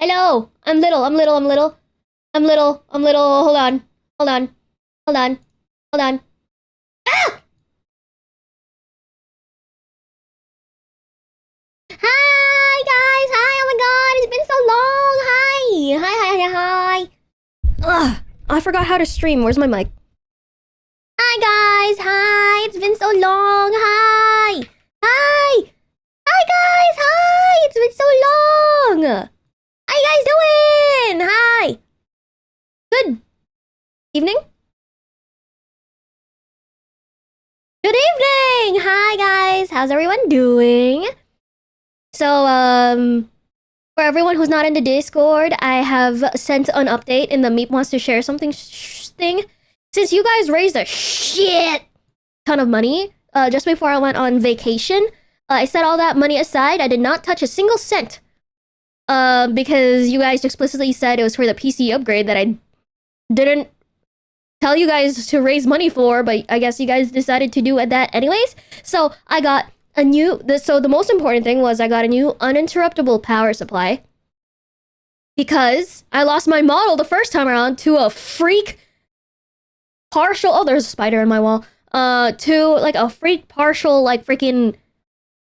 Hello. I'm little. I'm little. I'm little. I'm little. I'm little. Hold on. Hold on. Hold on. Hold on. Ah! Hi guys. Hi. Oh my god. It's been so long. Hi. Hi. Hi. Hi. Hi. Ugh. I forgot how to stream. Where's my mic? Hi guys. Hi. It's been so long. Hi. Hi. Hi guys. Hi. It's been so long. How you guys doing? Hi. Good evening. Good evening! Hi guys, how's everyone doing? So, for everyone who's not in the Discord, I have sent an update in the Meep wants to share something thing. Since you guys raised a shit ton of money, just before I went on vacation, I set all that money aside. I did not touch a single cent. Because you guys explicitly said it was for the PC upgrade that I didn't tell you guys to raise money for, but I guess you guys decided to do that anyways. So I got a new. So the most important thing was I got a new uninterruptible power supply because I lost my model the first time around to a freak partial. Oh, there's a spider in my wall. To like a freak partial like freaking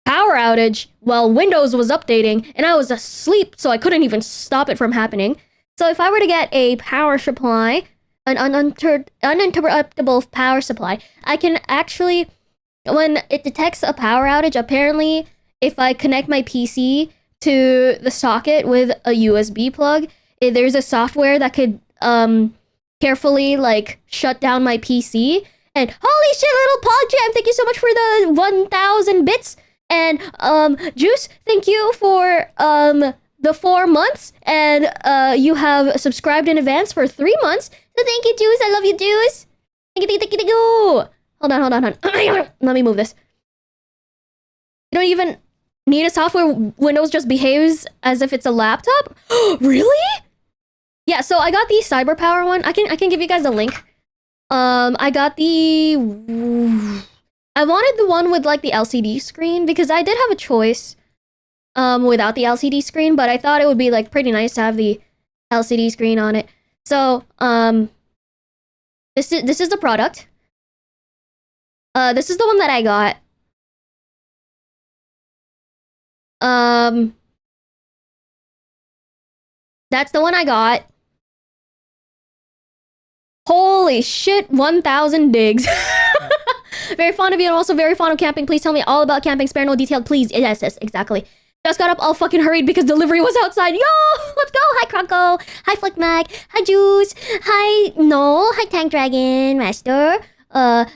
power outage while Windows was updating, and I was asleep, so I couldn't even stop it from happening. So if I were to get a power supply, an uninterruptible power supply, I can actually, when it detects a power outage, apparently, if I connect my PC to the socket with a USB plug, there's a software that could carefully like shut down my PC. And holy shit, little Pogjam, thank you so much for the 1,000 bits. And Juice, thank you for the 4 months, and you have subscribed in advance for 3 months. So thank you, Juice. I love you, Juice. Thank you, thank you, thank you. Hold on, hold on, hold on. Let me move this. You don't even need a software. Windows just behaves as if it's a laptop. Really? Yeah. So I got the CyberPower one. I can give you guys a link. I got the. I wanted the one with like the LCD screen because I did have a choice without the LCD screen, but I thought it would be like pretty nice to have the LCD screen on it. So, this is the product. This is the one that I got. That's the one I got. Holy shit, 1,000 digs. Very fond of you and also very fond of camping. Please tell me all about camping. Spare no detail, please. Yes, yes, exactly. Just got up all fucking hurried because delivery was outside. Yo, let's go. Hi, Kronko. Hi, Flickmac. Hi, Juice. Hi, Noel. Hi, Tank Dragon Master. Hi,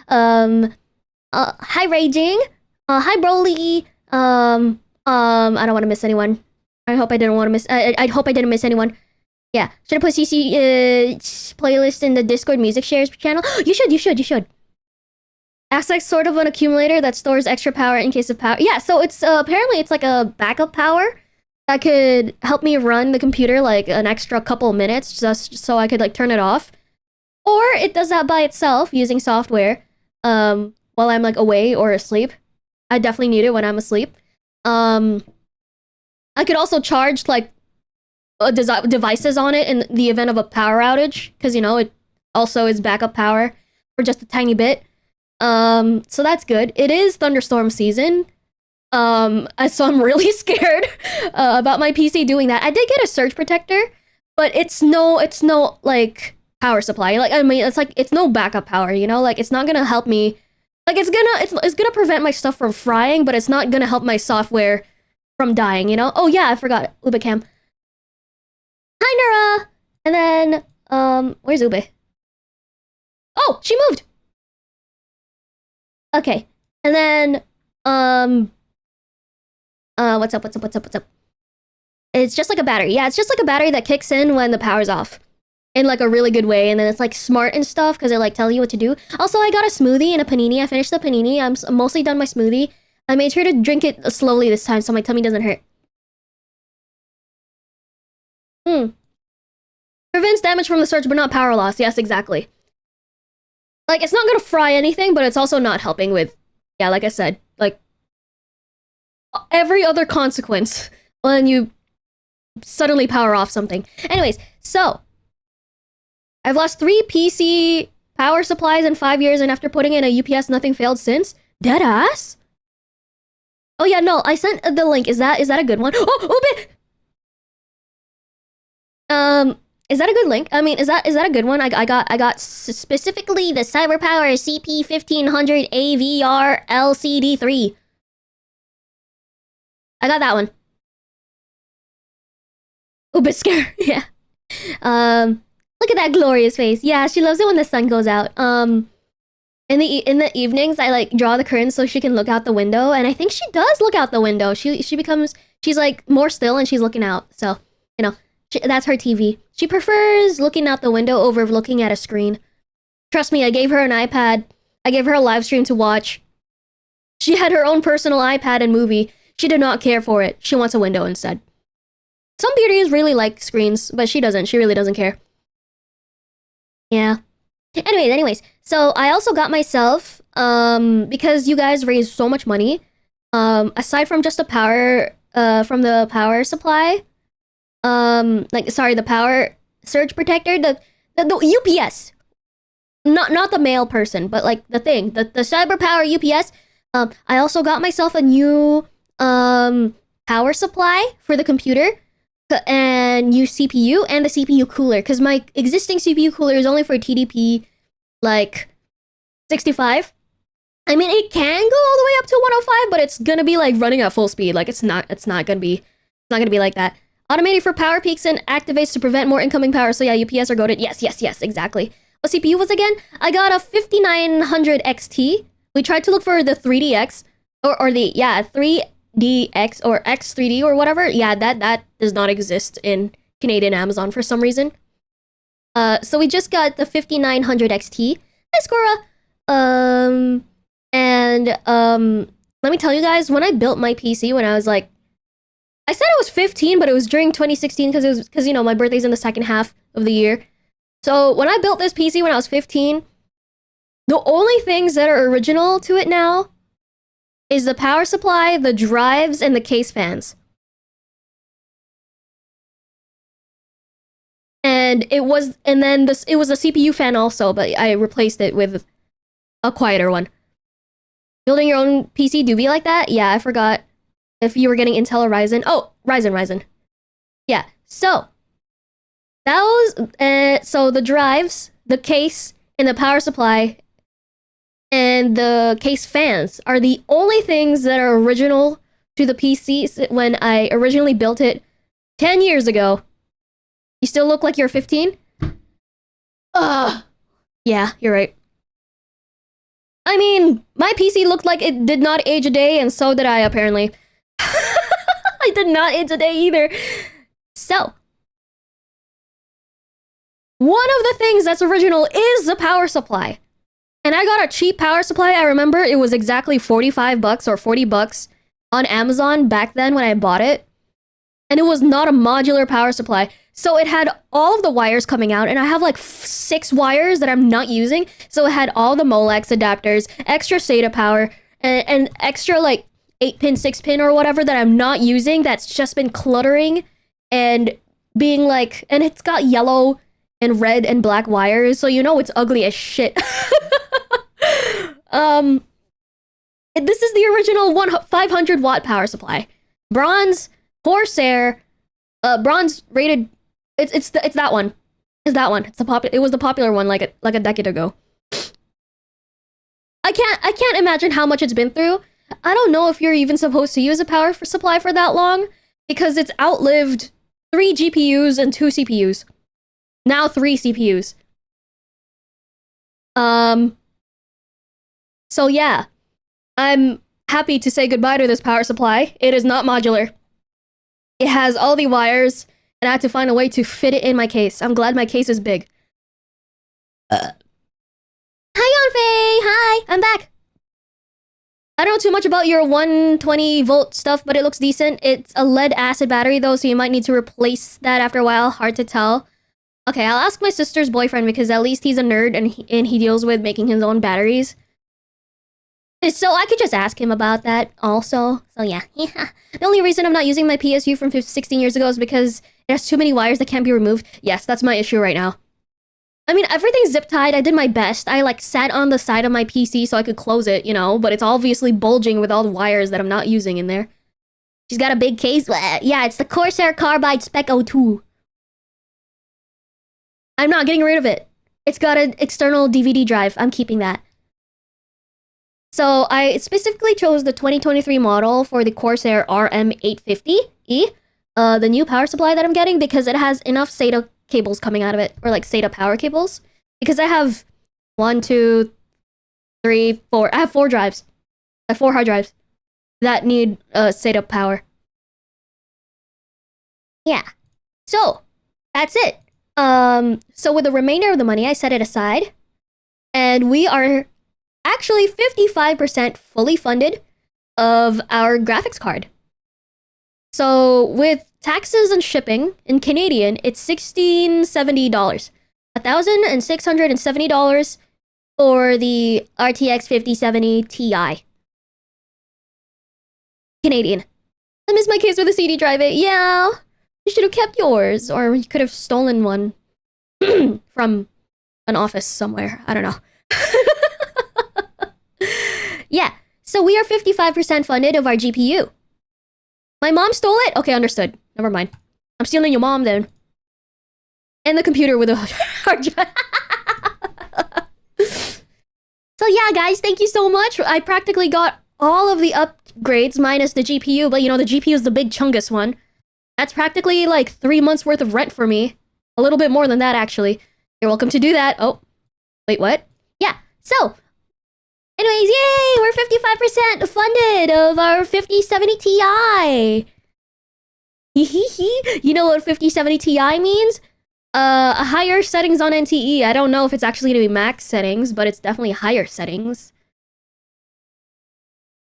Raging. Hi, Broly. I don't want to miss anyone. I hope I didn't want to miss. I hope I didn't miss anyone. Yeah, should I put CC playlist in the Discord music shares channel? You should. Acts like sort of an accumulator that stores extra power in case of power. Yeah, so it's apparently it's like a backup power that could help me run the computer like an extra couple minutes just so I could like turn it off. Or it does that by itself using software while I'm like away or asleep. I definitely need it when I'm asleep. I could also charge like devices on it in the event of a power outage because you know it also is backup power for just a tiny bit. So that's good. It is thunderstorm season. So I'm really scared about my PC doing that. I did get a surge protector, but it's no like power supply. Like I mean, it's no backup power. You know, like it's not gonna help me. Like it's gonna prevent my stuff from frying, but it's not gonna help my software from dying. You know. Oh yeah, I forgot Ubicam. Hi Nura, and then where's Ube? Oh, she moved. Okay. And then, what's up? It's just like a battery. Yeah, it's just like a battery that kicks in when the power's off. In like a really good way. And then it's like smart and stuff because it like tells you what to do. Also, I got a smoothie and a panini. I finished the panini. I'm mostly done my smoothie. I made sure to drink it slowly this time so my tummy doesn't hurt. Prevents damage from the surge but not power loss. Yes, exactly. Like, it's not gonna fry anything, but it's also not helping with, yeah, like I said, like, every other consequence when you suddenly power off something. Anyways, so I've lost 3 PC power supplies in 5 years, and after putting in a UPS, nothing failed since. Deadass? Oh yeah, no, I sent the link. Is that a good one? Is that a good link? I mean, is that a good one? I got specifically the CyberPower CP1500 AVR LCD3. I got that one. Oh, bit scared. Yeah. Look at that glorious face. Yeah, she loves it when the sun goes out. In the evenings, I like draw the curtains so she can look out the window, and I think she does look out the window. She's like more still and she's looking out. So, you know, that's her TV. She prefers looking out the window over looking at a screen. Trust me, I gave her an iPad. I gave her a live stream to watch. She had her own personal iPad and movie. She did not care for it. She wants a window instead. Some beauties really like screens, but she doesn't. She really doesn't care. Yeah. Anyways, so I also got myself, because you guys raised so much money, aside from just the power, from the power supply, the power surge protector, the UPS, not the male person, but like the cyber power UPS. I also got myself a new, power supply for the computer, and new CPU and the CPU cooler, because my existing CPU cooler is only for TDP like 65. I mean, it can go all the way up to 105, but it's gonna be like running at full speed. Like it's not gonna be like that. Automated for power peaks and activates to prevent more incoming power. So yeah, UPS are goated. Yes, exactly. What CPU was again? I got a 5900 XT. We tried to look for the 3DX or the 3DX or X3D or whatever. Yeah, that does not exist in Canadian Amazon for some reason. So we just got the 5900 XT. Hi, Scora. Let me tell you guys, when I built my PC when I was like, I said I was 15, but it was during 2016 because you know, my birthday's in the second half of the year. So when I built this PC when I was 15, the only things that are original to it now is the power supply, the drives, and the case fans. And it was a CPU fan also, but I replaced it with a quieter one. Building your own PC do be like that? Yeah, I forgot if you were getting Intel or Ryzen. Oh, Ryzen. Yeah, so that was, so the drives, the case, and the power supply, and the case fans are the only things that are original to the PC when I originally built it 10 years ago. You still look like you're 15? Ugh. Yeah, you're right. I mean, my PC looked like it did not age a day, and so did I, apparently. I did not age a day either. So, one of the things that's original is the power supply. And I got a cheap power supply. I remember it was exactly $45 or $40 on Amazon back then when I bought it. And it was not a modular power supply. So it had all of the wires coming out, and I have like 6 wires that I'm not using. So it had all the Molex adapters, extra SATA power, and extra like 8-pin, 6-pin or whatever that I'm not using, that's just been cluttering and being like, and it's got yellow and red and black wires, so you know it's ugly as shit. This is the original 500 watt power supply. Bronze, Corsair, bronze rated. It's that one. It's that one. It was the popular one like a decade ago. I can't imagine how much it's been through. I don't know if you're even supposed to use a power supply for that long, because it's outlived 3 GPUs and 2 CPUs. Now 3 CPUs. So yeah, I'm happy to say goodbye to this power supply. It is not modular. It has all the wires, and I had to find a way to fit it in my case. I'm glad my case is big. Hi, Yonfei! Hi, I'm back. I don't know too much about your 120 volt stuff, but it looks decent. It's a lead acid battery though, so you might need to replace that after a while. Hard to tell. Okay, I'll ask my sister's boyfriend, because at least he's a nerd and he deals with making his own batteries. So I could just ask him about that also. So yeah. The only reason I'm not using my PSU from 16 years ago is because it has too many wires that can't be removed. Yes, that's my issue right now. I mean, everything's zip tied. I did my best. I like sat on the side of my PC so I could close it, you know, but it's obviously bulging with all the wires that I'm not using in there. She's got a big case. Yeah, it's the Corsair Carbide Spec 02. I'm not getting rid of it. It's got an external DVD drive. I'm keeping that. So I specifically chose the 2023 model for the Corsair RM850E, the new power supply that I'm getting, because it has enough SATA cables coming out of it, or like SATA power cables. Because I have 1, 2, 3, 4. I have 4 drives. I have 4 hard drives that need SATA power. Yeah. So that's it. So with the remainder of the money, I set it aside, and we are actually 55% fully funded of our graphics card. So with taxes and shipping in Canadian, it's $1,670. $1,670 for the RTX 5070 Ti. Canadian. I miss my case with a CD drive. Yeah, you should have kept yours, or you could have stolen one from an office somewhere. I don't know. Yeah, so we are 55% funded of our GPU. My mom stole it? Okay, understood. Never mind. I'm stealing your mom then. And the computer with a hard drive. So yeah, guys, thank you so much. I practically got all of the upgrades minus the GPU, but you know, the GPU is the big chungus one. That's practically like 3 months worth of rent for me. A little bit more than that, actually. You're welcome to do that. Oh, wait, what? Yeah, so anyways, yay! We're 55% funded of our 5070 Ti. You know what 5070 Ti means? A higher settings on NTE. I don't know if it's actually gonna be max settings, but it's definitely higher settings.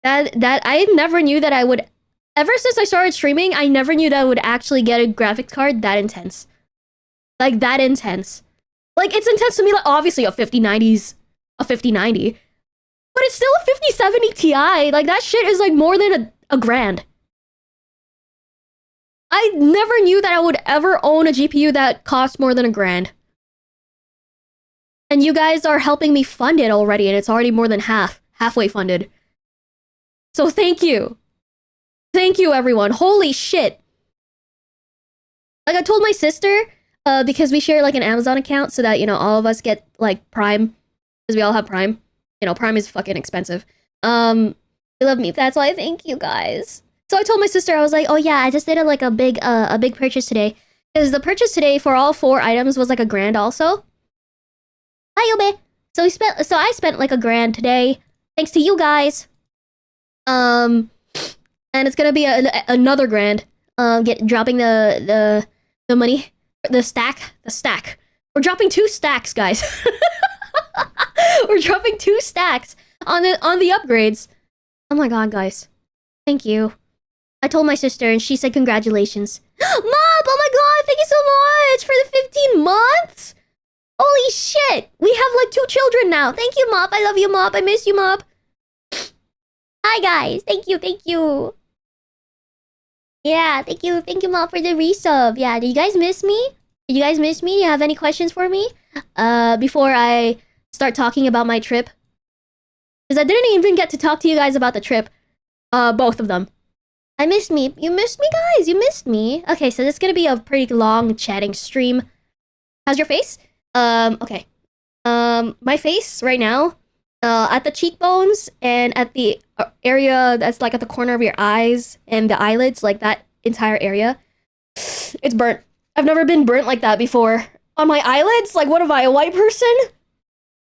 That I never knew that I would. Ever since I started streaming, I never knew that I would actually get a graphics card that intense. Like that intense. Like it's intense to me. Like obviously a 5090's a 5090. But it's still a 5070 Ti. Like, that shit is, like, more than a grand. I never knew that I would ever own a GPU that costs more than a grand. And you guys are helping me fund it already, and it's already more than halfway funded. So thank you. Thank you, everyone. Holy shit. Like, I told my sister, because we share, like, an Amazon account so that, you know, all of us get, like, Prime. Because we all have Prime. You know, Prime is fucking expensive. They love me. That's why. Thank you guys. So I told my sister, I was like, oh yeah, I just did a big purchase today. Because the purchase today for all 4 items was like a grand also. Hi, Yobe. So I spent like a grand today, thanks to you guys. And it's gonna be another grand. Dropping the money, the stack. We're dropping 2 stacks, guys. We're dropping 2 stacks on the upgrades. Oh my god, guys. Thank you. I told my sister and she said congratulations. Mop! Oh my god, thank you so much for the 15 months! Holy shit! We have like 2 children now. Thank you, Mop. I love you, Mop. I miss you, Mop. Hi, guys. Thank you. Yeah, thank you, Mop, for the resub. Yeah, do you guys miss me? Do you have any questions for me? Before I start talking about my trip? Because I didn't even get to talk to you guys about the trip. Both of them. I missed me. You missed me, guys. You missed me. Okay, so this is gonna be a pretty long chatting stream. How's your face? Okay. My face right now, at the cheekbones and at the area that's like at the corner of your eyes and the eyelids, like that entire area, it's burnt. I've never been burnt like that before. On my eyelids? Like, what am I, a white person?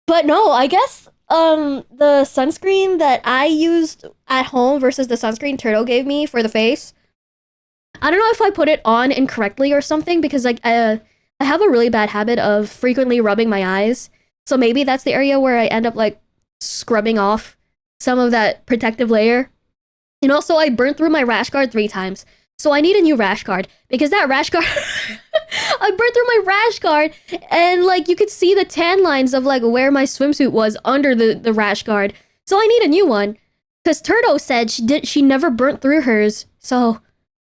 But no, I guess, the sunscreen that I used at home versus the sunscreen Turtle gave me for the face, I don't know if I put it on incorrectly or something, because, like, I have a really bad habit of frequently rubbing my eyes. So maybe that's the area where I end up, like, scrubbing off some of that protective layer. And also, I burnt through my rash guard 3 times. So I need a new rash guard, because that rash guard... I burnt through my rash guard, and, like, you could see the tan lines of, like, where my swimsuit was under the rash guard. So I need a new one. Because Turtle said she never burnt through hers, so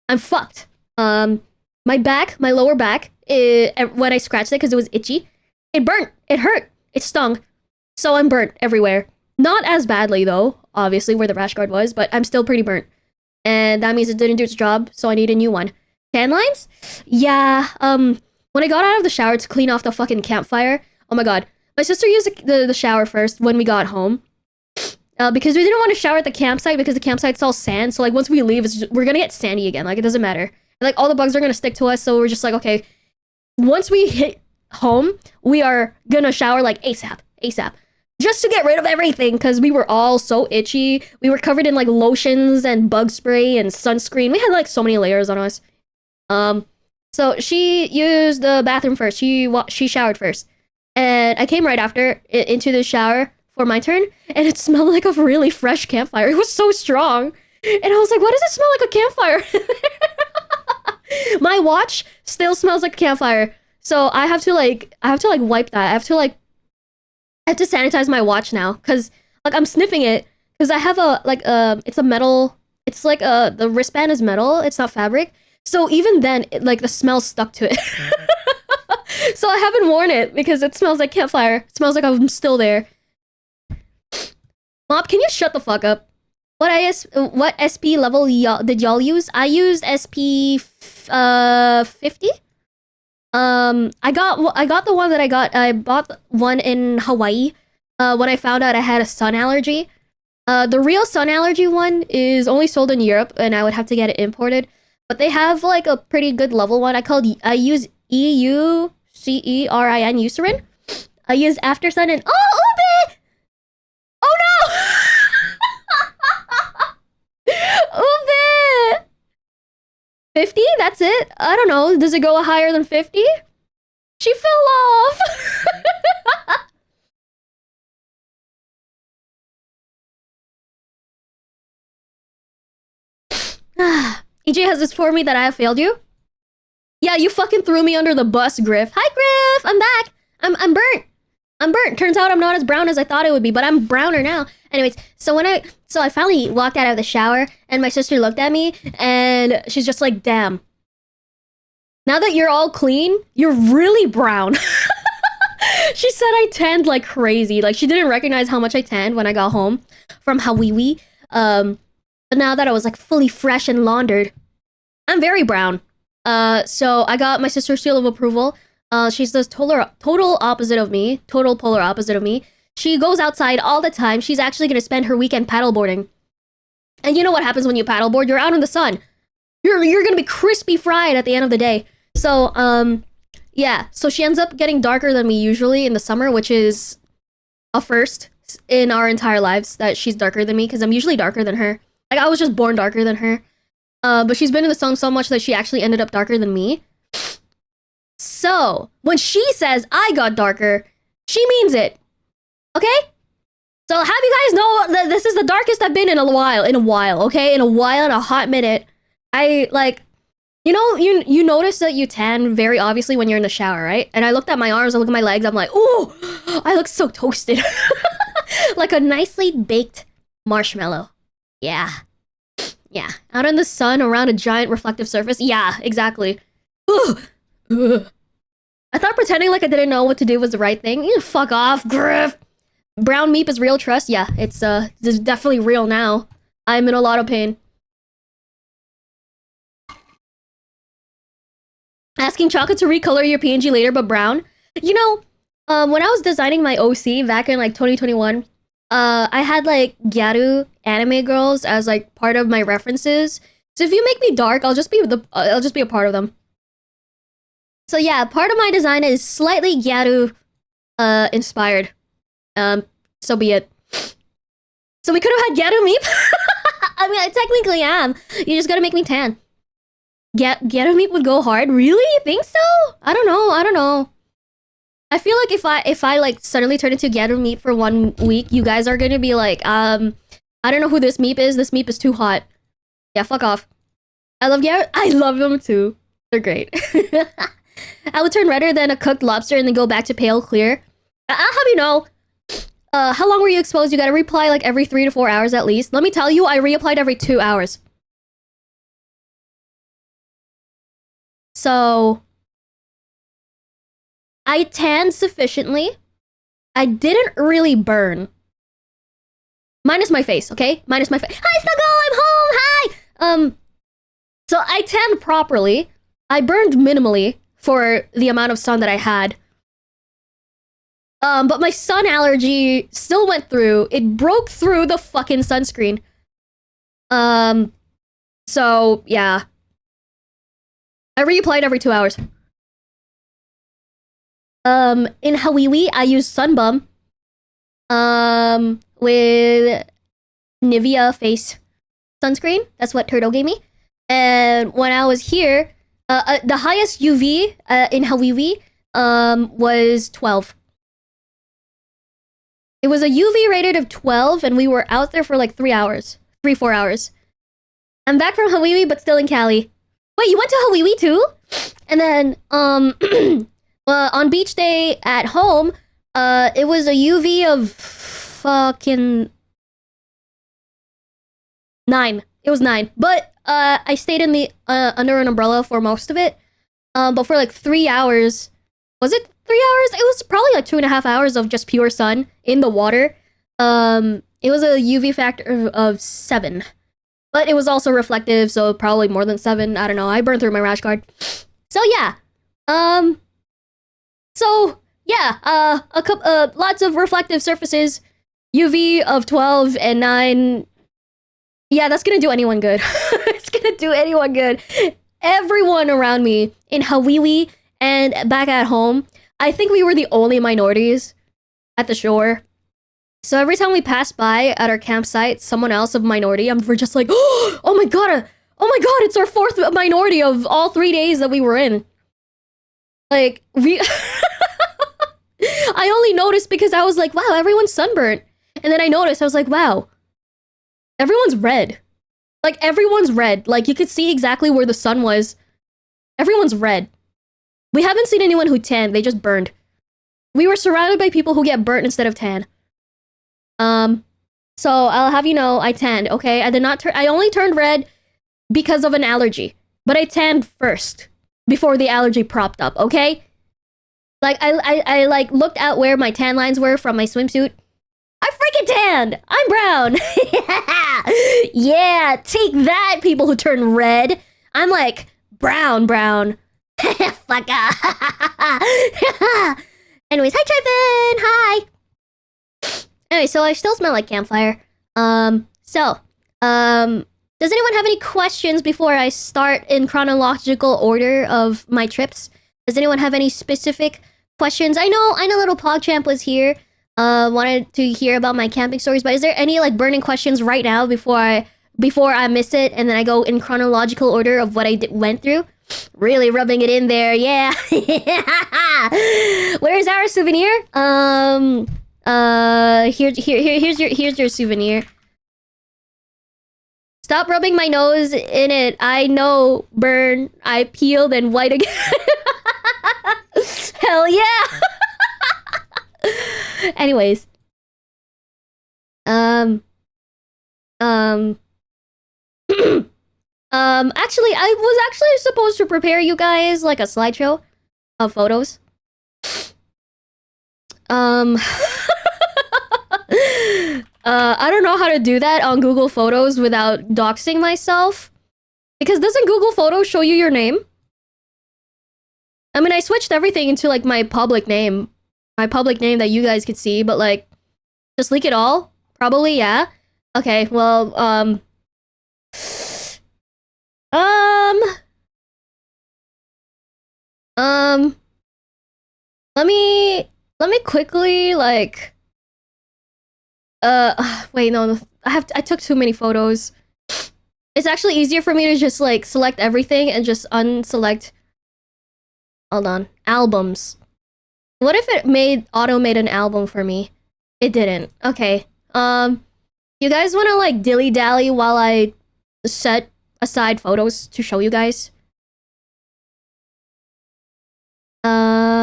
I'm fucked. My back, my lower back, when I scratched it because it was itchy, it burnt. It hurt. It stung. So I'm burnt everywhere. Not as badly though, obviously where the rash guard was, but I'm still pretty burnt. And that means it didn't do its job, so I need a new one. Tan lines? Yeah. When I got out of the shower to clean off the fucking campfire, oh my god, my sister used the shower first when we got home. Because we didn't want to shower at the campsite because the campsite's all sand. So like once we leave, we're gonna get sandy again. Like it doesn't matter. And, like all the bugs are gonna stick to us. So we're just like, okay, once we hit home, we are gonna shower like ASAP, just to get rid of everything because we were all so itchy. We were covered in like lotions and bug spray and sunscreen. We had like so many layers on us. So she used the bathroom first. She showered first, and I came right after into the shower for my turn, and it smelled like a really fresh campfire. It was so strong, and I was like, "Why does it smell like a campfire?" My watch still smells like a campfire, so I have to wipe that. I have to sanitize my watch now, cause like I'm sniffing it, cause I have it's a metal. It's like the wristband is metal. It's not fabric. So even then, like the smell stuck to it. So I haven't worn it because it smells like campfire. It smells like I'm still there. Mop, can you shut the fuck up? What SP level did y'all use? I used SP 50. I got the one that I bought one in Hawaii. When I found out I had a sun allergy. The real sun allergy one is only sold in Europe, and I would have to get it imported. But they have like a pretty good level one. I use EUCERIN Eucerin. I use After Sun and Ube! Oh no! Ube! 50? That's it? I don't know. Does it go higher than 50? She fell off! EJ has informed me that I have failed you. Yeah, you fucking threw me under the bus, Griff. Hi, Griff! I'm back! I'm burnt! I'm burnt. Turns out I'm not as brown as I thought it would be, but I'm browner now. Anyways, so I finally walked out of the shower, and my sister looked at me, and she's just like, damn. Now that you're all clean, you're really brown. She said I tanned like crazy. Like, she didn't recognize how much I tanned when I got home from Hawaii. But now that I was like fully fresh and laundered, I'm very brown. So I got my sister's seal of approval. She's the total opposite of me. Total polar opposite of me. She goes outside all the time. She's actually gonna spend her weekend paddleboarding. And you know what happens when you paddleboard? You're out in the sun. You're gonna be crispy fried at the end of the day. So, yeah. So she ends up getting darker than me usually in the summer, which is a first in our entire lives that she's darker than me, because I'm usually darker than her. Like, I was just born darker than her. But she's been in the sun so much that she actually ended up darker than me. So, when she says I got darker, she means it. Okay? So, have you guys know that this is the darkest I've been in a while, okay? In a hot minute. I, like, you know, you notice that you tan very obviously when you're in the shower, right? And I looked at my arms, I look at my legs, I'm like, ooh, I look so toasted. Like a nicely baked marshmallow. Yeah. Yeah. Out in the sun around a giant reflective surface. Yeah, exactly. Ugh. Ugh. I thought pretending like I didn't know what to do was the right thing. You fuck off, Griff. Brown meep is real trust. Yeah, it's definitely real now. I'm in a lot of pain. Asking Chocolate to recolor your PNG later, but brown. You know, when I was designing my OC back in like 2021, I had like Gyaru anime girls as like part of my references. So if you make me dark, I'll just be a part of them. So yeah, part of my design is slightly Gyaru inspired. So be it. So we could have had Gyaru meep. I mean, I technically am. You just gotta make me tan. Gyaru meep would go hard. Really? You think so? I don't know. I feel like if I like suddenly turn into Gyaru meep for 1 week, you guys are gonna be like, I don't know who this meep is. This meep is too hot. Yeah, fuck off. I love Gyaru. I love them too. They're great. I would turn redder than a cooked lobster and then go back to pale clear. I'll have you know, How long were you exposed? You gotta reply like every 3 to 4 hours at least. Let me tell you, I reapplied every 2 hours. So I tanned sufficiently. I didn't really burn. Minus my face, okay? Minus my face. Hi, Snuggle, I'm home. Hi. So I tanned properly. I burned minimally for the amount of sun that I had. But my sun allergy still went through. It broke through the fucking sunscreen. So yeah. I reapplied every 2 hours. In Hawiwi, I used Sunbum. With Nivea face sunscreen. That's what Turtle gave me. And when I was here, the highest UV in Hawiwi was 12. It was a UV rated of 12, and we were out there for like 3 hours. 4 hours. I'm back from Hawiwi, but still in Cali. Wait, you went to Hawiwi too? And then, on beach day at home, it was a UV of fucking 9. It was 9. But, I stayed in the, under an umbrella for most of it. But for like 3 hours, was it 3 hours? It was probably like 2.5 hours of just pure sun in the water. It was a UV factor of 7. But it was also reflective, so probably more than 7. I don't know. I burned through my rash guard. So yeah. Lots of reflective surfaces. UV of 12 and 9. Yeah, that's gonna do anyone good. It's gonna do anyone good. Everyone around me in Hawiwi and back at home, I think we were the only minorities at the shore. So every time we passed by at our campsite, someone else of minority, we're just like, oh my god, it's our 4th minority of all 3 days that we were in. Like, I only noticed because I was like, wow, everyone's sunburnt. And then I noticed, I was like, wow, everyone's red. Like, everyone's red. Like, you could see exactly where the sun was. Everyone's red. We haven't seen anyone who tanned, they just burned. We were surrounded by people who get burnt instead of tan. So I'll have you know, I tanned, okay? I only turned red because of an allergy. But I tanned first, before the allergy propped up, okay? Like, I like, looked at where my tan lines were from my swimsuit. I freaking tanned! I'm brown! Yeah, take that, people who turn red. I'm like, brown. Fuck Anyways, hi, Trifin! Hi! Anyway, so I still smell like campfire. Does anyone have any questions before I start in chronological order of my trips? Does anyone have any specific questions? I know little PogChamp was here. Wanted to hear about my camping stories, but is there any like burning questions right now before I miss it and then I go in chronological order of what I went through? Really rubbing it in there, yeah. Where's our souvenir? Here's your souvenir. Stop rubbing my nose in it. I know, burn. I peeled and white again. Hell yeah. Anyways. Actually, I was actually supposed to prepare you guys like a slideshow of photos. I don't know how to do that on Google Photos without doxing myself. Because doesn't Google Photos show you your name? I mean, I switched everything into like my public name. My public name that you guys could see, but like, just leak it all? Probably, yeah. Okay, well, let me quickly, like, wait, no, I took too many photos. It's actually easier for me to just, like, select everything and just unselect, hold on, albums. What if it auto-made an album for me? It didn't. Okay, you guys wanna, like, dilly-dally while I set aside photos to show you guys? Okay.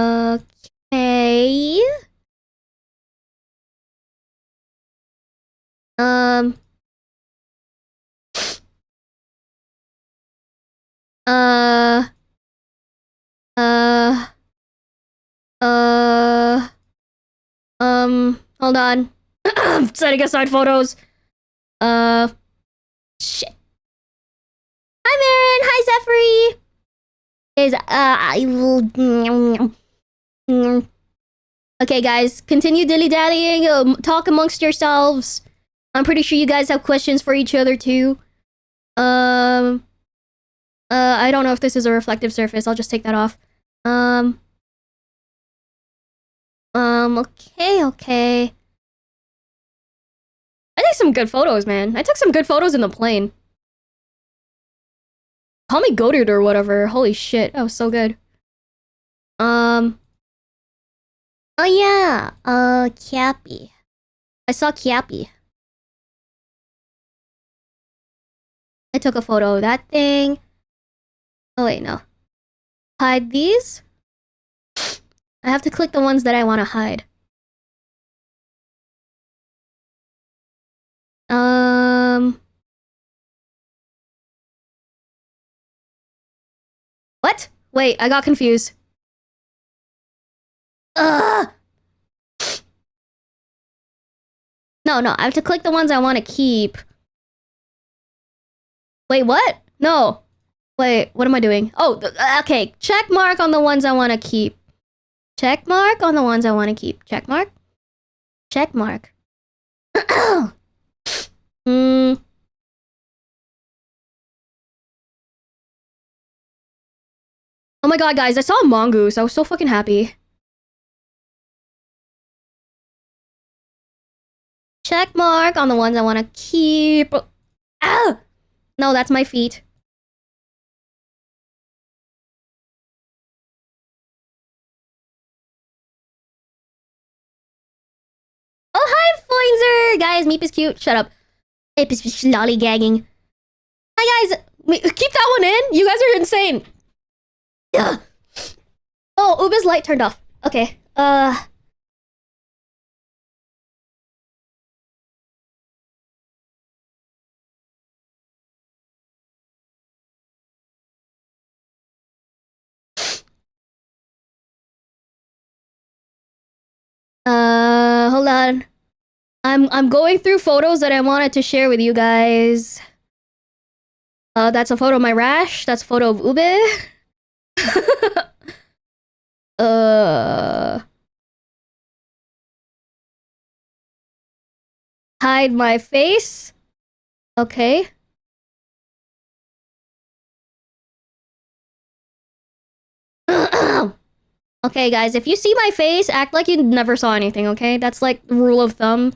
Um. Uh. Uh. Uh. Hold on. Setting aside photos. Shit. Hi, Marin. Hi, Zephyr. Is I will. Okay, guys, continue dilly-dallying. Talk amongst yourselves. I'm pretty sure you guys have questions for each other too. Um. I don't know if this is a reflective surface. I'll just take that off. Okay, okay. I took some good photos, man. I took some good photos in the plane. Call me goated or whatever. Holy shit, that was so good. Oh yeah. Cappy. I saw Cappy. I took a photo of that thing. Oh wait, no. Hide these. I have to click the ones that I want to hide. What? Wait, I got confused. Ugh. No, I have to click the ones I want to keep. Wait, what? No. Wait, what am I doing? Oh, okay. Check mark on the ones I want to keep. Check mark on the ones I want to keep. Check mark. Check mark. Hmm. Oh my god, guys, I saw a mongoose. I was so fucking happy. Check mark on the ones I want to keep. Ah! No, that's my feet. Oh, hi, Foinzer! Guys, Meep is cute. Shut up. Meep is lollygagging. Hi, guys. Keep that one in. You guys are insane. Ugh. Oh, Uba's light turned off. Okay. Hold on. I'm going through photos that I wanted to share with you guys. That's a photo of my rash. That's a photo of Ube. Hide my face. Okay. Okay, guys, if you see my face, act like you never saw anything, okay? That's like the rule of thumb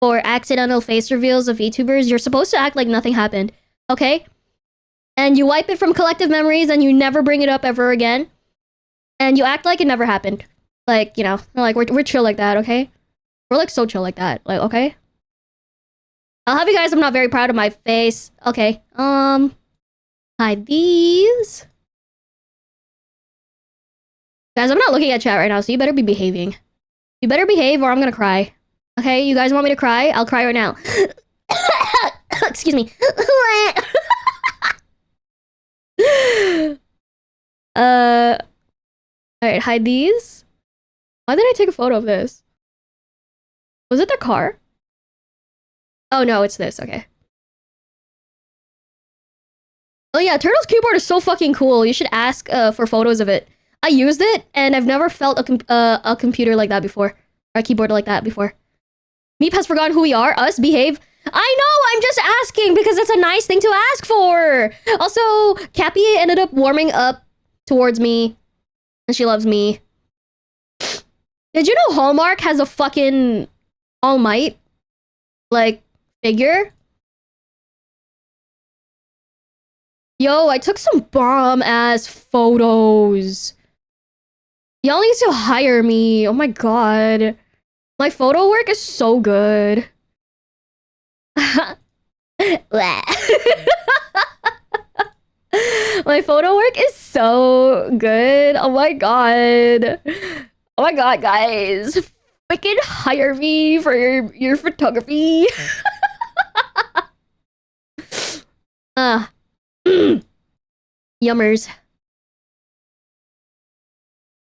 for accidental face reveals of VTubers. You're supposed to act like nothing happened, okay? And you wipe it from collective memories and you never bring it up ever again. And you act like it never happened. Like, you know, like we're chill like that, okay? We're like so chill like that. Like, okay? I'll have you guys, I'm not very proud of my face. Okay. Hide these. Guys, I'm not looking at chat right now, so you better be behaving. You better behave or I'm gonna cry. Okay, you guys want me to cry? I'll cry right now. Excuse me. Alright, hide these. Why did I take a photo of this? Was it the car? Oh no, it's this, okay. Oh yeah, Turtle's keyboard is so fucking cool. You should ask for photos of it. I used it, and I've never felt a computer like that before. Or a keyboard like that before. Meep has forgotten who we are. Us, behave. I know, I'm just asking because it's a nice thing to ask for. Also, Cappy ended up warming up towards me. And she loves me. Did you know Hallmark has a fucking All Might, like, figure? Yo, I took some bomb-ass photos. Y'all need to hire me. Oh my god. My photo work is so good. My photo work is so good. Oh my god. Oh my god, guys. Freaking hire me for your photography. Uh, yummers.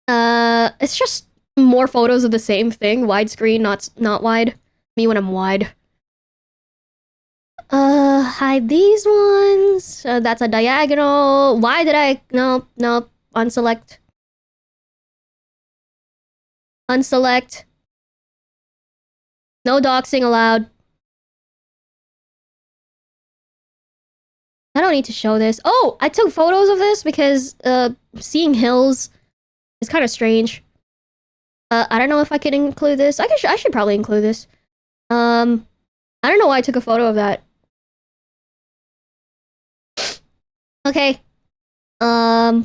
It's just more photos of the same thing. Widescreen, not wide. Me when I'm wide. Hide these ones. That's a diagonal. Why did I? No, no. Unselect. Unselect. No doxing allowed. I don't need to show this. Oh, I took photos of this because seeing hills is kind of strange. I don't know if I can include this. I should probably include this. I don't know why I took a photo of that. Okay. I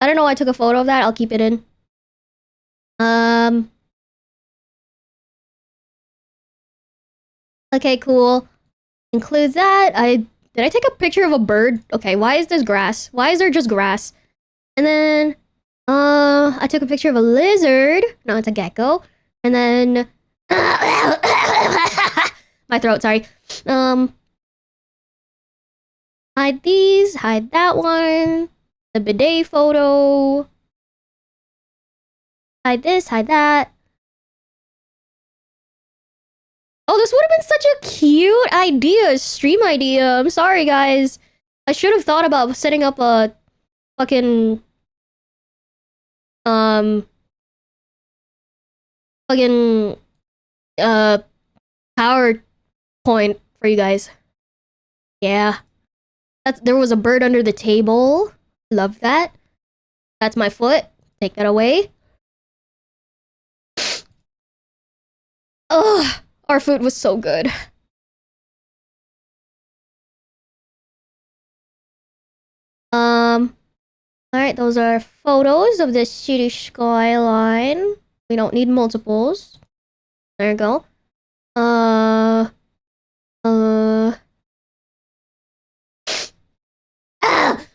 don't know why I took a photo of that. I'll keep it in. Um. Okay, cool. Include that. Did I take a picture of a bird? Okay, why is this grass? Why is there just grass? And then I took a picture of a lizard. No, it's a gecko. And then my throat, sorry. Hide these, hide that one. The bidet photo. Hide this, hide that. Oh, this would have been such a cute idea, stream idea. I'm sorry, guys. I should have thought about setting up a fucking um fucking uh PowerPoint for you guys. Yeah. There was a bird under the table. Love that. That's my foot. Take that away. Ugh, our food was so good. Alright, those are photos of the city skyline. We don't need multiples. There you go. Uh. Ah!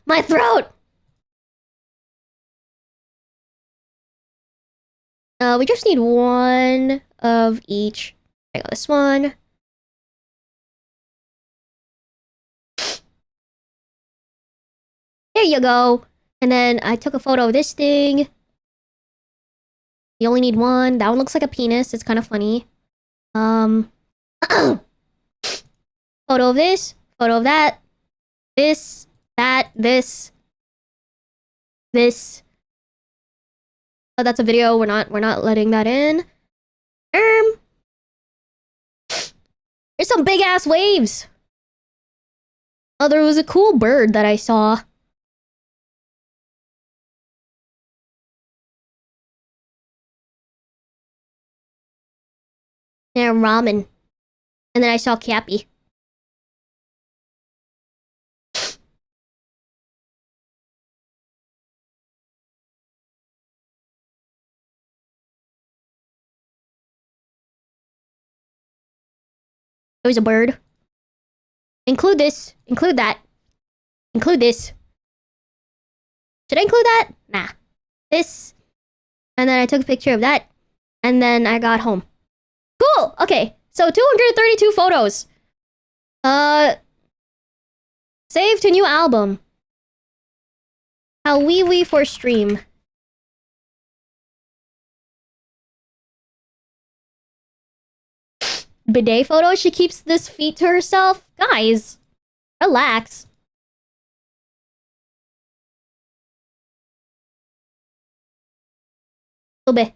My throat! We just need one of each. I got this one. There you go. And then I took a photo of this thing. You only need one. That one looks like a penis. It's kind of funny. Photo of this. Photo of that. This. That. This. Oh, that's a video. We're not letting that in. There's some big ass waves. Oh, there was a cool bird that I saw. Yeah, ramen. And then I saw Cappy. It was a bird. Include this. Include that. Include this. Should I include that? Nah. This. And then I took a picture of that. And then I got home. Cool. Okay. So 232 photos. Save to new album. How wee wee for stream. Bidet photo. She keeps this feet to herself. Guys, relax. A little bit.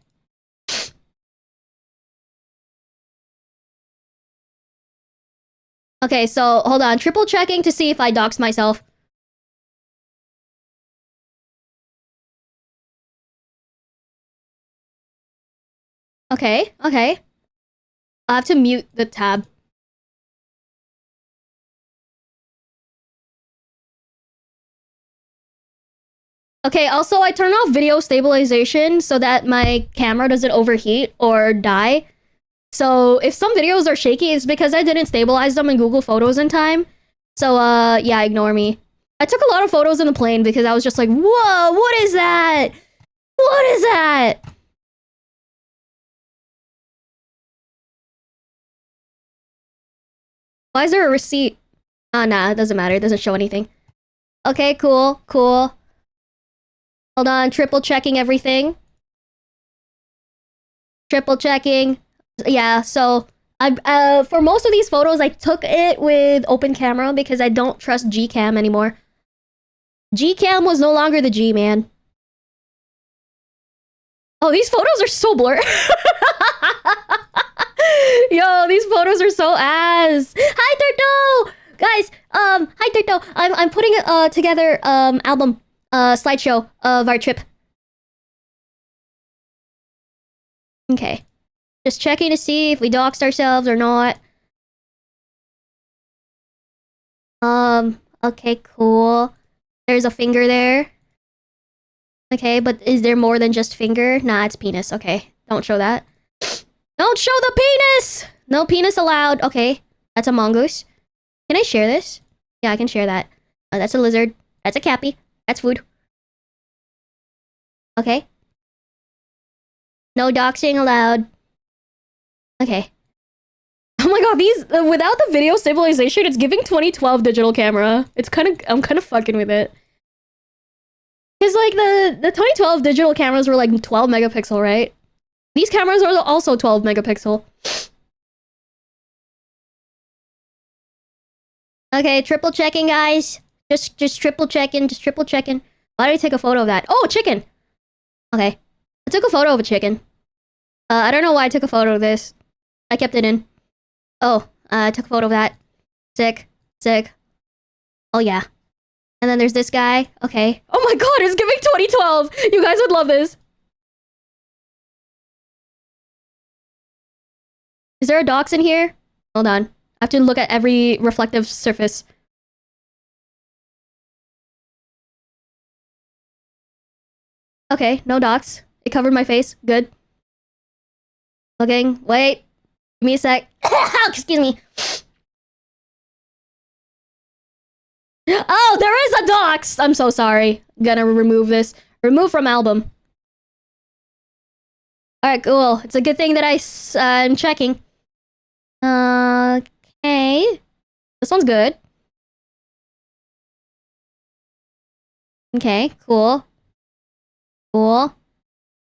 Okay, so hold on. Triple checking to see if I doxed myself. Okay, okay. I have to mute the tab. Okay, also I turn off video stabilization so that my camera doesn't overheat or die. So if some videos are shaky, it's because I didn't stabilize them in Google Photos in time. So yeah, ignore me. I took a lot of photos in the plane because I was just like, whoa, what is that? What is that? Why is there a receipt? Ah, nah, it doesn't matter. It doesn't show anything. Okay, cool, cool. Hold on, triple checking everything. Triple checking. Yeah, so I for most of these photos I took it with open camera because I don't trust Gcam anymore. Gcam was no longer the G, man. Oh, these photos are so blurry. Yo, these photos are so ass. Hi, Turtle! Guys, hi, Turtle. I'm putting together album slideshow of our trip. Okay, just checking to see if we doxed ourselves or not. Okay, cool. There's a finger there. Okay, but is there more than just finger? Nah, it's penis. Okay, don't show that. Don't show the penis! No penis allowed. Okay, that's a mongoose. Can I share this? Yeah, I can share that. That's a lizard. That's a cappy. That's food. Okay. No doxing allowed. Okay. Oh my god, these without the video stabilization, it's giving 2012 digital camera. I'm kind of fucking with it. Cause like the 2012 digital cameras were like 12 megapixel, right? These cameras are also 12 megapixel. Okay, triple checking, guys. Just triple checking. Just triple checking. Why did I take a photo of that? Oh, chicken. Okay, I took a photo of a chicken. I don't know why I took a photo of this. I kept it in. Oh, I took a photo of that. Sick, sick. Oh yeah. And then there's this guy. Okay. Oh my god, it's giving 2012. You guys would love this. Is there a dox in here? Hold on. I have to look at every reflective surface. Okay, no dots. It covered my face. Good. Looking. Wait. Give me a sec. Excuse me. Oh, there is a dox! I'm so sorry. Gonna remove this. Remove from album. Alright, cool. It's a good thing that I'm checking. Okay. This one's good. Okay, cool. Cool.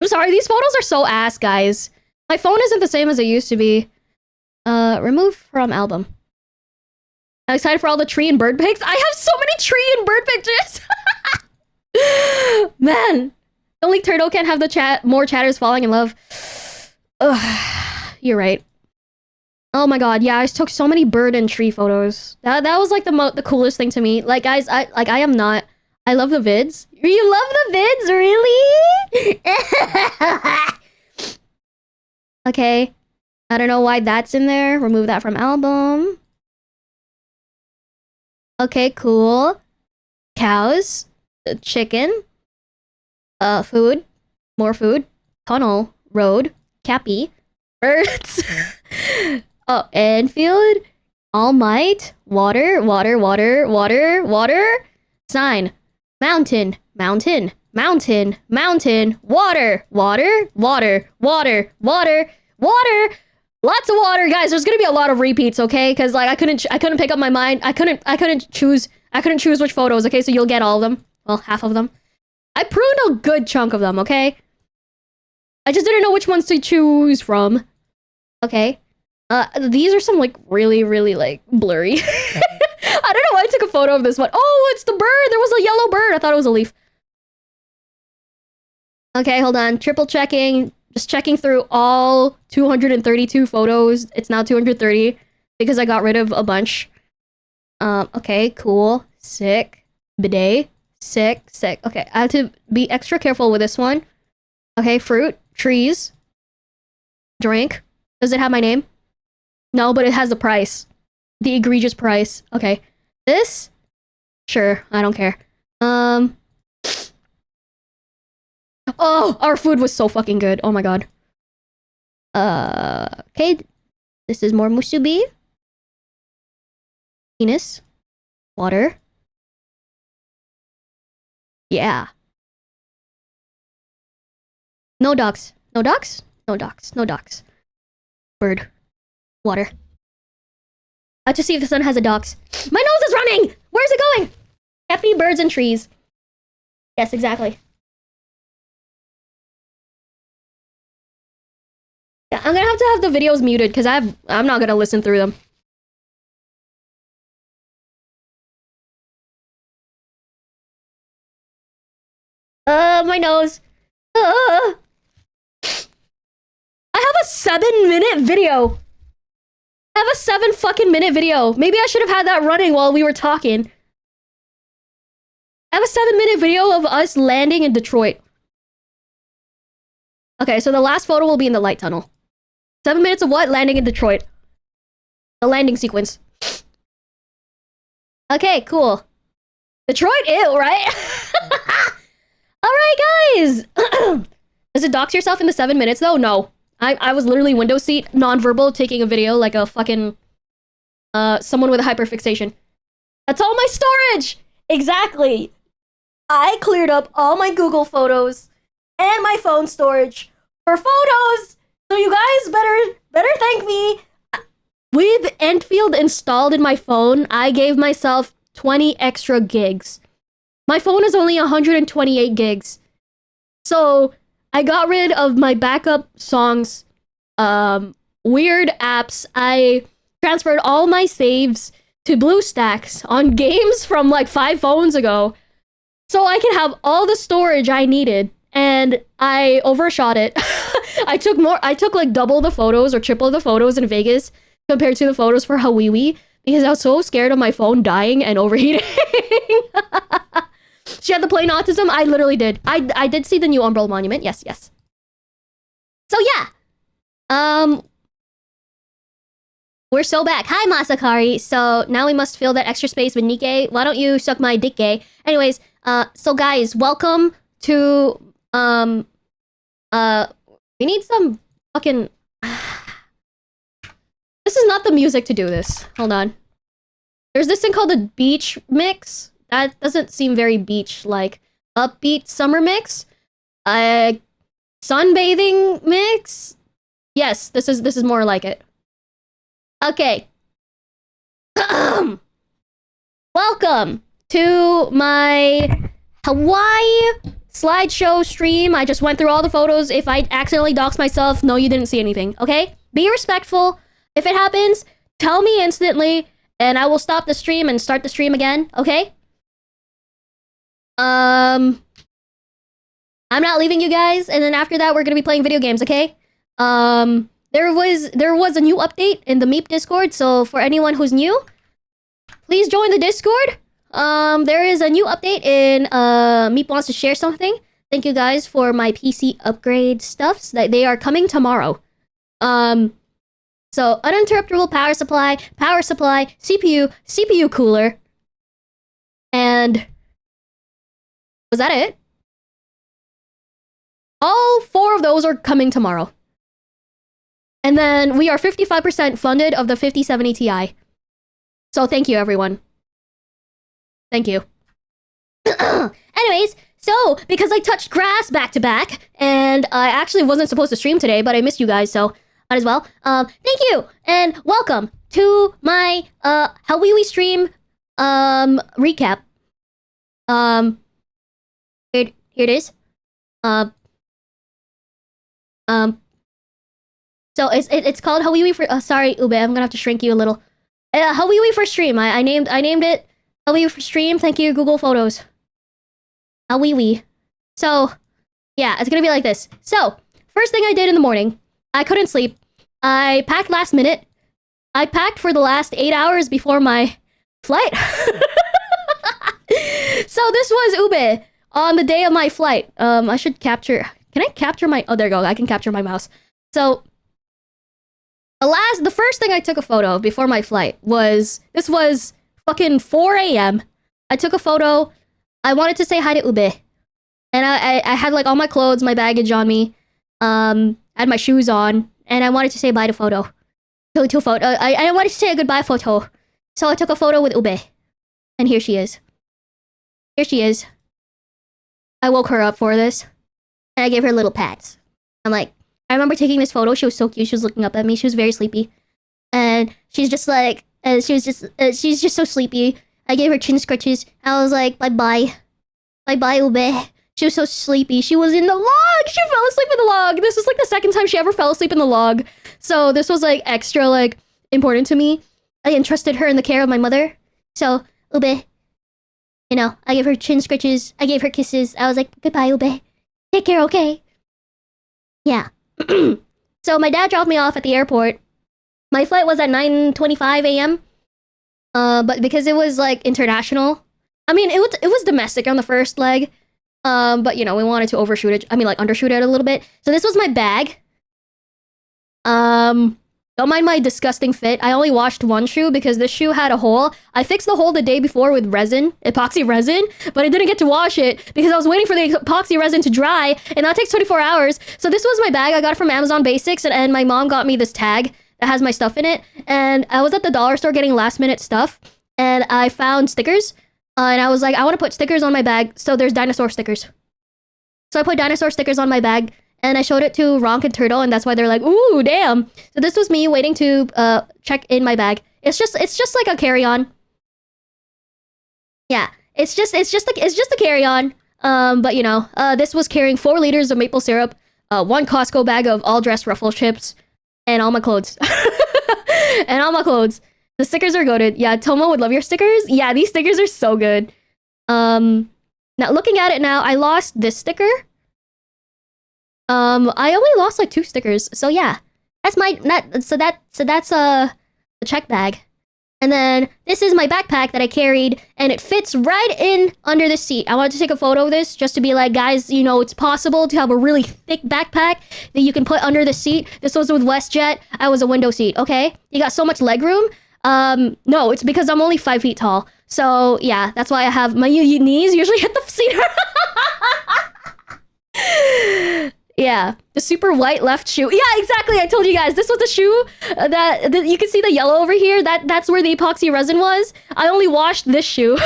I'm sorry, these photos are so ass, guys. My phone isn't the same as it used to be. Remove from album. I'm excited for all the tree and bird pics. I have so many tree and bird pictures. Man, only turtle can have the chat. More chatters falling in love. Ugh, you're right. Oh my god, yeah, I took so many bird and tree photos. That was like the coolest thing to me. Like, guys, I am not. I love the vids. You love the vids, really? Okay. I don't know why that's in there. Remove that from album. Okay, cool. Cows. Chicken. Food. More food. Tunnel. Road. Cappy. Birds. Oh, Enfield. All Might. Water. Water. Water. Water. Water. Sign. Mountain. Mountain. Mountain. Mountain. Water. Water. Water. Water. Water. Water. Lots of water, guys. There's gonna be a lot of repeats, okay? Because like I couldn't pick up my mind. I couldn't choose which photos. Okay, so you'll get all of them. Well, half of them. I pruned a good chunk of them. Okay. I just didn't know which ones to choose from. Okay. These are some like really like blurry. I don't know why I took a photo of this one. Oh, it's the bird. There was a yellow bird. I thought it was a leaf. Okay, hold on. Triple checking. Just checking through all 232 photos. It's now 230 because I got rid of a bunch. Okay, cool. Sick. Bidet. Sick. Okay, I have to be extra careful with this one. Okay, fruit. Trees. Drink. Does it have my name? No, but it has the price. The egregious price. Okay. This? Sure, I don't care. Oh, our food was so fucking good. Oh my god. Okay. This is more musubi. Penis. Water. Yeah. No ducks. No ducks? No ducks. No ducks. Bird. Water. To see if the sun has a docks. My nose is running! Where's it going? Happy birds and trees. Yes, exactly. Yeah, I'm gonna have to have the videos muted because I'm not gonna listen through them. My nose. I have a 7-minute video. I have a 7 fucking minute video. Maybe I should have had that running while we were talking. I have a 7-minute video of us landing in Detroit. Okay, so the last photo will be in the light tunnel. 7 minutes of what? Landing in Detroit. The landing sequence. Okay, cool. Detroit, ew, right? Alright, guys! Does it dox yourself in the 7 minutes, though? No. I was literally window seat, nonverbal, taking a video like a fucking... someone with a hyperfixation. That's all my storage! Exactly! I cleared up all my Google photos and my phone storage for photos! So you guys better thank me. With Enfield installed in my phone, I gave myself 20 extra gigs. My phone is only 128 gigs. So I got rid of my backup songs, weird apps. I transferred all my saves to BlueStacks on games from like 5 phones ago. So I can have all the storage I needed. And I overshot it. I took like double the photos or triple the photos in Vegas compared to the photos for Hawiwi because I was so scared of my phone dying and overheating. She had the plain autism. I literally did. I did see the new Umbral Monument. Yes. So yeah. We're so back. Hi, Masakari. So now we must fill that extra space with Nikkei. Why don't you suck my dick gay? Anyways, so guys, welcome to we need some fucking... This is not the music to do this. Hold on. There's this thing called a beach mix. That doesn't seem very beach-like. Upbeat summer mix? Sunbathing mix? Yes, this is more like it. Okay. Welcome to my Hawaii slideshow stream. I just went through all the photos. If I accidentally doxed myself, no, you didn't see anything, okay? Be respectful. If it happens, tell me instantly, and I will stop the stream and start the stream again, okay? I'm not leaving you guys, and then after that, we're gonna be playing video games, okay? There was a new update in the Meep Discord, so for anyone who's new, please join the Discord. There is a new update in Meep wants to share something. Thank you guys for my PC upgrade stuffs. That they are coming tomorrow. So uninterruptible power supply, CPU cooler, and was that it? All 4 of those are coming tomorrow. And then we are 55% funded of the 5070 Ti. So thank you, everyone. Thank you. Anyways, so because I touched grass back to back, and I actually wasn't supposed to stream today, but I missed you guys, so might as well. Thank you, and welcome to my Hawiwi stream recap. Here it is. So it's called Hawiwi for. Sorry, Ube, I'm gonna have to shrink you a little. Hawiwi for stream. I named it Hawiwi for stream. Thank you, Google Photos. Hawiwi. So yeah, it's gonna be like this. So first thing I did in the morning, I couldn't sleep. I packed last minute. I packed for the last 8 hours before my flight. So this was Ube on the day of my flight. I should capture. Can I capture my? Oh, there you go. I can capture my mouse. So. The first thing I took a photo of before my flight was, this was fucking 4 a.m. I took a photo. I wanted to say hi to Ube. And I had like all my clothes, my baggage on me. I had my shoes on. And I wanted to say bye to photo. To photo. I wanted to say a goodbye photo. So I took a photo with Ube. And here she is. Here she is. I woke her up for this. And I gave her little pats. I'm like, I remember taking this photo. She was so cute. She was looking up at me. She was very sleepy. And she's just like, and she's just so sleepy. I gave her chin scratches. I was like, bye bye, bye bye, Ube. She was so sleepy. She was in the log. She fell asleep in the log. This was like the second time she ever fell asleep in the log. So this was like extra like important to me. I entrusted her in the care of my mother. So Ube, you know, I gave her chin scratches. I gave her kisses. I was like, goodbye, Ube. Take care, okay? Yeah. So my dad dropped me off at the airport. My flight was at 9:25 a.m. But because it was like international, I mean, it was domestic on the first leg. But you know, we wanted to overshoot it. I mean, like undershoot it a little bit. So this was my bag. Don't mind my disgusting fit. I only washed one shoe because this shoe had a hole. I fixed the hole the day before with resin, epoxy resin, but I didn't get to wash it because I was waiting for the epoxy resin to dry, and that takes 24 hours. So this was my bag. I got it from Amazon Basics, and my mom got me this tag that has my stuff in it. And I was at the dollar store getting last minute stuff, and I found stickers. And I was like, I want to put stickers on my bag. So there's dinosaur stickers. So I put dinosaur stickers on my bag. And I showed it to Ronk and Turtle, and that's why they're like, "Ooh, damn!" So this was me waiting to check in my bag. It's just like a carry-on. Yeah, it's just a carry-on. But you know, this was carrying 4 liters of maple syrup, 1 Costco bag of all dressed ruffle chips, and all my clothes. And all my clothes. The stickers are goated. Yeah, Tomo would love your stickers. Yeah, these stickers are so good. Now looking at it now, I lost this sticker. I only lost like 2 stickers, so yeah, that's the check bag, and then this is my backpack that I carried, and it fits right in under the seat. I wanted to take a photo of this just to be like, guys, you know, it's possible to have a really thick backpack that you can put under the seat. This was with WestJet. I was a window seat. Okay, you got so much leg room. No, it's because I'm only 5 feet tall, so yeah, that's why I have my knees usually hit the seat. Yeah, the super white left shoe. Yeah, exactly. I told you guys this was the shoe that you can see the yellow over here. That's where the epoxy resin was. I only washed this shoe.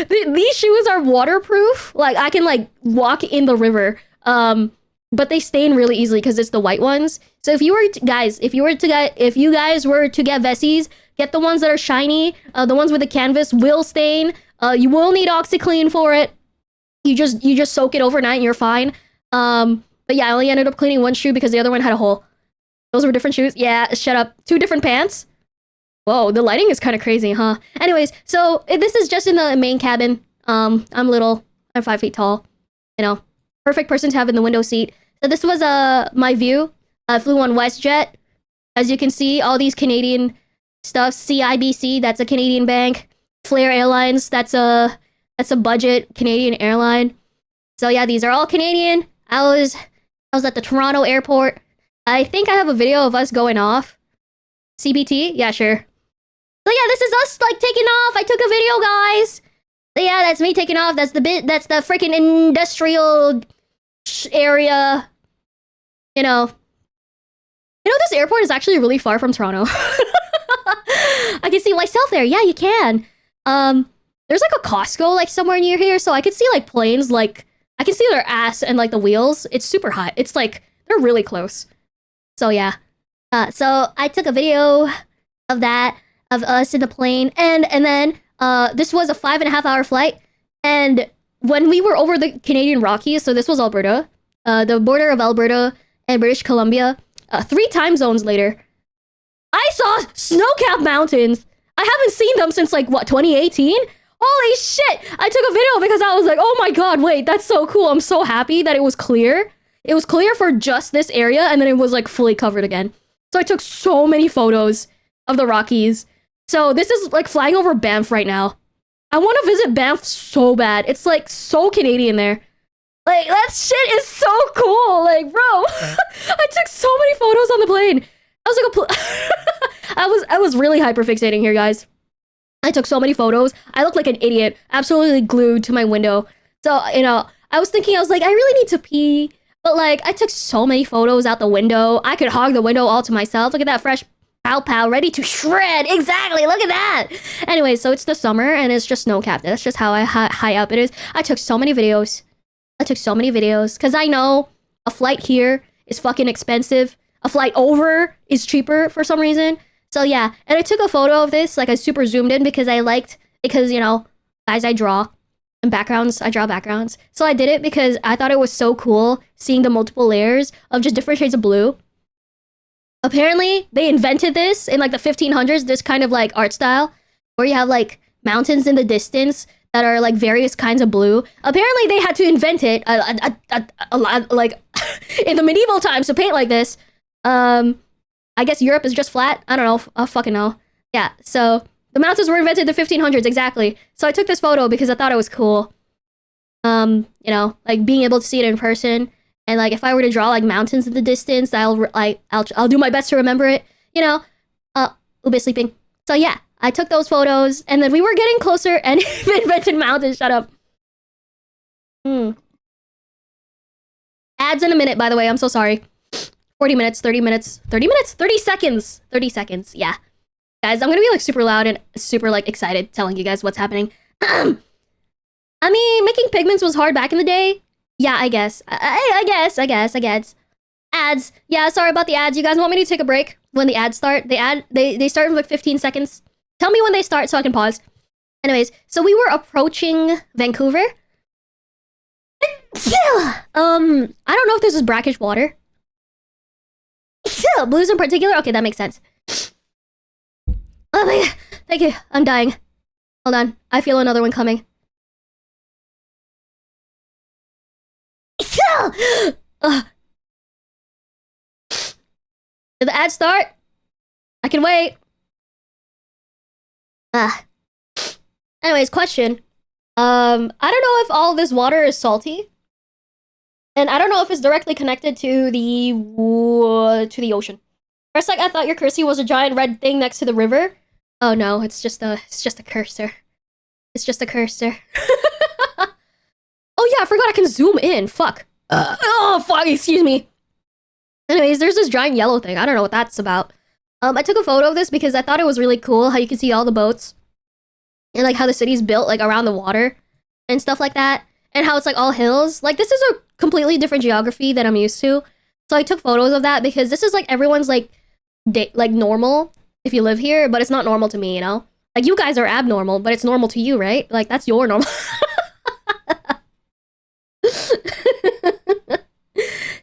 These shoes are waterproof. Like I can like walk in the river. But they stain really easily because it's the white ones. So if you guys were to get Vessies, get the ones that are shiny. The ones with the canvas will stain. You will need OxyClean for it. You just soak it overnight and you're fine. But yeah, I only ended up cleaning 1 shoe because the other one had a hole. Those were different shoes. Yeah, shut up. 2 different pants. Whoa, the lighting is kind of crazy, huh? Anyways, so this is just in the main cabin. I'm little. I'm 5 feet tall. You know, perfect person to have in the window seat. So this was my view. I flew on WestJet. As you can see, all these Canadian stuff. CIBC, that's a Canadian bank. Flair Airlines, that's a budget Canadian airline. So yeah, these are all Canadian. I was at the Toronto airport. I think I have a video of us going off. CBT? Yeah, sure. So yeah, this is us like taking off. I took a video, guys. So yeah, that's me taking off. That's the freaking industrial area. You know, this airport is actually really far from Toronto. I can see myself there. Yeah, you can. There's like a Costco like somewhere near here, so I could see like planes, like I can see their ass and like the wheels. It's super hot. It's like they're really close. So yeah. So I took a video of that, of us in the plane, and then this was a 5.5 hour flight, and when we were over the Canadian Rockies, so this was Alberta, the border of Alberta and British Columbia, 3 time zones later, I saw snow-capped mountains. I haven't seen them since like what, 2018? Holy shit! I took a video because I was like, oh my god, wait, that's so cool. I'm so happy that it was clear. It was clear for just this area, and then it was like fully covered again. So I took so many photos of the Rockies. So this is like flying over Banff right now. I want to visit Banff so bad. It's like so Canadian there. Like that shit is so cool. Like, bro, I took so many photos on the plane. I was like I was really hyperfixating here, guys. I took so many photos. I looked like an idiot, absolutely glued to my window. So, you know, I was like, I really need to pee. But like, I took so many photos out the window. I could hog the window all to myself. Look at that fresh pow pow, ready to shred. Exactly, look at that. Anyway, so it's the summer and it's just snow capped. That's just how high up it is. I took so many videos. Because I know a flight here is fucking expensive. A flight over is cheaper for some reason. So yeah, and I took a photo of this, like I super zoomed in because I liked, because, you know, guys, I draw and backgrounds, I draw backgrounds. So I did it because I thought it was so cool seeing the multiple layers of just different shades of blue. Apparently, they invented this in like the 1500s, this kind of like art style where you have like mountains in the distance that are like various kinds of blue. Apparently, they had to invent it a lot, like in the medieval times to paint like this. I guess Europe is just flat. I don't know. I fucking know. Yeah. So the mountains were invented in the 1500s exactly. So I took this photo because I thought it was cool. You know, like being able to see it in person, and like if I were to draw like mountains in the distance, I'll do my best to remember it. You know, Ube sleeping. So yeah, I took those photos, and then we were getting closer, and invented mountains. Shut up. Ads in a minute, by the way. I'm so sorry. 40 minutes, 30 minutes, 30 minutes, 30 seconds, 30 seconds. Yeah. Guys, I'm gonna be like super loud and super like excited telling you guys what's happening. I mean, making pigments was hard back in the day. Yeah, I guess. I guess. Ads. Yeah, sorry about the ads. You guys want me to take a break when the ads start? They start in like 15 seconds. Tell me when they start so I can pause. Anyways, so we were approaching Vancouver. I don't know if this is brackish water. Blues in particular? Okay, that makes sense. Oh my god. Thank you. I'm dying. Hold on. I feel another one coming. Did the ad start? I can wait. Anyways, question. I don't know if all this water is salty. And I don't know if it's directly connected to the ocean. First, like I thought your cursor was a giant red thing next to the river. Oh no, it's just a cursor. It's just a cursor. Oh yeah, I forgot I can zoom in. Fuck. Oh fuck, excuse me. Anyways, there's this giant yellow thing. I don't know what that's about. I took a photo of this because I thought it was really cool how you can see all the boats and like how the city's built like around the water and stuff like that, and how it's like all hills. Like this is a completely different geography that I'm used to. So I took photos of that because this is like everyone's like like normal if you live here, but it's not normal to me, you know? Like you guys are abnormal, but it's normal to you, right? Like that's your normal.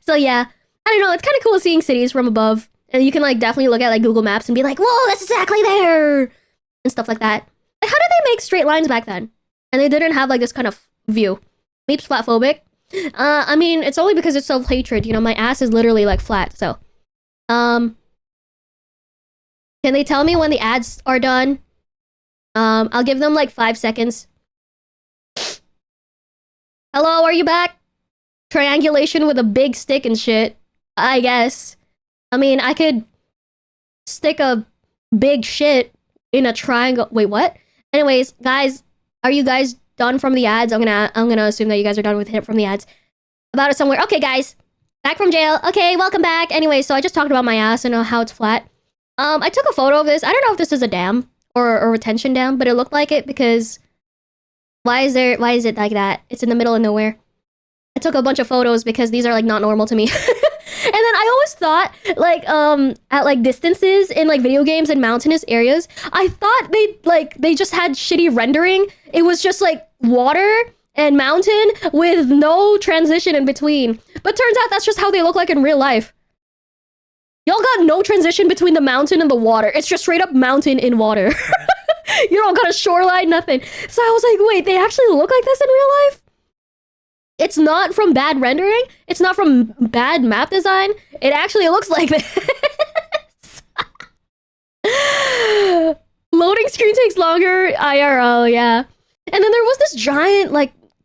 So yeah, I don't know, it's kind of cool seeing cities from above. And you can like definitely look at like Google Maps and be like, whoa, that's exactly there! And stuff like that. Like, how did they make straight lines back then? And they didn't have like this kind of view. Meep's flatphobic. I mean, it's only because it's self-hatred. You know, my ass is literally like flat, so. Can they tell me when the ads are done? I'll give them like 5 seconds. Hello, are you back? Triangulation with a big stick and shit. I guess. I mean, I could stick a big shit in a triangle. Wait, what? Anyways, guys, are you guys done from the ads? I'm gonna assume that you guys are done with it from the ads. About it somewhere. Okay, guys. Back from jail. Okay, welcome back. Anyway, so I just talked about my ass and how it's flat. I took a photo of this. I don't know if this is a dam or a retention dam, but it looked like it because why is it like that? It's in the middle of nowhere. I took a bunch of photos because these are like not normal to me. And then I always thought like at like distances in like video games and mountainous areas, I thought they just had shitty rendering. It was just like water and mountain with no transition in between. But turns out that's just how they look like in real life. Y'all got no transition between the mountain and the water. It's just straight up mountain in water. You don't got a shoreline, nothing. So I was like, wait, they actually look like this in real life? It's not from bad rendering. It's not from bad map design. It actually looks like this. Loading screen takes longer. IRL, yeah. And then there was this giant,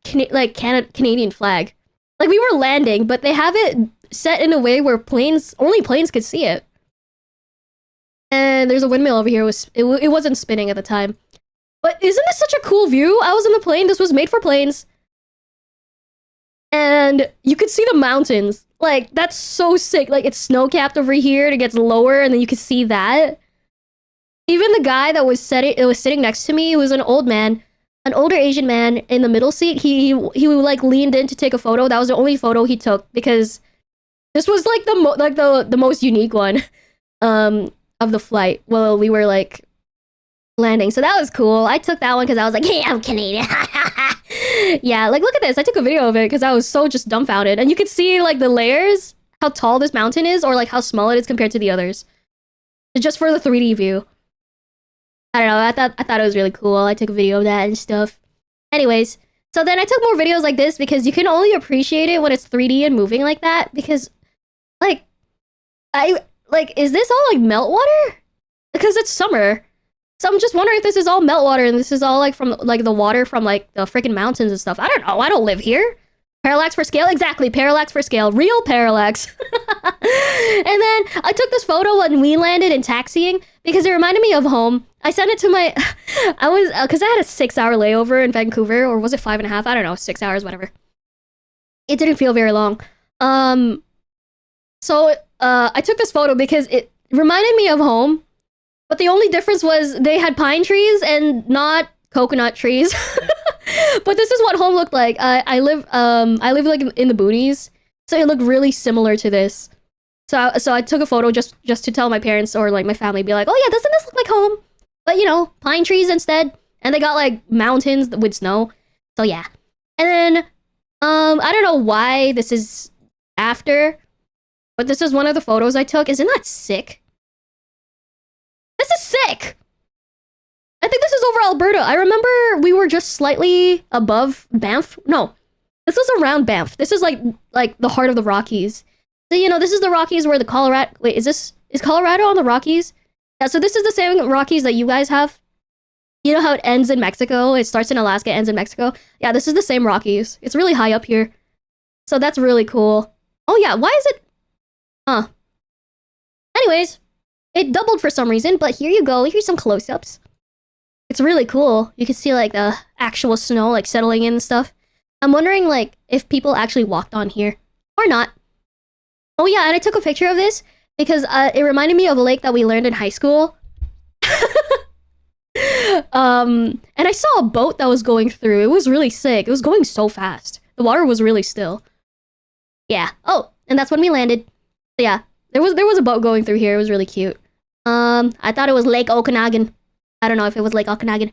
Canadian flag. Like, we were landing, but they have it set in a way where only planes could see it. And there's a windmill over here. It wasn't spinning at the time. But isn't this such a cool view? I was in the plane. This was made for planes. And you could see the mountains. Like, that's so sick. Like, it's snow-capped over here, and it gets lower, and then you can see that. Even the guy that was sitting next to me was an old man. An older Asian man in the middle seat. He like leaned in to take a photo. That was the only photo he took because this was like the most unique one. of the flight while we were like landing. So that was cool. I took that one because I was like, hey, I'm Canadian. Yeah, like look at this. I took a video of it because I was so just dumbfounded. And you could see like the layers, how tall this mountain is, or like how small it is compared to the others. Just for the 3D view. I don't know. I thought it was really cool. I took a video of that and stuff. Anyways, so then I took more videos like this because you can only appreciate it when it's 3D and moving like that. Because like is this all like meltwater? Because it's summer. So I'm just wondering if this is all meltwater and this is all like from like the water from like the freaking mountains and stuff. I don't know. I don't live here. Parallax for scale? Exactly. Parallax for scale. Real parallax. And then I took this photo when we landed in taxiing because it reminded me of home. I sent it to my... because I had a 6-hour layover in Vancouver, or was it 5.5? I don't know. 6 hours, whatever. It didn't feel very long. So I took this photo because it reminded me of home. But the only difference was they had pine trees and not coconut trees. But this is what home looked like. I live like in the boonies, so it looked really similar to this. So I took a photo just to tell my parents or like my family, be like, oh yeah, doesn't this look like home? But you know, pine trees instead, and they got like mountains with snow. So yeah, and then I don't know why this is after, but this is one of the photos I took. Isn't that sick? This is sick. I think this is over Alberta. I remember we were just slightly above Banff. No, this was around Banff. This is like the heart of the Rockies. So, you know, this is the Rockies where the Colorado... Wait, is Colorado on the Rockies? Yeah, so this is the same Rockies that you guys have. You know how it ends in Mexico? It starts in Alaska, ends in Mexico? Yeah, this is the same Rockies. It's really high up here. So that's really cool. Oh yeah, why is it... Huh. Anyways, it doubled for some reason, but here you go. Here's some close-ups. It's really cool. You can see like the actual snow like settling in and stuff. I'm wondering like if people actually walked on here or not. Oh yeah, and I took a picture of this because it reminded me of a lake that we learned in high school. And I saw a boat that was going through. It was really sick. It was going so fast. The water was really still. Yeah. Oh, and that's when we landed. So yeah, there was a boat going through here. It was really cute. I thought it was Lake Okanagan. I don't know if it was Lake Okanagan.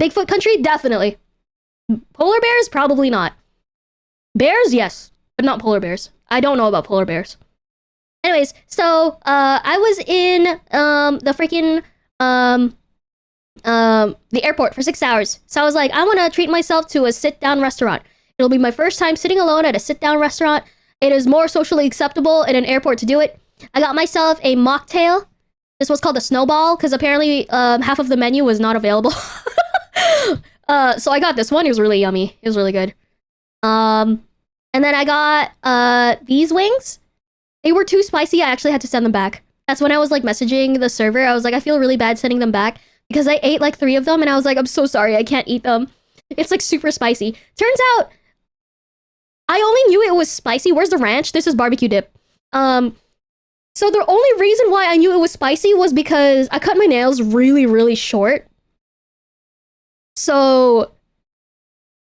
Bigfoot country? Definitely. Polar bears? Probably not. Bears? Yes. But not polar bears. I don't know about polar bears. Anyways, so, I was in, the freaking, the airport for 6 hours. So I was like, I want to treat myself to a sit-down restaurant. It'll be my first time sitting alone at a sit-down restaurant. It is more socially acceptable in an airport to do it. I got myself a mocktail. This was called a snowball because apparently half of the menu was not available. So I got this one. It was really yummy. It was really good. And then I got these wings. They were too spicy. I actually had to send them back. That's when I was like messaging the server. I was like, I feel really bad sending them back because I ate like 3 of them and I was like, I'm so sorry. I can't eat them. It's like super spicy. Turns out I only knew it was spicy. Where's the ranch? This is barbecue dip. So the only reason why I knew it was spicy was because I cut my nails really, really short. So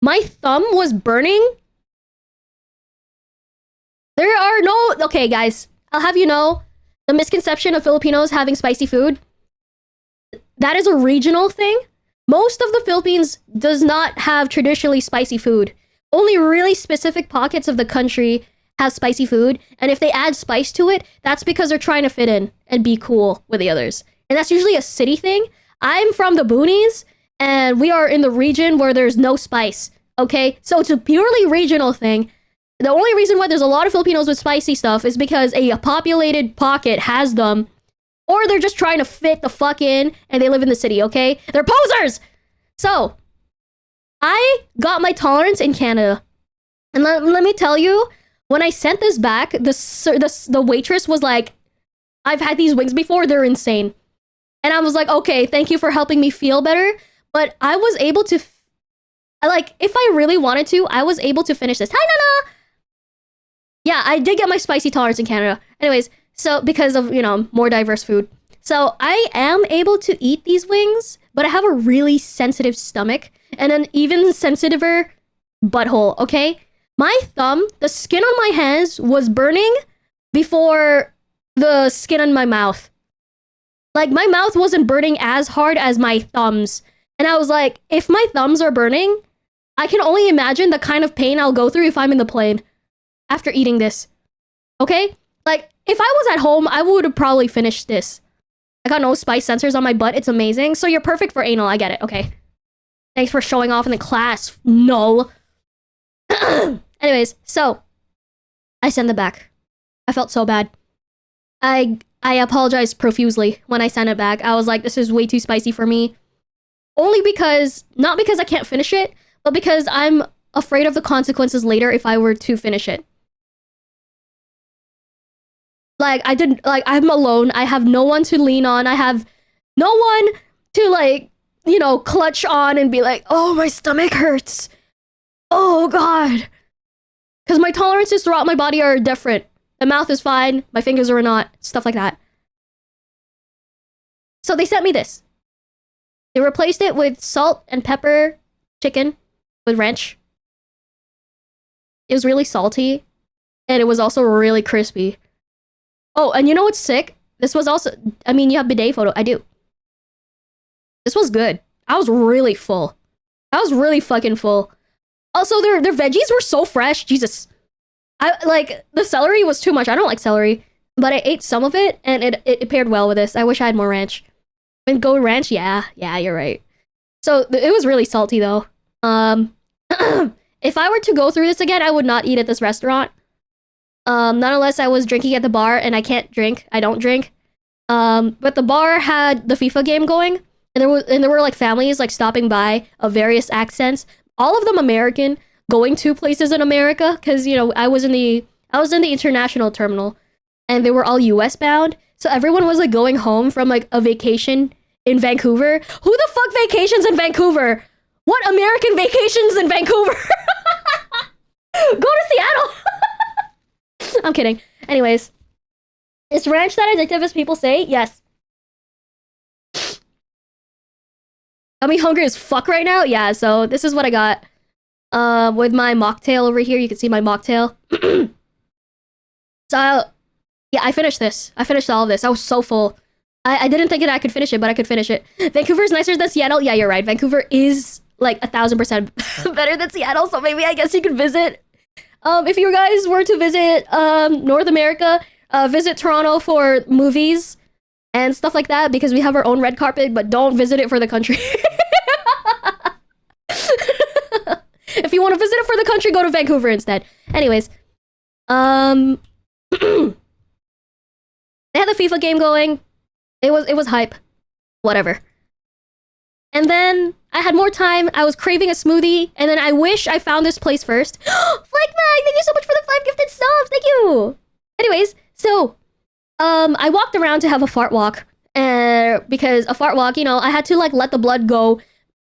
my thumb was burning. There are no... Okay, guys. I'll have you know, the misconception of Filipinos having spicy food, that is a regional thing. Most of the Philippines does not have traditionally spicy food. Only really specific pockets of the country have spicy food, and if they add spice to it, that's because they're trying to fit in and be cool with the others. And that's usually a city thing. I'm from the boonies, and we are in the region where there's no spice, okay? So it's a purely regional thing. The only reason why there's a lot of Filipinos with spicy stuff is because a populated pocket has them, or they're just trying to fit the fuck in, and they live in the city, okay? They're posers! So, I got my tolerance in Canada. And let me tell you, when I sent this back, the waitress was like, I've had these wings before, they're insane. And I was like, okay, thank you for helping me feel better. But I was able to, like, if I really wanted to, I was able to finish this. Hi, Nana! Yeah, I did get my spicy tolerance in Canada. Anyways, so because of, you know, more diverse food. So I am able to eat these wings, but I have a really sensitive stomach and an even sensitiver butthole, okay? My thumb, the skin on my hands was burning before the skin on my mouth. Like, my mouth wasn't burning as hard as my thumbs. And I was like, if my thumbs are burning, I can only imagine the kind of pain I'll go through if I'm in the plane after eating this. Okay? Like, if I was at home, I would have probably finished this. I got no spice sensors on my butt. It's amazing. So you're perfect for anal. I get it. Okay. Thanks for showing off in the class. No. Anyways, so I sent it back. I felt so bad. I apologized profusely when I sent it back. I was like, this is way too spicy for me. Only because, not because I can't finish it, but because I'm afraid of the consequences later if I were to finish it. Like, I'm alone. I have no one to lean on. I have no one to, like, you know, clutch on and be like, oh, my stomach hurts. Oh, God. Because my tolerances throughout my body are different. The mouth is fine. My fingers are not. Stuff like that. So they sent me this. They replaced it with salt and pepper chicken with ranch. It was really salty. And it was also really crispy. Oh, and you know what's sick? This was also... I mean, you have bidet photo. I do. This was good. I was really full. I was really fucking full. Also, their veggies were so fresh. Jesus. The celery was too much. I don't like celery. But I ate some of it, and it paired well with this. I wish I had more ranch. And go ranch? Yeah, you're right. So, it was really salty, though. If I were to go through this again, I would not eat at this restaurant. Not unless I was drinking at the bar, and I can't drink. I don't drink. But the bar had the FIFA game going, and there were like families like stopping by of various accents, all of them American, going to places in America, because you know I was in the international terminal, and they were all US bound, so everyone was like going home from like a vacation in Vancouver. Who the fuck vacations in Vancouver? What American vacations in Vancouver? Go to Seattle. I'm kidding. Anyways, is ranch that addictive as people say? Yes. Got me hungry as fuck right now? Yeah, so this is what I got. With my mocktail over here. You can see my mocktail. So, yeah, I finished this. I finished all of this. I was so full. I didn't think that I could finish it, but I could finish it. Vancouver's nicer than Seattle? Yeah, you're right. Vancouver is like 1,000% better than Seattle, so maybe I guess you could visit. If you guys were to visit North America, visit Toronto for movies and stuff like that, because we have our own red carpet, but don't visit it for the country. If you want to visit it for the country, go to Vancouver instead. Anyways, they had the FIFA game going. It was hype. Whatever. And then I had more time. I was craving a smoothie, and then I wish I found this place first. Flagmag, thank you so much for the 5 gifted subs. Thank you. Anyways, so I walked around to have a fart walk, because a fart walk, you know, I had to like let the blood go.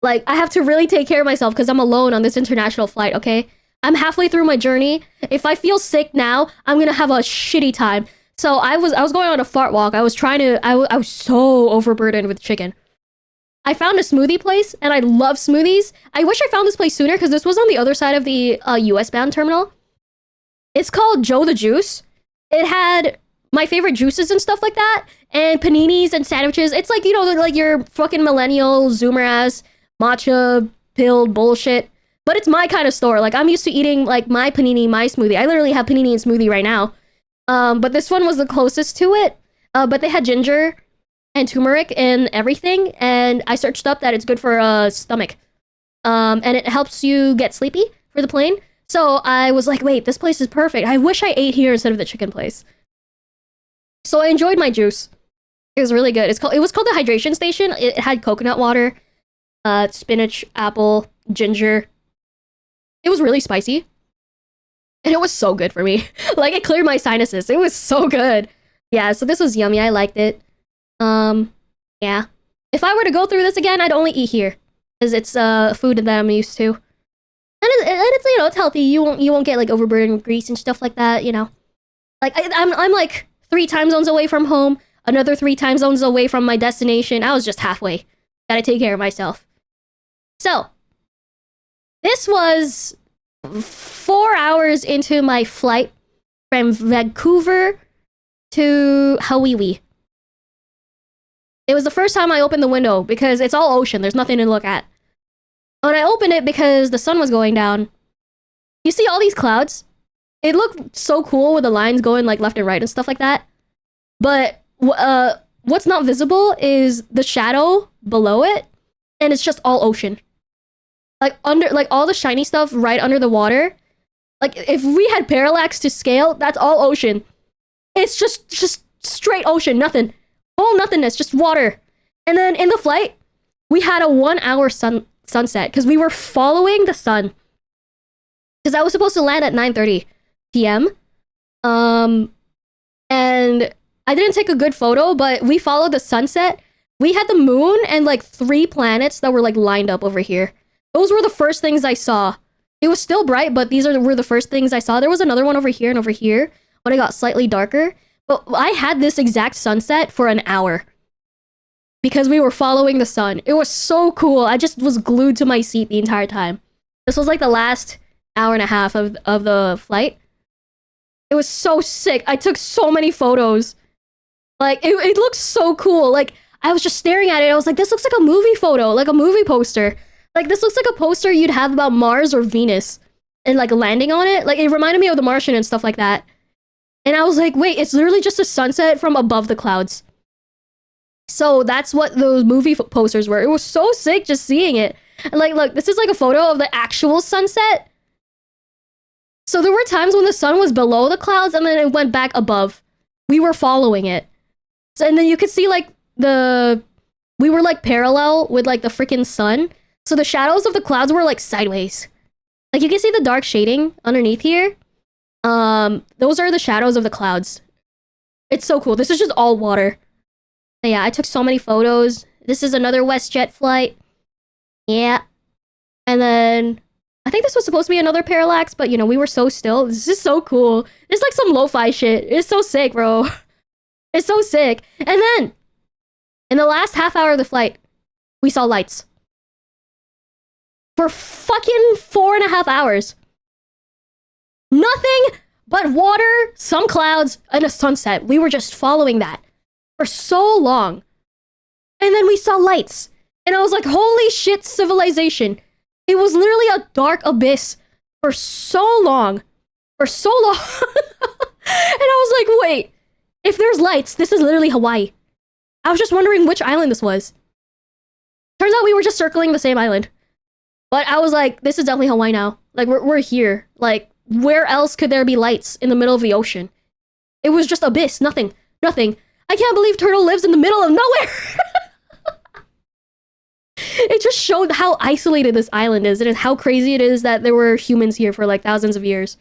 Like, I have to really take care of myself because I'm alone on this international flight, okay? I'm halfway through my journey. If I feel sick now, I'm gonna have a shitty time. So I was going on a fart walk. I was so overburdened with chicken. I found a smoothie place, and I love smoothies. I wish I found this place sooner because this was on the other side of the US bound terminal. It's called Joe the Juice. It had my favorite juices and stuff like that, and paninis and sandwiches. It's like, you know, like your fucking millennial zoomer ass matcha pilled bullshit. But it's my kind of store. Like, I'm used to eating like my panini, my smoothie. I literally have panini and smoothie right now. But this one was the closest to it. But they had ginger and turmeric and everything, and I searched up that it's good for stomach. And it helps you get sleepy for the plane. So I was like, wait, this place is perfect. I wish I ate here instead of the chicken place. So I enjoyed my juice. It was really good. It was called the hydration station. It had coconut water, spinach, apple, ginger. It was really spicy. And it was so good for me. Like, it cleared my sinuses. It was so good. Yeah, so this was yummy. I liked it. Yeah. If I were to go through this again, I'd only eat here. Because it's food that I'm used to. And it's, you know, it's healthy. You won't get like overburdened with grease and stuff like that, you know. Like, I'm like 3 time zones away from home, another 3 time zones away from my destination. I was just halfway. Gotta take care of myself. So, this was 4 hours into my flight from Vancouver to Hawaii. It was the first time I opened the window because it's all ocean. There's nothing to look at. When I opened it because the sun was going down, you see all these clouds? It looked so cool with the lines going like left and right and stuff like that. But what's not visible is the shadow below it, and it's just all ocean. Like under, like all the shiny stuff right under the water. Like if we had parallax to scale, that's all ocean. It's just straight ocean, nothing, whole nothingness, just water. And then in the flight, we had a 1 hour sunset because we were following the sun. Because I was supposed to land at 9:30 p.m. And I didn't take a good photo, but we followed the sunset. We had the moon and like 3 planets that were like lined up over here. Those were the first things I saw. It was still bright, but were the first things I saw. There was another one over here and over here when it got slightly darker. But I had this exact sunset for an hour because we were following the sun. It was so cool. I just was glued to my seat the entire time. This was like the last hour and a half of the flight. It was so sick. I took so many photos. Like, it looked so cool. Like, I was just staring at it. I was like, this looks like a movie photo, like a movie poster. Like, this looks like a poster you'd have about Mars or Venus and, like, landing on it. Like, it reminded me of The Martian and stuff like that. And I was like, wait, it's literally just a sunset from above the clouds. So that's what those movie posters were. It was so sick just seeing it. And, like, look, this is, like, a photo of the actual sunset. So there were times when the sun was below the clouds and then it went back above. We were following it. So, and then you could see, like, we were, like, parallel with, like, the freaking sun. So the shadows of the clouds were, like, sideways. Like, you can see the dark shading underneath here. Those are the shadows of the clouds. It's so cool. This is just all water. But yeah, I took so many photos. This is another WestJet flight. Yeah. And then I think this was supposed to be another parallax, but, you know, we were so still. This is so cool. It's like some lo-fi shit. It's so sick, bro. It's so sick. And then, in the last half hour of the flight, we saw lights. For fucking 4.5 hours. Nothing but water, some clouds, and a sunset. We were just following that for so long. And then we saw lights. And I was like, holy shit, civilization. It was literally a dark abyss for so long. For so long. And I was like, wait. If there's lights, this is literally Hawaii. I was just wondering which island this was. Turns out we were just circling the same island. But I was like, this is definitely Hawaii now. Like, we're here. Like, where else could there be lights in the middle of the ocean? It was just abyss. Nothing. Nothing. I can't believe Turtle lives in the middle of nowhere. It just showed how isolated this island is and how crazy it is that there were humans here for like thousands of years.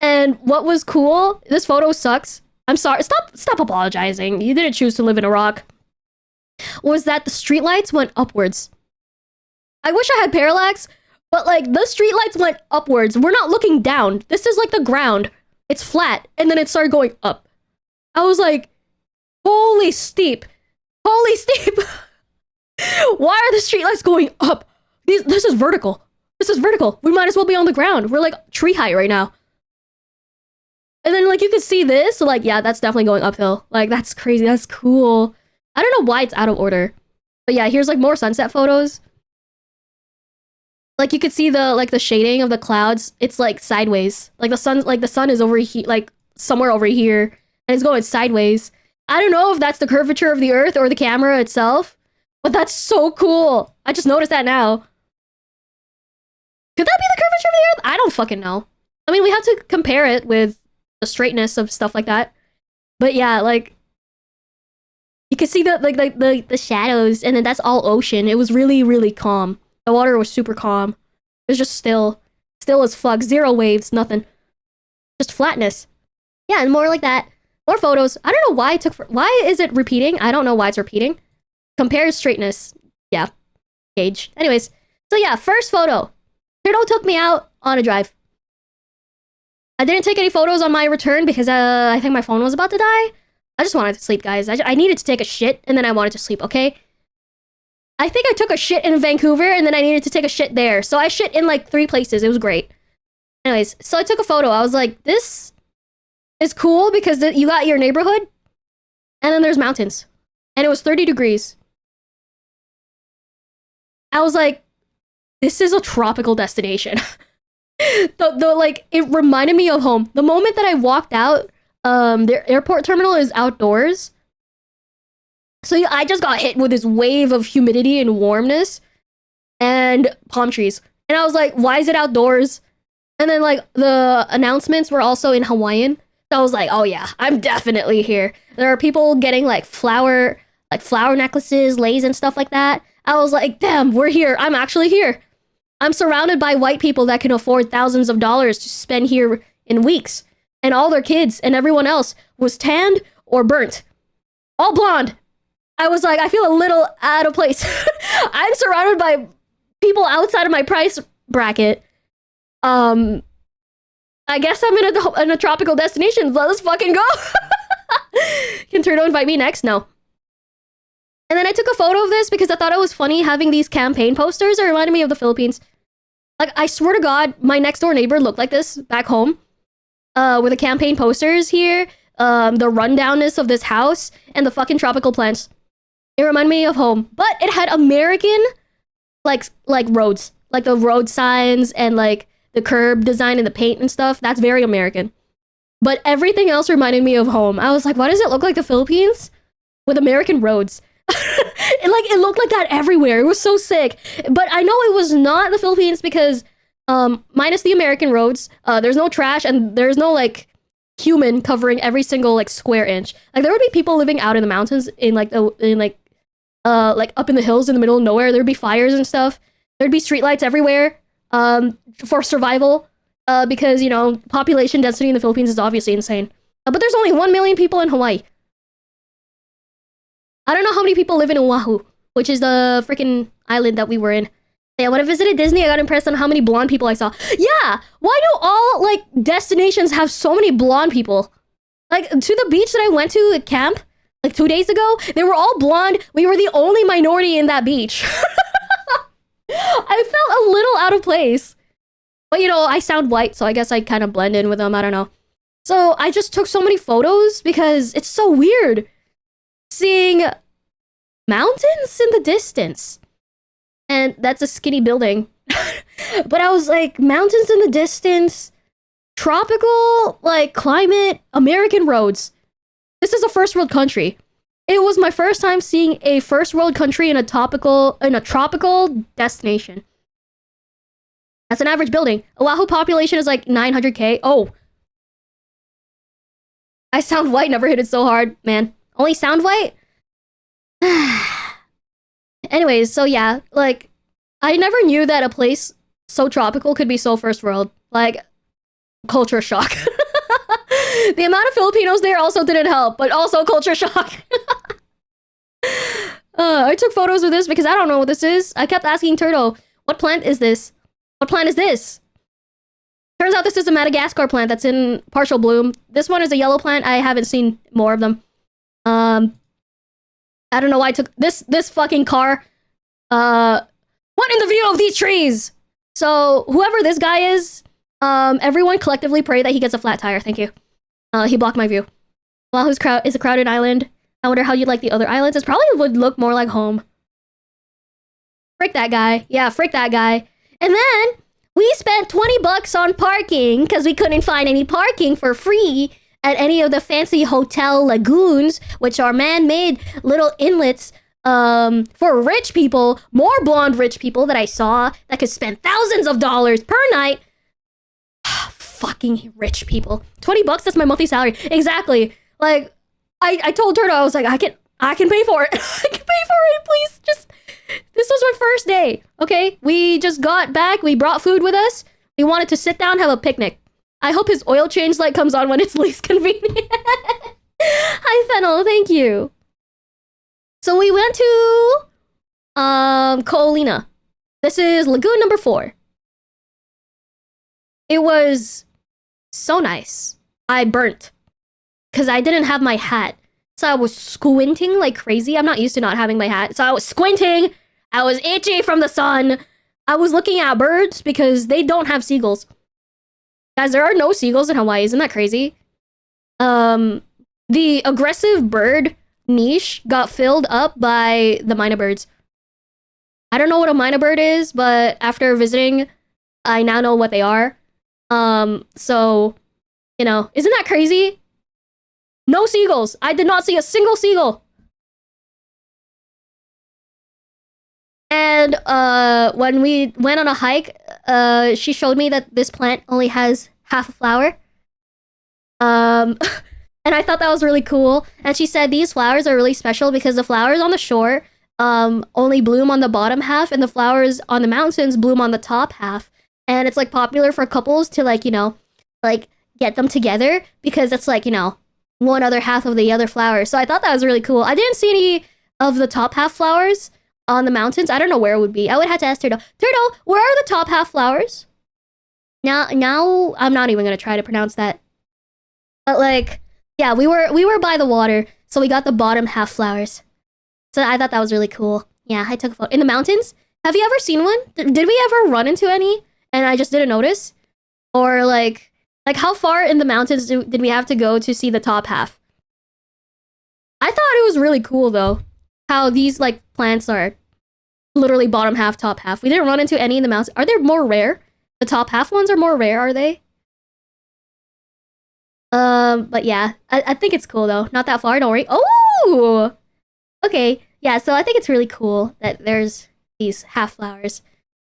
And what was cool, this photo sucks. I'm sorry. Stop apologizing. You didn't choose to live in a rock. Was that the streetlights went upwards. I wish I had parallax, but like the streetlights went upwards. We're not looking down. This is like the ground. It's flat, and then it started going up. I was like, holy steep. Holy steep. Why are the streetlights going up? This is vertical. This is vertical. We might as well be on the ground. We're like tree height right now. And then, like, you can see this. So, like, yeah, that's definitely going uphill. Like, that's crazy. That's cool. I don't know why it's out of order. But yeah, here's, like, more sunset photos. Like, you could see the shading of the clouds. It's, like, sideways. Like, the sun is over here, like, somewhere over here. And it's going sideways. I don't know if that's the curvature of the Earth or the camera itself. But that's so cool. I just noticed that now. Could that be the curvature of the Earth? I don't fucking know. I mean, we have to compare it with the straightness of stuff like that. But yeah, like you can see the shadows, and then that's all ocean. It was really, really calm. The water was super calm. It was just still as fuck. Zero waves, nothing. Just flatness. Yeah, and more like that. More photos. I don't know why it took why is it repeating? I don't know why it's repeating. Compare straightness. Yeah. Gauge. Anyways, so yeah, first photo. Turtle took me out on a drive. I didn't take any photos on my return because I think my phone was about to die. I just wanted to sleep, guys. I needed to take a shit, and then I wanted to sleep, okay? I think I took a shit in Vancouver, and then I needed to take a shit there. So I shit in, like, 3 places. It was great. Anyways, so I took a photo. I was like, this is cool because you got your neighborhood, and then there's mountains, and it was 30 degrees. I was like, this is a tropical destination. the like it reminded me of home. The moment that I walked out, their airport terminal is outdoors. So yeah, I just got hit with this wave of humidity and warmness and palm trees. And I was like, why is it outdoors? And then like the announcements were also in Hawaiian. So I was like, oh yeah, I'm definitely here. There are people getting like flower necklaces, leis and stuff like that. I was like, damn, we're here. I'm actually here. I'm surrounded by white people that can afford thousands of dollars to spend here in weeks. And all their kids and everyone else was tanned or burnt. All blonde. I was like, I feel a little out of place. I'm surrounded by people outside of my price bracket. I guess I'm in a tropical destination. Let's fucking go. Can Turtle invite me next? No. And then I took a photo of this because I thought it was funny having these campaign posters. It reminded me of the Philippines. Like, I swear to God, my next door neighbor looked like this back home. With the campaign posters here, the rundownness of this house, and the fucking tropical plants. It reminded me of home. But it had American, like roads. Like the road signs and like the curb design and the paint and stuff. That's very American. But everything else reminded me of home. I was like, why does it look like the Philippines? With American roads. It looked like that everywhere. It was so sick. But I know it was not the Philippines because minus the American roads, there's no trash and there's no like human covering every single like square inch. Like there would be people living out in the mountains in like up in the hills in the middle of nowhere. There'd be fires and stuff. There'd be streetlights everywhere for survival because, you know, population density in the Philippines is obviously insane. But there's only 1 million people in Hawaii. I don't know how many people live in Oahu, which is the freaking island that we were in. Yeah, when I visited Disney, I got impressed on how many blonde people I saw. Yeah, why do all like destinations have so many blonde people? Like to the beach that I went to at camp like 2 days ago, they were all blonde. We were the only minority in that beach. I felt a little out of place. But you know, I sound white, so I guess I kind of blend in with them. I don't know. So I just took so many photos because it's so weird seeing mountains in the distance. And that's a skinny building. But I was like, mountains in the distance, tropical, like, climate, American roads. This is a first world country. It was my first time seeing a first world country in a tropical destination. That's an average building. Oahu population is like 900K. Oh. I sound white, never hit it so hard, man. Only sound white? Anyways, so yeah, like, I never knew that a place so tropical could be so first world. Like, culture shock. The amount of Filipinos there also didn't help, but also culture shock. I took photos of this because I don't know what this is. I kept asking Turtle, what plant is this? What plant is this? Turns out this is a Madagascar plant that's in partial bloom. This one is a yellow plant. I haven't seen more of them. I don't know why I took this fucking car. What in the view of these trees? So whoever this guy is, everyone collectively pray that he gets a flat tire. Thank you. He blocked my view. Oahu's is a crowded island. I wonder how you'd like the other islands. It probably would look more like home. Frick that guy. Yeah, frick that guy. And then we spent 20 bucks on parking because we couldn't find any parking for free at any of the fancy hotel lagoons, which are man-made little inlets for rich people, more blonde rich people that I saw that could spend thousands of dollars per night. Fucking rich people. 20 bucks, that's my monthly salary. Exactly. Like, I told Turtle, I was like, I can pay for it. I can pay for it, please. This was my first day, okay? We just got back. We brought food with us. We wanted to sit down, have a picnic. I hope his oil change light comes on when it's least convenient. Hi, Fennel. Thank you. So we went to Ko'olina. This is lagoon number 4. It was so nice. I burnt because I didn't have my hat. So I was squinting like crazy. I'm not used to not having my hat. So I was squinting. I was itchy from the sun. I was looking at birds because they don't have seagulls. Guys, there are no seagulls in Hawaii. Isn't that crazy? The aggressive bird niche got filled up by the mynah birds. I don't know what a mynah bird is, but after visiting, I now know what they are. So, you know, isn't that crazy? No seagulls. I did not see a single seagull. And when we went on a hike, she showed me that this plant only has half a flower. Um, and I thought that was really cool. And she said these flowers are really special because the flowers on the shore only bloom on the bottom half, and the flowers on the mountains bloom on the top half. And it's like popular for couples to like, you know, like get them together because it's like, you know, one other half of the other flower. So I thought that was really cool. I didn't see any of the top half flowers on the mountains. I don't know where it would be. I would have to ask Turtle. Turtle, where are the top half flowers? Now I'm not even gonna try to pronounce that. But like, yeah, we were by the water, so we got the bottom half flowers. So I thought that was really cool. Yeah, I took a photo in the mountains. Have you ever seen one? Did we ever run into any and I just didn't notice? Or like how far in the mountains did we have to go to see the top half? I thought it was really cool though, how these like plants are literally bottom half, top half. We didn't run into any in the mountains. Are they more rare? The top half ones are more rare, are they? But yeah, I think it's cool though. Not that far, don't worry. Oh, okay, yeah. So I think it's really cool that there's these half flowers.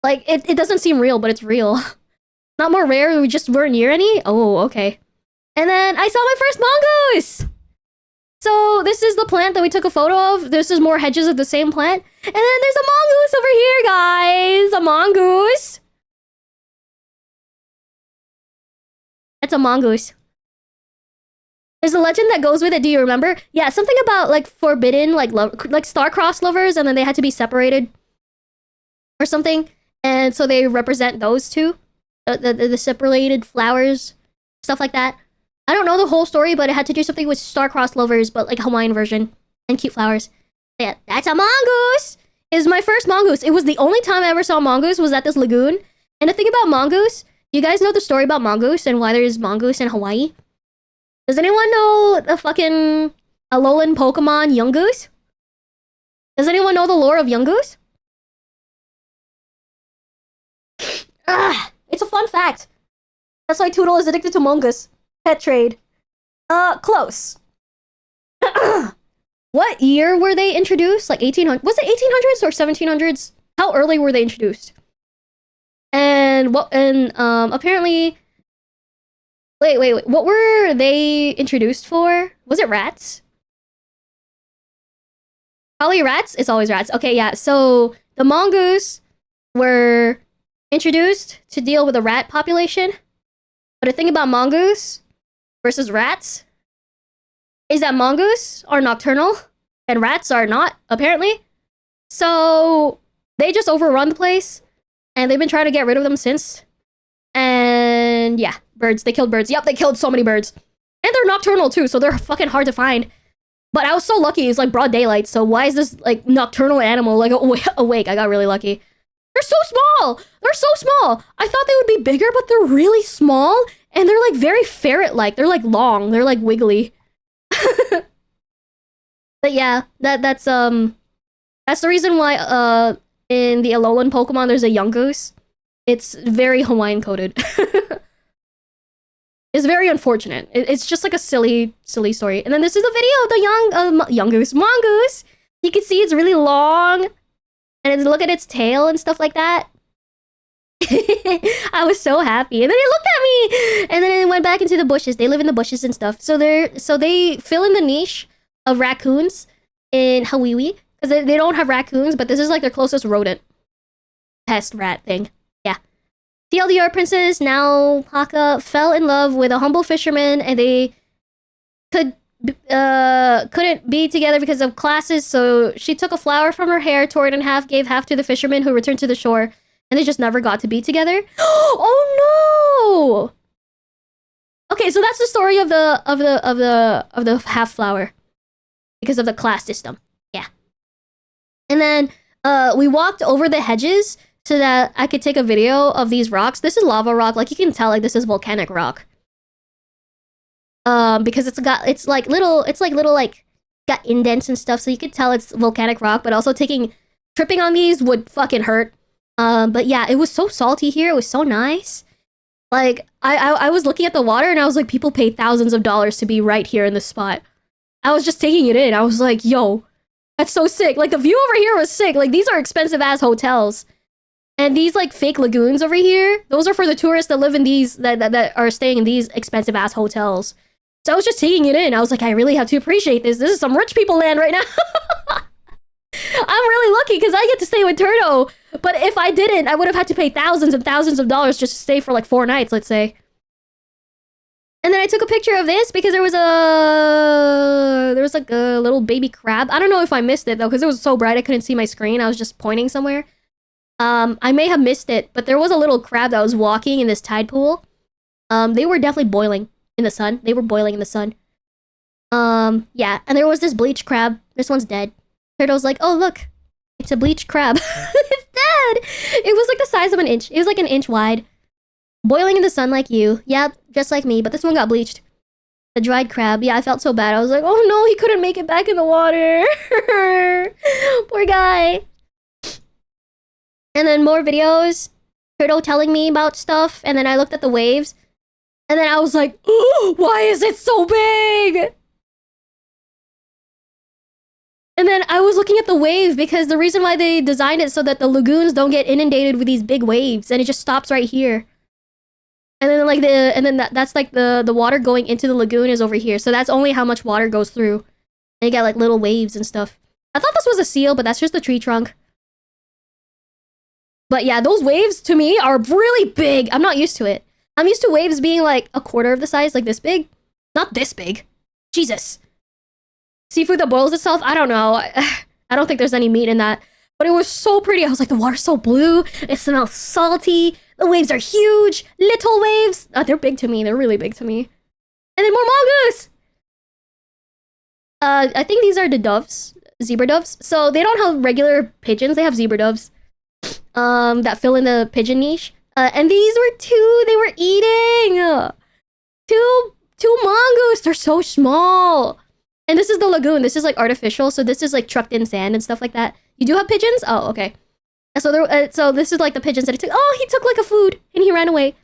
Like it doesn't seem real, but it's real. Not more rare. We just weren't near any. Oh, okay. And then I saw my first mongoose. So this is the plant that we took a photo of. This is more hedges of the same plant. And then there's a mongoose over here, guys. A mongoose. That's a mongoose. There's a legend that goes with it. Do you remember? Yeah, something about like forbidden, like like star-crossed lovers, and then they had to be separated or something. And so they represent those two, the separated flowers, stuff like that. I don't know the whole story, but it had to do something with star-crossed lovers, but like a Hawaiian version, and cute flowers. Yeah, that's a mongoose. Is my first mongoose. It was the only time I ever saw mongoose was at this lagoon. And the thing about mongoose, you guys know the story about mongoose and why there's mongoose in Hawaii? Does anyone know the fucking Alolan Pokemon Yungoos? Does anyone know the lore of Yungoos? It's a fun fact. That's why Toodle is addicted to mongoose. Pet trade. Close. What year were they introduced? Like 1800? Was it 1800s or 1700s? How early were they introduced? And what? And apparently. Wait. What were they introduced for? Was it rats? Probably rats? It's always rats. Okay, yeah. So the mongoose were introduced to deal with the rat population. But the thing about mongoose versus rats is that mongoose are nocturnal and rats are not, apparently. So they just overrun the place and they've been trying to get rid of them since. And yeah, birds. They killed birds. Yep, they killed so many birds. And they're nocturnal too, so they're fucking hard to find. But I was so lucky, it's like broad daylight, so why is this like nocturnal animal like awake? I got really lucky. They're so small! They're so small! I thought they would be bigger, but they're really small, and they're like very ferret-like. They're like long, they're like wiggly. But yeah, that's the reason why in the Alolan Pokemon there's a Yungoos. It's very Hawaiian coded. It's very unfortunate. It's just like a silly story. And then this is a video of the Yungoos, mongoose. You can see it's really long, and look at its tail and stuff like that. I was so happy, and then it looked at me, and then it went back into the bushes. They live in the bushes and stuff. So they fill in the niche of raccoons in Hawaii because they don't have raccoons, but this is like their closest rodent pest rat thing. Yeah. TLDR princess now Paka fell in love with a humble fisherman, and they couldn't be together because of classes. So she took a flower from her hair, tore it in half, gave half to the fisherman, who returned to the shore, and they just never got to be together. Oh no! Okay, so that's the story of the half flower because of the class system. Yeah. And then we walked over the hedges so that I could take a video of these rocks. This is lava rock. Like, you can tell, like, this is volcanic rock. Because it's like little got indents and stuff, so you could tell it's volcanic rock. But also tripping on these would fucking hurt. But yeah, it was so salty here. It was so nice. Like I was looking at the water and I was like, people pay thousands of dollars to be right here in this spot. I was just taking it in. I was like, yo, that's so sick. Like the view over here was sick. Like these are expensive ass hotels. And these like fake lagoons over here, those are for the tourists that live in these that are staying in these expensive ass hotels. So I was just taking it in. I was like, I really have to appreciate this. This is some rich people land right now. I'm really lucky because I get to stay with Turtle. But if I didn't, I would have had to pay thousands and thousands of dollars just to stay for like 4 nights, let's say. And then I took a picture of this because there was like a little baby crab. I don't know if I missed it though because it was so bright I couldn't see my screen. I was just pointing somewhere. I may have missed it, but there was a little crab that was walking in this tide pool. They were definitely boiling in the sun. They were boiling in the sun. Yeah, and there was this bleached crab. This one's dead. Turtle's like, oh look, it's a bleached crab. It's dead. It was like the size of an inch. It was like an inch wide. Boiling in the sun like you. Yeah, just like me, but this one got bleached. The dried crab. Yeah, I felt so bad. I was like, oh no, he couldn't make it back in the water. Poor guy. And then more videos. Turtle telling me about stuff. And then I looked at the waves. And then I was like, oh, why is it so big? And then I was looking at the wave because the reason why they designed it so that the lagoons don't get inundated with these big waves. And it just stops right here. And then like that's like the water going into the lagoon is over here. So that's only how much water goes through. And you get like little waves and stuff. I thought this was a seal, but that's just a tree trunk. But yeah, those waves to me are really big. I'm not used to it. I'm used to waves being like a quarter of the size, like this big. Not this big. Jesus. Seafood that boils itself? I don't know. I don't think there's any meat in that. But it was so pretty. I was like, the water's so blue. It smells salty. The waves are huge. Little waves. They're big to me. They're really big to me. And then more mongoose. I think these are the doves. Zebra doves. So they don't have regular pigeons. They have zebra doves. That fill in the pigeon niche. And these were 2 they were eating. Two mongoose. They're so small. And this is the lagoon. This is like artificial. So this is like trucked in sand and stuff like that. You do have pigeons? Oh, okay. So this is like the pigeons that he took. Oh, he took like a food and he ran away.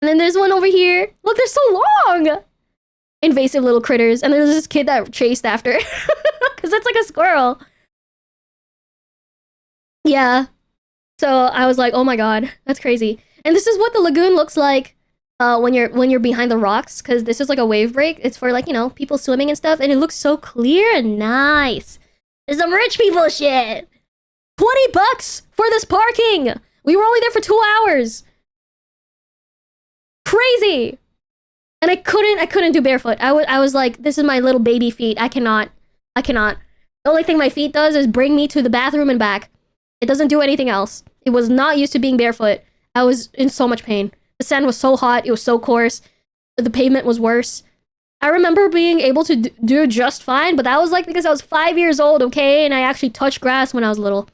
And then there's one over here. Look, they're so long. Invasive little critters. And there's this kid that chased after. Because it's like a squirrel. Yeah. So I was like, oh my god, that's crazy. And this is what the lagoon looks like when you're behind the rocks, because this is like a wave break. It's for like, you know, people swimming and stuff, and it looks so clear and nice. It's some rich people shit. $20 for this parking. We were only there for 2 hours. Crazy. And I couldn't do barefoot. I was like, this is my little baby feet. I cannot. The only thing my feet does is bring me to the bathroom and back. It doesn't do anything else. It was not used to being barefoot. I was in so much pain. The sand was so hot. It was so coarse. The pavement was worse. I remember being able to do just fine, but that was like because I was 5 years old, okay? And I actually touched grass when I was little.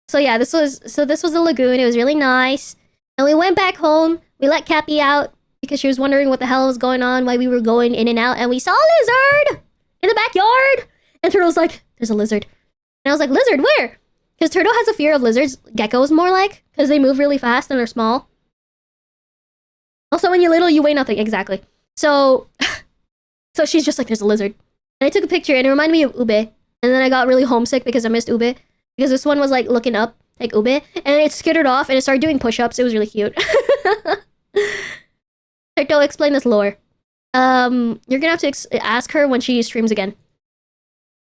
So yeah, this was the lagoon. It was really nice. And we went back home. We let Cappy out because she was wondering what the hell was going on, why we were going in and out. And we saw a lizard in the backyard. And Turtle was like, there's a lizard. And I was like, lizard, where? Because Turtle has a fear of lizards. Geckos, more like. Because they move really fast and they're small. Also, when you're little, you weigh nothing. Exactly. So she's just like, there's a lizard. And I took a picture and it reminded me of Ube. And then I got really homesick because I missed Ube. Because this one was like looking up, like Ube. And it skittered off and it started doing push-ups. It was really cute. Turtle, explain this lore. You're gonna have to ask her when she streams again.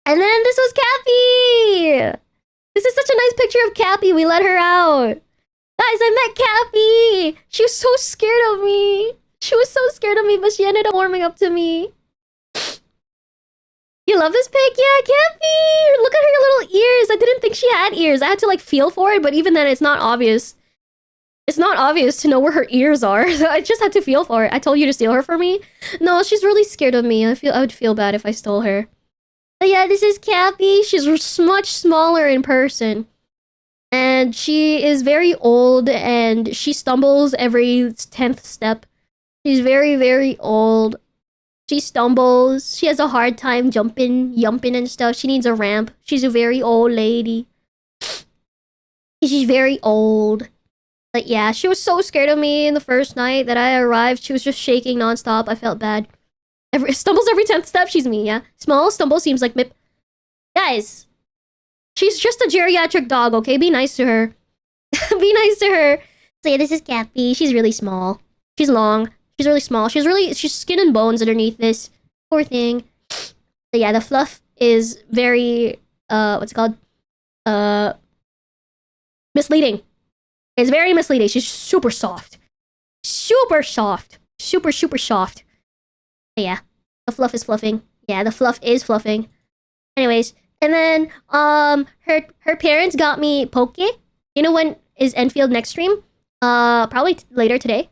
And then this was Cappy! This is such a nice picture of Cappy. We let her out. Guys, I met Cappy! She was so scared of me. She was so scared of me, but she ended up warming up to me. You love this pic? Yeah, Cappy! Look at her little ears. I didn't think she had ears. I had to like feel for it, but even then it's not obvious. It's not obvious to know where her ears are. So I just had to feel for it. I told you to steal her for me. No, she's really scared of me. I would feel bad if I stole her. But yeah, this is Cappy. She's much smaller in person. And she is very old and she stumbles every 10th step. She's very, very old. She stumbles. She has a hard time jumping, yumping and stuff. She needs a ramp. She's a very old lady. She's very old. But yeah, she was so scared of me in the first night that I arrived. She was just shaking nonstop. I felt bad. Stumbles every 10th step. She's me, yeah. Small stumble seems like Mip. Guys, she's just a geriatric dog, okay? Be nice to her. Be nice to her. So yeah, this is Cappy. She's really small. She's long. She's really small. She's skin and bones underneath this. Poor thing. So yeah, the fluff is very, what's it called? Misleading. It's very misleading. She's super soft. Super soft. Super, super soft. But yeah, the fluff is fluffing. Yeah, the fluff is fluffing. Anyways, and then, her parents got me Poke. You know when is Enfield next stream? Probably later today.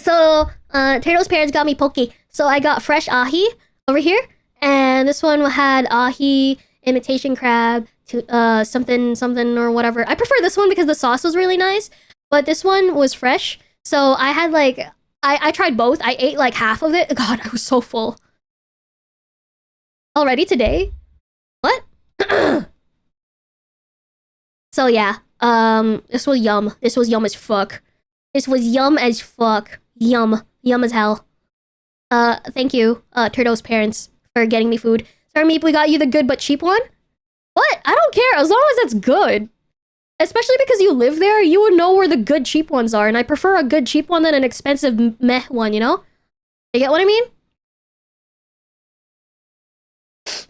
So, Turtle's parents got me Poke. So I got fresh ahi over here. And this one had ahi, imitation crab, to, something or whatever. I prefer this one because the sauce was really nice. But this one was fresh. So I had like, I tried both. I ate like half of it. God, I was so full. Already today? What? So yeah, this was yum. This was yum as fuck. This was yum as fuck. Yum. Yum as hell. Thank you, Turtle's parents, for getting me food. Sorry, Meep, we got you the good but cheap one? What? I don't care, as long as it's good. Especially because you live there, you would know where the good cheap ones are, and I prefer a good cheap one than an expensive meh one, you know? You get what I mean?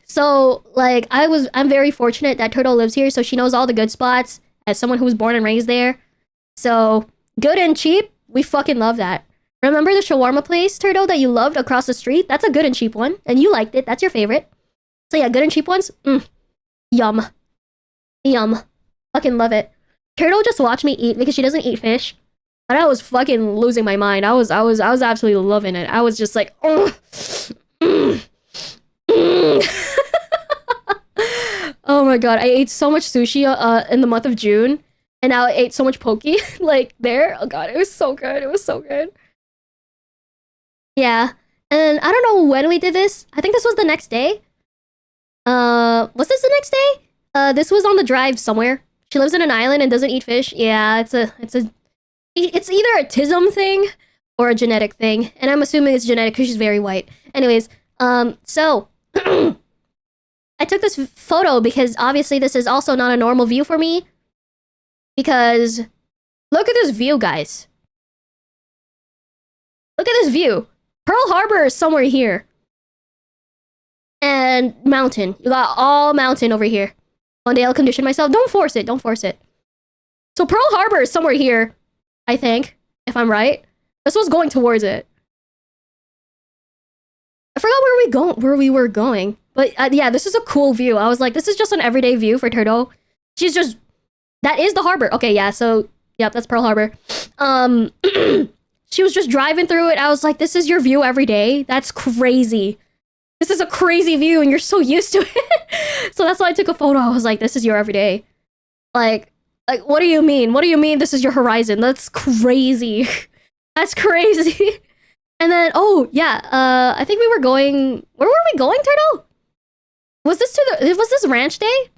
So, like, I'm very fortunate that Turtle lives here, so she knows all the good spots as someone who was born and raised there. So, good and cheap, we fucking love that. Remember the shawarma place, Turtle, that you loved across the street? That's a good and cheap one, and you liked it. That's your favorite. So yeah, good and cheap ones? Yum. Yum. Fucking love it. Turtle just watched me eat because she doesn't eat fish. And I was fucking losing my mind. I was absolutely loving it. I was just like, oh. Oh my god, I ate so much sushi in the month of June, and now I ate so much poke like there. Oh god, it was so good. It was so good. Yeah, and I don't know when we did this. I think this was the next day. Was this the next day? This was on the drive somewhere. She lives in an island and doesn't eat fish. Yeah, it's either a tism thing or a genetic thing, and I'm assuming it's genetic because she's very white. Anyways, so I took this photo because obviously this is also not a normal view for me. Because look at this view, guys. Look at this view. Pearl Harbor is somewhere here. And mountain. You got all mountain over here. One day I'll condition myself. Don't force it. Don't force it. So Pearl Harbor is somewhere here, I think, if I'm right. This was going towards it. I forgot where we were going. But yeah, this is a cool view. I was like, this is just an everyday view for Turtle. She's just... That is the harbor. Okay, yeah, so... Yep, that's Pearl Harbor. She was just driving through it. I was like, this is your view every day? That's crazy. This is a crazy view and you're so used to it. So that's why I took a photo. I was like, this is your everyday. Like, what do you mean? What do you mean this is your horizon? That's crazy. That's crazy. And then, oh, yeah, I think we were going... Where were we going, Turtle? Was this ranch day?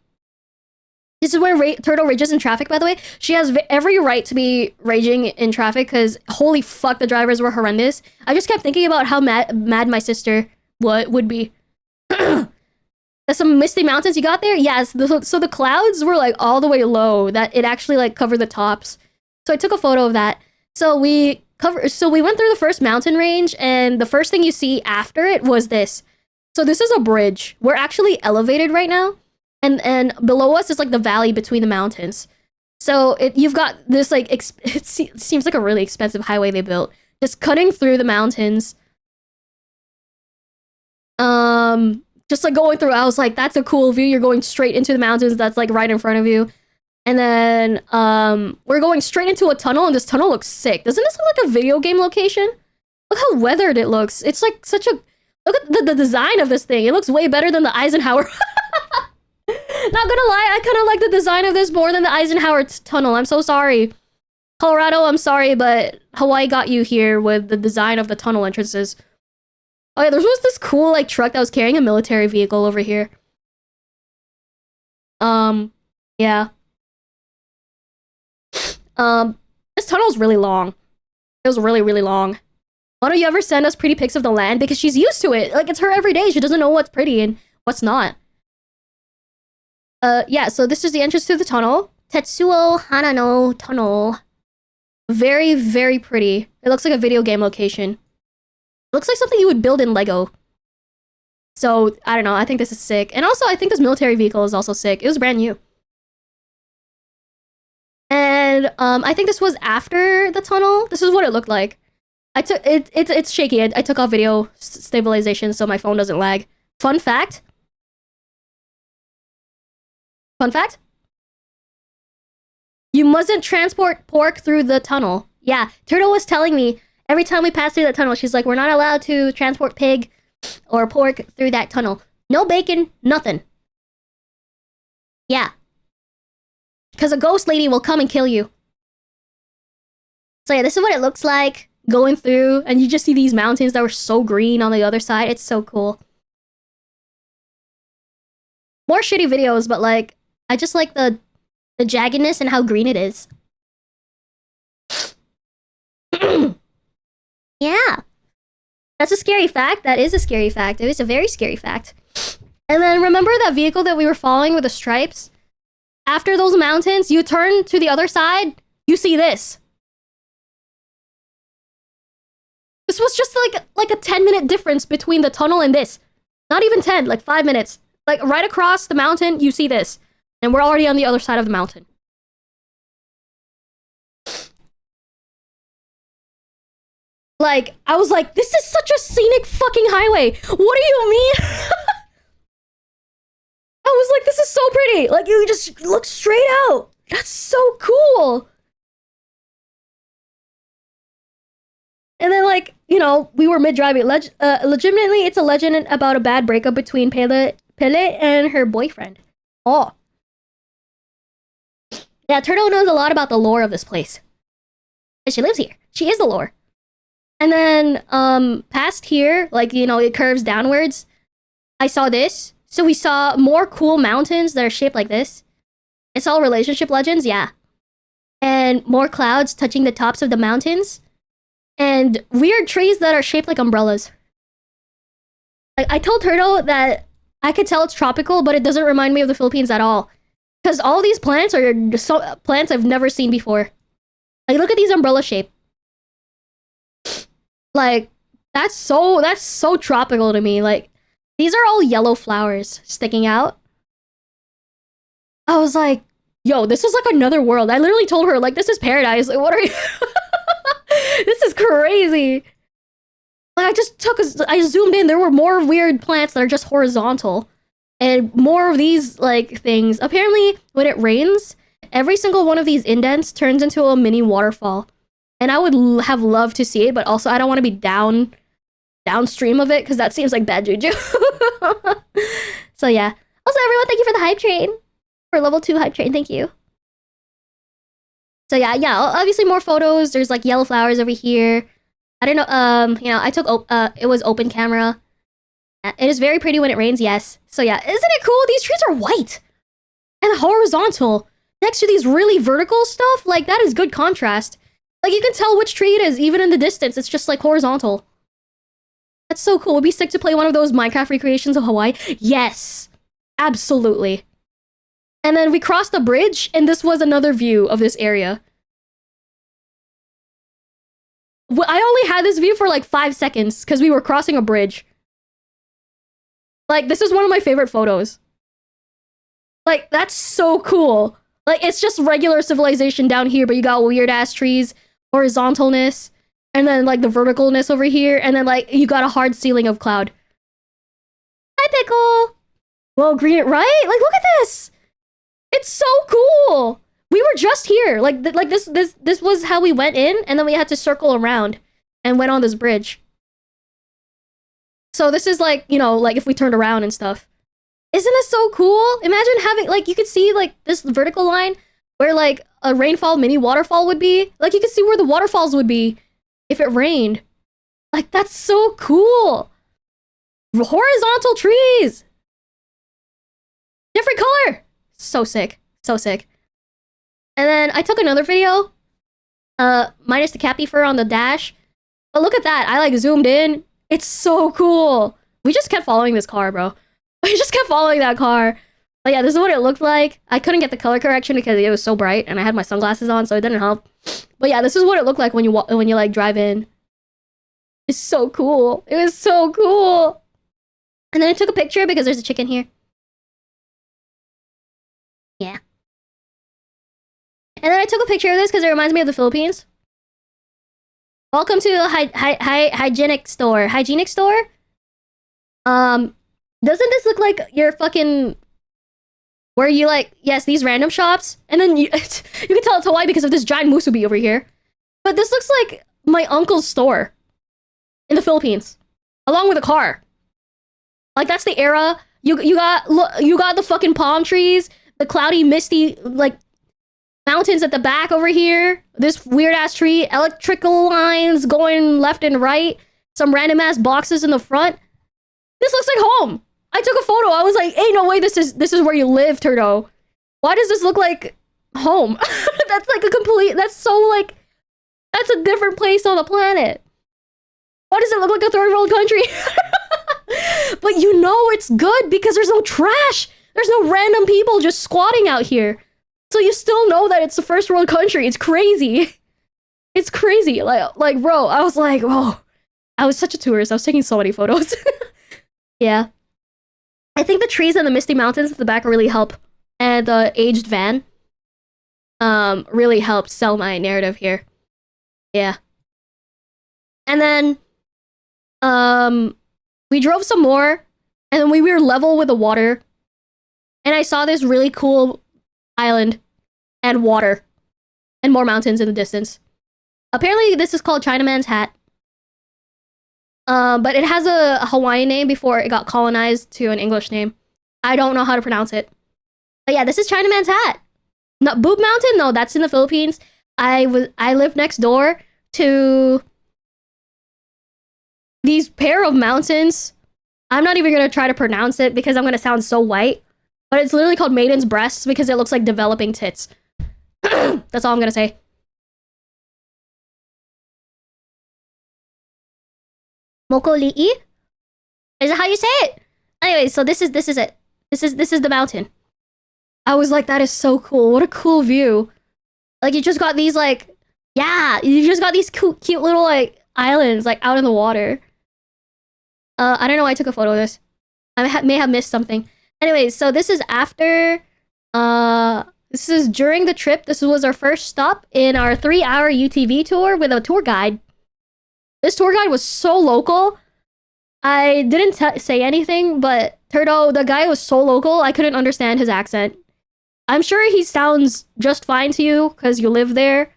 This is where Turtle rages in traffic, by the way. She has every right to be raging in traffic because holy fuck, the drivers were horrendous. I just kept thinking about how mad my sister would be. There's some misty mountains you got there? Yes, so the clouds were like all the way low that it actually like covered the tops. So I took a photo of that. So we went through the first mountain range and the first thing you see after it was this. So this is a bridge. We're actually elevated right now. And below us is like the valley between the mountains. So you've got this like, it seems like a really expensive highway they built. Just cutting through the mountains. Just like going through, I was like, that's a cool view. You're going straight into the mountains that's like right in front of you. And then we're going straight into a tunnel and this tunnel looks sick. Doesn't this look like a video game location? Look how weathered it looks. It's like such a... Look at the design of this thing. It looks way better than the Eisenhower. Not gonna lie, I kind of like the design of this more than the Eisenhower tunnel. I'm so sorry. Colorado, I'm sorry, but Hawaii got you here with the design of the tunnel entrances. Oh yeah, there was this cool like truck that was carrying a military vehicle over here. Yeah. This tunnel's really long. It was really, really long. Why don't you ever send us pretty pics of the land? Because she's used to it. Like, it's her every day. She doesn't know what's pretty and what's not. Yeah, so this is the entrance to the tunnel. Tetsuo Hanano Tunnel. Very, very pretty. It looks like a video game location. It looks like something you would build in Lego. So, I don't know. I think this is sick. And also, I think this military vehicle is also sick. It was brand new. And I think this was after the tunnel. This is what it looked like. I took it. It's shaky. I took off video stabilization so my phone doesn't lag. Fun fact. Fun fact. You mustn't transport pork through the tunnel. Yeah, Turtle was telling me every time we pass through that tunnel, she's like, we're not allowed to transport pig or pork through that tunnel. No bacon, nothing. Yeah. Because a ghost lady will come and kill you. So yeah, this is what it looks like going through, and you just see these mountains that were so green on the other side. It's so cool. More shitty videos, but like, I just like the jaggedness and how green it is. Yeah. That's a scary fact. That is a scary fact. It is a very scary fact. And then remember that vehicle that we were following with the stripes? After those mountains, you turn to the other side, you see this. This was just like a 10-minute difference between the tunnel and this. Not even 10, like 5 minutes. Like right across the mountain, you see this. And we're already on the other side of the mountain. Like, I was like, this is such a scenic fucking highway. What do you mean? I was like, this is so pretty. Like, you just look straight out. That's so cool. And then, like, you know, we were mid-driving. Legitimately, it's a legend about a bad breakup between Pele and her boyfriend. Oh. Yeah, Turtle knows a lot about the lore of this place. And she lives here. She is the lore. And then, past here, like, you know, it curves downwards. I saw this. So we saw more cool mountains that are shaped like this. It's all relationship legends, yeah. And more clouds touching the tops of the mountains. And weird trees that are shaped like umbrellas. I told Turtle that I could tell it's tropical, but it doesn't remind me of the Philippines at all. Because all these plants are plants I've never seen before. Like, look at these umbrella shape. Like, that's so tropical to me. Like, these are all yellow flowers sticking out. I was like, yo, this is like another world. I literally told her, like, this is paradise. Like, what are you? This is crazy. Like, I zoomed in. There were more weird plants that are just horizontal. And more of these, like, things. Apparently, when it rains, every single one of these indents turns into a mini waterfall. And I would have loved to see it, but also I don't want to be downstream of it, because that seems like bad juju. So yeah. Also, everyone, thank you for the hype train. For level 2 hype train, thank you. So yeah, obviously more photos. There's like yellow flowers over here. I don't know, you know, I took, it was open camera. It is very pretty when it rains, yes. So yeah, isn't it cool? These trees are white and horizontal next to these really vertical stuff. Like, that is good contrast. Like, you can tell which tree it is, even in the distance. It's just like horizontal. That's so cool. Would be sick to play one of those Minecraft recreations of Hawaii. Yes, absolutely. And then we crossed the bridge, and this was another view of this area. I only had this view for like 5 seconds because we were crossing a bridge. Like, this is one of my favorite photos. Like, that's so cool. Like, it's just regular civilization down here, but you got weird-ass trees, horizontalness, and then, like, the verticalness over here, and then, like, you got a hard ceiling of cloud. Hi, Pickle! Well, green, right? Like, look at this! It's so cool! We were just here. Like, this was how we went in, and then we had to circle around and went on this bridge. So this is, like, you know, like, if we turned around and stuff. Isn't this so cool? Imagine having, like, you could see, like, this vertical line where, like, a rainfall mini waterfall would be. Like, you could see where the waterfalls would be if it rained. Like, that's so cool. Horizontal trees! Different color! So sick. So sick. And then I took another video, minus the cappy fur on the dash. But look at that. I like zoomed in. It's so cool. We just kept following this car, bro. We just kept following that car. But yeah, this is what it looked like. I couldn't get the color correction because it was so bright and I had my sunglasses on, so it didn't help. But yeah, this is what it looked like when you like drive in. It's so cool. It was so cool. And then I took a picture because there's a chicken here. Yeah. And then I took a picture of this because it reminds me of the Philippines. Welcome to a hygienic store. Hygienic store? Doesn't this look like your fucking... Where you like, yes, these random shops, and then you can tell it's Hawaii because of this giant musubi over here. But this looks like my uncle's store in the Philippines, along with a car. Like that's the era. You got the fucking palm trees, the cloudy, misty like mountains at the back over here. This weird ass tree, electrical lines going left and right, some random ass boxes in the front. This looks like home. I took a photo. I was like, "Hey, no way! This is where you live, Turdo. Why does this look like home?" That's like a complete. That's so like. That's a different place on the planet. Why does it look like a third world country? But you know it's good because there's no trash. There's no random people just squatting out here. So you still know that it's a first world country. It's crazy. It's crazy. Like, bro, I was like, oh, I was such a tourist. I was taking so many photos. Yeah. I think the trees and the misty mountains at the back really help. And the aged van really helped sell my narrative here. Yeah. And then we drove some more, and then we were level with the water. And I saw this really cool island and water and more mountains in the distance. Apparently this is called Chinaman's Hat. But it has a Hawaiian name before it got colonized to an English name. I don't know how to pronounce it. But yeah, this is Chinaman's Hat. Not Boob Mountain? No, that's in the Philippines. I lived next door to these pair of mountains. I'm not even gonna try to pronounce it because I'm gonna sound so white. But it's literally called Maiden's Breasts because it looks like developing tits. That's all I'm gonna say. Mokoli'i? Is it how you say it? Anyway, so this is it. This is the mountain. I was like, that is so cool. What a cool view. Like you just got these like, yeah, you just got these cute little like islands like out in the water. I don't know why I took a photo of this. I may have missed something. Anyways, so this is after, this is during the trip. This was our first stop in our 3-hour UTV tour with a tour guide. This tour guide was so local. I didn't say anything, but Turdo, the guy was so local, I couldn't understand his accent. I'm sure he sounds just fine to you because you live there.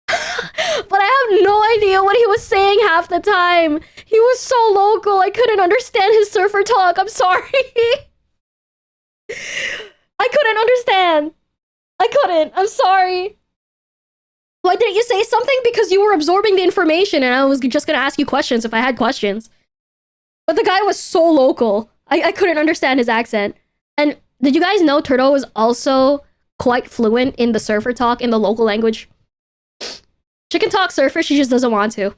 But I have no idea what he was saying half the time. He was so local, I couldn't understand his surfer talk. I'm sorry. I couldn't understand. I couldn't. I'm sorry. Why didn't you say something? Because you were absorbing the information and I was just gonna ask you questions if I had questions. But the guy was so local. I couldn't understand his accent. And did you guys know Turtle is also quite fluent in the surfer talk in the local language? She can talk surfer, she just doesn't want to.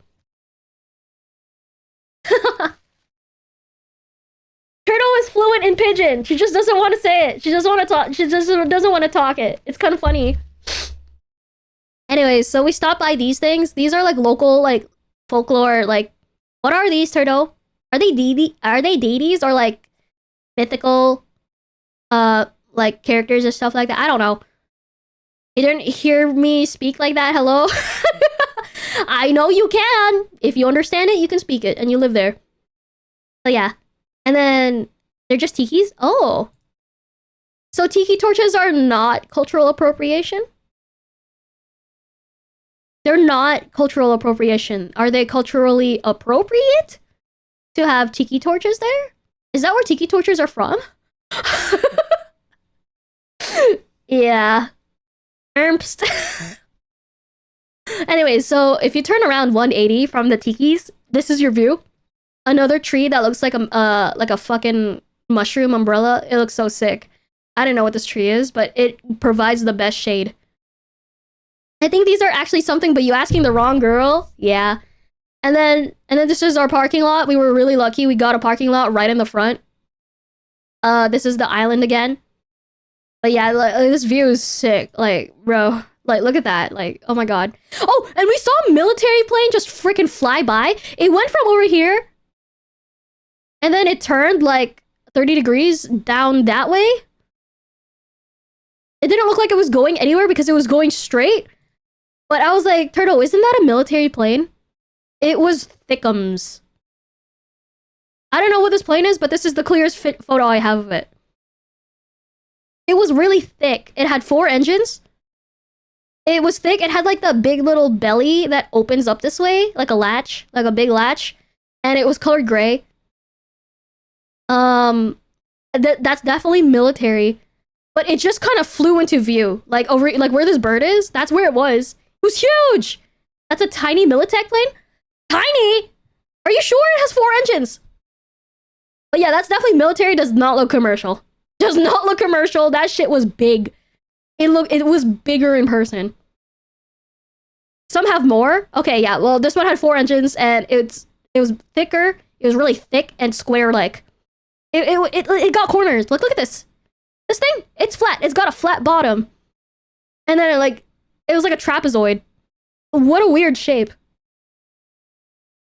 Turtle is fluent in pigeon. She just doesn't want to say it. She doesn't want to talk. She just doesn't want to talk it. It's kind of funny. Anyways, so we stopped by these things. These are like local, like folklore. Like, what are these, Turtle? Are they deities or like mythical, like characters or stuff like that? I don't know. You didn't hear me speak like that. Hello. I know you can. If you understand it, you can speak it, and you live there. So yeah. And then they're just tikis. Oh. So tiki torches are not cultural appropriation? They're not cultural appropriation. Are they culturally appropriate to have tiki torches there? Is that where tiki torches are from? Yeah. Ermpst. Anyways, so if you turn around 180 from the tikis, this is your view. Another tree that looks like a fucking mushroom umbrella. It looks so sick. I don't know what this tree is, but it provides the best shade. I think these are actually something, but you asking the wrong girl. Yeah. And then this is our parking lot. We were really lucky. We got a parking lot right in the front. This is the island again. But yeah, like, this view is sick. Like, bro, like look at that. Like, oh my god. Oh, and we saw a military plane just freaking fly by. It went from over here and then it turned like 30 degrees down that way. It didn't look like it was going anywhere because it was going straight. But I was like, Turtle, isn't that a military plane? It was thickums. I don't know what this plane is, but this is the clearest photo I have of it. It was really thick. It had 4 engines. It was thick. It had like the big little belly that opens up this way, like a latch, like a big latch. And it was colored gray. That's definitely military. But it just kind of flew into view. Like over like where this bird is, that's where it was. It was huge! That's a tiny Militech plane? Tiny? Are you sure it has 4 engines? But yeah, that's definitely military. Does not look commercial. Does not look commercial. That shit was big. It was bigger in person. Some have more. Okay, yeah. Well, this one had 4 engines, and it was thicker. It was really thick and square like. It got corners. Look at this. This thing, it's flat. It's got a flat bottom, and then it was like a trapezoid. What a weird shape.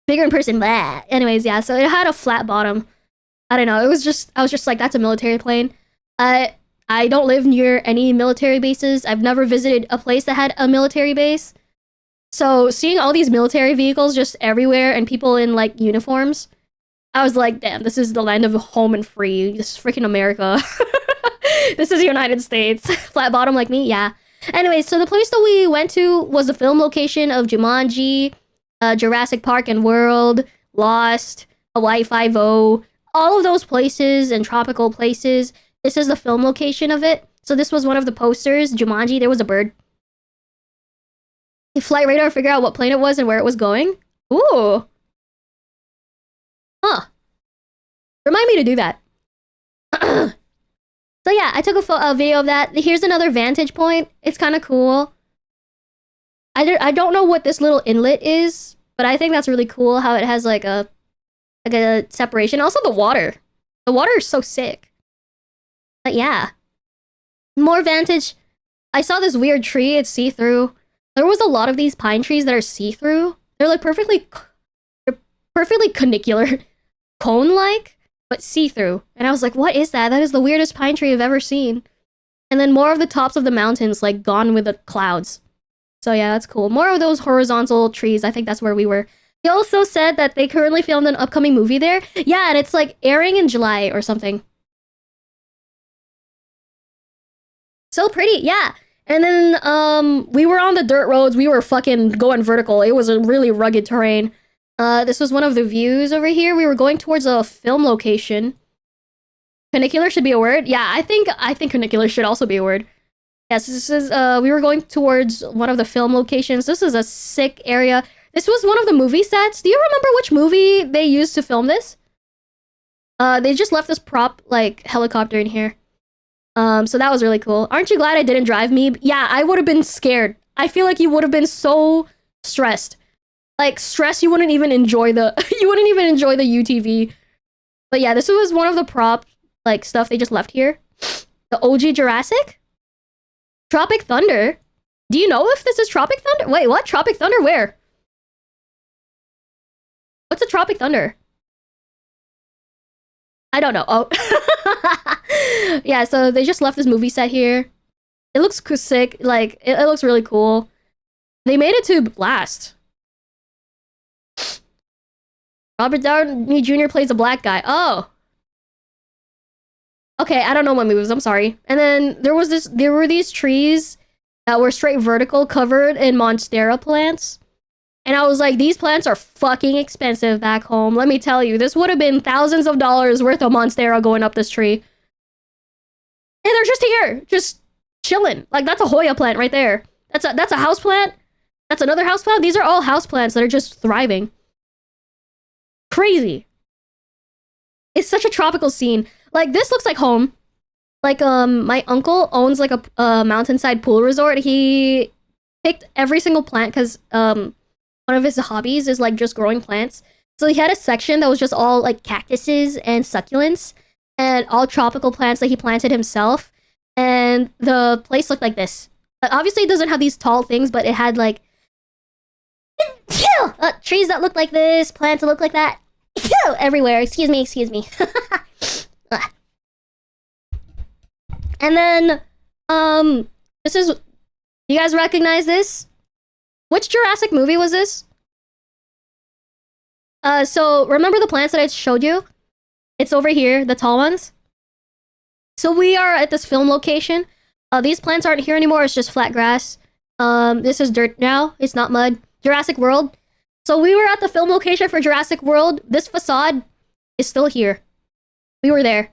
Bigger in person. Blah. Anyways, yeah. So it had a flat bottom. I don't know. I was just like, that's a military plane. I don't live near any military bases. I've never visited a place that had a military base. So seeing all these military vehicles just everywhere and people in like uniforms, I was like, damn, this is the land of home and free. This is freaking America. This is the United States. Flat bottom like me, yeah. Anyway, so the place that we went to was the film location of Jumanji, Jurassic Park and World, Lost, Hawaii Five-0, all of those places and tropical places. This is the film location of it. So this was one of the posters. Jumanji, there was a bird. Flight radar figure out what plane it was and where it was going. Ooh. Huh. Remind me to do that. So yeah, I took a video of that. Here's another vantage point. It's kind of cool. I don't know what this little inlet is, but I think that's really cool how it has like a separation. Also the water. The water is so sick. But yeah. More vantage. I saw this weird tree. It's see-through. There was a lot of these pine trees that are see-through. They're like perfectly conicular, cone-like, but see-through. And I was like, what is that? That is the weirdest pine tree I've ever seen. And then more of the tops of the mountains, like gone with the clouds. So yeah, that's cool. More of those horizontal trees. I think that's where we were. They also said that they currently filmed an upcoming movie there. Yeah, and it's like airing in July or something. So pretty, yeah. And then we were on the dirt roads. We were fucking going vertical. It was a really rugged terrain. This was one of the views over here. We were going towards a film location. Conicular should be a word. Yeah, I think conicular should also be a word. Yes, this is we were going towards one of the film locations. This is a sick area. This was one of the movie sets. Do you remember which movie they used to film this? They just left this prop like helicopter in here. So that was really cool. Aren't you glad I didn't drive me? Yeah, I would have been scared. I feel like you would have been so stressed. Like stressed, you wouldn't even enjoy the UTV. But yeah, this was one of the prop like stuff they just left here. The OG Jurassic? Tropic Thunder? Do you know if this is Tropic Thunder? Wait, what? Tropic Thunder where? What's a Tropic Thunder? I don't know. Oh. Yeah, so they just left this movie set here. It looks sick. Like, it looks really cool. They made it to Blast. Robert Downey Jr. plays a black guy. Oh. Okay, I don't know what movies. I'm sorry. And then there were these trees that were straight vertical, covered in Monstera plants. And I was like, these plants are fucking expensive back home. Let me tell you, this would have been thousands of dollars worth of Monstera going up this tree. And they're just here, just chilling. Like, that's a Hoya plant right there. That's a house plant. That's another house plant. These are all house plants that are just thriving. Crazy. It's such a tropical scene. Like this looks like home. Like my uncle owns like a mountainside pool resort. He picked every single plant because one of his hobbies is like just growing plants. So he had a section that was just all like cactuses and succulents and all tropical plants that he planted himself. And the place looked like this. Obviously, it doesn't have these tall things, but it had like trees that look like this, plants that look like that, everywhere. Excuse me, excuse me. And then, this is. You guys recognize this? Which Jurassic movie was this? So remember the plants that I showed you? It's over here, the tall ones. So we are at this film location. These plants aren't here anymore. It's just flat grass. This is dirt now. It's not mud. Jurassic World. So we were at the film location for Jurassic World. This facade is still here. We were there.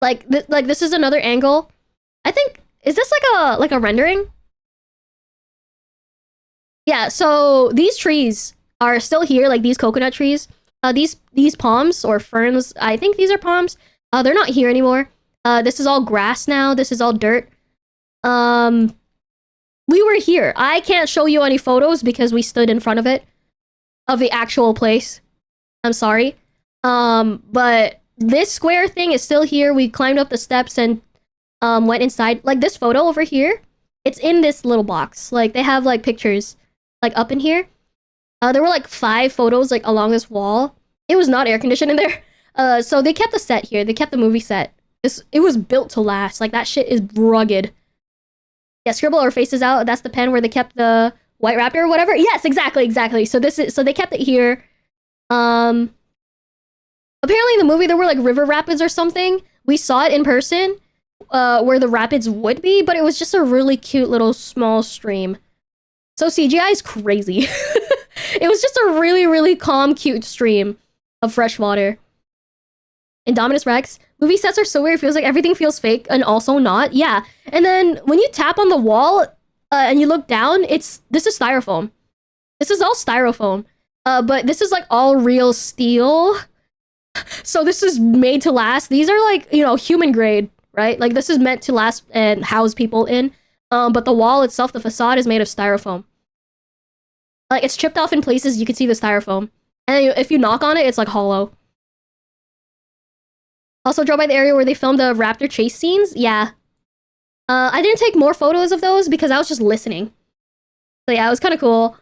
Like this is another angle. I think is this like a rendering? Yeah. So these trees are still here. Like these coconut trees. These palms or ferns. I think these are palms. They're not here anymore. This is all grass now. This is all dirt. We were here. I can't show you any photos because we stood in front of it, of the actual place. I'm sorry. But this square thing is still here. We climbed up the steps and went inside. Like this photo over here, it's in this little box. Like they have like pictures like up in here. There were like 5 photos like along this wall. It was not air conditioned in there. So they kept the set here. They kept the movie set. It was built to last. Like that shit is rugged. Yeah, scribble our faces out. That's the pen where they kept the white raptor or whatever. Yes, exactly. So they kept it here. Apparently in the movie there were like river rapids or something. We saw it in person, where the rapids would be, but it was just a really cute little small stream. So CGI is crazy. It was just a really, really calm, cute stream of fresh water. Indominus Rex. Movie sets are so weird. It feels like everything feels fake and also not. Yeah. And then when you tap on the wall and you look down, this is styrofoam. This is all styrofoam. But this is like all real steel. So this is made to last. These are like, human grade, right? Like this is meant to last and house people in. But the wall itself, the facade is made of styrofoam. Like it's chipped off in places. You can see the styrofoam. And if you knock on it, it's like hollow. Also drove by the area where they filmed the raptor chase scenes. Yeah. I didn't take more photos of those because I was just listening. So yeah, it was kind of cool.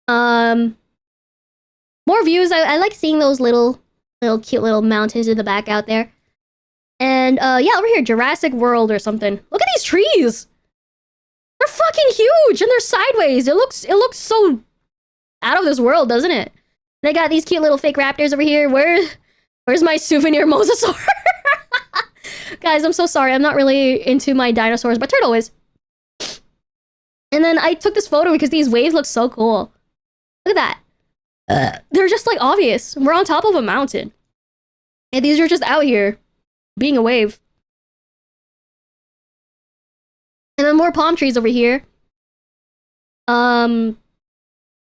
More views. I like seeing those little cute little mountains in the back out there. And yeah, over here, Jurassic World or something. Look at these trees. They're fucking huge and they're sideways. It looks so out of this world, doesn't it? They got these cute little fake raptors over here. Where's my souvenir mosasaur? Guys, I'm so sorry. I'm not really into my dinosaurs, but Turtle is. And then I took this photo because these waves look so cool. Look at that. They're just like obvious. We're on top of a mountain. And these are just out here being a wave. And then more palm trees over here. And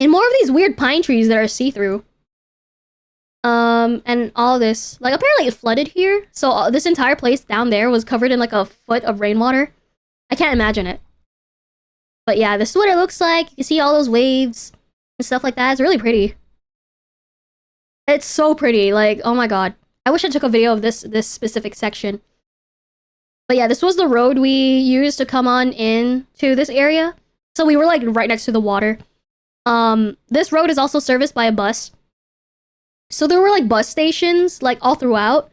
more of these weird pine trees that are see-through. And all this. Like, apparently it flooded here. So this entire place down there was covered in like a foot of rainwater. I can't imagine it. But yeah, this is what it looks like. You can see all those waves and stuff like that. It's really pretty. It's so pretty. Like, oh my god. I wish I took a video of this specific section. But yeah, this was the road we used to come on in to this area. So we were like right next to the water. This road is also serviced by a bus. So there were like bus stations like all throughout.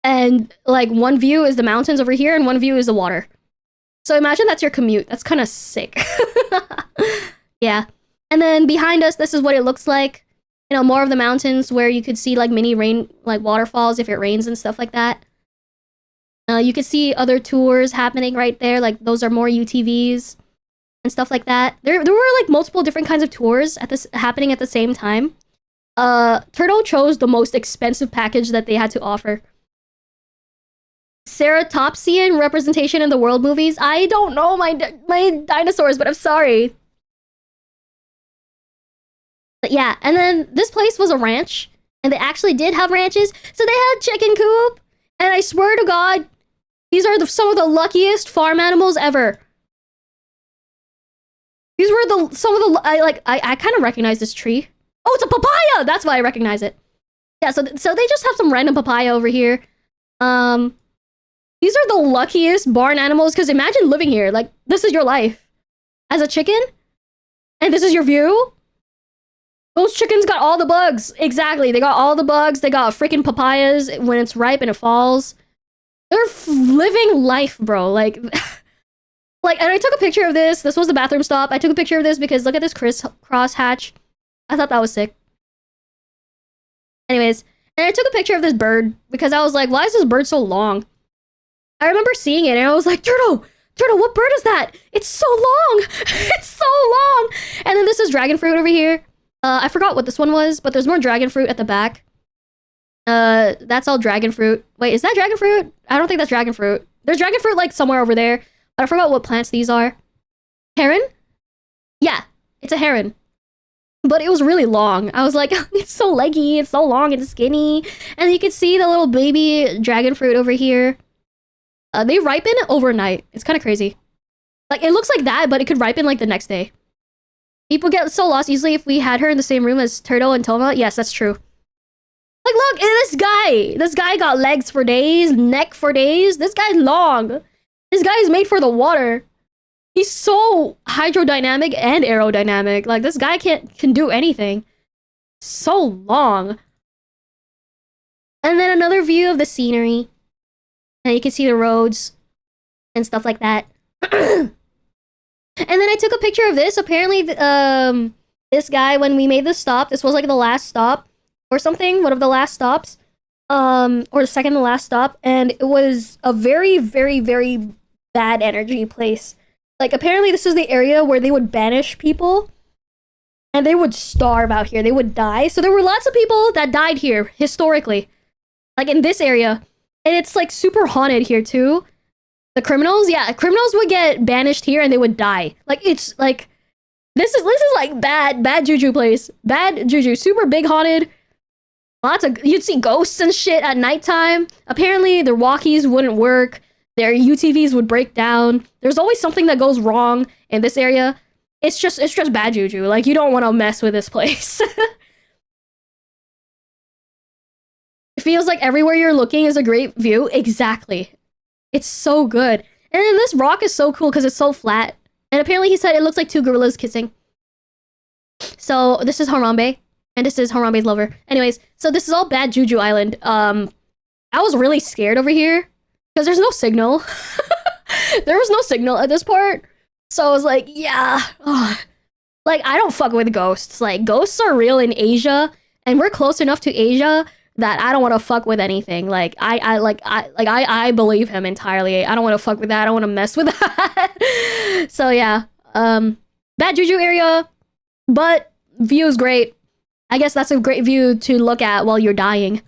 And like one view is the mountains over here and one view is the water. So imagine that's your commute. That's kind of sick. Yeah. And then behind us, this is what it looks like. You know, more of the mountains where you could see like mini rain, like waterfalls if it rains and stuff like that. You could see other tours happening right there. Like those are more UTVs and stuff like that. There were like multiple different kinds of tours happening at the same time. Turtle chose the most expensive package that they had to offer. Ceratopsian representation in the world movies. I don't know my dinosaurs, but I'm sorry. But yeah, and then this place was a ranch. And they actually did have ranches. So they had chicken coop. And I swear to God, these are some of the luckiest farm animals ever. These were some of the I kind of recognize this tree. Oh, it's a papaya. That's why I recognize it. Yeah, so they just have some random papaya over here. These are the luckiest barn animals because imagine living here. Like, this is your life as a chicken, and this is your view. Those chickens got all the bugs. Exactly, they got all the bugs. They got freaking papayas when it's ripe and it falls. They're living life, bro. Like, like, and I took a picture of this. This was the bathroom stop. I took a picture of this because look at this crosshatch. I thought that was sick. Anyways, and I took a picture of this bird because I was like, why is this bird so long? I remember seeing it and I was like, Turtle, what bird is that? It's so long. It's so long. And then this is dragon fruit over here. I forgot what this one was, but there's more dragon fruit at the back. That's all dragon fruit. Wait, is that dragon fruit? I don't think that's dragon fruit. There's dragon fruit like somewhere over there, but I forgot what plants these are. Heron? Yeah, it's a heron. But it was really long. I was like, it's so leggy, it's so long, it's skinny. And you can see the little baby dragon fruit over here. They ripen overnight. It's kind of crazy. Like, it looks like that, but it could ripen like the next day. People get so lost easily if we had her in the same room as Turtle and Toma. Yes, that's true. Like, look at this guy. This guy got legs for days, neck for days. This guy's long. This guy is made for the water. He's so hydrodynamic and aerodynamic. Like, this guy can do anything. So long. And then another view of the scenery. And you can see the roads and stuff like that. And then I took a picture of this. Apparently, this guy, when we made the stop, this was like the last stop or something, one of the last stops, or the second to last stop, and it was a very, very, very bad energy place. Like, apparently this is the area where they would banish people, and they would starve out here. They would die. So there were lots of people that died here, historically. Like, in this area. And it's, like, super haunted here, too. The criminals? Yeah, criminals would get banished here, and they would die. Like, it's, like... This is like, bad juju place. Bad juju. Super big haunted. Lots of... You'd see ghosts and shit at nighttime. Apparently, their walkies wouldn't work. Their UTVs would break down. There's always something that goes wrong in this area. It's just bad juju. Like, you don't want to mess with this place. It feels like everywhere you're looking is a great view. Exactly. It's so good. And then this rock is so cool because it's so flat. And apparently he said it looks like two gorillas kissing. So this is Harambe. And this is Harambe's lover. Anyways, so this is all bad juju island. I was really scared over here. Because there's no signal. There was no signal at this part. So I was like, yeah. Ugh. Like, I don't fuck with ghosts. Like, ghosts are real in Asia. And we're close enough to Asia that I don't want to fuck with anything. Like, I believe him entirely. I don't want to fuck with that. I don't want to mess with that. So yeah. Bad juju area. But view is great. I guess that's a great view to look at while you're dying.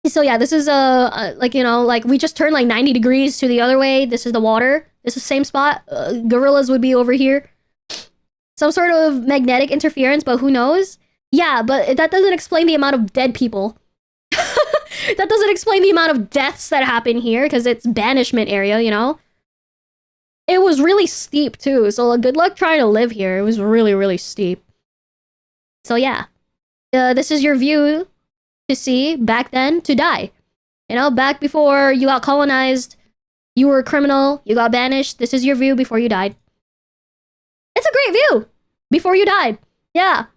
So yeah, this is like, you know, like we just turned like 90 degrees to the other way. This is the water. This is the same spot. Gorillas would be over here. Some sort of magnetic interference, but who knows? Yeah, but that doesn't explain the amount of dead people. That doesn't explain the amount of deaths that happen here because it's banishment area, you know? It was really steep too, so good luck trying to live here. It was really, really steep. So yeah, this is your view to see back then to die. You know, back before you got colonized, you were a criminal, you got banished. This is your view before you died. It's a great view before you died. Yeah.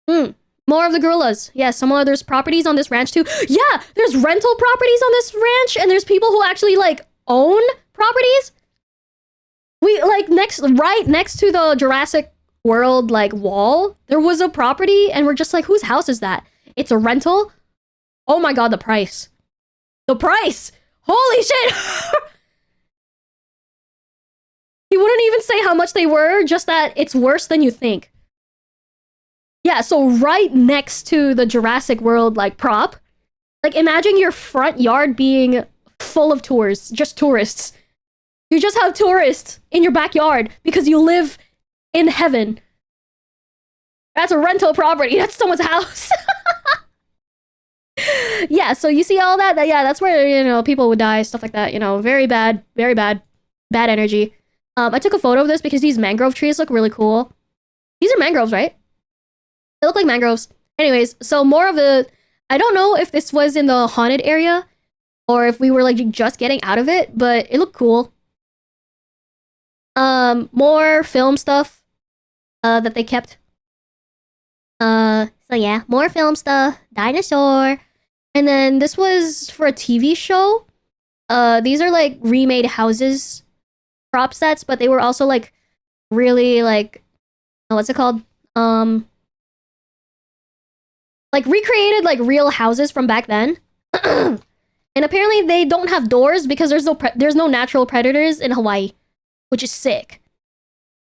More of the gorillas. Yeah, there's properties on this ranch too. Yeah, there's rental properties on this ranch, and there's people who actually like own properties. We like right next to the Jurassic World like wall, there was a property, and we're just like, whose house is that? It's a rental. Oh my god, the price. The price! Holy shit! He wouldn't even say how much they were, just that it's worse than you think. Yeah, so right next to the Jurassic World, like, prop. Like, imagine your front yard being full of tourists. Just tourists. You just have tourists in your backyard because you live in heaven. That's a rental property. That's someone's house. Yeah, so you see all that? Yeah, that's where, people would die, stuff like that. Very bad, bad energy. I took a photo of this because these mangrove trees look really cool. These are mangroves, right? They look like mangroves. Anyways, so more of a... I don't know if this was in the haunted area or if we were like just getting out of it, but it looked cool. More film stuff that they kept. So yeah, more film stuff. Dinosaur. And then this was for a TV show. These are like remade houses, prop sets, but they were also like really like what's it called? Like recreated like real houses from back then. And apparently they don't have doors because there's no natural predators in Hawaii, which is sick.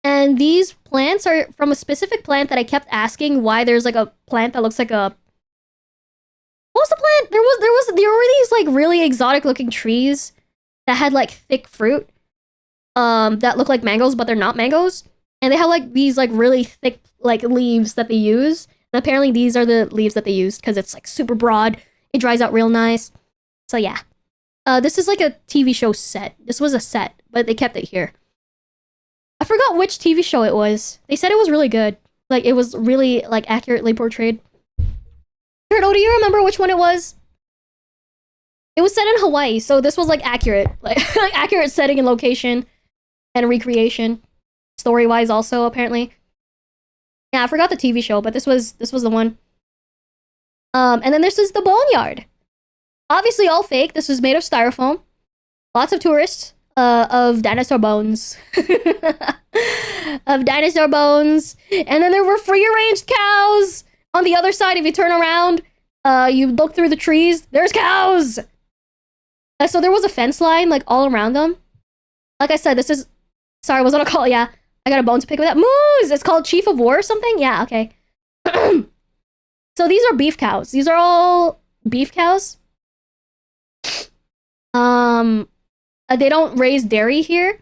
And these plants are from a specific plant that I kept asking why there's like a plant that looks like a... What was the plant? There were these like really exotic looking trees that had like thick fruit that look like mangoes, but they're not mangoes. And they have like these like really thick like leaves that they use. And apparently these are the leaves that they used because it's like super broad. It dries out real nice. So yeah. This is like a TV show set. This was a set, but they kept it here. I forgot which TV show it was. They said it was really good. Like, it was really, like, accurately portrayed. Turtle, do you remember which one it was? It was set in Hawaii, so this was, like, accurate. Like accurate setting and location and recreation. Story-wise also, apparently. Yeah, I forgot the TV show, but this was the one. And then this is the boneyard. Obviously all fake. This was made of styrofoam. Lots of tourists. Of dinosaur bones. Of dinosaur bones. And then there were free-range cows on the other side. If you turn around, you look through the trees, there's cows! So there was a fence line, like, all around them. Like I said, this is... Sorry, was on a call, yeah. I got a bone to pick with that. Moose! It's called Chief of War or something? Yeah, okay. So these are beef cows. These are all beef cows. They don't raise dairy here.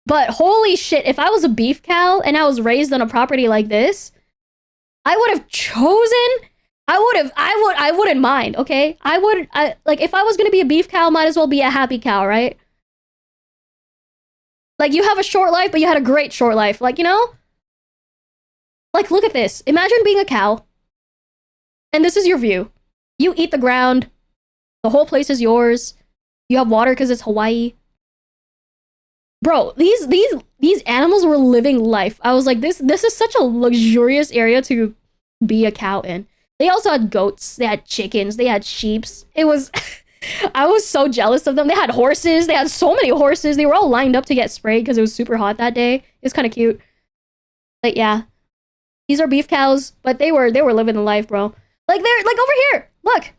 But holy shit, if I was a beef cow and I was raised on a property like this, I would have chosen... I wouldn't mind, okay? Like, if I was gonna be a beef cow, might as well be a happy cow, right? Like, you have a short life, but you had a great short life. Like, Like, look at this. Imagine being a cow. And this is your view. You eat the ground. The whole place is yours. You have water because it's Hawaii. Bro, these animals were living life. I was like, this is such a luxurious area to be a cow in. They also had goats. They had chickens. They had sheeps. It was... I was so jealous of them. They had horses. They had so many horses. They were all lined up to get sprayed because it was super hot that day. It was kind of cute. But yeah. These are beef cows, but they were living the life, bro. Like, they're like over here. Look.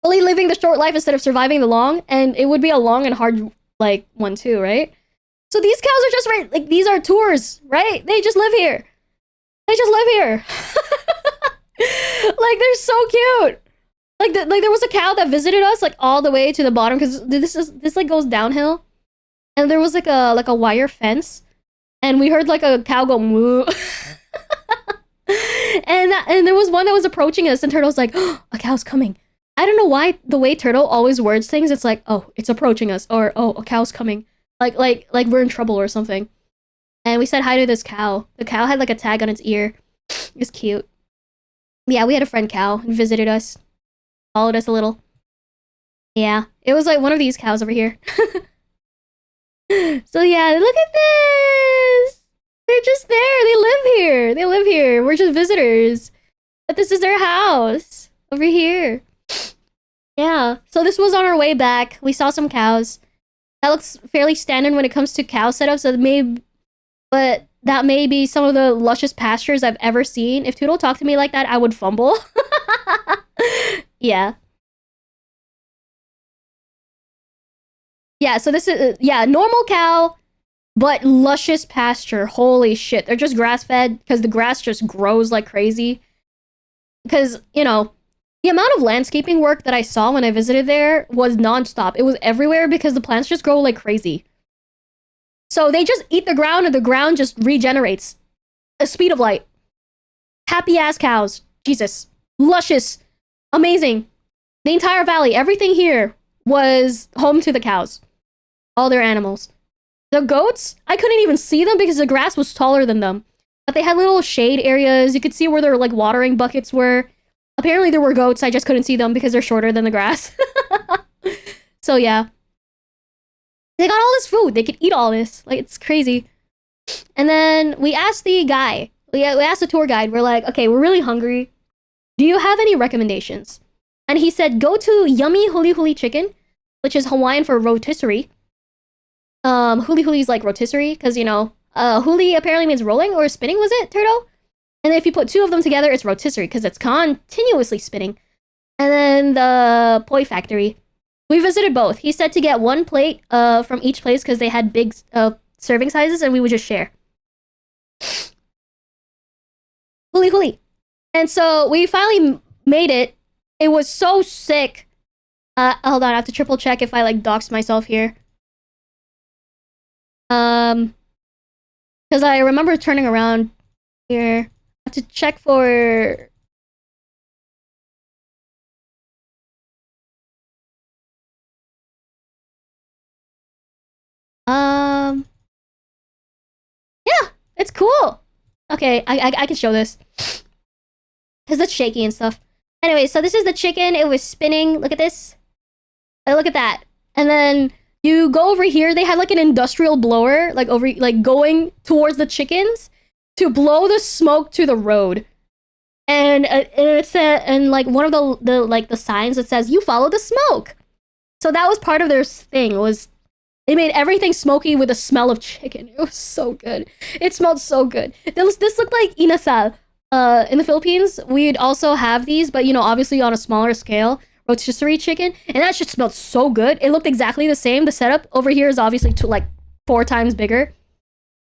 Only living the short life instead of surviving the long, and it would be a long and hard like one too, right? So these cows are just right, like these are tours, right? They just live here. They just live here. Like, they're so cute. Like there was a cow that visited us like all the way to the bottom because this like goes downhill, and there was like a wire fence, and we heard like a cow go moo. and there was one that was approaching us, and Turtle's like, oh, a cow's coming. I don't know why the way Turtle always words things. It's like, oh, it's approaching us, or oh, a cow's coming. Like we're in trouble or something. And we said hi to this cow. The cow had like a tag on its ear. It's cute. Yeah, we had a friend cow and visited us. Followed us a little. Yeah, it was like one of these cows over here. So yeah, look at this! They're just there. They live here. They live here. We're just visitors. But this is their house. Over here. Yeah, so this was on our way back. We saw some cows. That looks fairly standard when it comes to cow setups. But that may be some of the luscious pastures I've ever seen. If Toodle talked to me like that, I would fumble. Yeah. Yeah, so this is, yeah, normal cow, but luscious pasture. Holy shit. They're just grass-fed because the grass just grows like crazy. Because, the amount of landscaping work that I saw when I visited there was nonstop. It was everywhere because the plants just grow like crazy. So they just eat the ground and the ground just regenerates. The speed of light. Happy ass cows. Jesus. Luscious. Amazing. The entire valley, everything here was home to the cows. All their animals. The goats, I couldn't even see them because the grass was taller than them. But they had little shade areas. You could see where their like watering buckets were. Apparently there were goats. I just couldn't see them because they're shorter than the grass. So yeah. They got all this food. They could eat all this. Like, it's crazy. And then we asked the guy. We asked the tour guide. We're like, okay, we're really hungry. Do you have any recommendations? And he said, go to Yummy Huli Huli Chicken, which is Hawaiian for rotisserie. Huli Huli is like rotisserie, because, you know, huli apparently means rolling or spinning, was it, Turtle? And then if you put two of them together, it's rotisserie, because it's continuously spinning. And then the Poi Factory. We visited both. He said to get one plate from each place, because they had big serving sizes, and we would just share. Huli Huli. And so we finally made it. It was so sick. Hold on, I have to triple check if I like doxed myself here. Because I remember turning around here. I have to check for. Yeah, it's cool. Okay, I can show this. Because it's shaky and stuff. Anyway, so this is the chicken. It was spinning. Look at this. Look at that. And then you go over here. They had like an industrial blower, like over, like going towards the chickens to blow the smoke to the road. And it's and like one of the like the signs that says you follow the smoke. So that was part of their thing. Was they made everything smoky with the smell of chicken. It was so good. It smelled so good. This looked like inasal. In the Philippines, we'd also have these, but you know, obviously on a smaller scale, rotisserie chicken, and that shit smelled so good. It looked exactly the same. The setup over here is obviously like 4 times bigger,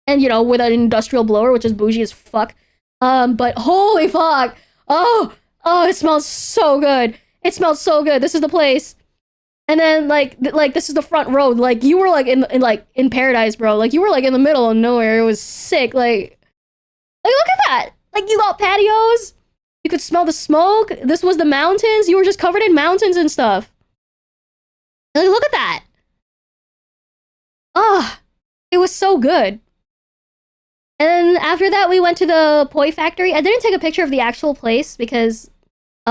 and you know, with an industrial blower, which is bougie as fuck. But holy fuck, oh, it smells so good. It smells so good. This is the place. And then like this is the front road. Like you were like in paradise, bro. Like you were like in the middle of nowhere. It was sick. Like look at that. Like, you got patios. You could smell the smoke. This was the mountains. You were just covered in mountains and stuff. Like, look at that. Oh, it was so good. And then after that, we went to the Poi Factory. I didn't take a picture of the actual place because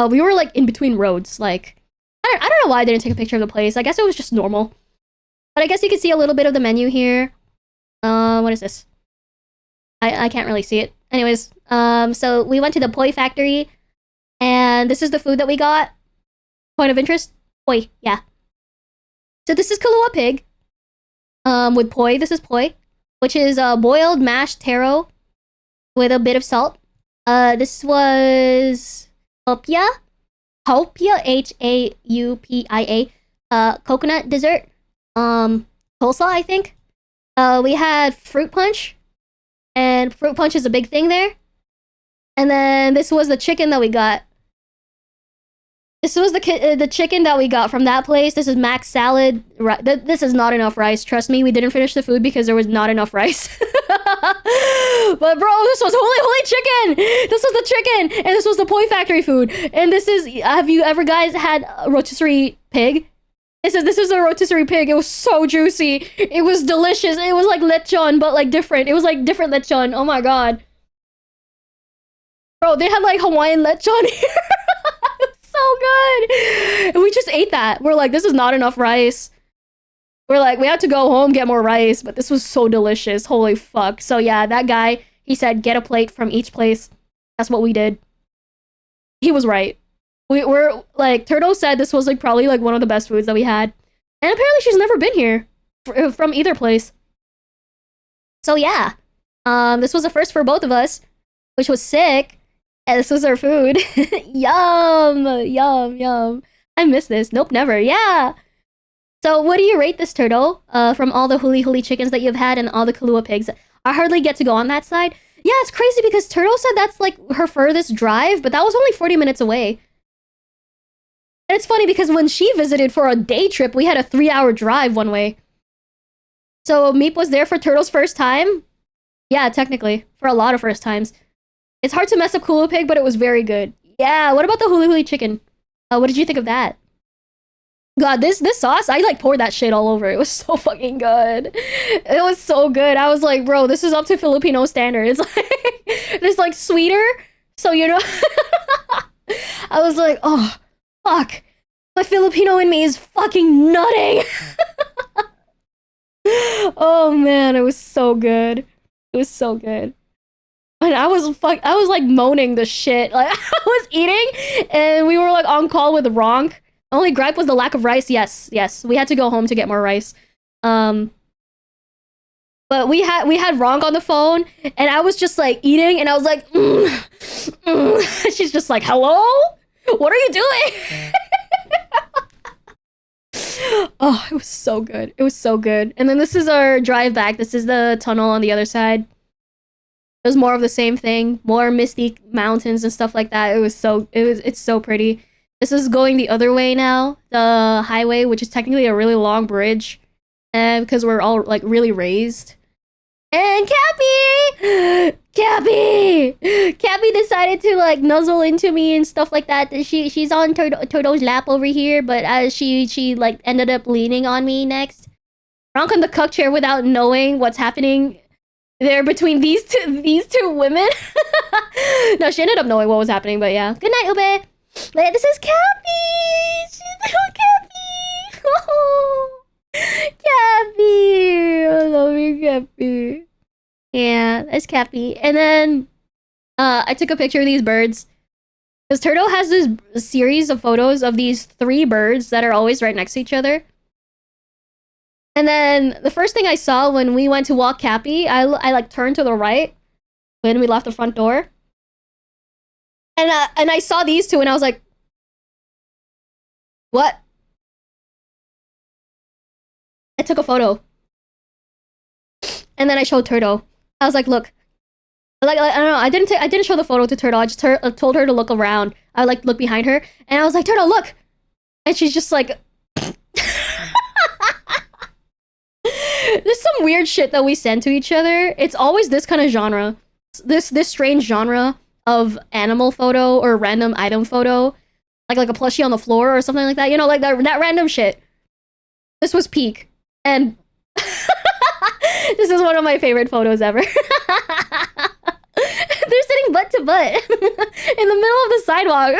we were, like, in between roads. Like, I don't know why I didn't take a picture of the place. I guess it was just normal. But I guess you can see a little bit of the menu here. What is this? I can't really see it. Anyways, so we went to the Poi Factory, and this is the food that we got. Point of interest? Poi, yeah. So this is Kahlua pig, with poi. This is poi, which is boiled mashed taro with a bit of salt. This was haupia, Haupia, coconut dessert. Coleslaw, I think. We had fruit punch. And fruit punch is a big thing there. And then this was the chicken that we got. This was the chicken that we got from that place. This is mac salad. This is not enough rice. Trust me, we didn't finish the food because there was not enough rice. But bro, this was holy chicken. This was the chicken, and this was the Poi Factory food. And this is. Have you ever guys had a rotisserie pig? This is a rotisserie pig. It was so juicy. It was delicious. It was like lechon, but like different. It was like different lechon. Oh my god. Bro, they had like Hawaiian lechon here. It was so good. And we just ate that. We're like, this is not enough rice. We're like, we had to go home, get more rice, but this was so delicious. Holy fuck. So yeah, that guy, he said, get a plate from each place. That's what we did. He was right. We were like, Turtle said this was like probably like one of the best foods that we had. And apparently she's never been here from either place. So yeah, this was a first for both of us, which was sick. And this was our food. Yum, yum, yum. I miss this. Nope, never. Yeah. So what do you rate this, Turtle? From all the huli huli chickens that you've had and all the Kahlua pigs. I hardly get to go on that side. Yeah, it's crazy because Turtle said that's like her furthest drive, but that was only 40 minutes away. And it's funny because when she visited for a day trip, we had a 3-hour drive one way. So Meep was there for Turtle's first time. Yeah, technically. For a lot of first times. It's hard to mess up Hula Pig, but it was very good. Yeah, what about the Huli Huli chicken? What did you think of that? God, this sauce, I like poured that shit all over. It was so fucking good. It was so good. I was like, bro, this is up to Filipino standards. Like, it's like sweeter. So, you know, I was like, oh, fuck. My Filipino in me is fucking nutting. Oh man, it was so good. It was so good. And I was like moaning the shit. Like I was eating and we were like on call with Ronk. Only gripe was the lack of rice. Yes, yes. We had to go home to get more rice. Um but we had Ronk on the phone and I was just like eating and I was like she's just like, "Hello? What are you doing?" Oh, it was so good. It was so good. And then this is our drive back. This is the tunnel on the other side. It was more of the same thing, more misty mountains and stuff like that. It's so pretty. This is going the other way now, the highway, which is technically a really long bridge, and because we're all like really raised. And Cappy decided to like nuzzle into me and stuff like that. She's on Turtle's lap over here, but she like ended up leaning on me next. Drunk on the cuck chair without knowing what's happening there between these two women. No, she ended up knowing what was happening, but yeah. Good night, Ube. This is Cappy. She's little Cappy. Oh, Cappy. I love you, Cappy. Yeah, that's Cappy. And then I took a picture of these birds. Because Turtle has this series of photos of these 3 birds that are always right next to each other. And then the first thing I saw when we went to walk Cappy, I like turned to the right when we left the front door. And I saw these 2 and I was like, what? I took a photo. And then I showed Turtle. I was like, look. Like I don't know, I didn't show the photo to Turtle. I just told her to look around. I like look behind her and I was like, Turtle, look. And she's just like there's some weird shit that we send to each other. It's always this kind of genre. This strange genre of animal photo or random item photo. Like a plushie on the floor or something like that. You know, like that random shit. This was peak. And this is one of my favorite photos ever. They're sitting butt to butt in the middle of the sidewalk.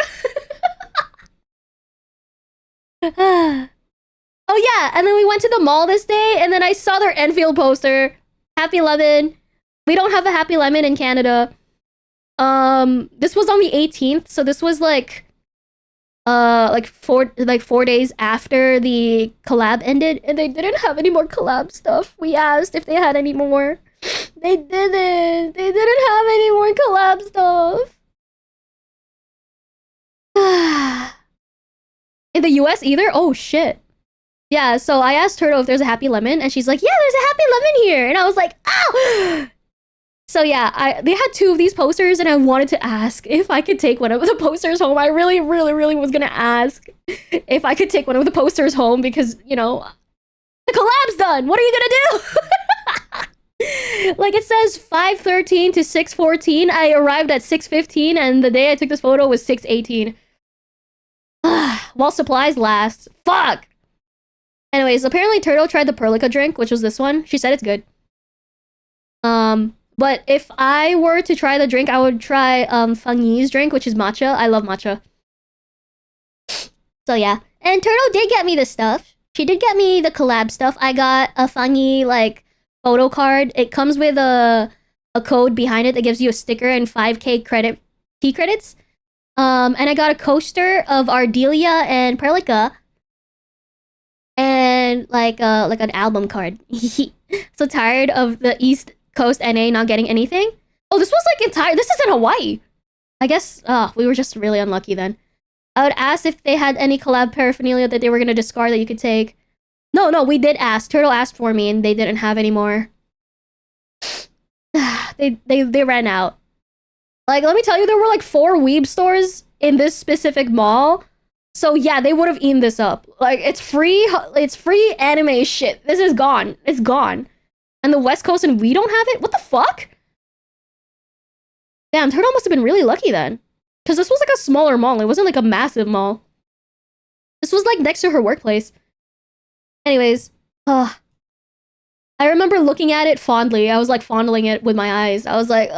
Oh yeah, and then we went to the mall this day, and then I saw their Enfield poster. Happy Lemon. We don't have a Happy Lemon in Canada. This was on the 18th, so this was like 4 days after the collab ended, and they didn't have any more collab stuff. We asked if they had any more. They didn't. They didn't have any more collab stuff. In the US either? Oh shit. Yeah, so I asked Turtle if there's a Happy Lemon, and she's like, yeah, there's a Happy Lemon here. And I was like, oh! So yeah, they had 2 of these posters, and I wanted to ask if I could take one of the posters home. I really, really, really was gonna ask if I could take one of the posters home because, you know, the collab's done. What are you gonna do? Like it says 5:13 to 6:14. I arrived at 6:15, and the day I took this photo was 6:18. While supplies last. Fuck! Anyways, apparently Turtle tried the Perlica drink, which was this one. She said it's good. But if I were to try the drink, I would try Fangi's drink, which is matcha. I love matcha. So yeah. And Turtle did get me the stuff. She did get me the collab stuff. I got a Fangi like photo card. It comes with a code behind it that gives you a sticker and 5k T credits. And I got a coaster of Ardelia and Perlica. And like an album card. So tired of the East Coast NA not getting anything. Oh, this was like entire. This is in Hawaii. I guess we were just really unlucky then. I would ask if they had any collab paraphernalia that they were gonna discard that you could take. No, we did ask. Turtle asked for me, and they didn't have any more. they ran out. Like, let me tell you, there were like 4 weeb stores in this specific mall. So yeah, they would have eaten this up. Like, it's free anime shit. This is gone. It's gone. And the West Coast and we don't have it? What the fuck? Damn, Turtle must have been really lucky then. Because this was like a smaller mall. It wasn't like a massive mall. This was like next to her workplace. Anyways, I remember looking at it fondly. I was like fondling it with my eyes. I was like,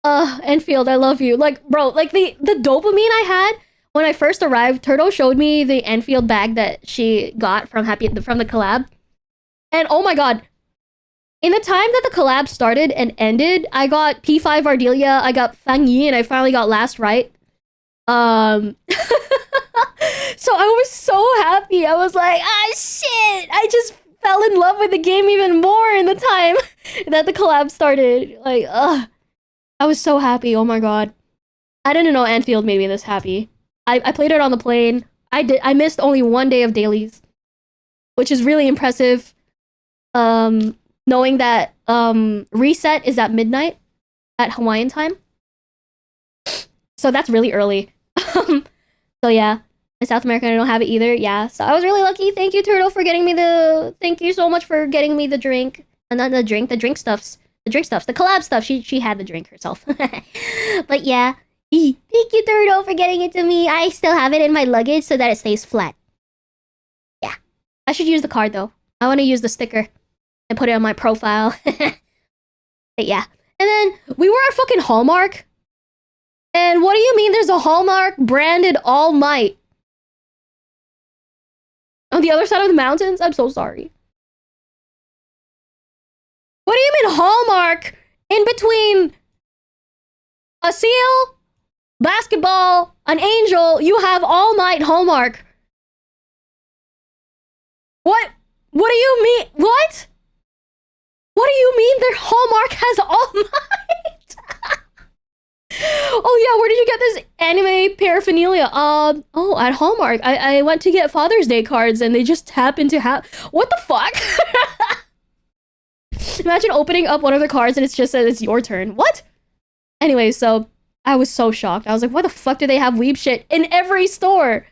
Enfield, I love you. Like, bro, like the dopamine I had when I first arrived, Turtle showed me the Enfield bag that she got from the collab. And oh my god, in the time that the collab started and ended, I got P5 Ardelia, I got Fang Yi, and I finally got Last Right. So I was so happy. I was like, shit! I just fell in love with the game even more in the time that the collab started. Like, I was so happy. Oh my god. I didn't know Anfield made me this happy. I played it on the plane. I missed only 1 day of dailies, which is really impressive. Knowing that reset is at midnight at Hawaiian time. So that's really early. So yeah. In South America, I don't have it either. Yeah. So I was really lucky. Thank you, Turtle, for getting me thank you so much for getting me the drink. And not the drink stuffs. The collab stuff. She had the drink herself. But yeah. Thank you, Turtle, for getting it to me. I still have it in my luggage so that it stays flat. Yeah. I should use the card though. I want to use the sticker and put it on my profile. But yeah. And then we were at fucking Hallmark. And what do you mean there's a Hallmark branded All Might on the other side of the mountains? I'm so sorry. What do you mean Hallmark in between a seal, basketball, an angel? You have All Might Hallmark. What? What do you mean? What? What do you mean their Hallmark has All Might? Oh yeah, where did you get this anime paraphernalia? Oh, at Hallmark. I went to get Father's Day cards and they just happened to have. What the fuck? Imagine opening up one of the cards and it's just says it's your turn. What? Anyway, so I was so shocked. I was like, why the fuck do they have weeb shit in every store?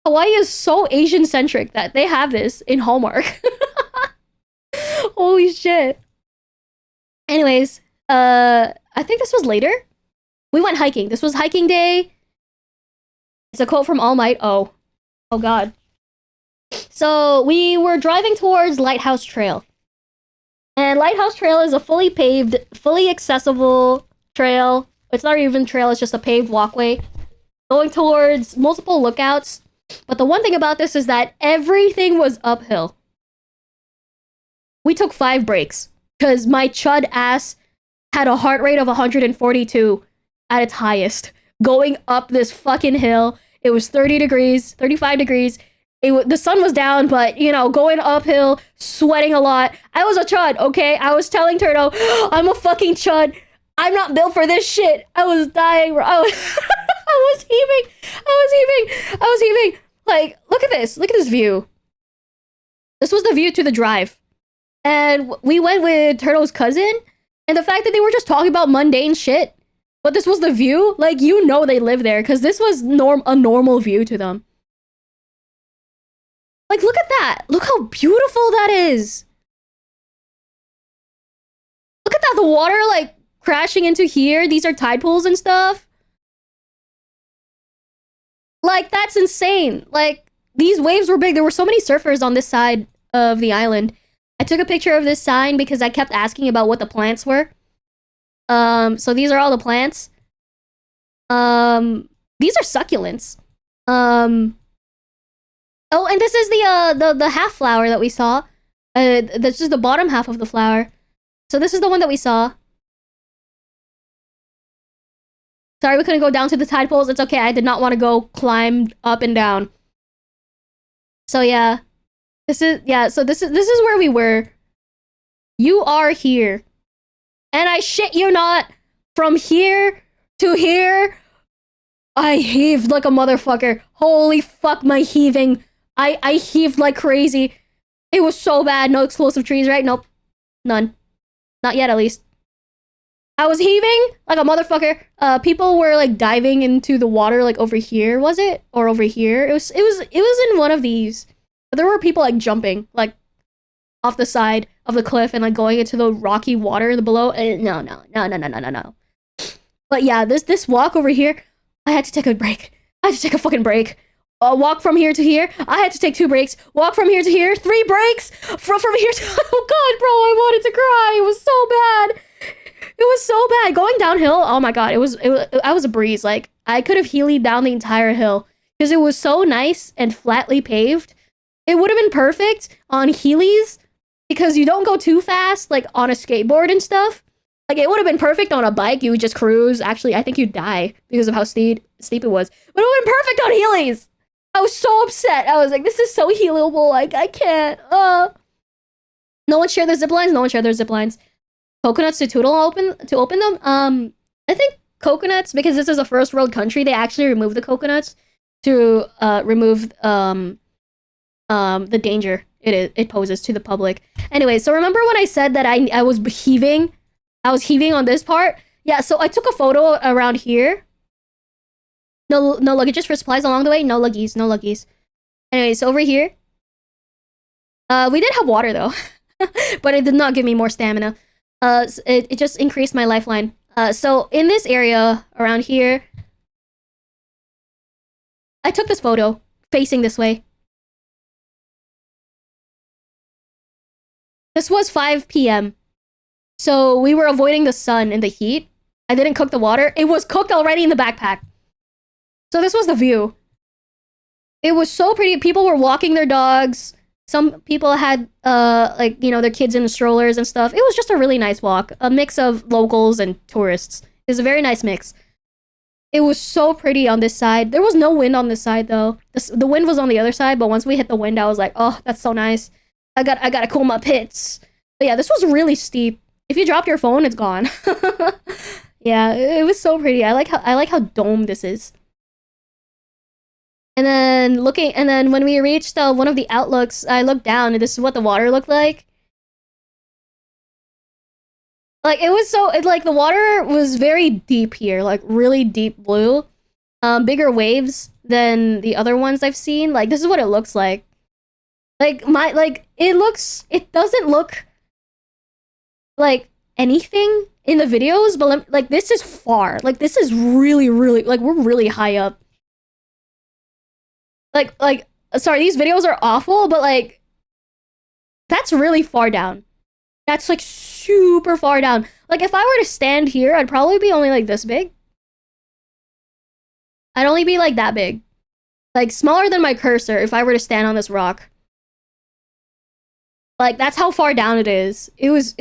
Hawaii is so Asian centric that they have this in Hallmark. Holy shit. Anyways, I think this was later. We went hiking. This was hiking day. It's a quote from All Might. Oh god. So we were driving towards Lighthouse Trail. And Lighthouse Trail is a fully paved, fully accessible trail. It's not even trail, it's just a paved walkway going towards multiple lookouts. But the one thing about this is that everything was uphill. We took 5 breaks because my chud ass had a heart rate of 142 at its highest. Going up this fucking hill. It was 30 degrees, 35 degrees. The sun was down, but, you know, going uphill, sweating a lot. I was a chud, okay? I was telling Turtle, I'm a fucking chud. I'm not built for this shit. I was dying. I was heaving. Like, look at this. Look at this view. This was the view to the drive. And we went with Turtle's cousin. And the fact that they were just talking about mundane shit. But this was the view. Like, you know they live there. Because this was a normal view to them. Like, look at that. Look how beautiful that is. Look at that. The water, like, crashing into here. These are tide pools and stuff. Like, that's insane. Like, these waves were big. There were so many surfers on this side of the island. I took a picture of this sign because I kept asking about what the plants were. So these are all the plants. These are succulents. Oh, and this is the half flower that we saw. That's just the bottom half of the flower. So this is the one that we saw. Sorry, we couldn't go down to the tide pools. It's okay. I did not want to go climb up and down. So yeah, So this is where we were. You are here, and I shit you not. From here to here, I heaved like a motherfucker. Holy fuck, my heaving. I heaved like crazy. It was so bad. No explosive trees, right? Nope. None. Not yet, at least. I was heaving like a motherfucker. People were like diving into the water like over here, was it? Or over here? It was in one of these. But there were people like jumping like off the side of the cliff and like going into the rocky water below. No. But yeah, this walk over here, I had to take a break. I had to take a fucking break. Walk from here to here. I had to take 2 breaks. Walk from here to here. 3 breaks. From here to oh god, bro, I wanted to cry. It was so bad. It was so bad. Going downhill. Oh my god, I was a breeze. Like I could have heeled down the entire hill because it was so nice and flatly paved. It would have been perfect on Heelys because you don't go too fast, like on a skateboard and stuff. Like it would have been perfect on a bike. You would just cruise. Actually, I think you'd die because of how steep it was. But it would have been perfect on Heelys. I was so upset. I was like, this is so healable. Like I can't. No one shared their zip lines. No one shared their zip lines. Coconuts to open them. I think coconuts, because this is a first world country, they actually remove the coconuts to remove the danger it poses to the public. Anyway, so remember when I said that I was heaving? I was heaving on this part. Yeah, so I took a photo around here. No luggages for supplies along the way. No luggies. Anyway, so over here, we did have water though, but it did not give me more stamina. It just increased my lifeline. So in this area around here, I took this photo facing this way. This was 5 p.m. So we were avoiding the sun and the heat. I didn't cook the water. It was cooked already in the backpack. So this was the view. It was so pretty. People were walking their dogs. Some people had, like, you know, their kids in the strollers and stuff. It was just a really nice walk. A mix of locals and tourists. It was a very nice mix. It was so pretty on this side. There was no wind on this side, though. The wind was on the other side, but once we hit the wind, I was like, oh, that's so nice. I gotta cool my pits. But yeah, this was really steep. If you drop your phone, it's gone. Yeah, it was so pretty. I like how domed this is. And then when we reached one of the outlooks, I looked down and this is what the water looked like. Like it was like the water was very deep here, like really deep blue. Bigger waves than the other ones I've seen. Like this is what it looks like. Like it doesn't look like anything in the videos, but like this is far. Like this is really, like we're really high up. Like sorry, these videos are awful, but like that's really far down. That's like super far down. Like if I were to stand here, I'd probably be only like this big. I'd only be like that big. Like smaller than my cursor if I were to stand on this rock. Like that's how far down it is. It was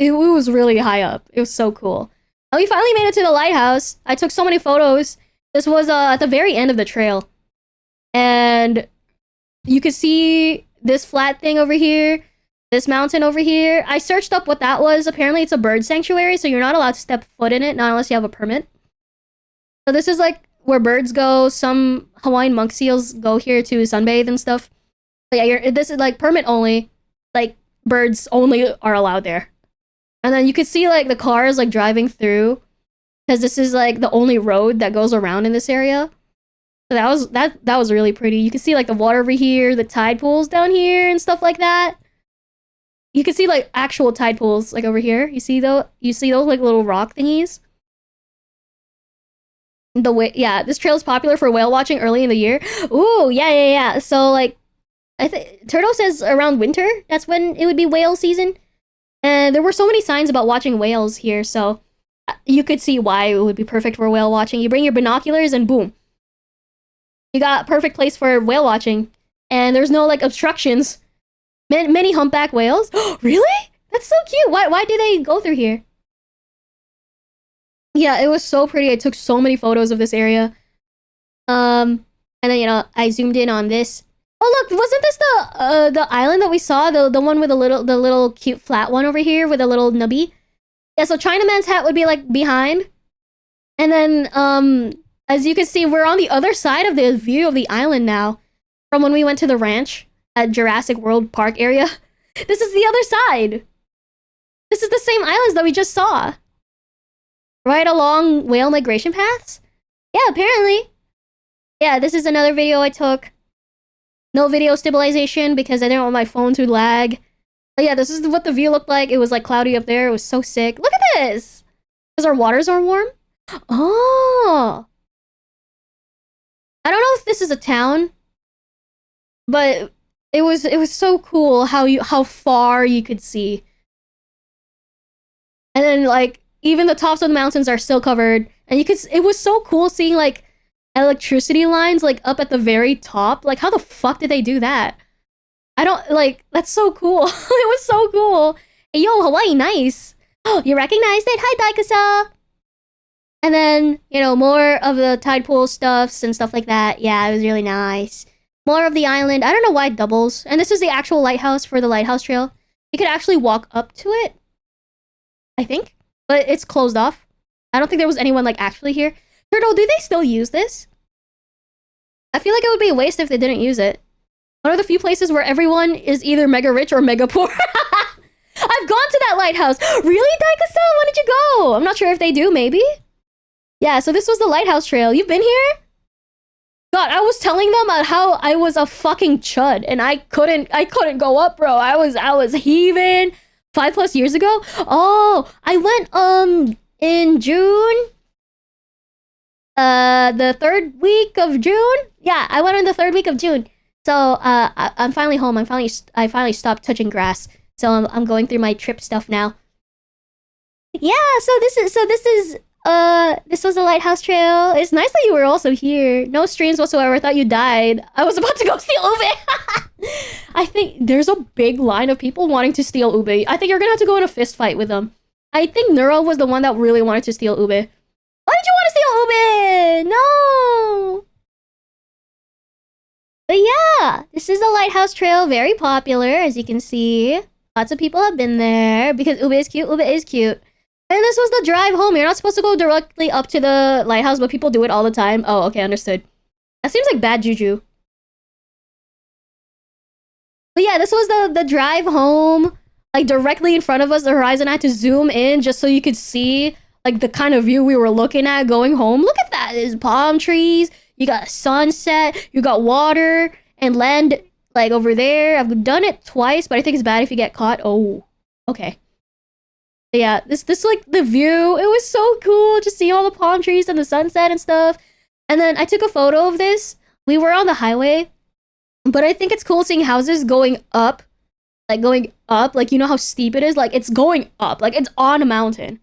really high up. It was so cool. And we finally made it to the lighthouse. I took so many photos. This was at the very end of the trail. And you could see this flat thing over here, this mountain over here. I searched up what that was. Apparently it's a bird sanctuary, so you're not allowed to step foot in it, not unless you have a permit. So this is like where birds go. Some Hawaiian monk seals go here to sunbathe and stuff. But yeah, this is like permit only. Like birds only are allowed there. And then you could see like the cars like driving through, because this is like the only road that goes around in this area. So that was really pretty. You can see like the water over here, the tide pools down here and stuff like that. You can see like actual tide pools like over here. You see those like little rock thingies. Yeah, this trail is popular for whale watching early in the year. Ooh, yeah. So like I think Turtle says around winter, that's when it would be whale season. And there were so many signs about watching whales here, so you could see why it would be perfect for whale watching. You bring your binoculars and boom. You got perfect place for whale watching. And there's no like obstructions. Many humpback whales. Really? That's so cute. Why do they go through here? Yeah, it was so pretty. I took so many photos of this area. And then, you know, I zoomed in on this. Oh look, wasn't this the island that we saw? The one with the little cute flat one over here with a little nubby? Yeah, so Chinaman's hat would be like behind. And then as you can see, we're on the other side of the view of the island now. From when we went to the ranch at Jurassic World Park area. This is the other side. This is the same islands that we just saw. Right along whale migration paths? Yeah, apparently. Yeah, this is another video I took. No video stabilization because I didn't want my phone to lag. But yeah, this is what the view looked like. It was like cloudy up there. It was so sick. Look at this! Because our waters are warm. Oh, I don't know if this is a town, but it was so cool how far you could see, and then like even the tops of the mountains are still covered, and you could. It was so cool seeing like electricity lines like up at the very top. Like how the fuck did they do that? I don't like. That's so cool. It was so cool. Hey, yo, Hawaii, nice. Oh, you recognized it? Hi, Daikasa. And then, more of the tide pool stuffs and stuff like that. Yeah, it was really nice. More of the island. I don't know why it doubles. And this is the actual lighthouse for the lighthouse trail. You could actually walk up to it, I think. But it's closed off. I don't think there was anyone like actually here. Turtle, do they still use this? I feel like it would be a waste if they didn't use it. One of the few places where everyone is either mega rich or mega poor. I've gone to that lighthouse. Really, Daika-san? When did you go? I'm not sure if they do, maybe? Yeah, so this was the lighthouse trail. You've been here? God, I was telling them how I was a fucking chud and I couldn't go up, bro. I was heaving 5+ years ago. Oh, I went in June. The third week of June? Yeah, I went in the third week of June. So, I'm finally home. I finally stopped touching grass. So I'm going through my trip stuff now. Yeah, this was a lighthouse trail. It's nice that you were also here. No streams whatsoever. I thought you died. I was about to go steal Ube. I think there's a big line of people wanting to steal Ube. I think you're gonna have to go in a fist fight with them. I think Neuro was the one that really wanted to steal Ube. Why did you want to steal Ube? No. But yeah, this is a lighthouse trail, very popular, as you can see. Lots of people have been there because Ube is cute. Ube is cute. And this was the drive home. You're not supposed to go directly up to the lighthouse, but people do it all the time. Oh, okay, understood. That seems like bad juju. But yeah, this was the drive home. Like directly in front of us, the horizon. I had to zoom in just so you could see like the kind of view we were looking at going home. Look at that. There's palm trees. You got a sunset. You got water and land like over there. I've done it twice, but I think it's bad if you get caught. Oh, okay. But yeah, this like the view. It was so cool just seeing all the palm trees and the sunset and stuff. And then I took a photo of this. We were on the highway, but I think it's cool seeing houses going up, like you know how steep it is. Like it's going up, like it's on a mountain.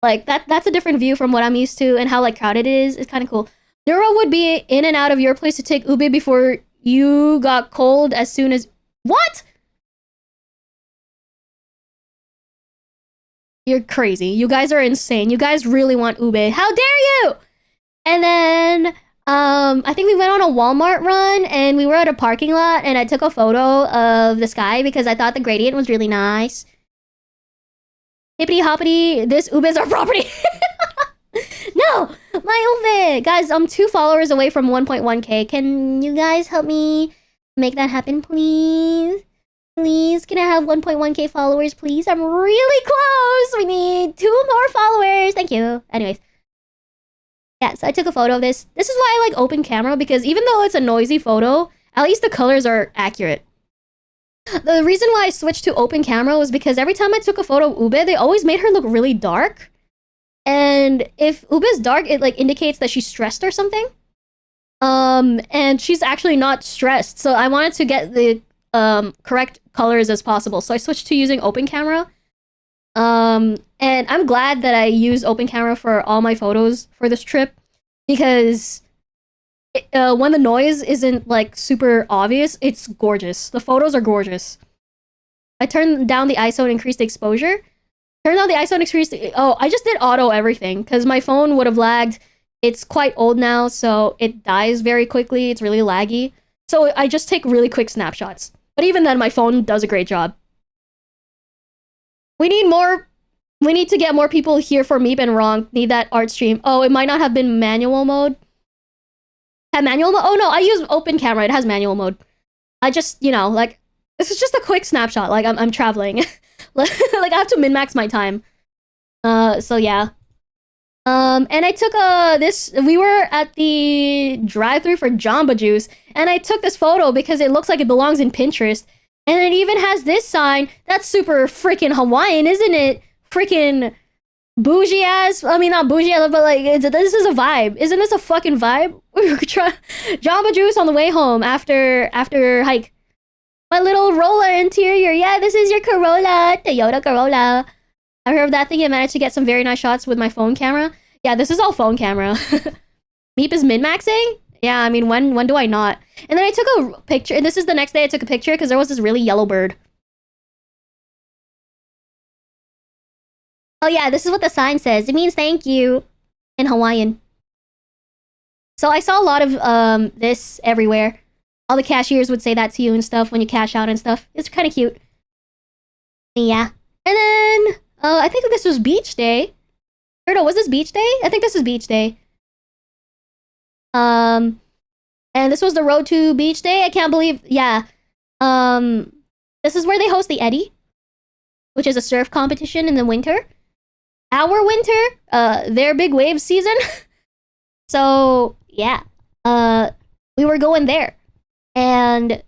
Like that's a different view from what I'm used to and how like crowded it is. It's kind of cool. Neuro would be in and out of your place to take Ube before you got cold as soon as what? You're crazy. You guys are insane. You guys really want Ube. How dare you? And then I think we went on a Walmart run and we were at a parking lot and I took a photo of the sky because I thought the gradient was really nice. Hippity hoppity, this Ube is our property. No, my Ube. Guys, I'm 2 followers away from 1.1k. Can you guys help me make that happen, please? Please, can I have 1.1k followers, please? I'm really close. We need 2 more followers. Thank you. Anyways. Yeah, so I took a photo of this. This is why I like open camera, because even though it's a noisy photo, at least the colors are accurate. The reason why I switched to open camera was because every time I took a photo of Ube, they always made her look really dark. And if Ube's dark, it like indicates that she's stressed or something. And she's actually not stressed. So I wanted to get the correct colors as possible. So I switched to using open camera. And I'm glad that I used open camera for all my photos for this trip because when the noise isn't like super obvious, it's gorgeous. The photos are gorgeous. I turned down the ISO and increased the exposure. Turned on the ISO and increased the... Oh, I just did auto everything because my phone would have lagged. It's quite old now, so it dies very quickly. It's really laggy. So I just take really quick snapshots. But even then, my phone does a great job. We need to get more people here for Meep and Wrong. Need that art stream. Oh, it might not have been manual mode. Had manual mode? Oh no, I use open camera. It has manual mode. I just, like, this is just a quick snapshot. Like, I'm traveling. Like, I have to min-max my time. So yeah. And I took we were at the drive-thru for Jamba Juice, and I took this photo because it looks like it belongs in Pinterest. And it even has this sign. That's super freaking Hawaiian, isn't it? Freaking bougie ass. I mean, not bougie ass, but like this is a vibe. Isn't this a fucking vibe? We were trying Jamba Juice on the way home after hike. My little roller interior. Yeah, this is your Corolla, Toyota Corolla. I heard of that thing. I managed to get some very nice shots with my phone camera. Yeah, this is all phone camera. Meep is min-maxing? Yeah, I mean, when do I not? And then I took a picture, and this is the next day I took a picture because there was this really yellow bird. Oh yeah, this is what the sign says. It means thank you in Hawaiian. So I saw a lot of this everywhere. All the cashiers would say that to you and stuff when you cash out and stuff. It's kind of cute. Yeah. And then, I think this was beach day. Or no, was this beach day? I think this is beach day. And this was the road to beach day. I can't believe, yeah. This is where they host the Eddy, which is a surf competition in the winter. Our winter, their big wave season. So, yeah. We were going there. And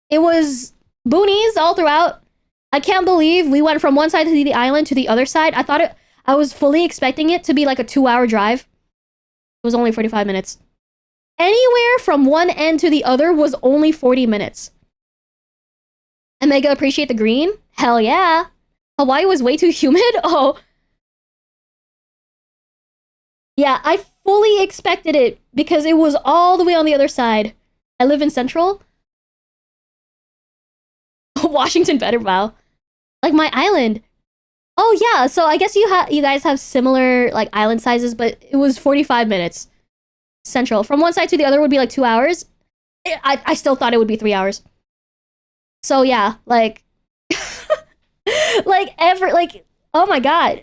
it was boonies all throughout. I can't believe we went from one side of the island to the other side. I was fully expecting it to be like a 2-hour drive. It was only 45 minutes. Anywhere from one end to the other was only 40 minutes. And Mega appreciate the green? Hell yeah. Hawaii was way too humid? Oh. Yeah, I fully expected it because it was all the way on the other side. I live in Central. Washington better bow. Like my island. Oh yeah, so I guess you guys have similar like island sizes, but it was 45 minutes. Central. From one side to the other would be like 2 hours. I still thought it would be 3 hours. So yeah, like like oh my god.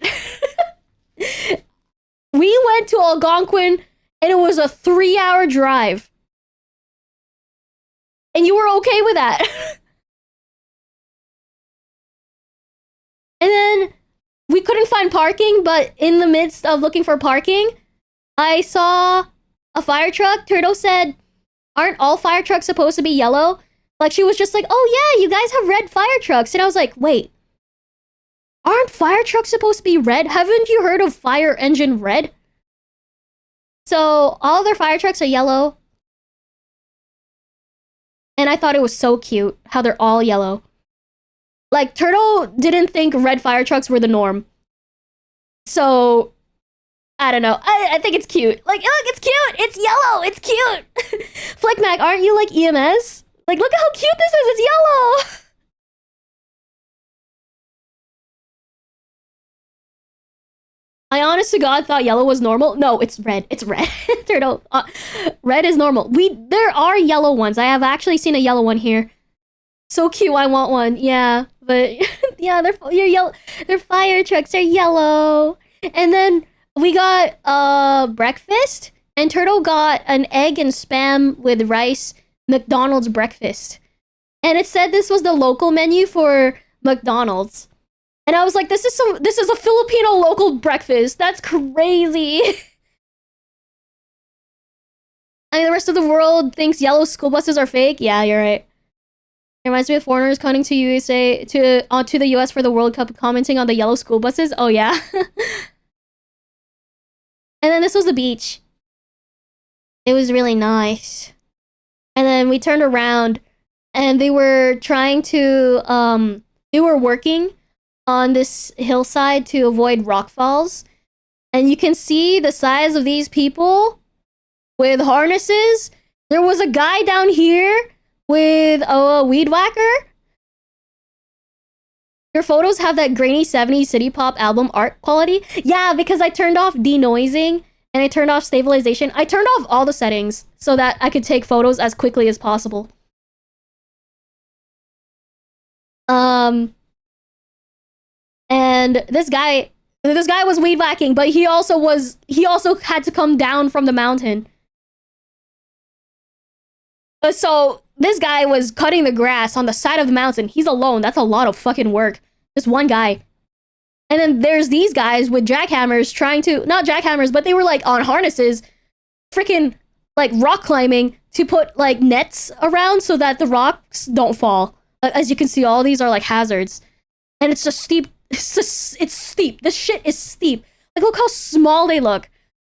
We went to Algonquin and it was a 3-hour drive. And you were okay with that. And then we couldn't find parking, but in the midst of looking for parking, I saw a fire truck. Turtle said, aren't all fire trucks supposed to be yellow? Like, she was just like, oh yeah, you guys have red fire trucks. And I was like, wait, aren't fire trucks supposed to be red? Haven't you heard of fire engine red? So all their fire trucks are yellow. And I thought it was so cute how they're all yellow. Like, Turtle didn't think red fire trucks were the norm. So, I don't know. I think it's cute. Like, look, it's cute. It's yellow. It's cute. Flickmac, aren't you like EMS? Like, look at how cute this is. It's yellow. I honest to God thought yellow was normal. No, it's red. It's red. Turtle, red is normal. There are yellow ones. I have actually seen a yellow one here. So cute. I want one. Yeah, but yeah, you're yellow. Their fire trucks are yellow. And then we got breakfast, and Turtle got an egg and spam with rice McDonald's breakfast. And it said this was the local menu for McDonald's. And I was like, this is a Filipino local breakfast. That's crazy. I mean, the rest of the world thinks yellow school buses are fake. Yeah, you're right. It reminds me of foreigners coming to USA to the US for the World Cup, commenting on the yellow school buses. Oh yeah. And then this was the beach. It was really nice. And then we turned around and they were trying to they were working on this hillside to avoid rock falls. And you can see the size of these people with harnesses. There was a guy down here with a weed whacker. Your photos have that grainy 70s city pop album art quality. Yeah, because I turned off denoising and I turned off stabilization. I turned off all the settings so that I could take photos as quickly as possible. And this guy was weed whacking, but he also had to come down from the mountain. So this guy was cutting the grass on the side of the mountain. He's alone. That's a lot of fucking work. Just one guy. And then there's these guys with jackhammers trying to, not jackhammers, but they were like on harnesses, freaking like rock climbing to put like nets around so that the rocks don't fall. As you can see, all these are like hazards. And it's just steep. It's steep. This shit is steep. Like, look how small they look.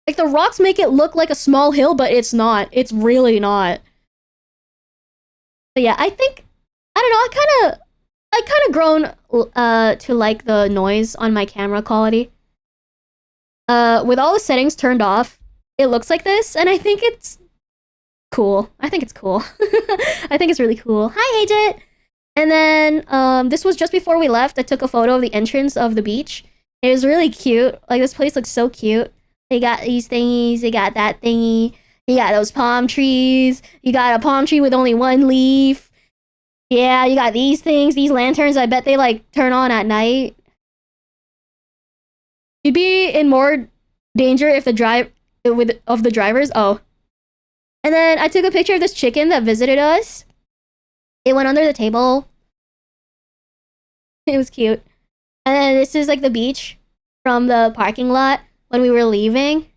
Like, the rocks make it look like a small hill, but it's not. It's really not. But yeah, I think, I don't know, I kind of grown to like the noise on my camera quality. With all the settings turned off, it looks like this, and I think it's cool. I think it's cool. I think it's really cool. Hi, Agent! And then, this was just before we left. I took a photo of the entrance of the beach. It was really cute. Like, this place looks so cute. They got these thingies, they got that thingy. You got those palm trees. You got a palm tree with only one leaf. Yeah, you got these things, these lanterns. I bet they, like, turn on at night. You'd be in more danger if the drivers. Oh. And then I took a picture of this chicken that visited us. It went under the table. It was cute. And then this is like the beach from the parking lot when we were leaving.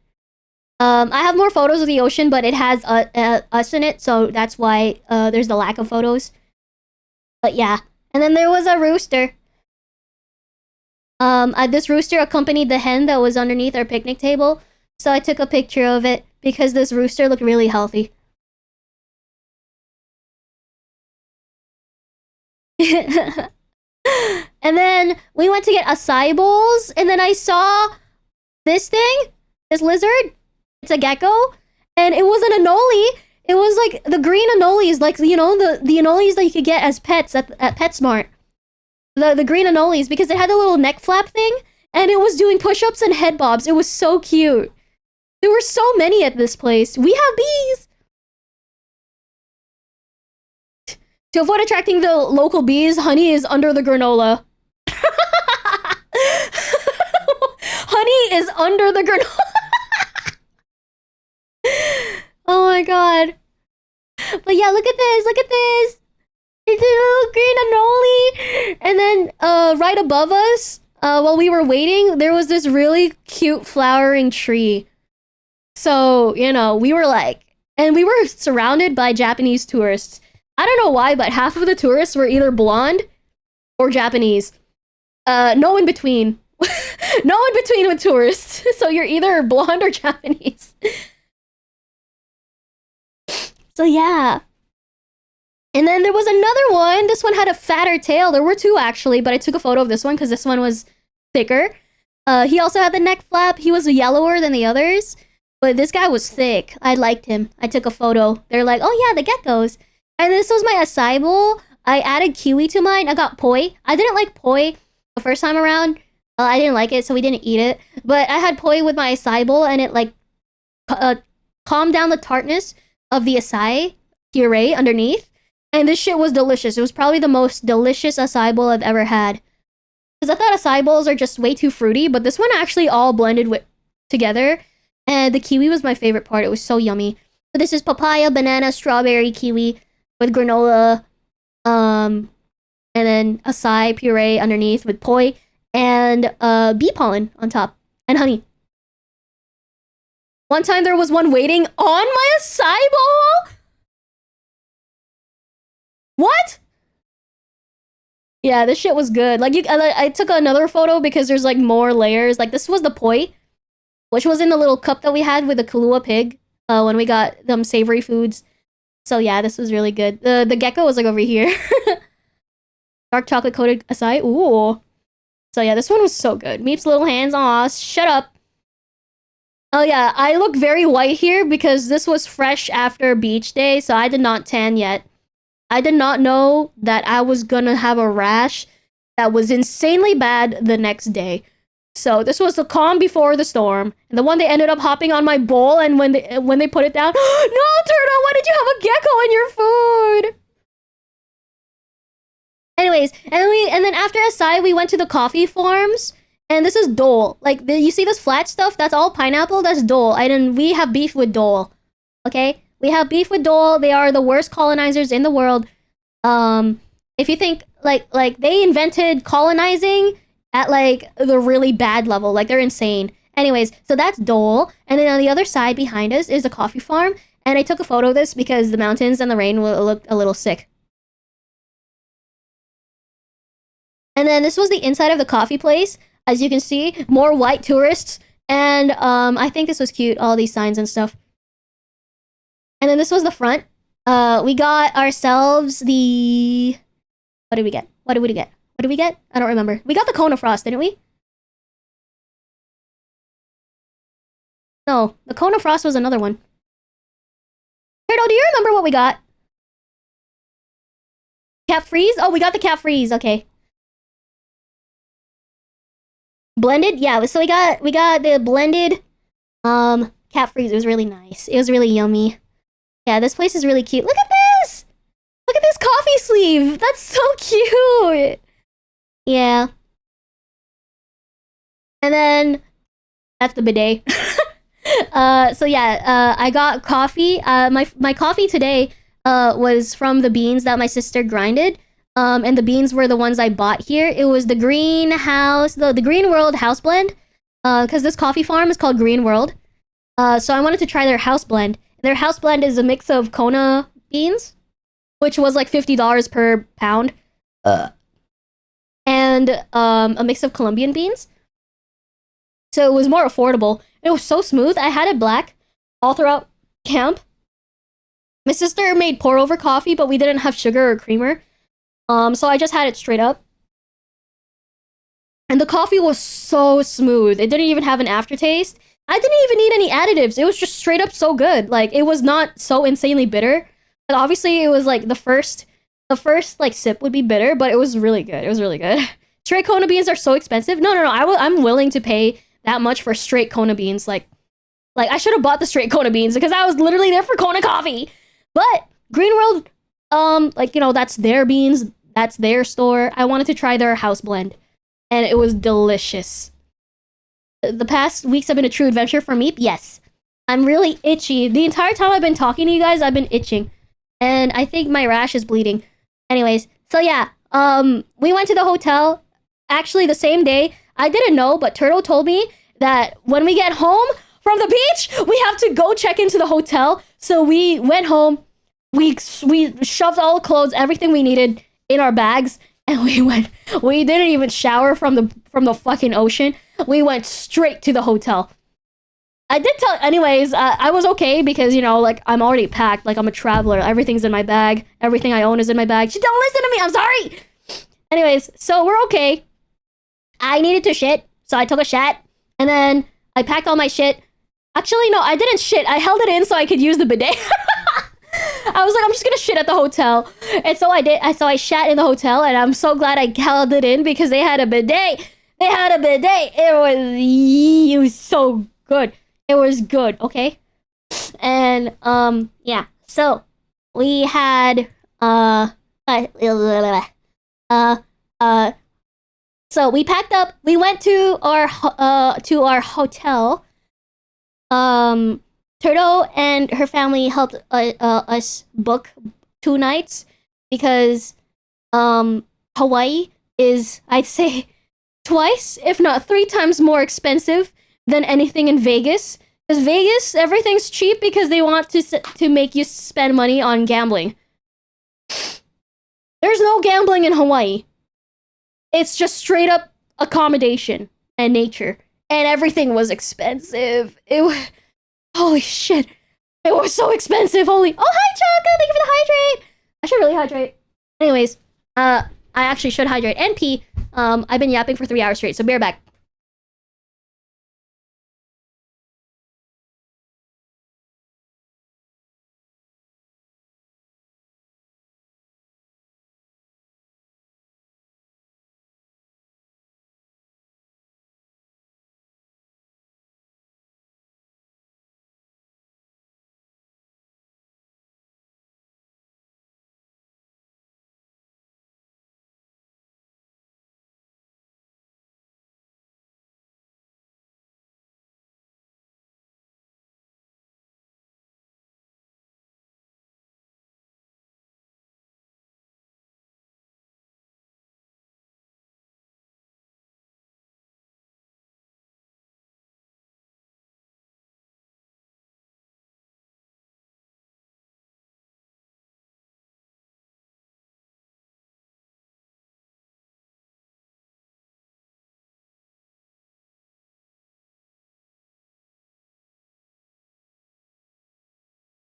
I have more photos of the ocean, but it has us in it, so that's why there's the lack of photos. But yeah. And then there was a rooster. This rooster accompanied the hen that was underneath our picnic table, so I took a picture of it because this rooster looked really healthy. And then we went to get acai bowls, and then I saw this thing, this lizard. It's a gecko, and it was an anole. It was like the green anoles, like, you know, the anoles that you could get as pets at PetSmart. The green anoles, because it had the little neck flap thing, and it was doing push-ups and head bobs. It was so cute. There were so many at this place. We have bees! To avoid attracting the local bees, honey is under the granola. Honey is under the granola. Oh my god. But yeah, look at this, look at this. It's a little green anole. And then right above us, while we were waiting, there was this really cute flowering tree. So, you know, we were like, and we were surrounded by Japanese tourists. I don't know why, but half of the tourists were either blonde or Japanese. No in between. No in between with tourists. So you're either blonde or Japanese. So yeah. And then there was another one. This one had a fatter tail. There were two actually, but I took a photo of this one because this one was thicker. He also had the neck flap. He was yellower than the others, but this guy was thick. I liked him. I took a photo. They're like, oh yeah, the geckos. And this was my acai bowl. I added kiwi to mine. I got poi. I didn't like poi the first time around. I didn't like it, so we didn't eat it. But I had poi with my acai bowl, and it like calmed down the tartness of the acai puree underneath. And this shit was delicious. It was probably the most delicious acai bowl I've ever had. Because I thought acai bowls are just way too fruity, but this one actually all blended together. And the kiwi was my favorite part. It was so yummy. So this is papaya, banana, strawberry, kiwi with granola, and then acai puree underneath with poi, and bee pollen on top, and honey. One time there was one waiting on my acai bowl? What? Yeah, this shit was good. Like, I took another photo because there's like more layers. Like, this was the poi, which was in the little cup that we had with the Kahlua pig when we got them savory foods. So yeah, this was really good. The gecko was like over here. Dark chocolate coated acai. Ooh. So yeah, this one was so good. Meep's little hands. Aw, shut up. Oh yeah, I look very white here because this was fresh after beach day, so I did not tan yet. I did not know that I was gonna have a rash that was insanely bad the next day. So this was the calm before the storm. And the one they ended up hopping on my bowl, and when they put it down, no, Turtle, why did you have a gecko in your food? Anyways, and then after acai, we went to the coffee farms, and this is Dole. Like, you see this flat stuff? That's all pineapple. That's Dole. We have beef with Dole. Okay, we have beef with Dole. They are the worst colonizers in the world. If you think like they invented colonizing at like the really bad level, like they're insane. Anyways, so that's Dole, and then on the other side behind us is a coffee farm, and I took a photo of this because the mountains and the rain looked a little sick. And then this was the inside of the coffee place. As you can see, more white tourists And I think this was cute, all these signs and stuff. And then this was the front. We got ourselves the. What did we get? What did we get? What did we get? I don't remember. We got the cone of frost, didn't we? No, the cone of frost was another one. Turtle, do you remember what we got? Cap freeze? Oh, we got the cap freeze. Okay. Blended? Yeah, so we got the blended cap freeze. It was really nice. It was really yummy. Yeah, this place is really cute. Look at this! Look at this coffee sleeve. That's so cute. Yeah. And then that's the bidet. So yeah, I got coffee. My coffee today was from the beans that my sister grinded. And the beans were the ones I bought here. It was the greenhouse, the Green World house blend. Because this coffee farm is called Green World. So I wanted to try their house blend. Their house blend is a mix of Kona beans, which was like $50 per pound, and a mix of Colombian beans. So it was more affordable. It was so smooth. I had it black all throughout camp. My sister made pour over coffee, but we didn't have sugar or creamer. So I just had it straight up. And the coffee was so smooth. It didn't even have an aftertaste. I didn't even need any additives. It was just straight up so good. Like it was not so insanely bitter. But obviously it was like the first like sip would be bitter, but it was really good. It was really good. Straight Kona beans are so expensive. No, no, no. I'm willing to pay that much for straight Kona beans. Like I should have bought the straight Kona beans because I was literally there for Kona coffee. But Green World, like that's their beans. That's their store. I wanted to try their house blend, and it was delicious. The past weeks have been a true adventure for me. Yes, I'm really itchy. The entire time I've been talking to you guys, I've been itching, and I think my rash is bleeding. Anyways, so yeah, we went to the hotel. Actually, the same day. I didn't know, but Turtle told me that when we get home from the beach, we have to go check into the hotel. So we went home. We shoved all the clothes, everything we needed in our bags, and we went. We didn't even shower from the fucking ocean. We went straight to the hotel. I did tell, anyways. I was okay because like I'm already packed. Like I'm a traveler. Everything's in my bag. Everything I own is in my bag. She don't listen to me. I'm sorry. Anyways, so we're okay. I needed to shit, so I took a shat, and then I packed all my shit. Actually, no, I didn't shit. I held it in so I could use the bidet. I was like, I'm just gonna shit at the hotel, and so I did. So I shat in the hotel, and I'm so glad I held it in because they had a bidet. They had a bidet. It was so good. It was good. Okay, and yeah. So we had uh, uh, uh so we packed up. We went to our hotel. Turtle and her family helped us book 2 nights because Hawaii is, I'd say, twice, if not 3 times more expensive than anything in Vegas. Because Vegas, everything's cheap because they want to make you spend money on gambling. There's no gambling in Hawaii. It's just straight up accommodation and nature. And everything was expensive. It was, holy shit. It was so expensive. Holy. Oh, hi, Chaka. Thank you for the hydrate. I should really hydrate. Anyways, I actually should hydrate and pee. I've been yapping for 3 hours straight, so bear back.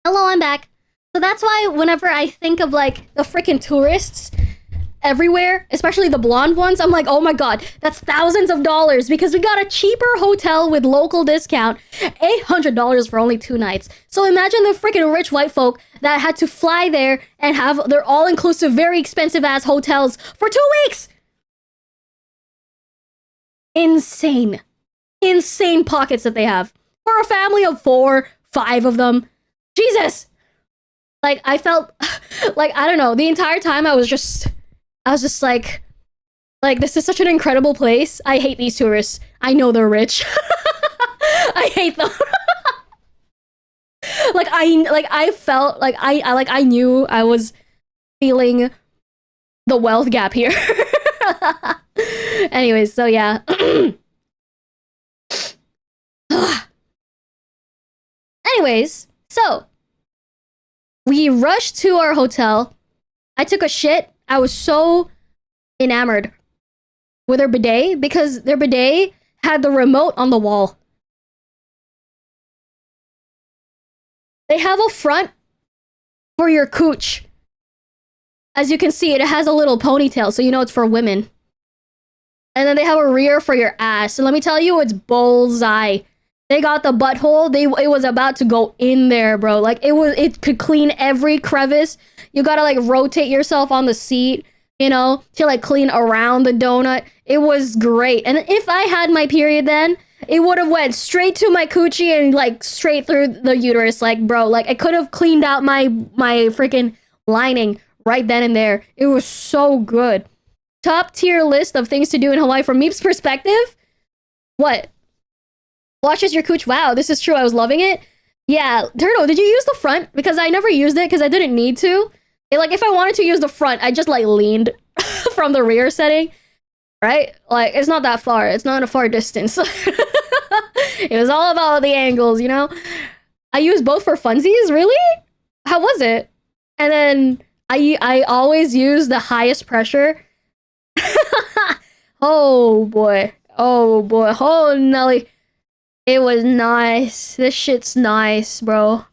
Hello, I'm back. So that's why whenever I think of like the freaking tourists everywhere, especially the blonde ones, I'm like, oh my god, that's thousands of dollars because we got a cheaper hotel with local discount, $800 for only 2 nights. So imagine the freaking rich white folk that had to fly there and have their all-inclusive, very expensive ass hotels for 2 weeks. Insane. Insane pockets that they have. For a family of 4, 5 of them. Jesus! Like, I felt, like, I don't know, the entire time I was just like, this is such an incredible place. I hate these tourists. I know they're rich. I hate them. I felt like I knew I was feeling the wealth gap here. Anyways, so yeah. Anyways, so we rushed to our hotel. I took a shit. I was so enamored with their bidet because their bidet had the remote on the wall. They have a front for your cooch. As you can see, it has a little ponytail, so you know it's for women. And then they have a rear for your ass. And let me tell you, it's bullseye. They got the butthole. It was about to go in there, bro. Like it could clean every crevice. You gotta like rotate yourself on the seat, you know, to like clean around the donut. It was great. And if I had my period then, it would have went straight to my coochie and like straight through the uterus. Like, bro, like I could have cleaned out my freaking lining right then and there. It was so good. Top tier list of things to do in Hawaii from Meep's perspective. What? Washes your cooch. Wow, this is true. I was loving it. Yeah, Turtle, did you use the front? Because I never used it because I didn't need to. Like, if I wanted to use the front, I just, like, leaned from the rear setting. Right? Like, it's not that far. It's not a far distance. It was all about the angles, you know? I used both for funsies? Really? How was it? And then I always use the highest pressure. Oh, boy. Oh, boy. Oh, Nelly. It was nice. This shit's nice, bro.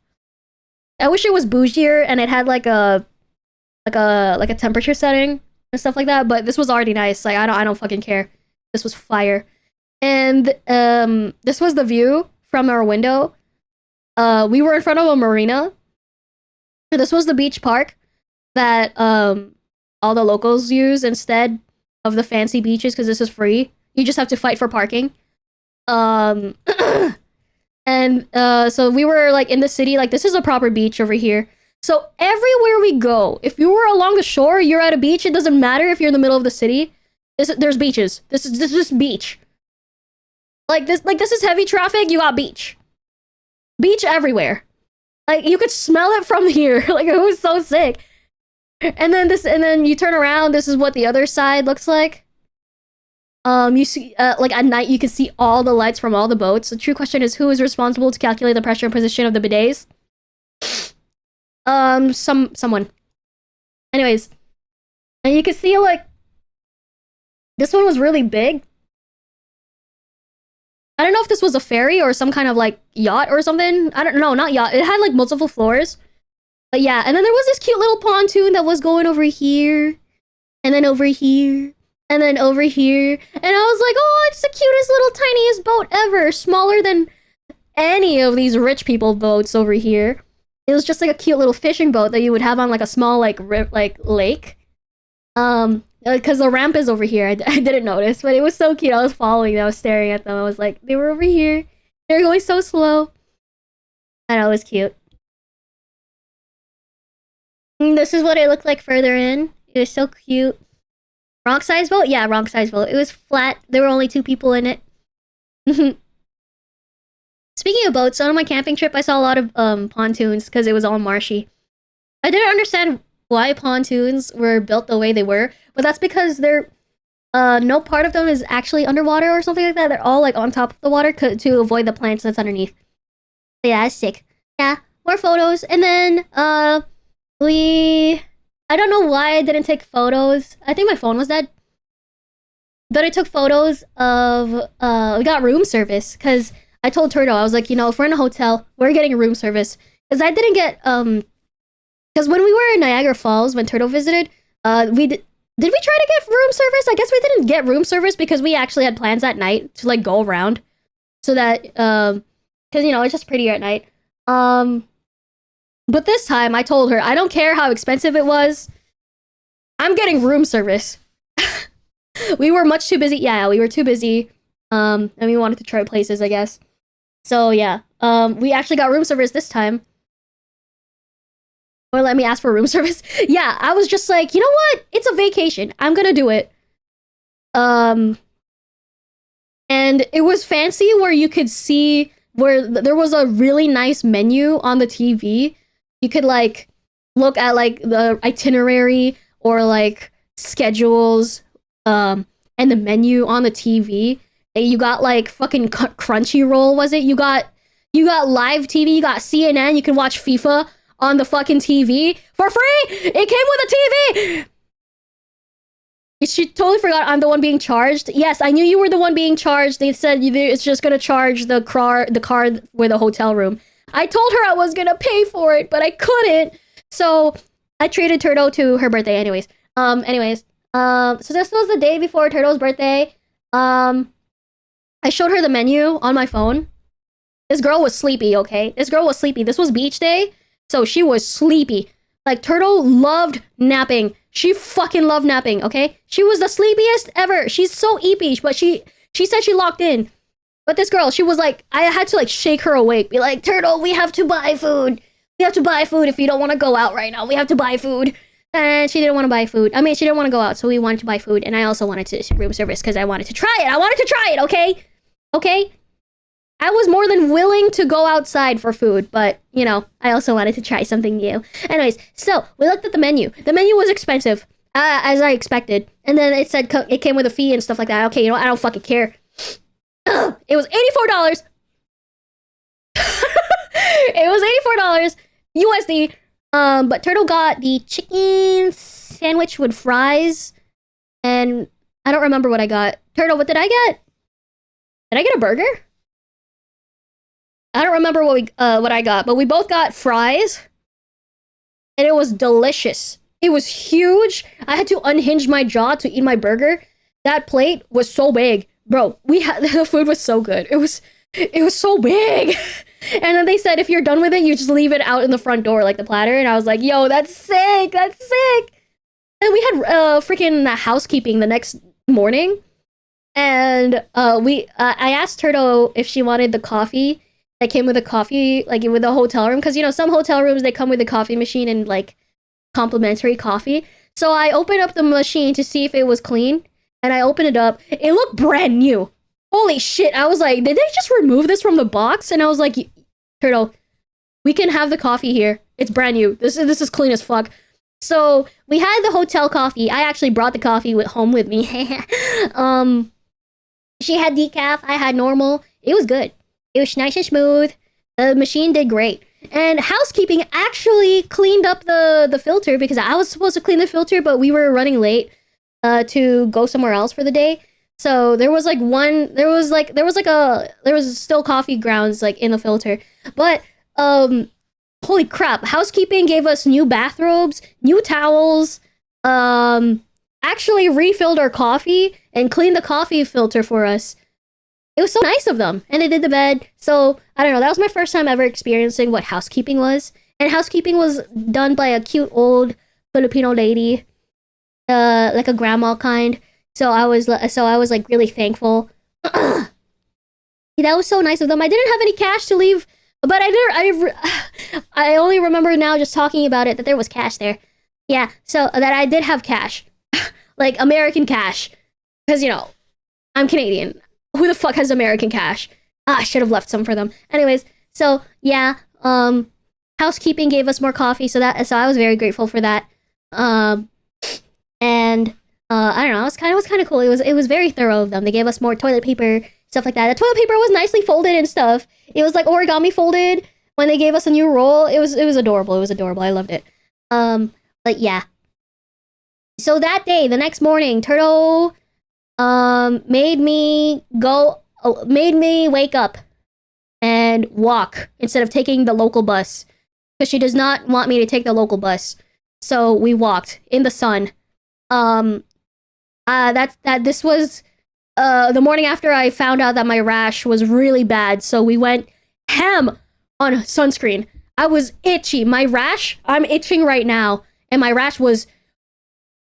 I wish it was bougier and it had like a temperature setting and stuff like that, but this was already nice. Like I don't fucking care. This was fire. And this was the view from our window. We were in front of a marina. This was the beach park that all the locals use instead of the fancy beaches because this is free. You just have to fight for parking. And so we were like in the city, like this is a proper beach over here. So everywhere we go, if you were along the shore, you're at a beach. It doesn't matter if you're in the middle of the city. There's beaches. This is beach. Like this is heavy traffic. You got beach. Beach everywhere. Like you could smell it from here. Like it was so sick. And then you turn around. This is what the other side looks like. You see, like at night, you can see all the lights from all the boats. The true question is, who is responsible to calculate the pressure and position of the bidets? Someone. Anyways, and you can see like this one was really big. I don't know if this was a ferry or some kind of like yacht or something. I don't know, not yacht. It had like multiple floors. But yeah, and then there was this cute little pontoon that was going over here, and then over here. And then over here, and I was like, oh, it's the cutest little tiniest boat ever. Smaller than any of these rich people boats over here. It was just like a cute little fishing boat that you would have on like a small like lake. Because the ramp is over here. I didn't notice, but it was so cute. I was following them. I was staring at them. I was like, they were over here. They were going so slow. I know, it was cute. And this is what it looked like further in. It was so cute. Wrong size boat? Yeah, wrong size boat. It was flat. There were only 2 people in it. Speaking of boats, on my camping trip, I saw a lot of pontoons because it was all marshy. I didn't understand why pontoons were built the way they were, but that's because they're no part of them is actually underwater or something like that. They're all like on top of the water to avoid the plants that's underneath. But yeah, it's sick. Yeah, more photos, and then I don't know why I didn't take photos. I think my phone was dead. But I took photos of, we got room service. Because I told Turtle, I was like, you know, if we're in a hotel, we're getting room service. because I didn't get because when we were in Niagara Falls when Turtle visited, did we try to get room service? I guess we didn't get room service because we actually had plans at night to like go around, so that because it's just prettier at night. But this time I told her I don't care how expensive it was. I'm getting room service. We were much too busy. Yeah, we were too busy. And we wanted to try places, I guess. So yeah, we actually got room service this time. Or let me ask for room service. Yeah, I was just like, you know what? It's a vacation. I'm gonna do it. And it was fancy where you could see where there was a really nice menu on the TV. You could like look at like the itinerary or like schedules and the menu on the TV. And you got like fucking Crunchyroll, was it? You got live TV, you got CNN, you can watch FIFA on the fucking TV for free. It came with a TV. She totally forgot I'm the one being charged. Yes, I knew you were the one being charged. They said it's just gonna charge the card with a hotel room. I told her I was gonna pay for it, but I couldn't. So I treated Turtle to her birthday anyways. So this was the day before Turtle's birthday. I showed her the menu on my phone. This girl was sleepy, okay? This girl was sleepy. This was beach day, so she was sleepy. Like, Turtle loved napping. She fucking loved napping, okay? She was the sleepiest ever. She's so eepy, but she said she locked in. But this girl, she was like, I had to like shake her awake. Be like, Turtle, we have to buy food. We have to buy food if you don't want to go out right now. We have to buy food. And she didn't want to buy food. I mean, she didn't want to go out, so we wanted to buy food. And I also wanted to room service because I wanted to try it. I wanted to try it, okay? Okay? I was more than willing to go outside for food, but, I also wanted to try something new. Anyways, so we looked at the menu. The menu was expensive, as I expected. And then it said it came with a fee and stuff like that. Okay, I don't fucking care. It was $84. It was $84 USD. But Turtle got the chicken sandwich with fries. And I don't remember what I got. Turtle, what did I get? Did I get a burger? I don't remember what I got, but we both got fries, and it was delicious. It was huge. I had to unhinge my jaw to eat my burger. That plate was so big, bro. The food was so good. It was so big. And then they said if you're done with it, you just leave it out in the front door like the platter. And I was like, yo, that's sick. That's sick. And we had freaking housekeeping the next morning, and I asked Turtle if she wanted the coffee that came with a coffee, like with the hotel room, because some hotel rooms they come with a coffee machine and like complimentary coffee. So I opened up the machine to see if it was clean, and I opened it up. It looked brand new. Holy shit! I was like, did they just remove this from the box? And I was like, Turtle, we can have the coffee here. It's brand new. This is clean as fuck. So we had the hotel coffee. I actually brought the coffee home with me. She had decaf. I had normal. It was good. It was nice and smooth. The machine did great. And housekeeping actually cleaned up the filter because I was supposed to clean the filter, but we were running late to go somewhere else for the day. So there was still coffee grounds like in the filter. But holy crap, housekeeping gave us new bathrobes, new towels, actually refilled our coffee and cleaned the coffee filter for us. It was so nice of them. And they did the bed. So, I don't know. That was my first time ever experiencing what housekeeping was. And housekeeping was done by a cute old Filipino lady. Like a grandma kind. So I was like really thankful. That was so nice of them. I didn't have any cash to leave. But I only remember now just talking about it that there was cash there. Yeah, so that I did have cash. Like American cash. Because, I'm Canadian. Who the fuck has American cash? I should have left some for them. Anyways, so yeah, housekeeping gave us more coffee, so I was very grateful for that. And I don't know, it was kind of cool. It was very thorough of them. They gave us more toilet paper, stuff like that. The toilet paper was nicely folded and stuff. It was like origami folded when they gave us a new roll. It was adorable. It was adorable. I loved it. But yeah. So that day, the next morning, Turtle made me wake up and walk instead of taking the local bus. because she does not want me to take the local bus. So we walked in the sun. Um, this was the morning after I found out that my rash was really bad. So we went ham on sunscreen. I was itchy. My rash, I'm itching right now, and my rash was,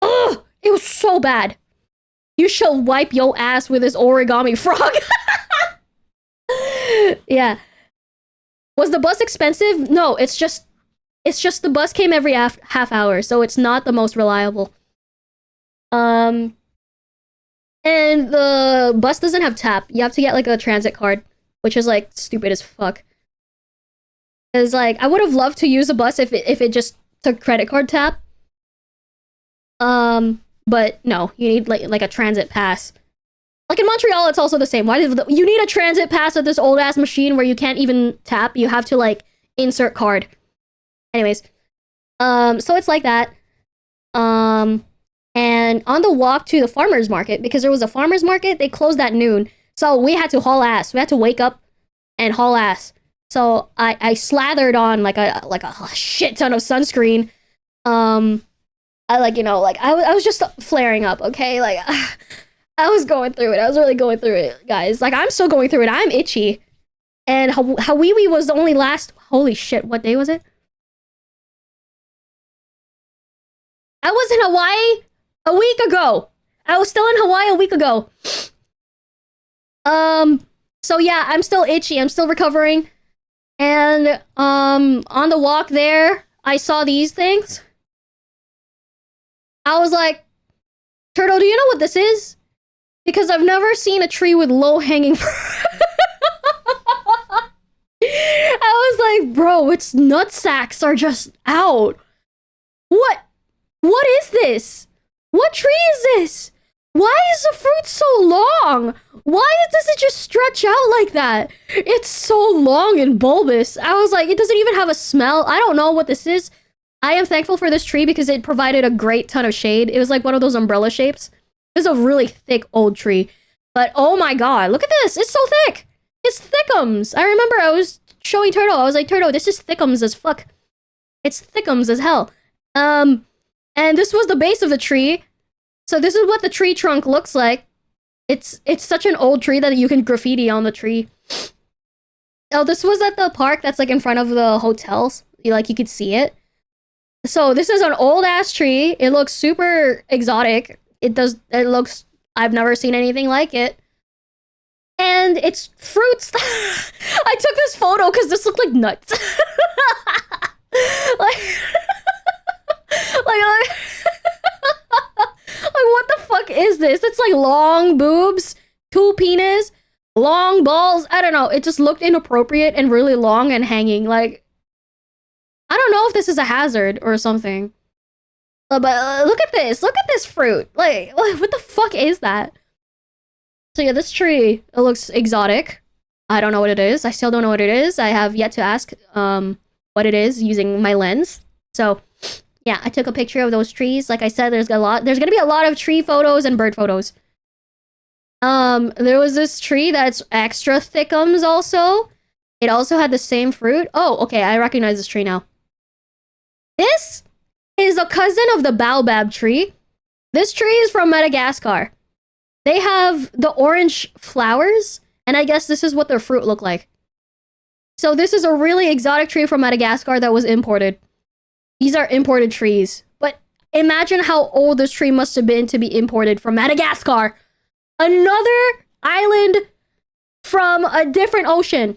ugh, it was so bad. You shall wipe your ass with this origami frog. Yeah. Was the bus expensive? No, it's just the bus came every half hour, so it's not the most reliable. And the bus doesn't have tap. You have to get like a transit card, which is like stupid as fuck. Cause like I would have loved to use a bus if it just took credit card tap. But no, you need like a transit pass. Like in Montreal, it's also the same. Why do you need a transit pass at this old ass machine where you can't even tap? You have to like insert card. Anyways, so it's like that. And on the walk to the farmer's market, because there was a farmer's market, they closed at noon. So we had to haul ass. We had to wake up and haul ass. So I slathered on like a shit ton of sunscreen. I like, you know, like I was just flaring up, okay? Like I was going through it. I was really going through it, guys. Like I'm still going through it. I'm itchy. And Hawaii was only last, holy shit, what day was it? I was in Hawaii a week ago. I was still in Hawaii a week ago. So yeah, I'm still itchy. I'm still recovering. And on the walk there, I saw these things. I was like, Turtle, do you know what this is? Because I've never seen a tree with low-hanging fruit. I was like, bro, its nut sacks are just out. What is this? What tree is this? Why is the fruit so long? Why does it just stretch out like that? It's so long and bulbous. I was like, it doesn't even have a smell. I don't know what this is. I am thankful for this tree because it provided a great ton of shade. It was like one of those umbrella shapes. It's a really thick old tree. But oh my god, look at this. It's so thick. It's thickums. I remember I was showing Turtle. I was like, Turtle, this is thickums as fuck. It's thickums as hell. And this was the base of the tree. So this is what the tree trunk looks like. It's such an old tree that you can graffiti on the tree. Oh, this was at the park that's like in front of the hotels. You could see it. So this is an old ass tree. It looks super exotic. It looks, I've never seen anything like it. And it's fruits. I took this photo because this looked like nuts. like what the fuck is this? It's like long boobs, two penis, long balls. I don't know. It just looked inappropriate and really long and hanging. Like, I don't know if this is a hazard or something. But look at this. Look at this fruit. Like, what the fuck is that? So yeah, this tree, it looks exotic. I don't know what it is. I still don't know what it is. I have yet to ask what it is using my lens. So yeah, I took a picture of those trees. Like I said, there's gonna be a lot of tree photos and bird photos. There was this tree that's extra thickums also. It also had the same fruit. Oh, okay, I recognize this tree now. This is a cousin of the baobab tree. This tree is from Madagascar. They have the orange flowers, and I guess this is what their fruit look like. So this is a really exotic tree from Madagascar that was imported. These are imported trees. But imagine how old this tree must have been to be imported from Madagascar. Another island from a different ocean.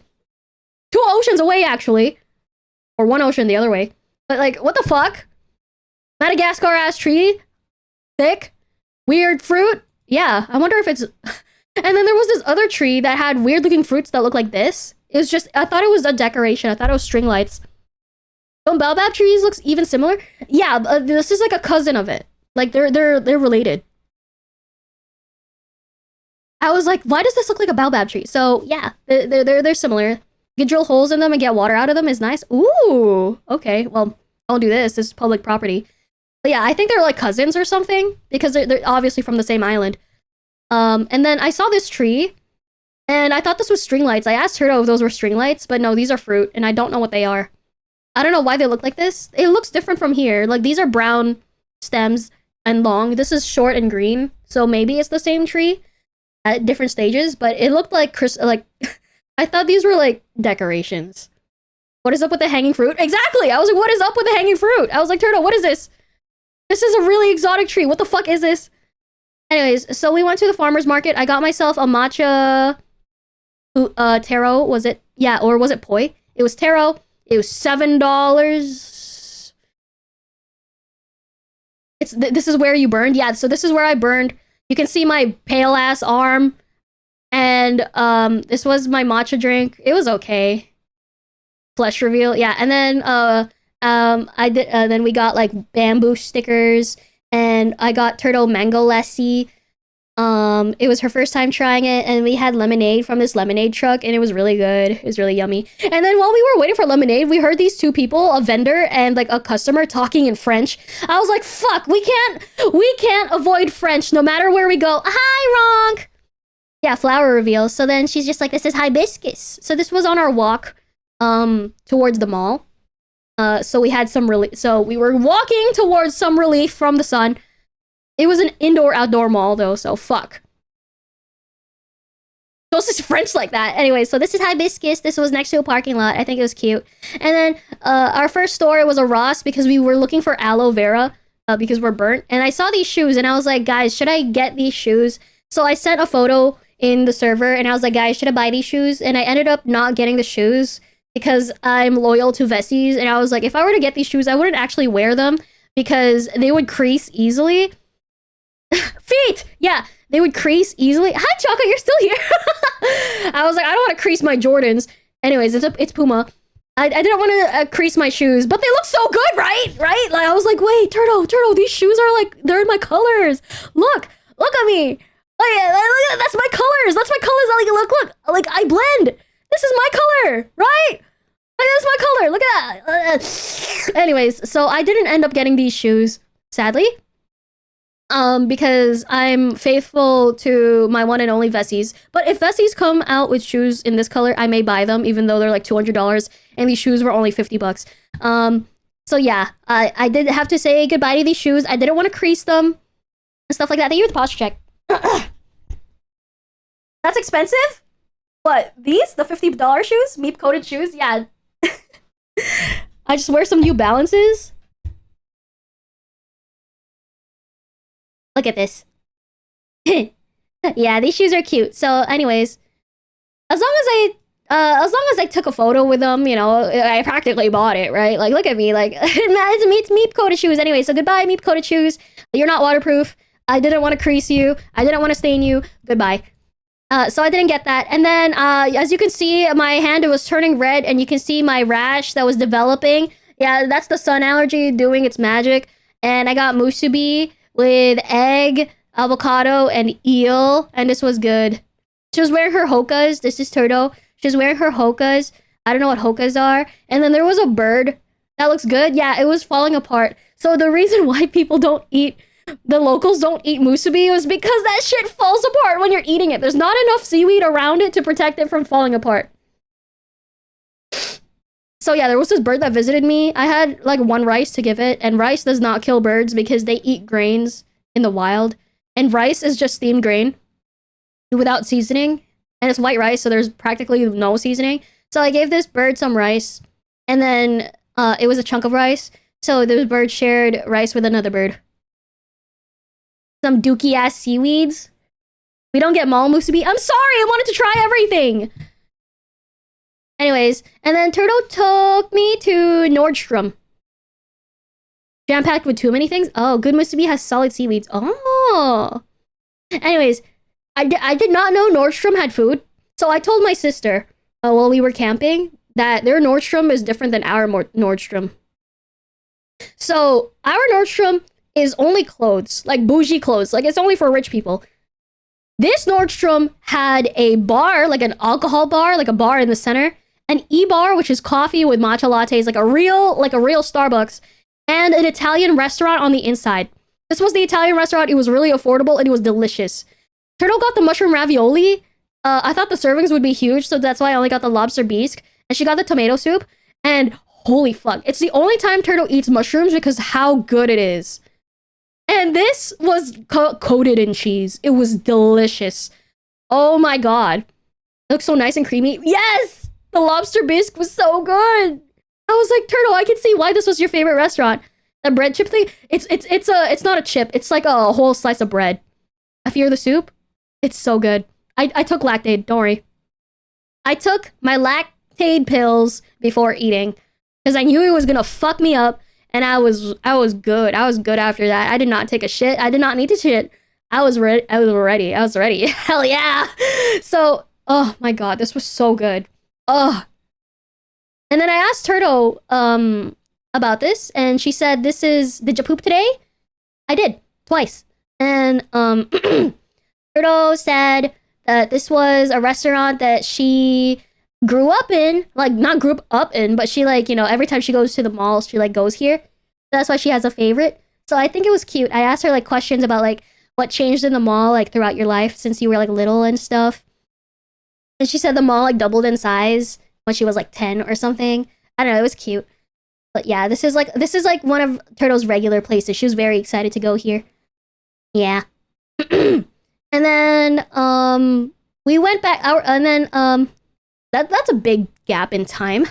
2 oceans away, actually. Or 1 ocean the other way. But like, what the fuck? Madagascar-ass tree? Thick? Weird fruit? Yeah, I wonder if it's... And then there was this other tree that had weird-looking fruits that looked like this. It was just... I thought it was a decoration. I thought it was string lights. Don't baobab trees looks even similar? Yeah, this is like a cousin of it. Like, they're related. I was like, why does this look like a baobab tree? So, yeah, they're similar. You can drill holes in them and get water out of them is nice. Ooh, okay, well, don't do this. This is public property. But yeah, I think they're like cousins or something because they're obviously from the same island. And then I saw this tree and I thought this was string lights. I asked her if those were string lights, but no, these are fruit and I don't know what they are. I don't know why they look like this. It looks different from here. Like, these are brown stems and long. This is short and green. So maybe it's the same tree at different stages, but it looked like I thought these were like decorations. What is up with the hanging fruit? Exactly. I was like, what is up with the hanging fruit? I was like, Turtle, what is this? This is a really exotic tree. What the fuck is this? Anyways, so we went to the farmer's market. I got myself a matcha taro, was it? Yeah, or was it poi? It was taro. It was $7. This is where you burned? Yeah, so this is where I burned. You can see my pale ass arm. And this was my matcha drink. It was okay. Flesh reveal. Yeah, and then then we got like bamboo stickers, and I got turtle mango lassi. It was her first time trying it, and we had lemonade from this lemonade truck, and it was really good. It was really yummy. And then while we were waiting for lemonade, we heard these two people, a vendor and like a customer, talking in French. I was like, fuck, we can't avoid French no matter where we go. Hi, Ronk. Yeah, flower reveal. So then she's just like, this is hibiscus. So this was on our walk towards the mall. So we had some relief. So we were walking towards some relief from the sun. It was an indoor-outdoor mall, though, so fuck. Those is French like that. Anyway, so this is hibiscus. This was next to a parking lot. I think it was cute. And then our first store was a Ross because we were looking for aloe vera because we're burnt. And I saw these shoes, and I was like, guys, should I get these shoes? So I sent a photo in the server, and I was like, guys, should I buy these shoes? And I ended up not getting the shoes because I'm loyal to Vessies. And I was like, if I were to get these shoes, I wouldn't actually wear them because they would crease easily. Feet! Yeah, they would crease easily. Hi, Choco, you're still here. I was like, I don't want to crease my Jordans. Anyways, it's Puma. I didn't want to crease my shoes, but they look so good, right? Right? Like, I was like, wait, Turtle, these shoes are like, they're in my colors. Look at me. Look, that's my colors. That's my colors. Look. Like, I blend. This is my color, right? Like, that's my color. Look at that. Anyways, so I didn't end up getting these shoes, sadly. Because I'm faithful to my one and only Vessies. But if Vessies come out with shoes in this color, I may buy them, even though they're like $200, and these shoes were only $50. So yeah, I did have to say goodbye to these shoes. I didn't want to crease them and stuff like that. Thank you for the posture check. That's expensive? What, these? The $50 shoes? Meep coated shoes? Yeah. I just wear some New Balances. Look at this. Yeah, these shoes are cute. So, anyways, as long as I took a photo with them, you know, I practically bought it, right? Like, look at me, like, it's Meep coated shoes. Anyway, so goodbye, Meep coated shoes. You're not waterproof. I didn't want to crease you. I didn't want to stain you. Goodbye. So I didn't get that. And then, as you can see, my hand, it was turning red, and you can see my rash that was developing. Yeah, that's the sun allergy doing its magic. And I got musubi with egg, avocado, and eel, and this was good. She was wearing her hokas. This is Turtle. She was wearing her hokas. I don't know what hokas are. And then there was a bird. That looks good. Yeah, it was falling apart. So the reason why people don't eat, the locals don't eat musubi was because that shit falls apart when you're eating it. There's not enough seaweed around it to protect it from falling apart. So yeah, there was this bird that visited me. I had like one rice to give it, and rice does not kill birds because they eat grains in the wild. And rice is just steamed grain without seasoning. And it's white rice, so there's practically no seasoning. So I gave this bird some rice, and then it was a chunk of rice. So this bird shared rice with another bird. Some dookie ass seaweeds. We don't get mall musubi. I'm sorry, I wanted to try everything. Anyways, and then Turtle took me to Nordstrom. Jam-packed with too many things? Oh, good musubi has solid seaweeds. Oh. Anyways, I did not know Nordstrom had food. So I told my sister while we were camping that their Nordstrom is different than our Nordstrom. So our Nordstrom is only clothes, like bougie clothes. Like, it's only for rich people. This Nordstrom had a bar, like an alcohol bar, like a bar in the center. An e-bar, which is coffee with matcha lattes, like a real Starbucks, and an Italian restaurant on the inside. This was the Italian restaurant. It was really affordable, and it was delicious. Turtle got the mushroom ravioli. I thought the servings would be huge, so that's why I only got the lobster bisque. And she got the tomato soup. And holy fuck. It's the only time Turtle eats mushrooms because how good it is. And this was coated in cheese. It was delicious. Oh my god. It looks so nice and creamy. Yes! The lobster bisque was so good. I was like, Turtle, I can see why this was your favorite restaurant. The bread chip thing, it's not a chip. It's like a whole slice of bread. After the soup, it's so good. I took Lactaid, don't worry. I took my Lactaid pills before eating because I knew it was gonna fuck me up, and I was good. I was good after that. I did not take a shit. I did not need to shit. I was ready. Hell yeah. So, oh my god, this was so good. Oh. And then I asked Turtle about this, and she said, did you poop today? I did, twice. And Turtle said that this was a restaurant that she grew up in, like not grew up in, but she like, every time she goes to the mall, she like goes here. That's why she has a favorite. So I think it was cute. I asked her like questions about like what changed in the mall like throughout your life since you were like little and stuff. And she said the mall like doubled in size when she was like 10 or something. I don't know, it was cute. But yeah, this is like one of Turtle's regular places. She was very excited to go here. Yeah. And then we went back and then that's a big gap in time.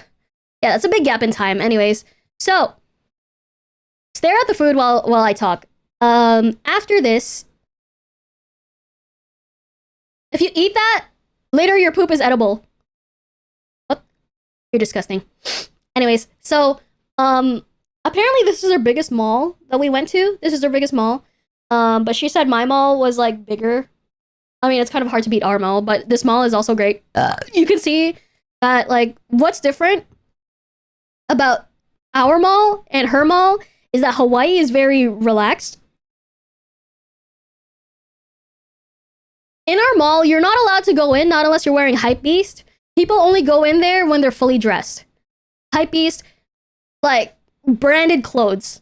Yeah, that's a big gap in time. Anyways, so stare at the food while I talk. After this, if you eat that, later your poop is edible. What? You're disgusting. Anyways, so apparently this is our biggest mall that we went to. This is our biggest mall. But she said my mall was like bigger. I mean, it's kind of hard to beat our mall, but this mall is also great. You can see that like what's different about our mall and her mall is that Hawaii is very relaxed. In our mall, you're not allowed to go in, not unless you're wearing Hypebeast. People only go in there when they're fully dressed. Hypebeast, like branded clothes.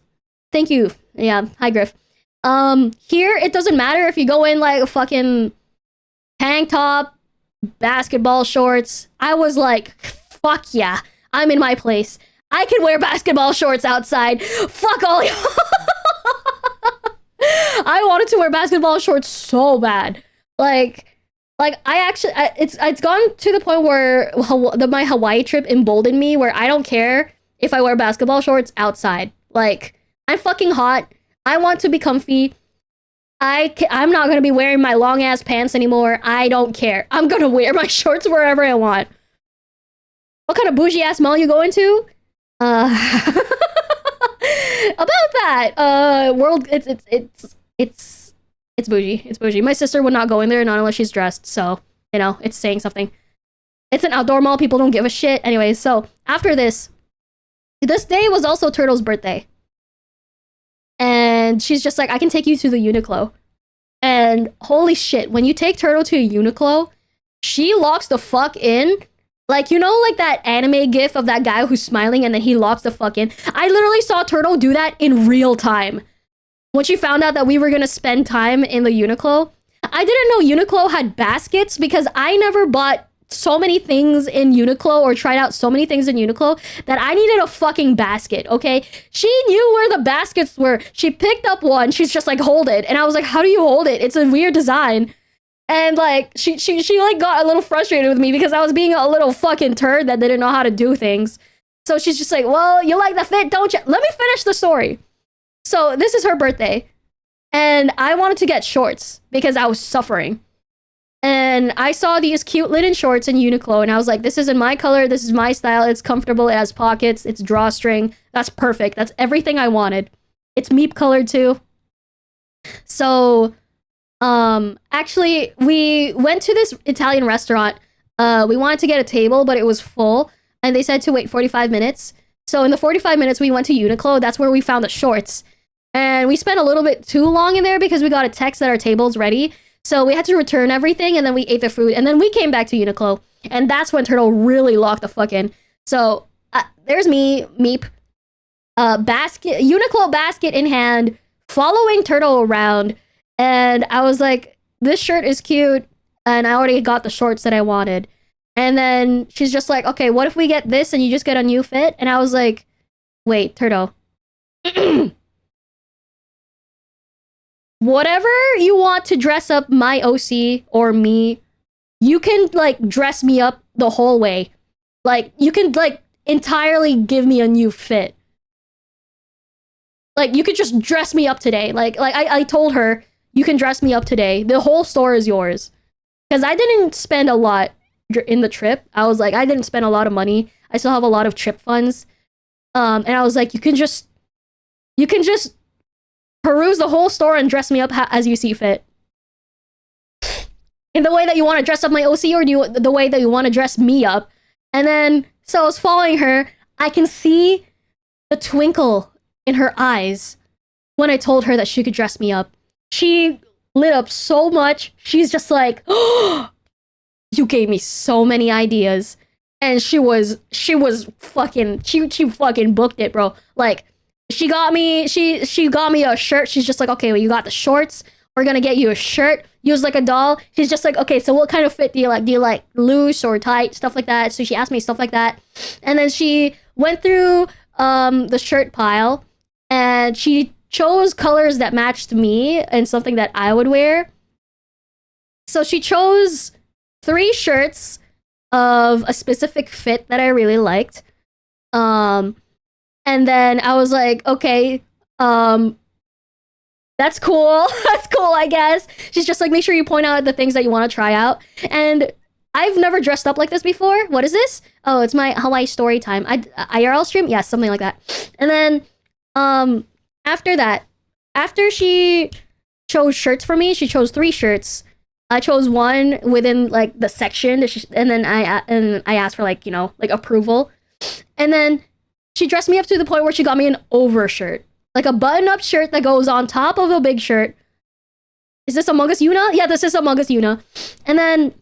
Thank you. Yeah, hi Griff. Here it doesn't matter if you go in like a fucking tank top, basketball shorts. I was like, fuck yeah, I'm in my place. I can wear basketball shorts outside. Fuck all y'all. I wanted to wear basketball shorts so bad. Like it's gone to the point where my Hawaii trip emboldened me where I don't care if I wear basketball shorts outside. Like, I'm fucking hot. I want to be comfy. I'm not gonna be wearing my long ass pants anymore. I don't care. I'm gonna wear my shorts wherever I want. What kind of bougie ass mall you going to? About that. World. It's bougie. It's bougie. My sister would not go in there, not unless she's dressed. So it's saying something. It's an outdoor mall. People don't give a shit. Anyways, so after this day was also Turtle's birthday. And she's just like, I can take you to the Uniqlo. And holy shit, when you take Turtle to a Uniqlo, she locks the fuck in. Like, like that anime gif of that guy who's smiling and then he locks the fuck in. I literally saw Turtle do that in real time. When she found out that we were gonna spend time in the Uniqlo. I didn't know Uniqlo had baskets because I never bought so many things in Uniqlo or tried out so many things in Uniqlo that I needed a fucking basket, okay? She knew where the baskets were. She picked up one. She's just like, hold it. And I was like, how do you hold it? It's a weird design. And like, she like got a little frustrated with me because I was being a little fucking turd that didn't know how to do things. So she's just like, well, you like the fit, don't you? Let me finish the story. So this is her birthday. And I wanted to get shorts because I was suffering. And I saw these cute linen shorts in Uniqlo, and I was like, this isn't my color, this is my style, it's comfortable, it has pockets, it's drawstring, that's perfect, that's everything I wanted. It's meep colored too. So, actually, we went to this Italian restaurant. We wanted to get a table, but it was full, and they said to wait 45 minutes. So in the 45 minutes, we went to Uniqlo, that's where we found the shorts. And we spent a little bit too long in there because we got a text that our table's ready. So we had to return everything, and then we ate the food, and then we came back to Uniqlo, and that's when Turtle really locked the fuck in. So there's me, Meep, Uniqlo basket in hand, following Turtle around, and I was like, this shirt is cute, and I already got the shorts that I wanted. And then she's just like, okay, what if we get this and you just get a new fit? And I was like, wait, Turtle. Whatever you want to dress up my OC or me, you can like dress me up the whole way. Like, you can like entirely give me a new fit. Like, you could just dress me up today. Like I told her, you can dress me up today. The whole store is yours. Because I didn't spend a lot in the trip. I was like, I didn't spend a lot of money. I still have a lot of trip funds. And I was like, you can just peruse the whole store and dress me up as you see fit. In the way that you want to dress up my OC, or the way that you want to dress me up. And then, so I was following her. I can see the twinkle in her eyes when I told her that she could dress me up. She lit up so much. She's just like, oh, you gave me so many ideas. And she fucking booked it, bro. Like, she got me a shirt. She's just like, okay, well, you got the shorts. We're gonna get you a shirt. Use like a doll. She's just like, okay, so what kind of fit do you like? Do you like loose or tight? Stuff like that. So she asked me stuff like that. And then she went through the shirt pile and she chose colors that matched me and something that I would wear. So she chose 3 shirts of a specific fit that I really liked. And then I was like, okay, that's cool. That's cool, I guess. She's just like, make sure you point out the things that you want to try out. And I've never dressed up like this before. What is this? Oh, it's my Hawaii Storytime. IRL stream? Yes, something like that. And then, after that, after she chose shirts for me, she chose 3 shirts. I chose one within like the section, and then I asked for like, you know, like approval. And then she dressed me up to the point where she got me an overshirt. Like a button-up shirt that goes on top of a big shirt. Is this Among Us Yuna? Yeah, this is Among Us Yuna. And then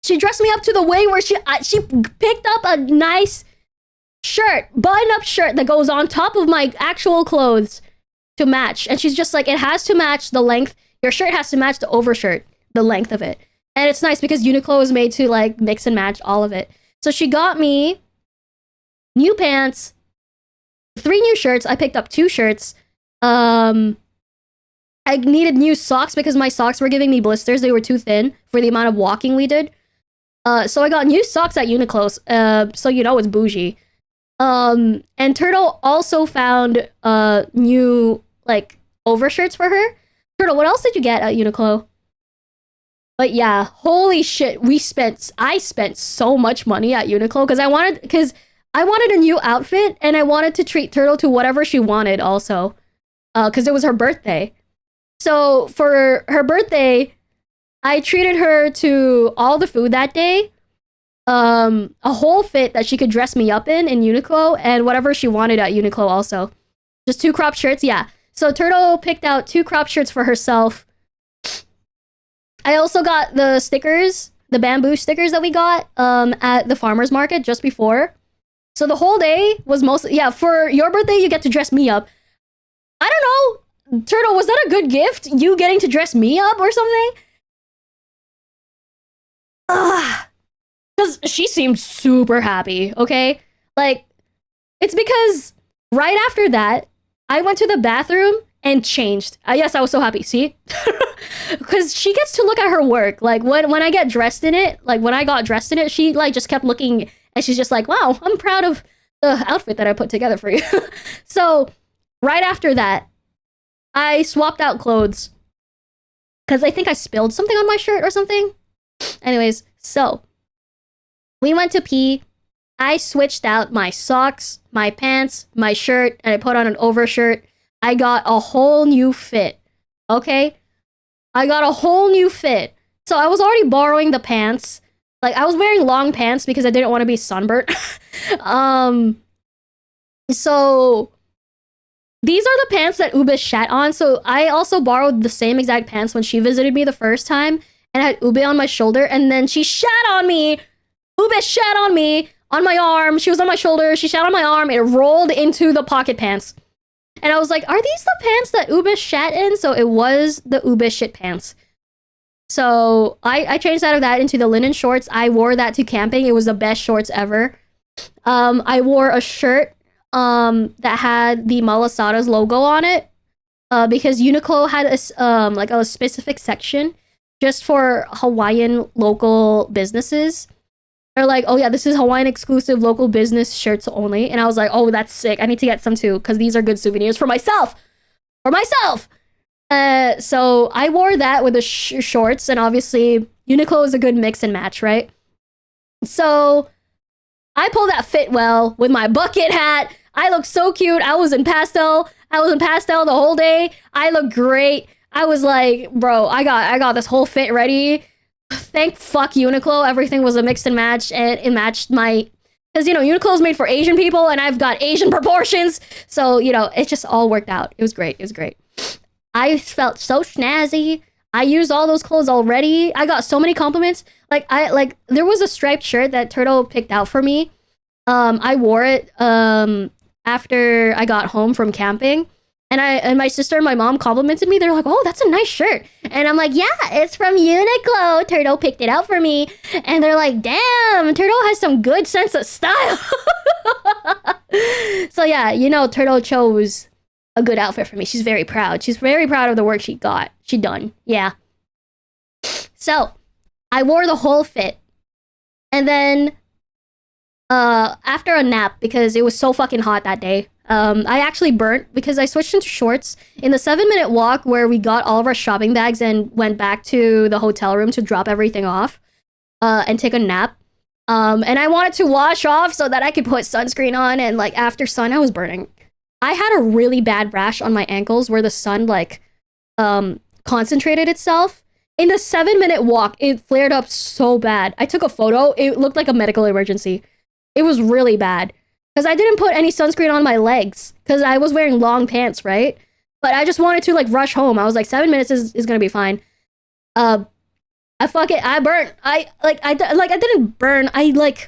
she dressed me up to the way where she picked up a nice shirt, button-up shirt that goes on top of my actual clothes to match. And she's just like, it has to match the length. Your shirt has to match the overshirt, the length of it. And it's nice because Uniqlo is made to like mix and match all of it. So she got me new pants, 3 new shirts. I picked up 2 shirts. I needed new socks because my socks were giving me blisters. They were too thin for the amount of walking we did. So I got new socks at Uniqlo. So you know it's bougie. And Turtle also found new like overshirts for her. Turtle, what else did you get at Uniqlo? But yeah, holy shit, I spent so much money at Uniqlo because I wanted a new outfit and I wanted to treat Turtle to whatever she wanted also. Because it was her birthday. So for her birthday, I treated her to all the food that day. A whole fit that she could dress me up in Uniqlo, and whatever she wanted at Uniqlo also. Just 2 crop shirts, yeah. So Turtle picked out 2 crop shirts for herself. I also got the stickers, the bamboo stickers that we got at the farmer's market just before. So the whole day was mostly, yeah, for your birthday, you get to dress me up. I don't know, Turtle, was that a good gift? You getting to dress me up or something? Because she seemed super happy, okay? Like, it's because right after that, I went to the bathroom and changed. Yes, I was so happy, see? Because she gets to look at her work. Like, when I get dressed in it, like, when I got dressed in it, she, like, just kept looking, and she's just like, wow, I'm proud of the outfit that I put together for you. So, right after that, I swapped out clothes. Because I think I spilled something on my shirt or something. Anyways, so we went to pee. I switched out my socks, my pants, my shirt, and I put on an overshirt. I got a whole new fit. Okay? I got a whole new fit. So I was already borrowing the pants. Like, I was wearing long pants because I didn't want to be sunburnt. So these are the pants that Ube shat on. So I also borrowed the same exact pants when she visited me the first time. And I had Ube on my shoulder. And then she shat on me. Ube shat on me on my arm. She was on my shoulder. She shat on my arm. It rolled into the pocket pants. And I was like, are these the pants that Ube shat in? So it was the Ube shit pants. So I changed out of that into the linen shorts. I wore that to camping. It was the best shorts ever. I wore a shirt that had the Malasada's logo on it. Because Uniqlo had like a specific section just for Hawaiian local businesses. They're like, oh yeah, this is Hawaiian exclusive local business shirts only. And I was like, oh, that's sick. I need to get some too, because these are good souvenirs for myself. For myself. So I wore that with the shorts, and obviously Uniqlo is a good mix and match, right? So I pulled that fit well with my bucket hat. I looked so cute. I was in pastel. The whole day. I looked great. I was like, bro, I got this whole fit ready. Thank fuck Uniqlo. Everything was a mix and match, and it matched my, because Uniqlo is made for Asian people, and I've got Asian proportions. So it just all worked out. It was great. I felt so snazzy. I used all those clothes already. I got so many compliments. There was a striped shirt that Turtle picked out for me. I wore it after I got home from camping. And my sister and my mom complimented me. They're like, "Oh, that's a nice shirt." And I'm like, "Yeah, it's from Uniqlo. Turtle picked it out for me." And they're like, "Damn, Turtle has some good sense of style." So yeah, Turtle chose a good outfit for me. She's very proud. She's very proud of the work she done. Yeah. So I wore the whole fit. And then after a nap, because it was so fucking hot that day, I actually burnt because I switched into shorts in the 7-minute walk where we got all of our shopping bags and went back to the hotel room to drop everything off and take a nap. And I wanted to wash off so that I could put sunscreen on, and after sun, I was burning. I had a really bad rash on my ankles where the sun concentrated itself. In the 7-minute walk, it flared up so bad. I took a photo. It looked like a medical emergency. It was really bad. Because I didn't put any sunscreen on my legs. Because I was wearing long pants, right? But I just wanted to rush home. I was like, 7 minutes is gonna be fine. I burnt. I didn't burn. I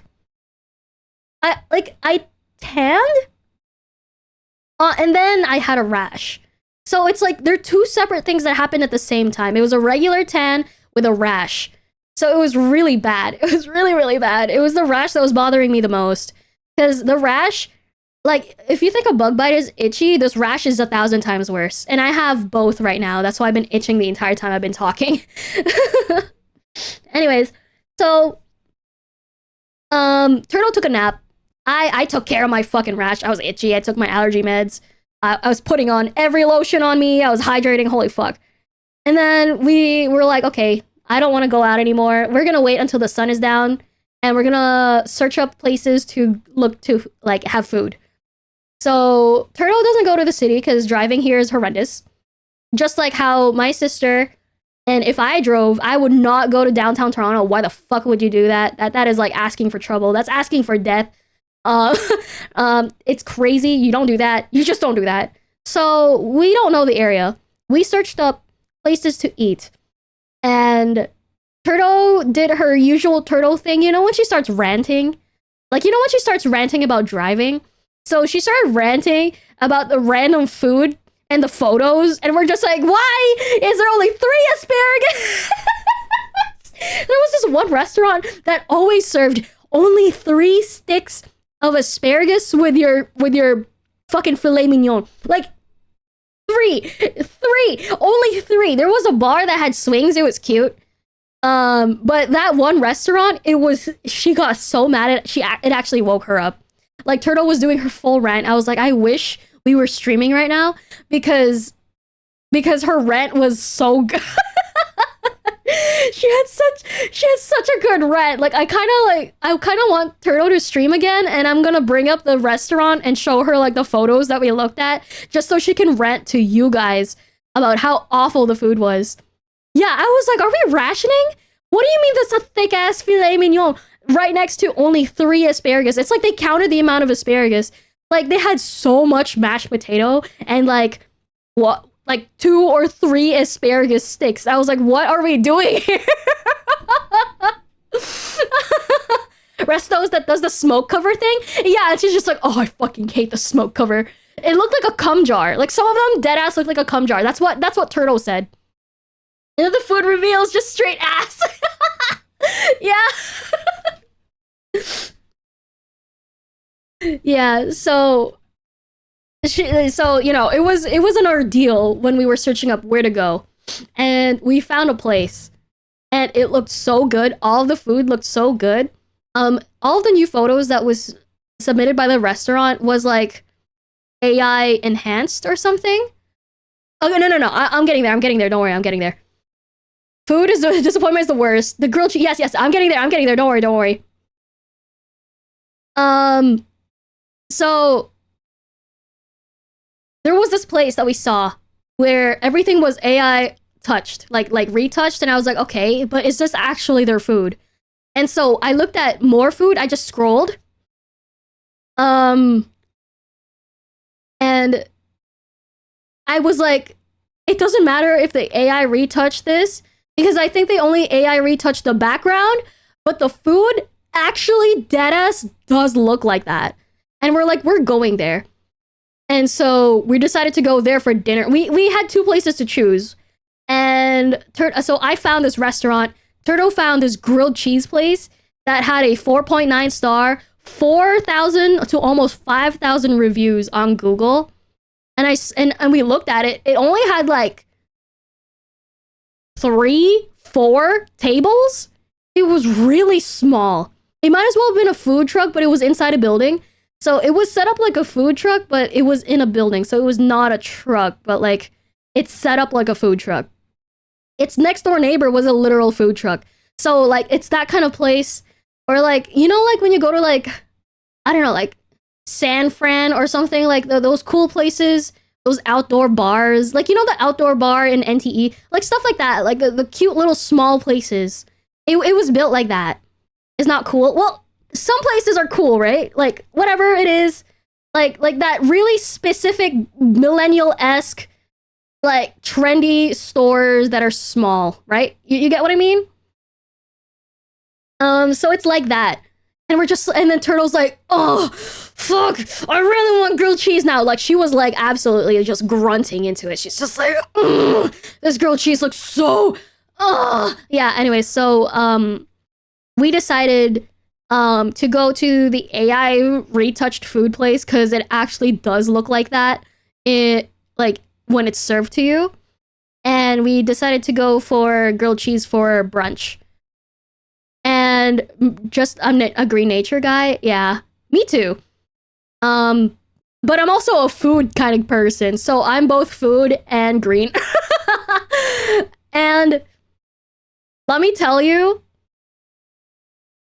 tanned? And then I had a rash. So it's they're two separate things that happened at the same time. It was a regular tan with a rash. So it was really bad. It was really, really bad. It was the rash that was bothering me the most. Because the rash, if you think a bug bite is itchy, this rash is 1,000 times worse. And I have both right now. That's why I've been itching the entire time I've been talking. Anyways, so Turtle took a nap. I took care of my fucking rash. I was itchy. I took my allergy meds. I was putting on every lotion on me. I was hydrating. Holy fuck. And then we were like, okay, I don't want to go out anymore. We're going to wait until the sun is down. And we're going to search up places to look to, have food. So Turtle doesn't go to the city because driving here is horrendous. Just like how my sister, and if I drove, I would not go to downtown Toronto. Why the fuck would you do that? That is asking for trouble. That's asking for death. It's crazy. You don't do that. You just don't do that. So we don't know the area. We searched up places to eat. And Turtle did her usual Turtle thing. When she starts ranting? When she starts ranting about driving? So she started ranting about the random food and the photos. And we're just like, why is there only 3 asparagus? There was this one restaurant that always served only 3 sticks of asparagus with your fucking filet mignon. 3. Only 3. There was a bar that had swings. It was cute. But that one restaurant, she got so mad at it actually woke her up. Turtle was doing her full rant. I was like, I wish we were streaming right now because her rant was so good. she had such a good rant. I kind of want Turtle to stream again, and I'm gonna bring up the restaurant and show her the photos that we looked at, just so she can rant to you guys about how awful the food was. Yeah, I was like, are we rationing? What do you mean that's a thick ass filet mignon right next to only 3 asparagus? It's they counted the amount of asparagus. They had so much mashed potato and 2 or 3 asparagus sticks. I was like, what are we doing here? Restos that does the smoke cover thing? Yeah, and she's just like, oh, I fucking hate the smoke cover. It looked like a cum jar. Some of them dead ass looked like a cum jar. That's what Turtle said. And then the food reveals just straight ass. Yeah. Yeah, so it was an ordeal when we were searching up where to go. And we found a place and it looked so good. All the food looked so good. All the new photos that was submitted by the restaurant was like AI enhanced or something. Oh no! I'm getting there. I'm getting there. Don't worry. I'm getting there. Food is disappointment is the worst. The grilled cheese. Yes. I'm getting there. I'm getting there. Don't worry. Don't worry. Um. So there was this place that we saw where everything was AI touched, like retouched, and I was like, okay, but is this actually their food? And so I looked at more food. I just scrolled. Um. And I was like, it doesn't matter if the AI retouched this because I think they only AI retouched the background, but the food actually deadass does look like that. And we're like, we're going there. And so we decided to go there for dinner. We had two places to choose. And so I found this restaurant. Turtle found this grilled cheese place that had a 4.9 star, 4,000 to almost 5,000 reviews on Google. And we looked at it. It only had like 3, 4 tables. It was really small. It might as well have been a food truck, but it was inside a building. So it was set up like a food truck, but it was in a building. So it was not a truck, but like it's set up like a food truck. Its next door neighbor was a literal food truck. So like it's that kind of place, or like like when you go to like I don't know, like San Fran or something, like those cool places, those outdoor bars, like the outdoor bar in NTE, like stuff like that, like the cute little small places. It was built like that. It's not cool. Well, some places are cool, right? Like whatever it is, like that really specific millennial-esque, like trendy stores that are small, right? You get what I mean? So it's like that. And then Turtle's like, oh, fuck, I really want grilled cheese now. Like, she was like absolutely just grunting into it. She's just like, this grilled cheese looks so, yeah, anyway, so, we decided, to go to the AI retouched food place because it actually does look like that. Like, when it's served to you. And we decided to go for grilled cheese for brunch. And just a green nature guy, yeah, me too. But I'm also a food kind of person, so I'm both food and green. And let me tell you,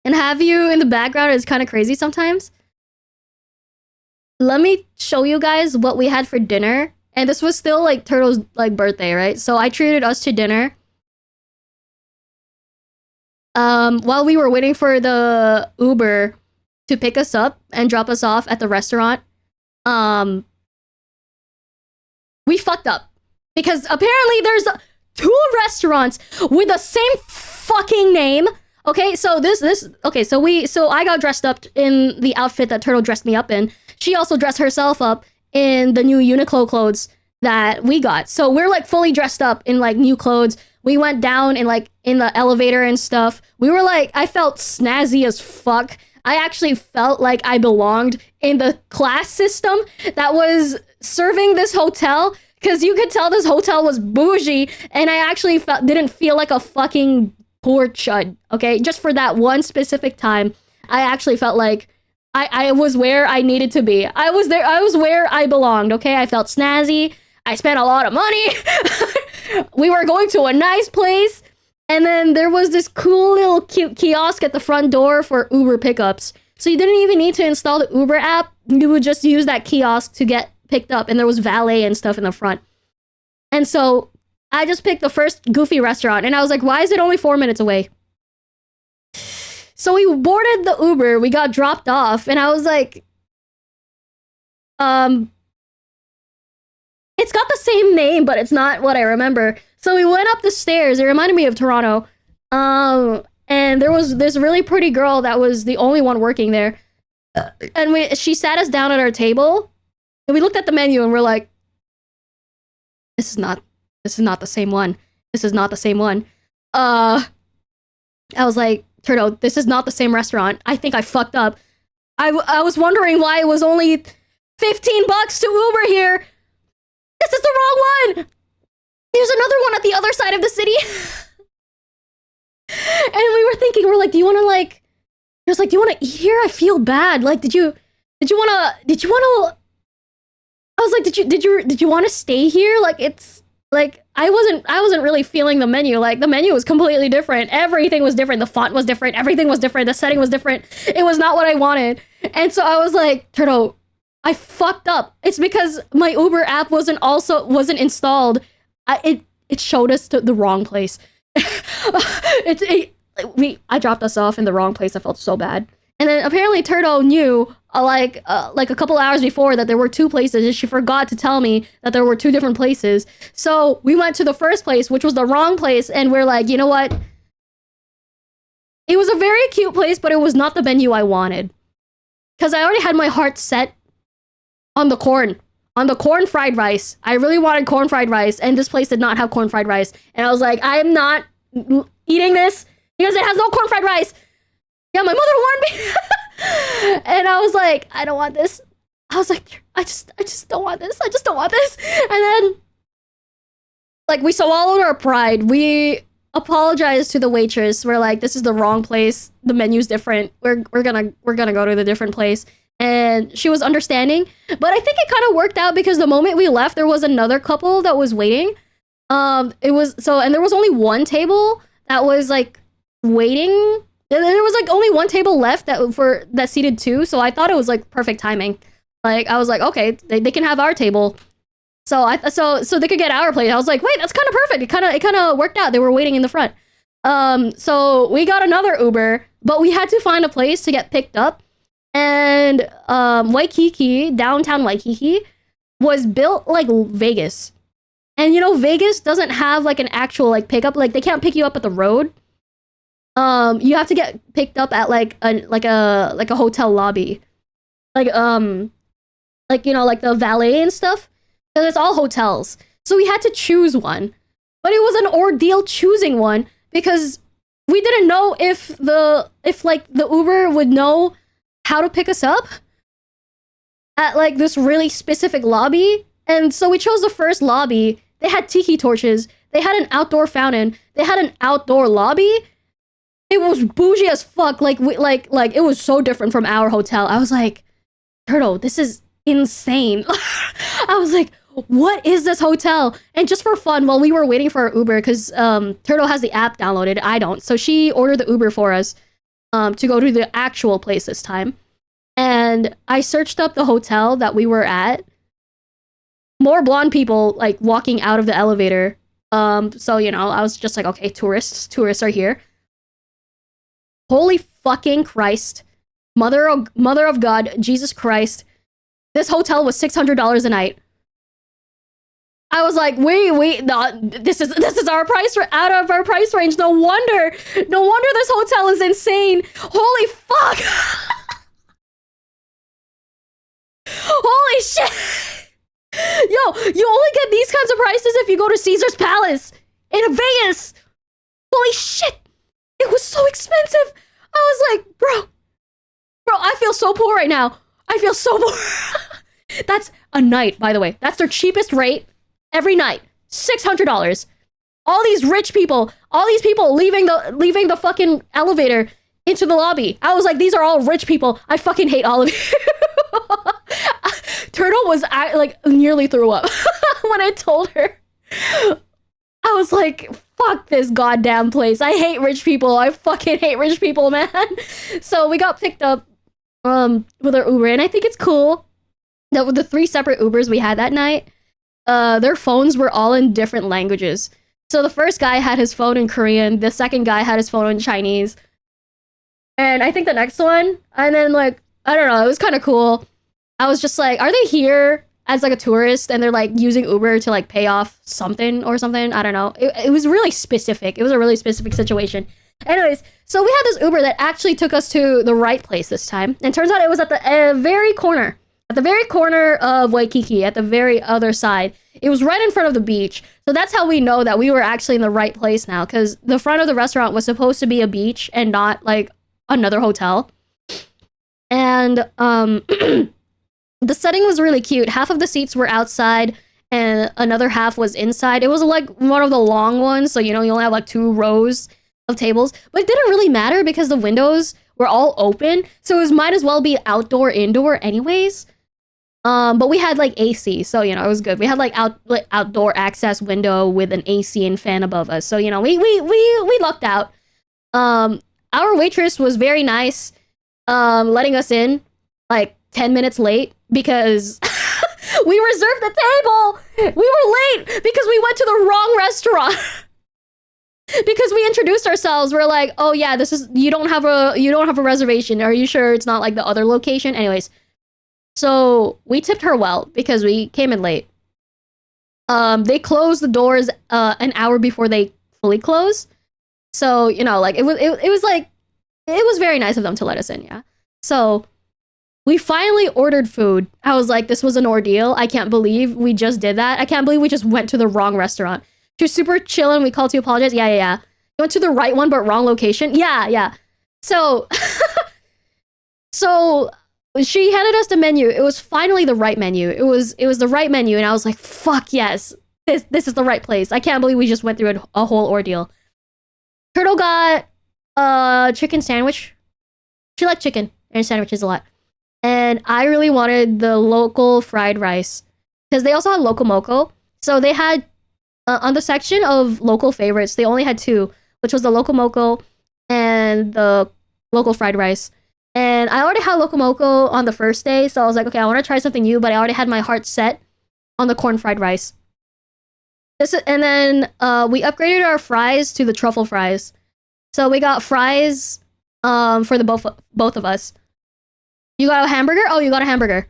and have you in the background is kind of crazy sometimes. Let me show you guys what we had for dinner. And this was still like Turtle's like birthday, right? So I treated us to dinner. While we were waiting for the Uber to pick us up and drop us off at the restaurant, um, we fucked up because apparently there's 2 restaurants with the same fucking name. Okay, so so I got dressed up in the outfit that Turtle dressed me up in. She also dressed herself up in the new Uniqlo clothes that we got. So we're like fully dressed up in like new clothes. We went down in the elevator and stuff. We were like, I felt snazzy as fuck. I actually felt like I belonged in the class system that was serving this hotel because you could tell this hotel was bougie, and I actually didn't feel like a fucking poor chud. Okay, just for that one specific time, I actually felt like I was where I needed to be. I was there. I was where I belonged. Okay, I felt snazzy. I spent a lot of money. We were going to a nice place. And then there was this cool little cute kiosk at the front door for Uber pickups. So you didn't even need to install the Uber app. You would just use that kiosk to get picked up. And there was valet and stuff in the front. And so I just picked the first goofy restaurant. And I was like, why is it only 4 minutes away? So we boarded the Uber. We got dropped off. And I was like, it's got the same name, but it's not what I remember. So we went up the stairs. It reminded me of Toronto. And there was this really pretty girl that was the only one working there. And she sat us down at our table. And we looked at the menu and we're like, this is not the same one. this is not the same one. I was like, Turtle, this is not the same restaurant. I think I fucked up. I was wondering why it was only $15 to Uber here. This is the wrong one. There's another one at the other side of the city. And we were thinking, we're like, do you want to like? He was like, do you want to eat here? I feel bad. Like, did you want to? I was like, did you want to stay here? Like, it's like I wasn't really feeling the menu. Like, the menu was completely different. Everything was different. The font was different. Everything was different. The setting was different. It was not what I wanted. And so I was like, Turtle, I fucked up. It's because my Uber app wasn't installed. It showed us to the wrong place. I dropped us off in the wrong place. I felt so bad. And then apparently Turtle knew like a couple hours before that there were two places, and she forgot to tell me that there were two different places. So we went to the first place, which was the wrong place, and we're like, you know what? It was a very cute place, but it was not the menu I wanted. Because I already had my heart set on the corn fried rice. I really wanted corn fried rice, and this place did not have corn fried rice. And I was like, I am not eating this because it has no corn fried rice. Yeah, my mother warned me. And I was like, I don't want this. I was like, I just don't want this. I just don't want this. And then, like, we swallowed our pride. We apologized to the waitress. We're like, this is the wrong place. The menu's different. We're gonna go to the different place. And she was understanding. But I think it kind of worked out because the moment we left, there was another couple that was waiting. And there was only one table that was like waiting. There was like only one table left that seated two, so I thought it was like perfect timing. Like I was like, okay, they can have our table, so they could get our plate. I was like, wait, that's kind of perfect. It kind of worked out. They were waiting in the front. So we got another Uber, but we had to find a place to get picked up. And Waikiki, downtown Waikiki, was built like Vegas, and you know Vegas doesn't have like an actual like pickup. Like they can't pick you up at the road. You have to get picked up at like a hotel lobby, like you know, like the valet and stuff. And it's all hotels, so we had to choose one, but it was an ordeal choosing one because we didn't know if the Uber would know how to pick us up at like this really specific lobby. And so we chose the first lobby. They had tiki torches. They had an outdoor fountain. They had an outdoor lobby. It was bougie as fuck. Like it was so different from our hotel. I was like, Turtle, this is insane. I was like, what is this hotel? And just for fun, while we were waiting for our Uber, because Turtle has the app downloaded, I don't. So she ordered the Uber for us to go to the actual place this time. And I searched up the hotel that we were at. More blonde people like walking out of the elevator. So you know, I was just like, okay, tourists are here. Holy fucking Christ. Mother of God, Jesus Christ. This hotel was $600 a night. I was like, wait, no, this is our price, out of our price range. No wonder this hotel is insane. Holy fuck. Holy shit. Yo, you only get these kinds of prices if you go to Caesar's Palace in Vegas. Holy shit. It was so expensive. I was like, bro, I feel so poor right now. I feel so poor. That's a night, by the way. That's their cheapest rate every night. $600. All these rich people, all these people leaving the fucking elevator into the lobby. I was like, these are all rich people. I fucking hate all of you. Turtle was like nearly threw up when I told her. I was like, fuck this goddamn place. I hate rich people. I fucking hate rich people, man. So we got picked up with our Uber, and I think it's cool that with the 3 separate Ubers we had that night, their phones were all in different languages. So the first guy had his phone in Korean, the second guy had his phone in Chinese, and I think the next one, and then like, I don't know, it was kind of cool. I was just like, are they here as like a tourist and they're like using Uber to like pay off something or something? I don't know. It was really specific. It was a really specific situation. Anyways, so we had this Uber that actually took us to the right place this time. And turns out it was at the very corner at the very corner of Waikiki, at the very other side. It was right in front of the beach. So that's how we know that we were actually in the right place now, because the front of the restaurant was supposed to be a beach and not like another hotel. And the setting was really cute. Half of the seats were outside and another half was inside. It was like one of the long ones, so you only have like 2 rows of tables. But it didn't really matter because the windows were all open, so it might as well be outdoor, indoor anyways. But we had like AC, so it was good. We had like outdoor access window with an AC and fan above us, so we lucked out. Our waitress was very nice, letting us in like 10 minutes late because we reserved the table. We were late because we went to the wrong restaurant. Because we introduced ourselves, we're like, oh yeah, this is you don't have a reservation. Are you sure it's not like the other location? Anyways. So we tipped her well because we came in late. They closed the doors an hour before they fully close. So, like it was very nice of them to let us in, yeah. So we finally ordered food. I was like, this was an ordeal. I can't believe we just did that. I can't believe we just went to the wrong restaurant. She was super chill and we called to apologize. Yeah. You went to the right one but wrong location? Yeah. So so she handed us the menu. It was finally the right menu. It was the right menu, and I was like, fuck yes. This is the right place. I can't believe we just went through a whole ordeal. Turtle got a chicken sandwich. She liked chicken and sandwiches a lot. And I really wanted the local fried rice because they also had Loco Moco. So they had on the section of local favorites, they only had 2, which was the Loco Moco and the local fried rice. And I already had Loco Moco on the first day, so I was like, okay, I want to try something new, but I already had my heart set on the corn fried rice. And then we upgraded our fries to the truffle fries. So we got fries for the both of us. You got a hamburger? Oh, you got a hamburger.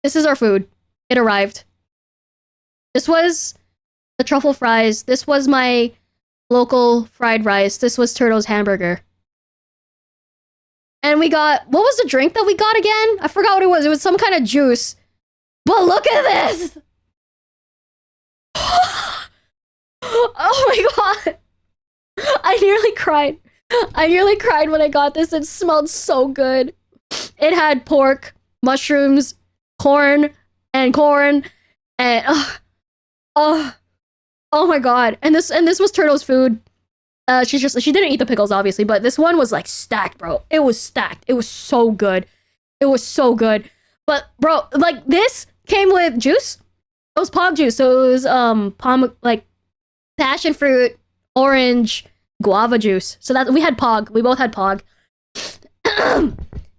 This is our food. It arrived. This was the truffle fries. This was my local fried rice. This was Turtle's hamburger. And we got, what was the drink that we got again? I forgot what it was. It was some kind of juice. But look at this! Oh my god. I nearly cried. I nearly cried when I got this. It smelled so good. It had pork, mushrooms, corn, and oh my god. And this was Turtle's food. She didn't eat the pickles obviously, but this one was like stacked, bro. It was stacked. It was so good. It was so good. But bro, like this came with juice. It was pog juice. So it was like passion fruit, orange, guava juice. So that we had pog. We both had pog.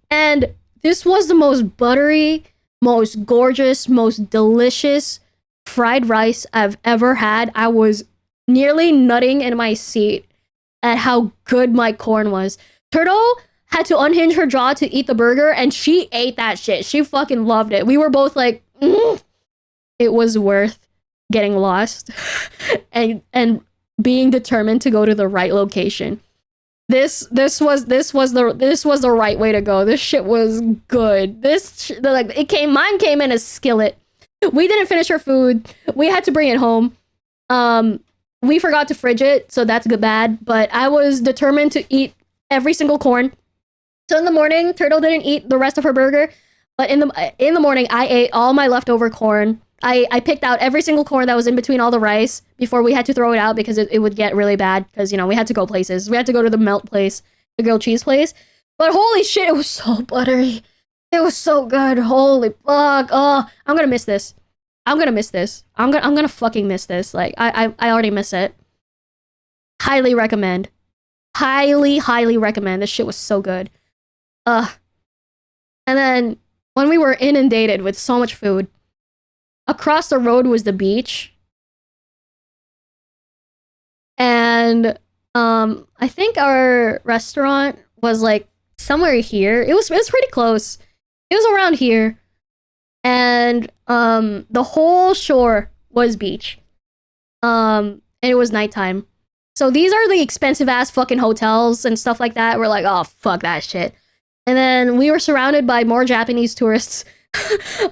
And this was the most buttery, most gorgeous, most delicious fried rice I've ever had. I was nearly nutting in my seat at how good my corn was. Turtle had to unhinge her jaw to eat the burger, and she ate that shit. She fucking loved it. We were both like, it was worth getting lost and being determined to go to the right location. This was the right way to go. This shit was good. Mine came in a skillet. We didn't finish our food. We had to bring it home. We forgot to fridge it, so that's bad. But I was determined to eat every single corn. So in the morning, Turtle didn't eat the rest of her burger, but in the morning, I ate all my leftover corn. I picked out every single corn that was in between all the rice before we had to throw it out because it would get really bad because, we had to go places. We had to go to the melt place, the grilled cheese place. But holy shit, it was so buttery. It was so good. Holy fuck. Oh, I'm gonna miss this. I'm gonna fucking miss this. Like, I already miss it. Highly recommend. Highly recommend. This shit was so good. And then when we were inundated with so much food, across the road was the beach. And I think our restaurant was like somewhere here. It was pretty close. It was around here. And the whole shore was beach. And it was nighttime. So these are the expensive ass fucking hotels and stuff like that. We're like, oh fuck that shit. And then we were surrounded by more Japanese tourists.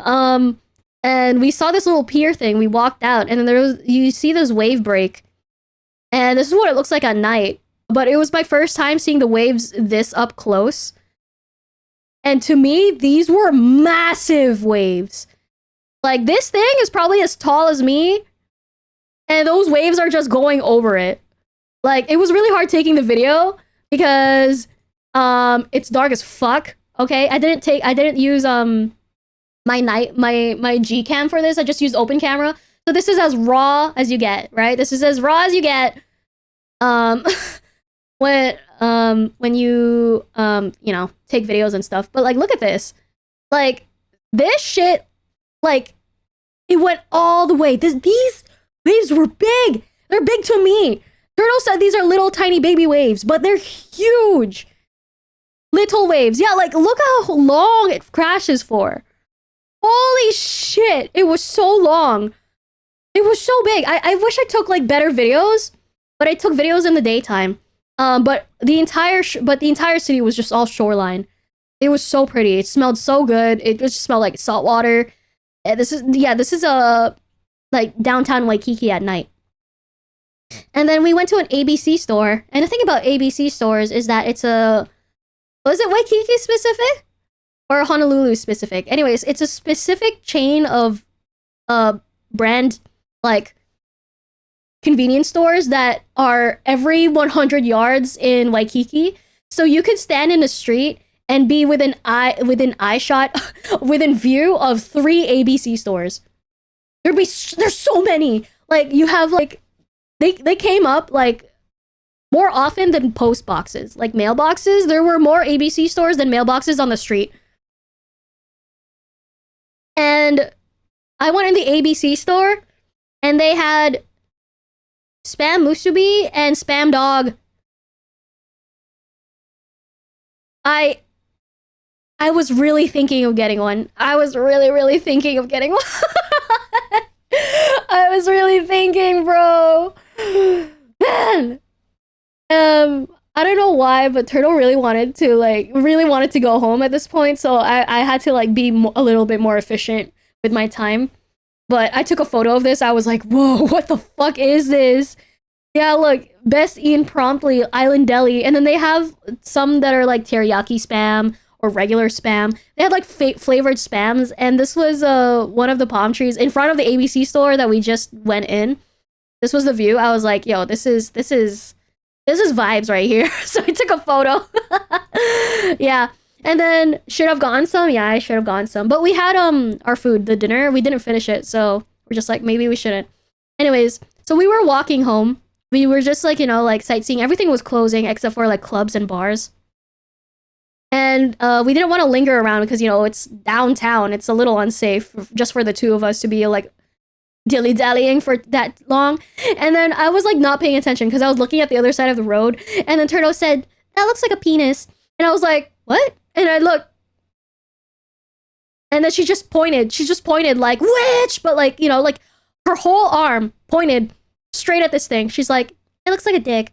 um, and we saw this little pier thing. We walked out, and then you see this wave break. And this is what it looks like at night. But it was my first time seeing the waves this up close. And to me, these were massive waves. Like, this thing is probably as tall as me, and those waves are just going over it. Like, it was really hard taking the video because it's dark as fuck. Okay, I didn't use my G cam for this. I just used open camera. So this is as raw as you get, right? This is as raw as you get. When you take videos and stuff. But like, look at this. Like, this shit, like, it went all the way. These waves were big. They're big to me. Turtle said these are little tiny baby waves, but they're huge. Little waves. Yeah, like, look how long it crashes for. Holy shit. It was so long. It was so big. I wish I took like better videos, but I took videos in the daytime. But the entire city was just all shoreline. It was so pretty. It smelled so good. It just smelled like salt water. This is a like downtown Waikiki at night. And then we went to an ABC store. And the thing about ABC stores is that was it Waikiki specific or Honolulu specific? Anyways, it's a specific chain of brand like convenience stores that are every 100 yards in Waikiki. So you could stand in the street and be within eye shot, within view of 3 ABC stores. There's so many. Like, you have like they came up like more often than post boxes, like mailboxes. There were more ABC stores than mailboxes on the street. And I went in the ABC store, and they had Spam musubi and Spam dog. I was really thinking of getting one. I was really thinking of getting one. I was really thinking, bro. Man. I don't know why, but Turtle really wanted to go home at this point, so I had to like be a little bit more efficient with my time. But I took a photo of this. I was like, whoa, what the fuck is this? Yeah, look, best eaten promptly, Island Deli. And then they have some that are like teriyaki spam or regular spam. They had like flavored spams. And this was one of the palm trees in front of the ABC store that we just went in. This was the view. I was like, yo, this is vibes right here. So I took a photo. Yeah. And then, should have gotten some? Yeah, I should have gotten some. But we had our food, the dinner. We didn't finish it, so we're just like, maybe we shouldn't. Anyways, so we were walking home. We were just like, like sightseeing. Everything was closing except for like clubs and bars. And we didn't want to linger around because, it's downtown. It's a little unsafe just for the two of us to be like dilly-dallying for that long. And then I was like not paying attention because I was looking at the other side of the road. And then Turtle said, that looks like a penis. And I was like, what? And I looked, and then she just pointed like, witch, but like, like her whole arm pointed straight at this thing. She's like, it looks like a dick.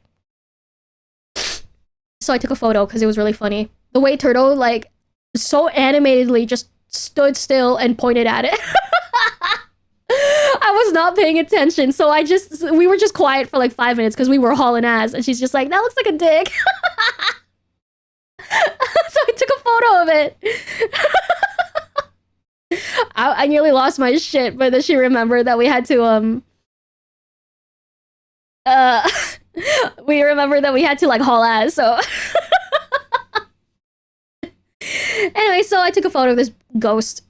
So I took a photo because it was really funny. The way Turtle, like, so animatedly just stood still and pointed at it. I was not paying attention, so we were just quiet for like 5 minutes because we were hauling ass, and she's just like, that looks like a dick. So I took a photo of it. I nearly lost my shit, but then she remembered that we had to we remembered that we had to like haul ass. So anyway, so I took a photo of this ghost,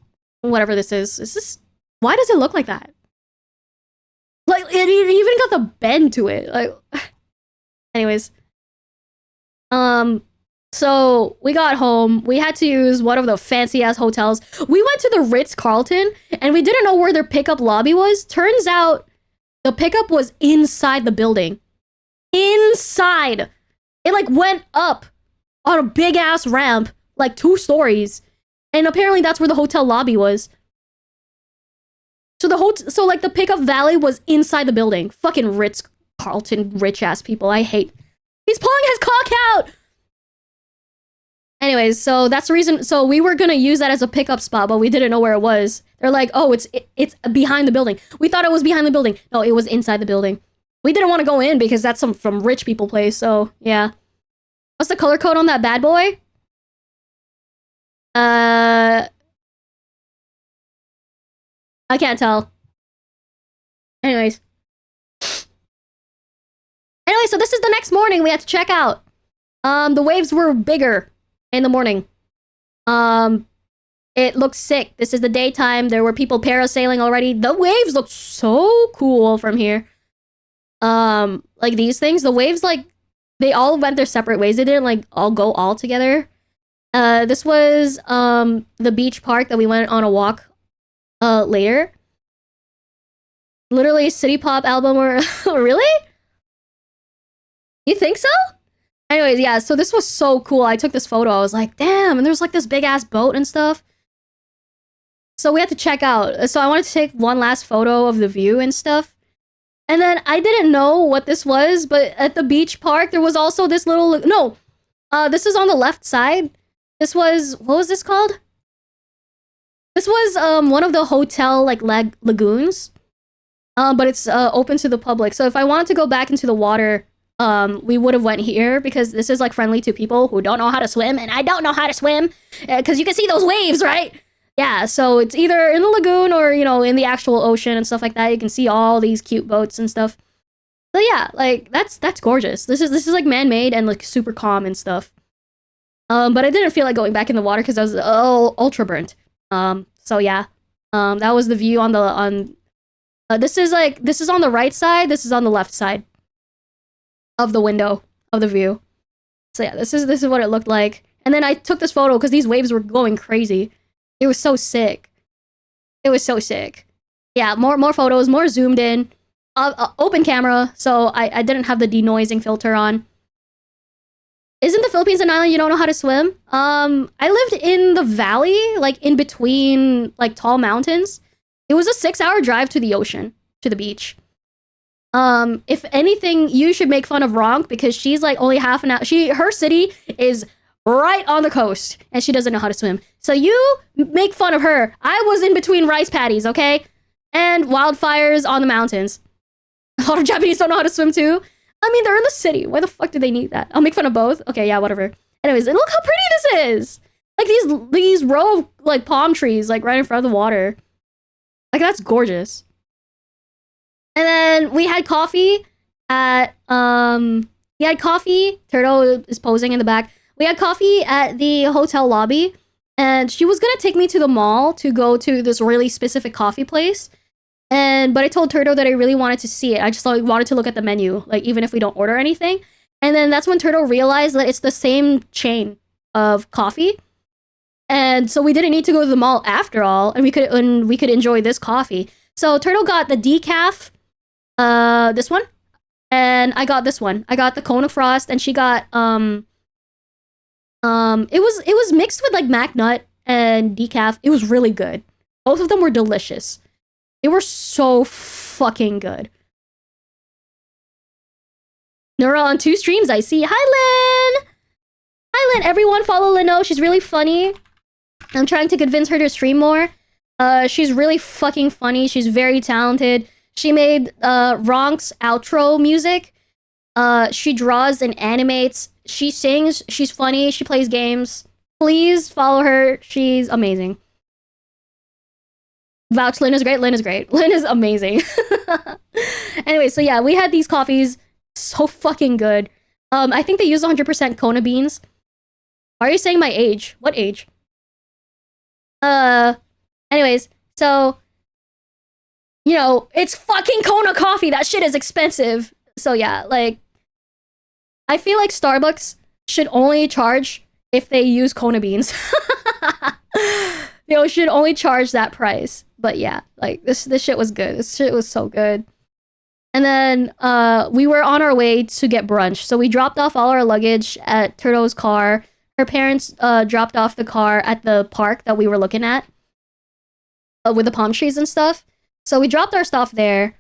whatever this is. Why does it look like that? Like, it even got the bend to it. Like, anyways, so we got home. We had to use one of the fancy ass hotels. We went to the Ritz-Carlton, and we didn't know where their pickup lobby was. Turns out the pickup was inside the building. Inside. It like went up on a big ass ramp, like 2 stories. And apparently that's where the hotel lobby was. So the pickup valley was inside the building. Fucking Ritz-Carlton rich ass people. I hate. He's pulling his cock out. Anyways, so that's the reason. So we were gonna use that as a pickup spot, but we didn't know where it was. They're like, oh, it's behind the building. We thought it was behind the building. No, it was inside the building. We didn't want to go in because that's some rich people place. So yeah. What's the color code on that bad boy? I can't tell. Anyways. Anyway, so this is the next morning we had to check out. The waves were bigger in the morning. It looked sick. This is the daytime. There were people parasailing already. The waves look so cool from here. Like these things, the waves, like, they all went their separate ways. They didn't, like, all go all together. This was, the beach park that we went on a walk, later. Literally, City Pop album or... Really? You think so? Anyways, yeah, so this was so cool. I took this photo. I was like, damn, and there's like this big ass boat and stuff. So we had to check out. So I wanted to take one last photo of the view and stuff. And then I didn't know what this was, but at the beach park, there was also this little... No, this is on the left side. This was... What was this called? This was one of the hotel, like, lagoons. But it's open to the public. So if I wanted to go back into the water... we would have went here because this is like friendly to people who don't know how to swim, and I don't know how to swim because you can see those waves, right? Yeah, so it's either in the lagoon or, you know, in the actual ocean and stuff like that. You can see all these cute boats and stuff. So yeah, like that's gorgeous. This is like man-made and like super calm and stuff. But I didn't feel like going back in the water because I was ultra burnt. So yeah, that was the view on this is on the right side. This is on the left side of the window of the view. So yeah, this is what it looked like. And then I took this photo because these waves were going crazy. It was so sick. It was so sick. Yeah, more photos, more zoomed in, open camera. So I didn't have the denoising filter on. Isn't the Philippines an island you don't know how to swim? I lived in the valley, like in between like tall mountains. It was a 6-hour drive to the ocean, to the beach. If anything, you should make fun of Ronk because she's like only half an hour. Her city is right on the coast and she doesn't know how to swim. So you make fun of her. I was in between rice paddies, okay? And wildfires on the mountains. A lot of Japanese don't know how to swim too. I mean, they're in the city. Why the fuck did they need that? I'll make fun of both. Okay, yeah, whatever. Anyways, and look how pretty this is. Like these row of like palm trees like right in front of the water. Like that's gorgeous. And then we had coffee at Turtle is posing in the back. We had coffee at the hotel lobby, and she was gonna take me to the mall to go to this really specific coffee place. But I told Turtle that I really wanted to see it. I just wanted to look at the menu, like even if we don't order anything. And then that's when Turtle realized that it's the same chain of coffee. And so we didn't need to go to the mall after all, and we could enjoy this coffee. So Turtle got the decaf, this one, and I got this one. I got the Kona Frost, and she got it was mixed with like Mac Nut and decaf. It was really good. Both of them were delicious. They were so fucking good. Nora on 2 streams, I see. Hi, Lynn! Hi, Lynn. Everyone follow Lino. She's really funny. I'm trying to convince her to stream more. She's really fucking funny. She's very talented. She made Ronk's outro music. She draws and animates. She sings. She's funny. She plays games. Please follow her. She's amazing. Vouch, Lynn is great. Lynn is great. Lynn is amazing. Anyway, so yeah, we had these coffees. So fucking good. I think they use 100% Kona beans. Why are you saying my age? What age? Anyways, so, you know, it's fucking Kona coffee. That shit is expensive. So yeah, like, I feel like Starbucks should only charge if they use Kona beans. They should only charge that price. But yeah, like, this shit was good. This shit was so good. And then, we were on our way to get brunch. So we dropped off all our luggage at Turtle's car. Her parents, dropped off the car at the park that we were looking at. With the palm trees and stuff. So we dropped our stuff there.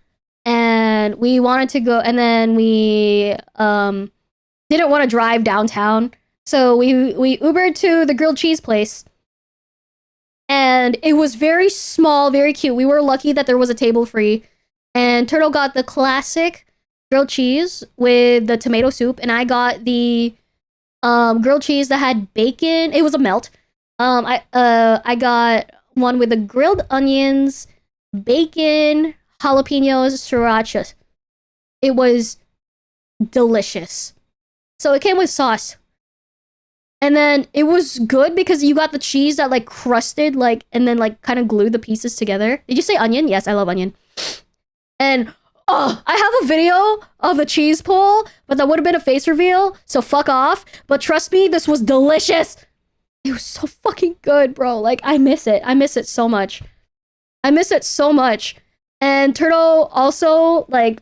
And we wanted to go, and then we, didn't want to drive downtown. So we Ubered to the grilled cheese place, and it was very small, very cute. We were lucky that there was a table free, and Turtle got the classic grilled cheese with the tomato soup, and I got the grilled cheese that had bacon. It was a melt. I got one with the grilled onions, bacon, jalapenos, sriracha. It was delicious. So it came with sauce. And then it was good because you got the cheese that like crusted like and then like kind of glued the pieces together. Did you say onion? Yes, I love onion. And oh, I have a video of a cheese pull, but that would have been a face reveal, so fuck off. But trust me, this was delicious. It was so fucking good, bro. Like I miss it. I miss it so much. I miss it so much. And Turtle also like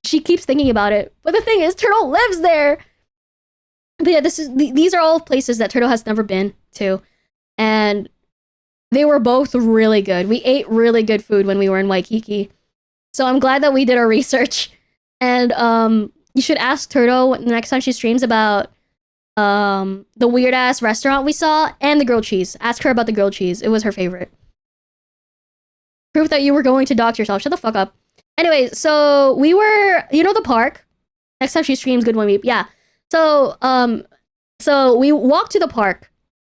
she keeps thinking about it. But the thing is, Turtle lives there. But yeah, these are all places that Turtle has never been to, and they were both really good. We ate really good food when we were in Waikiki, so I'm glad that we did our research. And you should ask Turtle the next time she streams about the weird ass restaurant we saw and the grilled cheese. Ask her about the grilled cheese. It was her favorite. Proof that you were going to dox yourself. Shut the fuck up. Anyway, so we were, the park. Next time she streams, good one week. Yeah. So we walked to the park.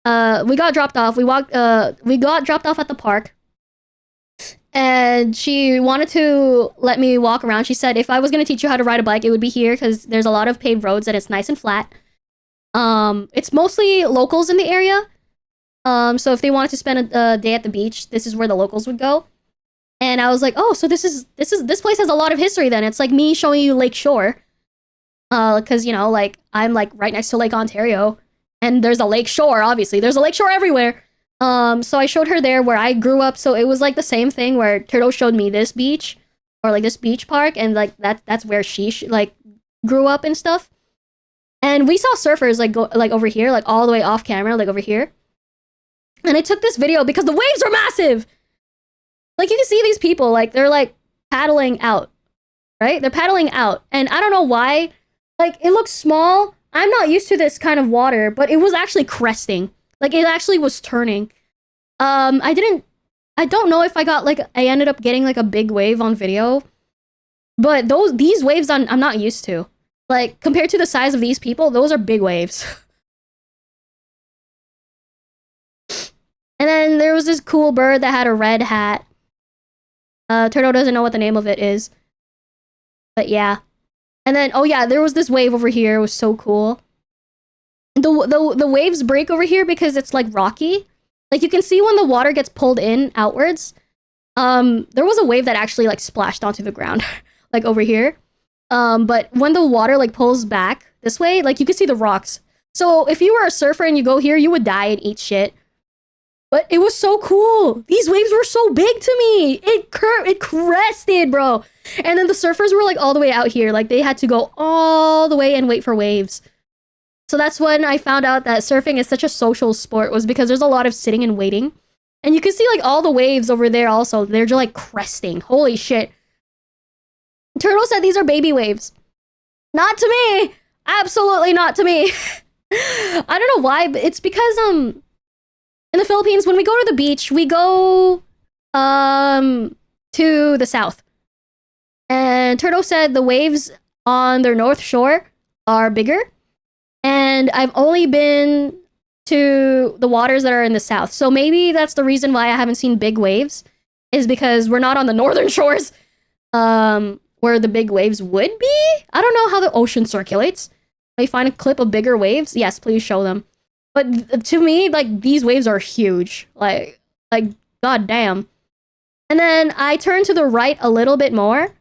We got dropped off. We got dropped off at the park. And she wanted to let me walk around. She said if I was going to teach you how to ride a bike, it would be here because there's a lot of paved roads and it's nice and flat. It's mostly locals in the area. So if they wanted to spend a day at the beach, this is where the locals would go. And I was like, oh, so this place has a lot of history then. It's like me showing you Lake Shore. Because, like, I'm, like, right next to Lake Ontario. And there's a Lake Shore, obviously. There's a Lake Shore everywhere. So I showed her there where I grew up. So it was, like, the same thing where Turtle showed me this beach. Or, like, this beach park. And, like, that's where she, grew up and stuff. And we saw surfers, like, go, like, over here. Like, all the way off camera, like, over here. And I took this video because the waves are massive! Like, you can see these people, like, they're, like, paddling out. Right? They're paddling out. And I don't know why. Like, it looks small. I'm not used to this kind of water, but it was actually cresting. Like, it actually was turning. I don't know if I ended up getting, like, a big wave on video. But these waves I'm not used to. Like, compared to the size of these people, those are big waves. And then there was this cool bird that had a red hat. Turtle doesn't know what the name of it is. But yeah. And then, oh yeah, there was this wave over here. It was so cool. The waves break over here because it's like rocky. Like you can see when the water gets pulled in outwards. There was a wave that actually like splashed onto the ground, like over here. But when the water like pulls back this way, like you can see the rocks. So if you were a surfer and you go here, you would die and eat shit. But it was so cool. These waves were so big to me. It crested, bro. And then the surfers were like all the way out here. Like they had to go all the way and wait for waves. So that's when I found out that surfing is such a social sport, was because there's a lot of sitting and waiting. And you can see like all the waves over there also. They're just like cresting. Holy shit. Turtle said these are baby waves. Not to me. Absolutely not to me. I don't know why, but it's because in the Philippines, when we go to the beach, we go to the south. And Turtle said the waves on their north shore are bigger. And I've only been to the waters that are in the south. So maybe that's the reason why I haven't seen big waves, is because we're not on the northern shores where the big waves would be. I don't know how the ocean circulates. If you find a clip of bigger waves, yes, please show them. But to me, like, these waves are huge. Like, goddamn. And then I turned to the right a little bit more,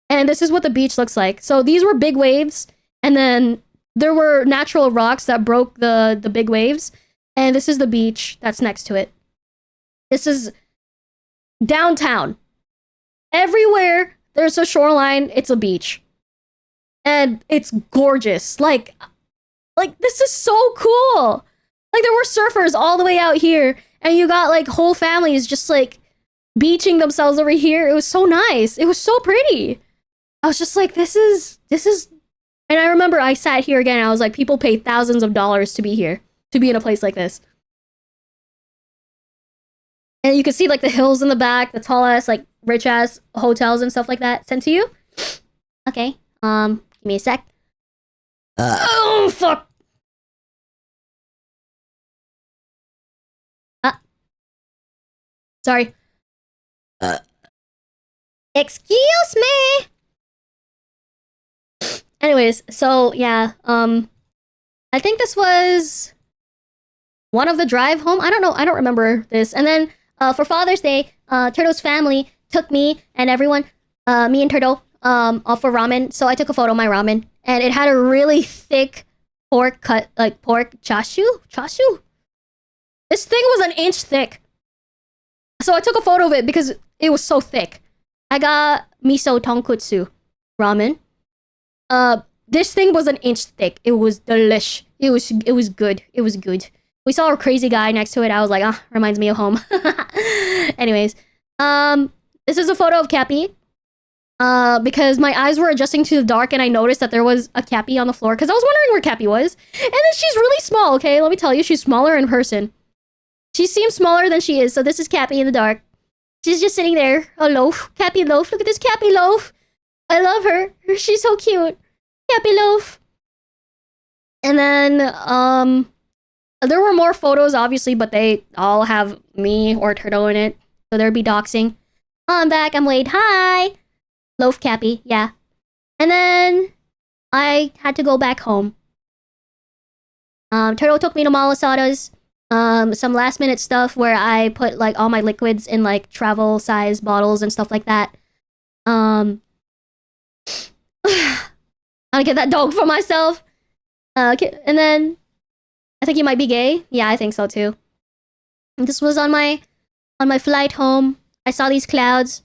and this is what the beach looks like. So these were big waves, and then there were natural rocks that broke the big waves, and this is the beach that's next to it. This is downtown. Everywhere there's a shoreline, it's a beach. And it's gorgeous. Like this is so cool. Like, there were surfers all the way out here, and you got, like, whole families just, like, beaching themselves over here. It was so nice. It was so pretty. I was just like, this is And I remember I sat here again and I was like, people pay thousands of dollars to be here, to be in a place like this. And you can see like the hills in the back, the tall ass, like rich ass hotels and stuff like that. Sent to you? Okay. Give me a sec. Oh fuck. Sorry. Excuse me. Anyways, so yeah, I think this was one of the drive home. I don't know. I don't remember this. And then for Father's Day, Turtle's family took me and everyone, me and Turtle, off for ramen. So I took a photo of my ramen, and it had a really thick pork cut, like pork chashu. Chashu. This thing was an inch thick. So I took a photo of it because it was so thick. I got miso tonkotsu ramen. This thing was an inch thick. It was delish. It was good. It was good. We saw a crazy guy next to it. I was like, ah, reminds me of home. Anyways, this is a photo of Cappy. Because my eyes were adjusting to the dark and I noticed that there was a Cappy on the floor because I was wondering where Cappy was. And then she's really small, okay? Let me tell you, she's smaller in person. She seems smaller than she is, so this is Cappy in the dark. She's just sitting there, a loaf. Cappy loaf. Look at this Cappy loaf. I love her. She's so cute. Cappy loaf. And then, there were more photos, obviously, but they all have me or Turtle in it. So there'd be doxing. Oh, I'm back. I'm Wade. Hi. Loaf Cappy. Yeah. And then I had to go back home. Turtle took me to Malasadas. Some last minute stuff where I put like all my liquids in like travel size bottles and stuff like that. I get that dog for myself. And then I think you might be gay. Yeah, I think so too. This was on my flight home. I saw these clouds.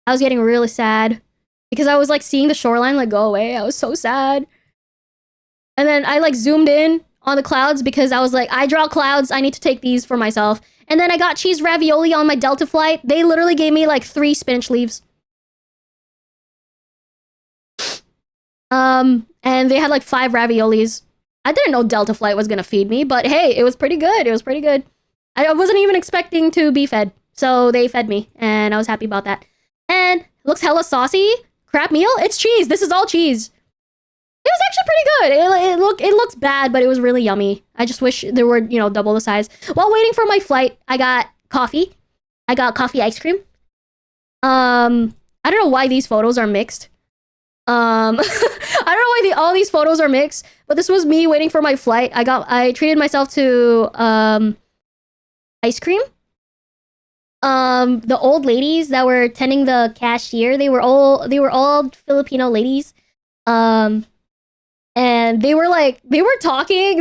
I was getting really sad because I was like seeing the shoreline like go away. I was so sad. And then I like zoomed in on the clouds because I was like, I draw clouds. I need to take these for myself. And then I got cheese ravioli on my Delta flight. They literally gave me like 3 spinach leaves. And they had like 5 raviolis. I didn't know Delta Flight was gonna feed me, but hey, it was pretty good. It was pretty good. I wasn't even expecting to be fed, so they fed me, and I was happy about that. And looks hella saucy. Crab meal? It's cheese. This is all cheese. It was actually pretty good. It looks bad, but it was really yummy. I just wish there were, double the size. While waiting for my flight, I got coffee. I got coffee ice cream. I don't know why these photos are mixed. I don't know why all these photos are mixed, but this was me waiting for my flight. I treated myself to ice cream. The old ladies that were tending the cashier, they were all Filipino ladies. And they were talking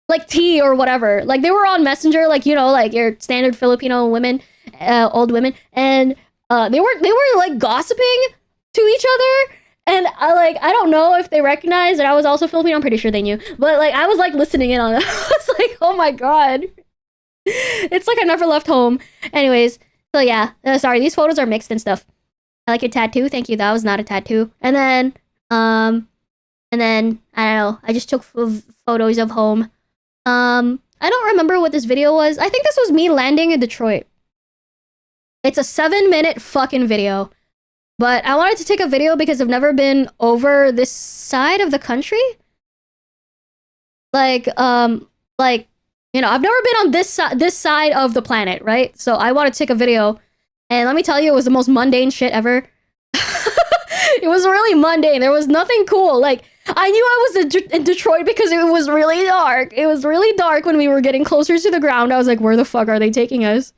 like tea or whatever. Like they were on Messenger, like like your standard Filipino women, old women, and they were like gossiping to each other, and I don't know if they recognized that I was also Filipino. I'm pretty sure they knew, but like I was like listening in on it. I was like, oh my god, it's like I never left home. Anyways, so yeah, sorry, these photos are mixed and stuff. I like your tattoo. Thank you. That was not a tattoo. And then I don't know. I just took photos of home. I don't remember what this video was. I think this was me landing in Detroit. It's a 7-minute fucking video. But I wanted to take a video because I've never been over this side of the country. I've never been on this side of the planet, right? So I want to take a video. And let me tell you, it was the most mundane shit ever. It was really mundane. There was nothing cool. Like, I knew I was in Detroit because it was really dark. It was really dark when we were getting closer to the ground. I was like, where the fuck are they taking us?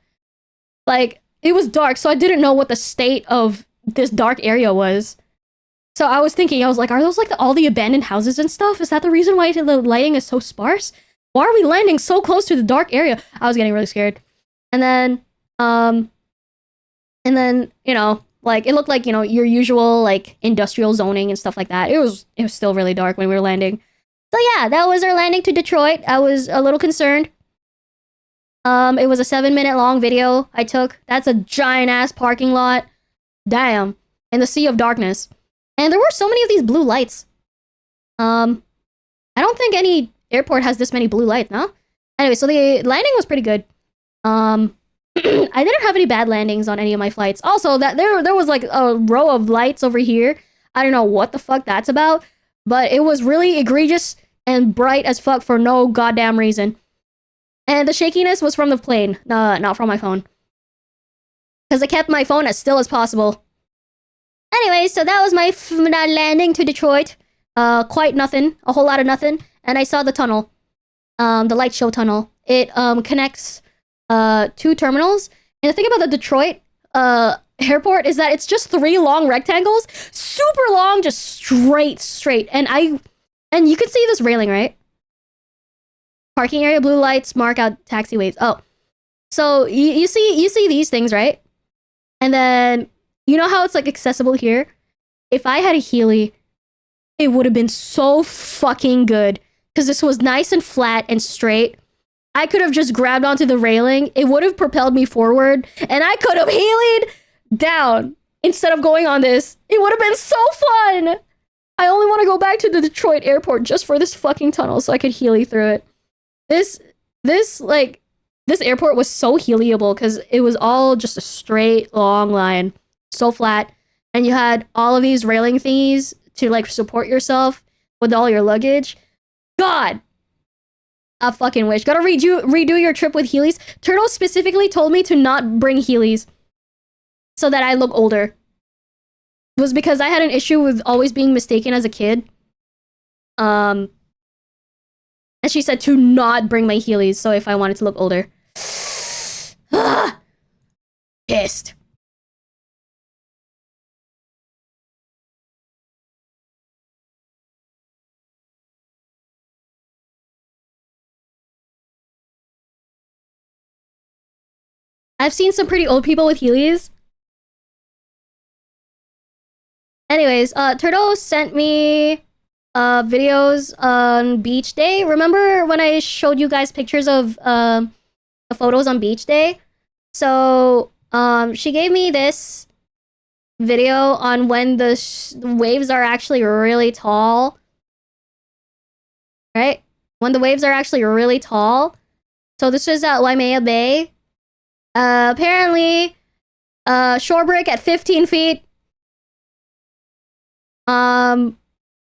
Like, it was dark, so I didn't know what the state of this dark area was. So I was thinking, I was like, are those like all the abandoned houses and stuff? Is that the reason why the lighting is so sparse? Why are we landing so close to the dark area? I was getting really scared. And then, like it looked like, your usual like industrial zoning and stuff like that. It was still really dark when we were landing. So yeah, that was our landing to Detroit. I was a little concerned. It was a 7-minute long video I took. That's a giant ass parking lot. Damn. In the sea of darkness. And there were so many of these blue lights. I don't think any airport has this many blue lights, no? Anyway, so the landing was pretty good. I didn't have any bad landings on any of my flights. Also, that there was like a row of lights over here. I don't know what the fuck that's about, but it was really egregious and bright as fuck for no goddamn reason. And the shakiness was from the plane, not from my phone. Because I kept my phone as still as possible. Anyway, so that was my landing to Detroit. Quite nothing, a whole lot of nothing. And I saw the tunnel, the light show tunnel. It connects two terminals. And the thing about the Detroit airport is that it's just 3 long rectangles, super long, just straight. And you can see this railing, right? Parking area, blue lights, mark out taxiways. Oh, so you see these things, right? And then you know how it's like accessible here? If I had a Healy, it would have been so fucking good because this was nice and flat and straight. I could have just grabbed onto the railing. It would have propelled me forward, and I could have Healy'd down instead of going on this. It would have been so fun. I only want to go back to the Detroit airport just for this fucking tunnel so I could Healy through it. This airport was so Healyable because it was all just a straight long line, so flat, and you had all of these railing thingies to like support yourself with all your luggage. God, I fucking wish. Gotta redo your trip with Heelys. Turtle specifically told me to not bring Heelys so that I look older. It was because I had an issue with always being mistaken as a kid. And she said to not bring my Heelys, so if I wanted to look older. Pissed. I've seen some pretty old people with Heelys. Anyways, Turtle sent me videos on beach day. Remember when I showed you guys pictures of the photos on beach day? So she gave me this video on when the waves are actually really tall. Right? When the waves are actually really tall. So this was at Waimea Bay. Apparently, shore break at 15 feet.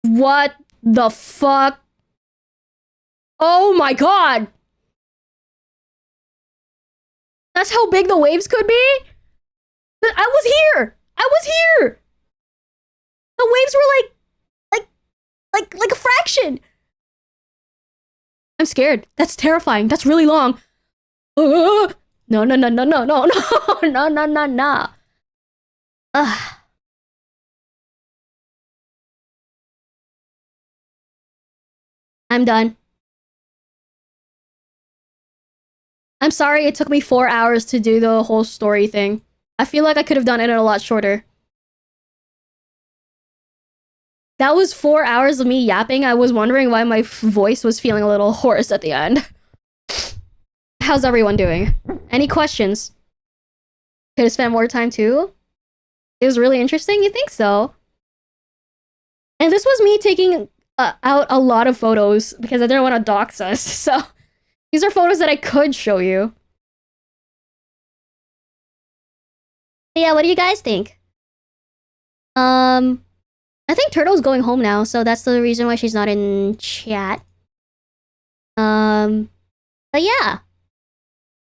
What the fuck? Oh my god! That's how big the waves could be? I was here! I was here! The waves were like a fraction! I'm scared. That's terrifying. That's really long. No. No. Ugh. I'm done. I'm sorry it took me 4 hours to do the whole story thing. I feel like I could have done it a lot shorter. That was 4 hours of me yapping. I was wondering why my voice was feeling a little hoarse at the end. How's everyone doing? Any questions? Could have spent more time too? It was really interesting? You think so? And this was me taking out a lot of photos because I didn't want to dox us. So these are photos that I could show you. Yeah, what do you guys think? I think Turtle's going home now, so that's the reason why she's not in chat. But yeah.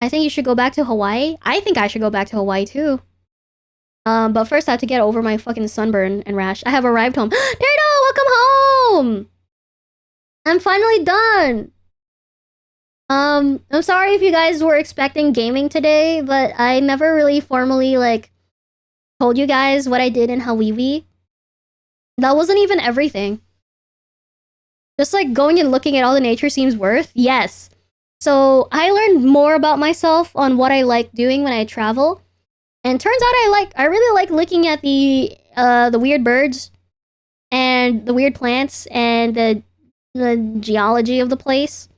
I think you should go back to Hawaii. I think I should go back to Hawaii too. But first I have to get over my fucking sunburn and rash. I have arrived home. Turtle, welcome home! I'm finally done. I'm sorry if you guys were expecting gaming today, but I never really formally, like, told you guys what I did in Hawiwi. That wasn't even everything. Just, like, going and looking at all the nature seems worth? Yes. So, I learned more about myself on what I like doing when I travel. And turns out I really like looking at the weird birds and the weird plants and the geology of the place.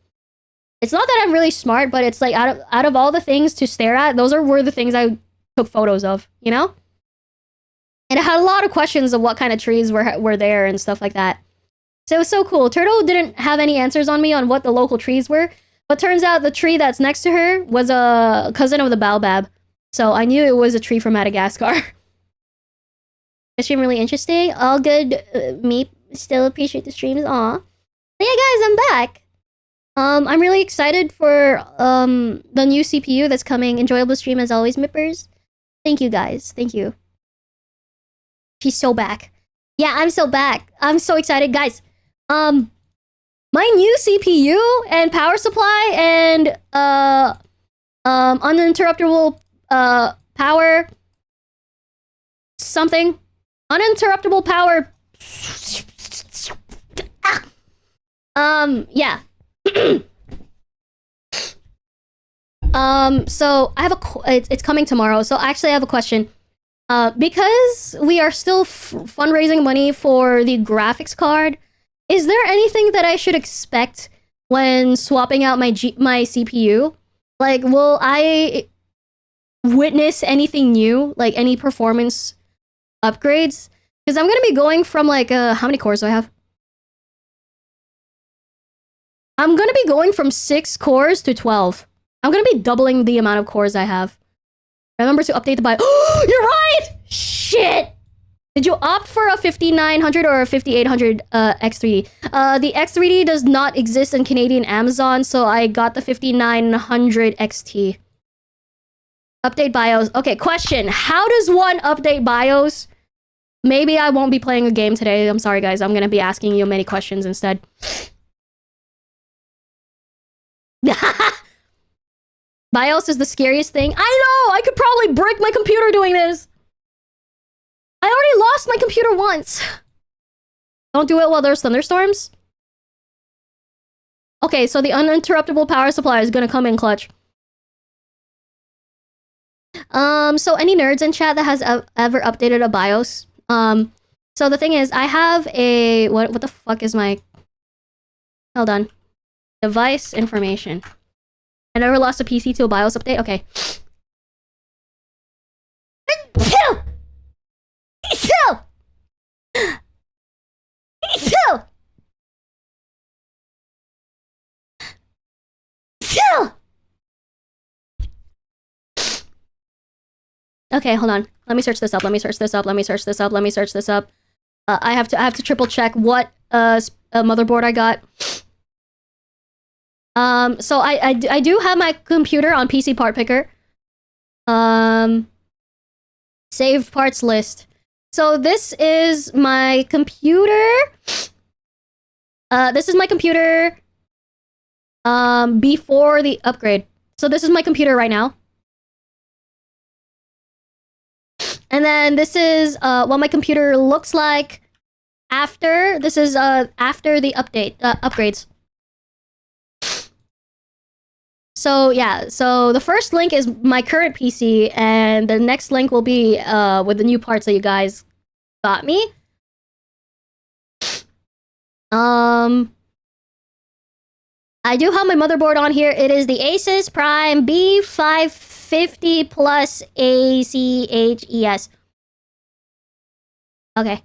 It's not that I'm really smart, but it's like out of all the things to stare at, those were the things I took photos of, you know? And it had a lot of questions of what kind of trees were there and stuff like that. So it was so cool. Turtle didn't have any answers on me on what the local trees were, but turns out the tree that's next to her was a cousin of the baobab. So I knew it was a tree from Madagascar. The stream really interesting. All good. Me still appreciate the streams. Aw. But yeah, guys, I'm back. I'm really excited for the new CPU that's coming. Enjoyable stream as always, Mippers. Thank you, guys. Thank you. She's so back. Yeah, I'm so back. I'm so excited, guys. My new CPU and power supply and uninterruptible power something. Uninterruptible power. Yeah. So I have it's coming tomorrow. So actually I have a question. Because we are still fundraising money for the graphics card, is there anything that I should expect when swapping out my CPU? Like, will I witness anything new? Like, any performance upgrades? Because I'm going to be going from, like, how many cores do I have? I'm going to be going from 6 cores to 12. I'm going to be doubling the amount of cores I have. Remember to update the bio. Oh, you're right! Shit! Did you opt for a 5900 or a 5800 X3D? The X3D does not exist in Canadian Amazon, so I got the 5900 XT. Update BIOS. Okay, question. How does one update BIOS? Maybe I won't be playing a game today. I'm sorry, guys. I'm going to be asking you many questions instead. BIOS is the scariest thing. I know! I could probably break my computer doing this. I already lost my computer once. Don't do it while there's thunderstorms. Okay, so the uninterruptible power supply is gonna come in clutch. So any nerds in chat that has ever updated a BIOS? So the thing is, I have a... What the fuck is my... Hold on. Device information. I never lost a PC to a BIOS update? Okay. Chill! Chill! Chill! Chill! Okay, hold on. Let me search this up. Let me search this up. Let me search this up. Let me search this up. I have to triple check what motherboard I got. So I do have my computer on PC part picker. Saved parts list. So this is my computer. This is my computer before the upgrade. So this is my computer right now. And then this is what my computer looks like after. This is after the upgrades. So yeah, so the first link is my current PC, and the next link will be with the new parts that you guys got me. I do have my motherboard on here. It is the Asus Prime B550 Plus ACHES. Okay.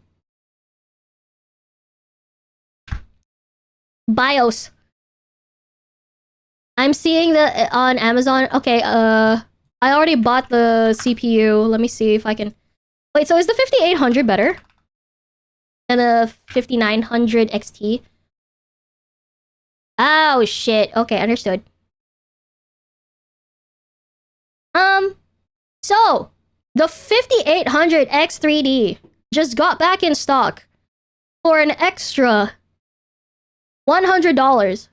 BIOS. I'm seeing that on Amazon. Okay, I already bought the CPU. Let me see if I can... Wait, so is the 5800 better than the 5900 XT? Oh, shit. Okay, understood. So, the 5800 X3D just got back in stock for an extra $100.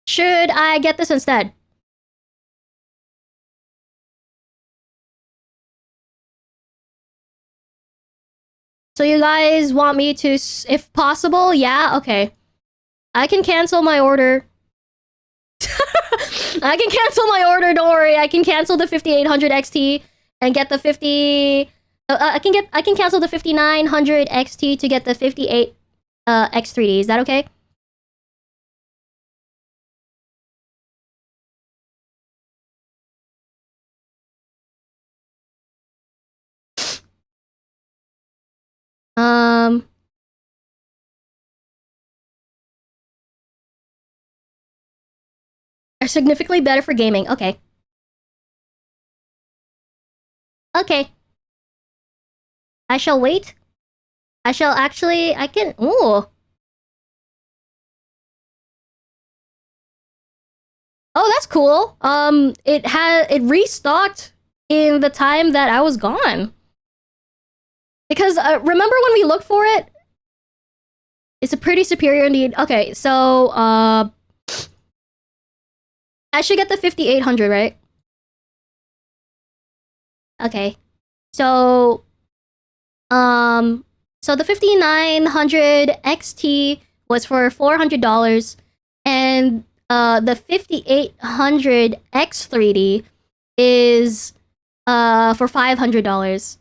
Should I get this instead? So you guys want me to, if possible? Yeah, okay. I can cancel my order. I can cancel my order, don't worry. I can cancel the 5800 XT and get the 50... I can cancel the 5900 XT to get the 58 X3D. Is that okay? Um, are significantly better for gaming. Okay. Okay. I shall wait. I shall actually. I can. Ooh. Oh, that's cool. It restocked in the time that I was gone. Because remember when we looked for it? It's a pretty superior indeed. Okay, so I should get the 5800, right? Okay. So so the 5900 XT was for $400 and the 5800 X3D is for $500.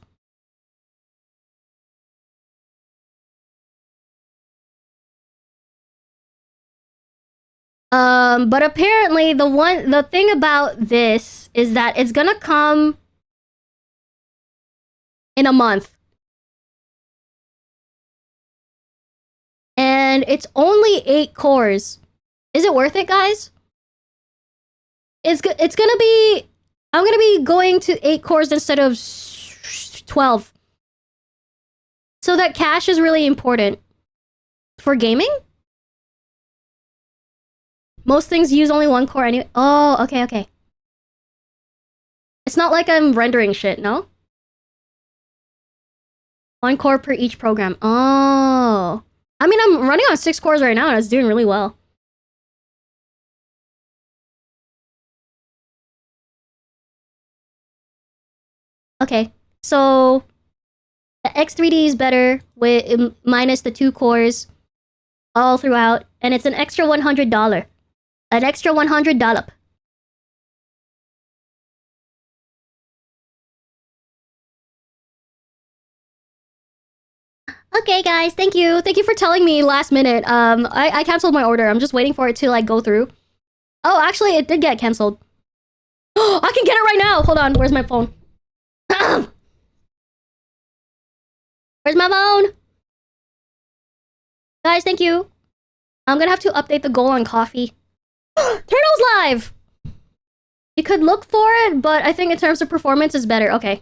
But apparently the thing about this is that it's gonna come in a month. And it's only 8 cores. Is it worth it, guys? It's gonna be I'm gonna be going to 8 cores instead of 12. So that cache is really important. For gaming? Most things use only 1 core anyway. Oh, okay, okay. It's not like I'm rendering shit, no? 1 core per each program. Oh. I mean, I'm running on 6 cores right now and it's doing really well. Okay, so the X3D is better with minus the 2 cores all throughout, and it's an extra $100. An extra $100. Okay, guys, thank you. Thank you for telling me last minute. I canceled my order. I'm just waiting for it to like go through. Oh, actually, it did get canceled. I can get it right now. Hold on. Where's my phone? Where's my phone? Guys, thank you. I'm gonna have to update the goal on coffee. Turtles live. You could look for it, but I think in terms of performance, it's better. Okay.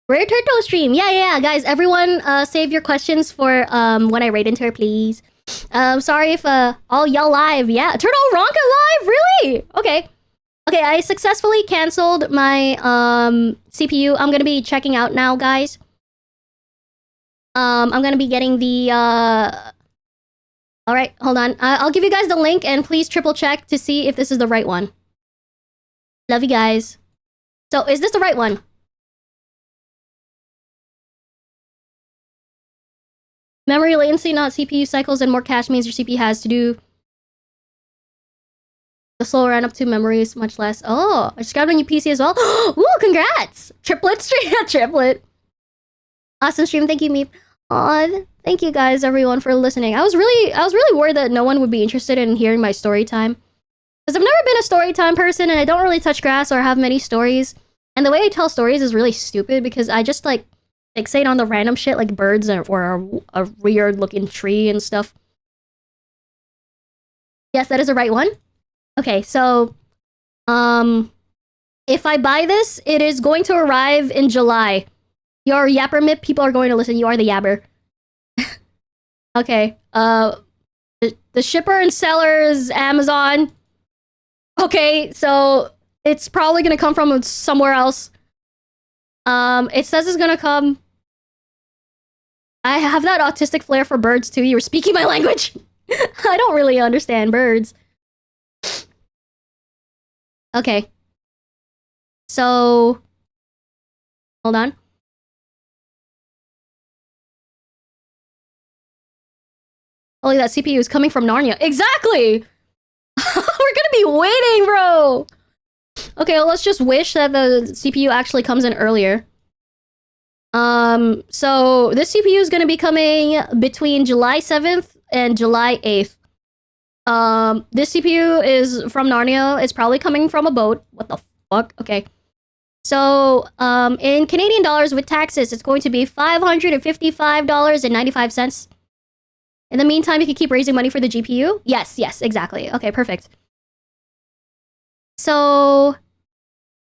Rare turtle stream. Yeah, yeah, yeah. Guys, everyone save your questions for when I raid into her, please. Sorry if all y'all live. Yeah. Turtle Ronka live? Really? Okay. Okay, I successfully canceled my CPU. I'm gonna be checking out now, guys. I'm gonna be getting the Alright, hold on. I'll give you guys the link and please triple check to see if this is the right one. Love you guys. So, is this the right one? Memory latency, not CPU cycles, and more cache means your CPU has to do the slower run up to memory is much less. Oh, I just got a new PC as well. Ooh, congrats! Triplet stream, triplet. Awesome stream, thank you, Meep. Aw, thank you guys, everyone, for listening. I was really worried that no one would be interested in hearing my story time. Because I've never been a story time person, and I don't really touch grass or have many stories. And the way I tell stories is really stupid because I just like fixate on the random shit like birds or a weird looking tree and stuff. Yes, that is the right one. Okay, so if I buy this, it is going to arrive in July. Your Yapper Mip people are going to listen. You are the Yabber. Okay. The shipper and seller is Amazon. Okay, so it's probably gonna come from somewhere else. It says it's gonna come. I have that autistic flair for birds too. You were speaking my language. I don't really understand birds. Okay. So, hold on. Holy, that CPU is coming from Narnia. Exactly! We're gonna be waiting, bro! Okay, well, let's just wish that the CPU actually comes in earlier. So this CPU is going to be coming between July 7th and July 8th. This CPU is from Narnia. It's probably coming from a boat. What the fuck? Okay. So, in Canadian dollars with taxes, it's going to be $555.95. In the meantime, you can keep raising money for the GPU. Yes, exactly. Okay, perfect. So,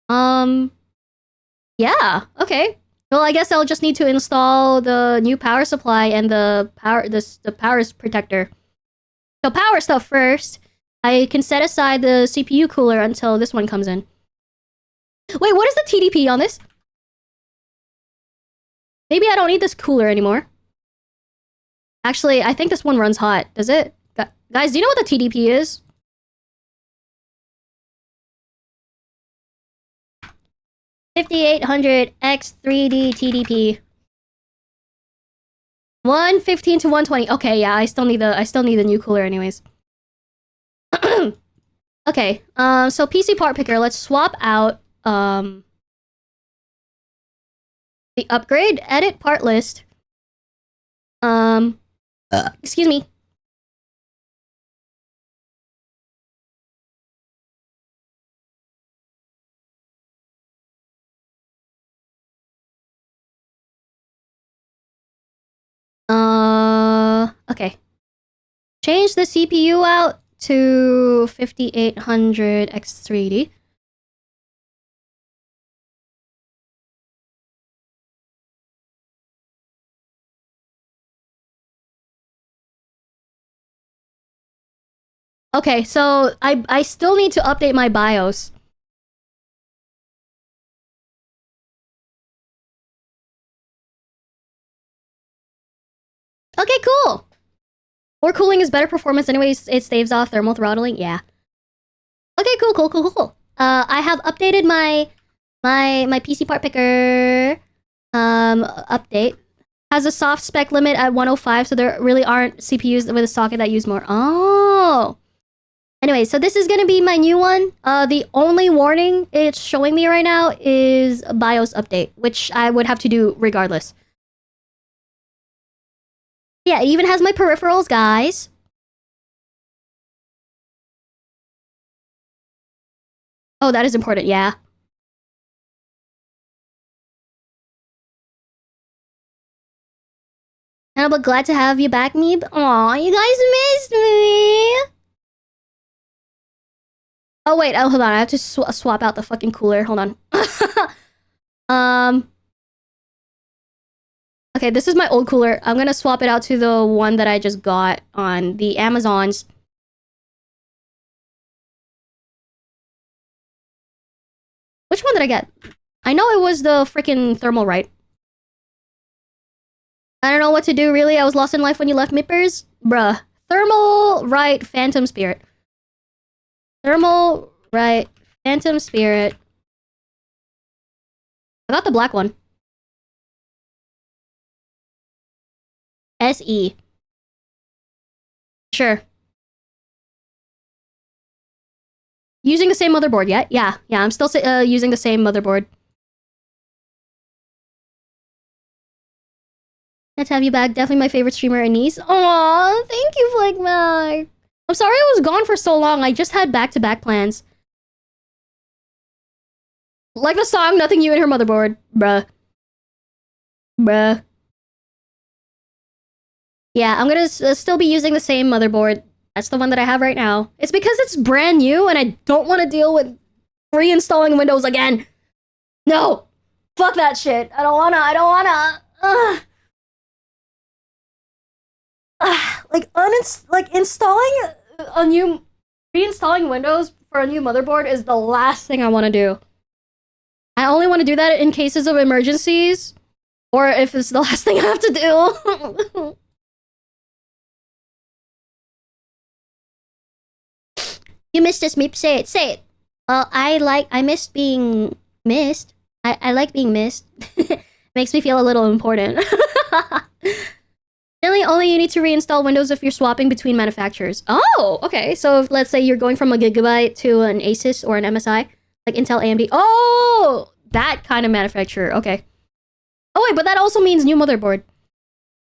yeah, okay. Well, I guess I'll just need to install the new power supply and the power protector. So power stuff first. I can set aside the CPU cooler until this one comes in. Wait, what is the TDP on this? Maybe I don't need this cooler anymore. Actually, I think this one runs hot. Does it? Guys, do you know what the TDP is? $5,800X3D TDP. 115 to 120. Okay, yeah, I still need the new cooler anyways. Okay, so PC part picker, let's swap out the upgrade, edit part list. Excuse me. Okay. Change the CPU out to 5800X3D. Okay, so I still need to update my BIOS. Okay, cool. More cooling is better performance anyways. It staves off thermal throttling. Yeah. Okay, cool. I have updated my PC part picker update. Has a soft spec limit at 105, so there really aren't CPUs with a socket that use more. Oh. Anyway, so this is gonna be my new one. The only warning it's showing me right now is a BIOS update, which I would have to do regardless. Yeah, it even has my peripherals, guys. Oh, that is important, yeah. And I'm glad to have you back, Meeb. Aw, you guys missed me. Oh, wait, hold on. I have to swap out the fucking cooler. Hold on. Okay, this is my old cooler. I'm gonna swap it out to the one that I just got on the Amazons. Which one did I get? I know it was the freaking thermal right. I don't know what to do, really. I was lost in life when you left Mippers. Bruh. Thermal right Phantom Spirit. Thermal right Phantom Spirit. I got the black one. SE. Sure. Using the same motherboard yet? Yeah, I'm still using the same motherboard. Let's have you back. Definitely my favorite streamer and niece. Aw, thank you, Flickmac. I'm sorry I was gone for so long. I just had back-to-back plans. Like the song, Nothing You and Her Motherboard. Bruh. Yeah, I'm gonna still be using the same motherboard. That's the one that I have right now. It's because it's brand new and I don't want to deal with reinstalling Windows again. No! Fuck that shit. I don't wanna. Like installing a new, reinstalling Windows for a new motherboard is the last thing I want to do. I only want to do that in cases of emergencies, or if it's the last thing I have to do. You missed us, Meep. Say it. I missed being missed. I like being missed. Makes me feel a little important. Really, only you need to reinstall Windows if you're swapping between manufacturers. Oh, okay. So if, let's say you're going from a Gigabyte to an Asus or an MSI, like Intel, AMD. Oh, that kind of manufacturer. Okay. Oh wait, but that also means new motherboard.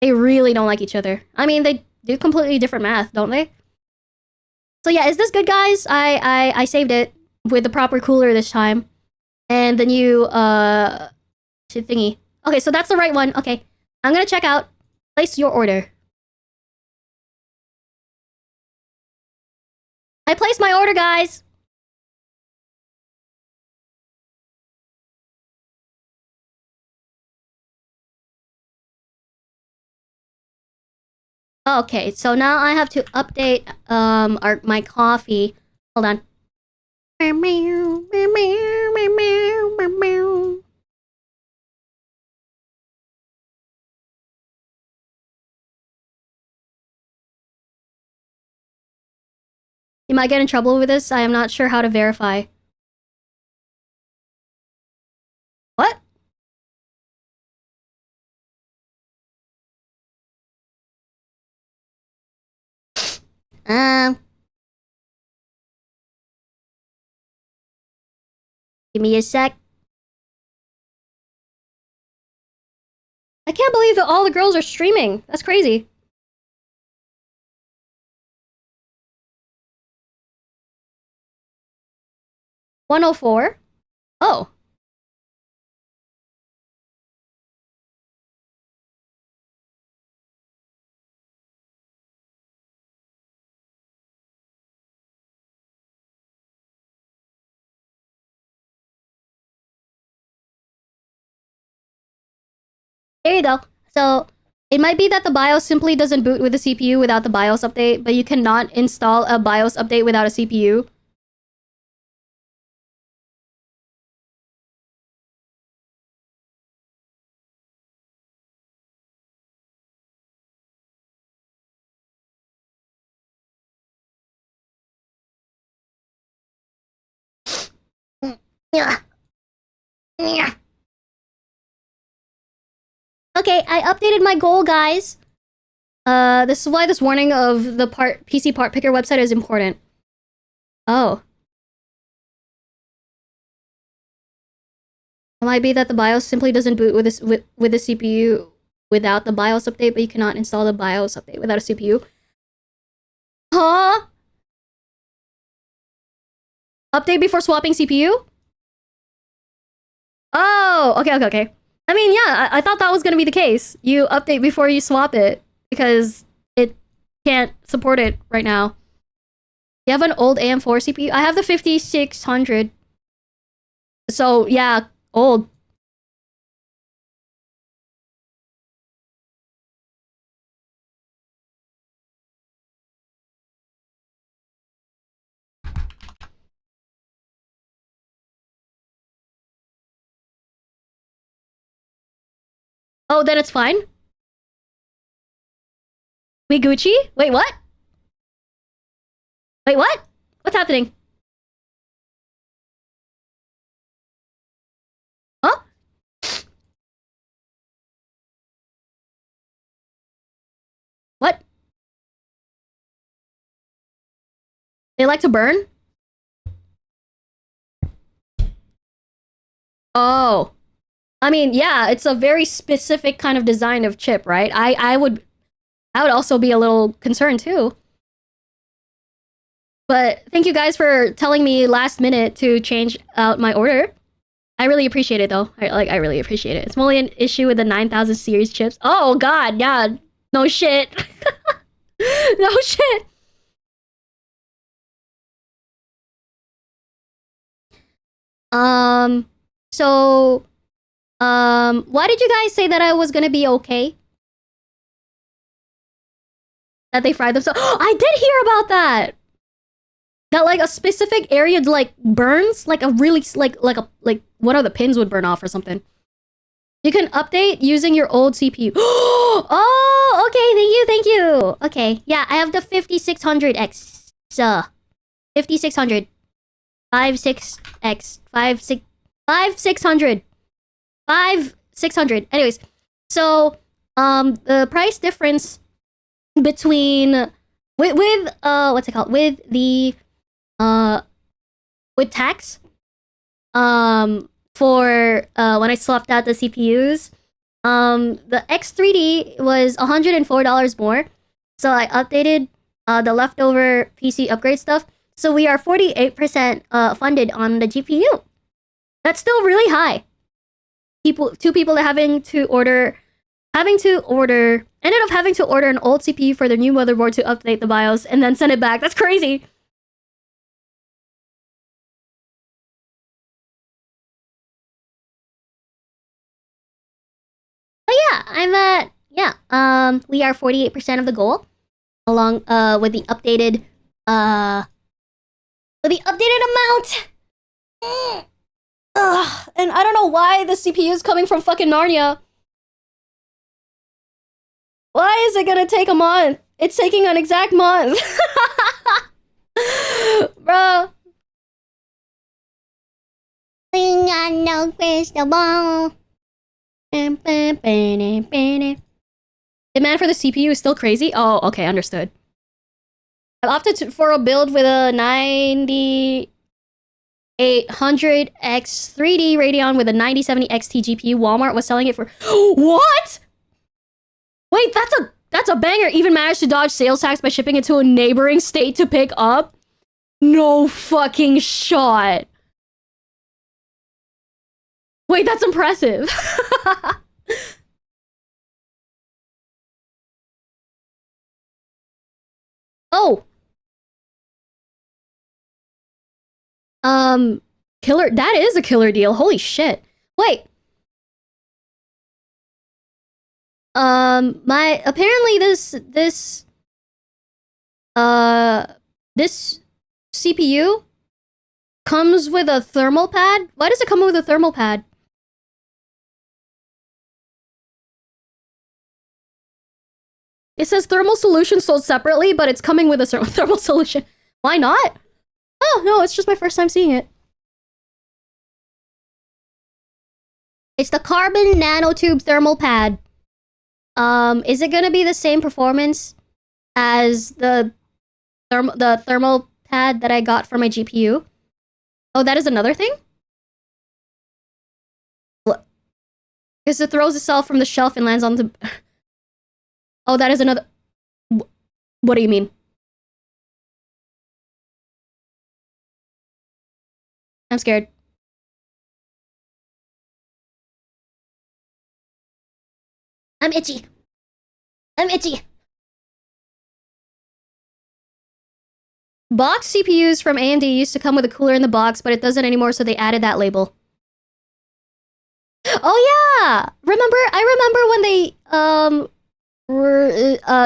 They really don't like each other. I mean, they do completely different math, don't they? So yeah, is this good, guys? I saved it with the proper cooler this time, and the new shit thingy. Okay, so that's the right one. Okay, I'm gonna check out. Place your order. I placed my order, guys. Okay, so now I have to update my coffee. Hold on. You might get in trouble with this. I am not sure how to verify. What? Um, give me a sec. I can't believe that all the girls are streaming. That's crazy. $104. Oh. There you go. So it might be that the BIOS simply doesn't boot with the CPU without the BIOS update, but you cannot install a BIOS update without a CPU. Yeah. Yeah. Okay, I updated my goal, guys. This is why this warning of the PC part picker website is important. Oh. It might be that the BIOS simply doesn't boot with this with the CPU without the BIOS update, but you cannot install the BIOS update without a CPU. Huh? Update before swapping CPU? Oh, okay. I mean, yeah, I thought that was gonna be the case. You update before you swap it because it can't support it right now. You have an old AM4 CPU? I have the 5600. So, yeah, old. Oh, then it's fine? We Gucci? Wait, what? Wait, what? What's happening? Huh? What? They like to burn? Oh. I mean, yeah, it's a very specific kind of design of chip, right? I would also be a little concerned too. But thank you guys for telling me last minute to change out my order. I really appreciate it though. I really appreciate it. It's only an issue with the 9000 series chips. Oh god, yeah. No shit. No shit. Um so why did you guys say that I was going to be okay? That they fried themselves? I did hear about that. That like a specific area like burns, like a really like one of the pins would burn off or something. You can update using your old CPU. Oh, okay. Thank you. Okay, yeah, I have the 5600X. 5600, 56X, 5600, 5600. Anyways, so the price difference between with what's it called with the uh with tax for when I swapped out the CPUs, The X3D was $104 more. So I updated the leftover PC upgrade stuff. So we are 48% funded on the GPU. That's still really high. Two people are ended up having to order an old CPU for their new motherboard to update the BIOS and then send it back. That's crazy. But yeah, we are 48% of the goal, along with the updated amount. Ugh, and I don't know why the CPU is coming from fucking Narnia. Why is it gonna take a month? It's taking an exact month. Bro. We got no crystal ball. Demand for the CPU is still crazy? Oh, okay, understood. I opted for a build with a 9800X 3D Radeon with a 9070 XT GPU. Walmart was selling it for what? Wait, that's a banger. Even managed to dodge sales tax by shipping it to a neighboring state to pick up. No fucking shot. Wait, that's impressive. Oh. Killer. That is a killer deal. Holy shit. Wait. My apparently this CPU comes with a thermal pad. Why does it come with a thermal pad? It says thermal solution sold separately, but it's coming with a thermal solution. Why not? Oh, no, it's just my first time seeing it. It's the carbon nanotube thermal pad. Is it gonna be the same performance as the thermal pad that I got for my GPU? Oh, that is another thing? What? Because it throws itself from the shelf and lands on the... Oh, that is another... What do you mean? I'm scared. I'm itchy. I'm itchy. Box CPUs from AMD used to come with a cooler in the box, but it doesn't anymore, so they added that label. Oh yeah! I remember when they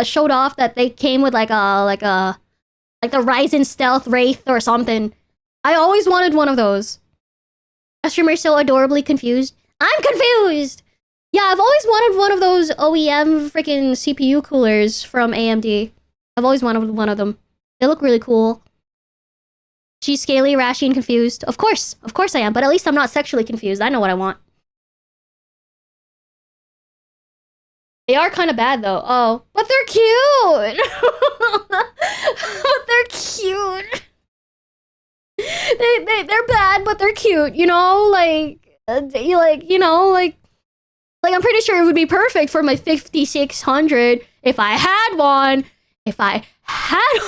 showed off that they came with like the Ryzen Stealth Wraith or something. I always wanted one of those. A streamer so adorably confused. I'm confused! Yeah, I've always wanted one of those OEM freaking CPU coolers from AMD. I've always wanted one of them. They look really cool. She's scaly, rashy, and confused. Of course I am, but at least I'm not sexually confused. I know what I want. They are kind of bad though. Oh, but they're cute. But they're cute. They're bad, but they're cute. You know, I'm pretty sure it would be perfect for my 5600 if I had one. If I had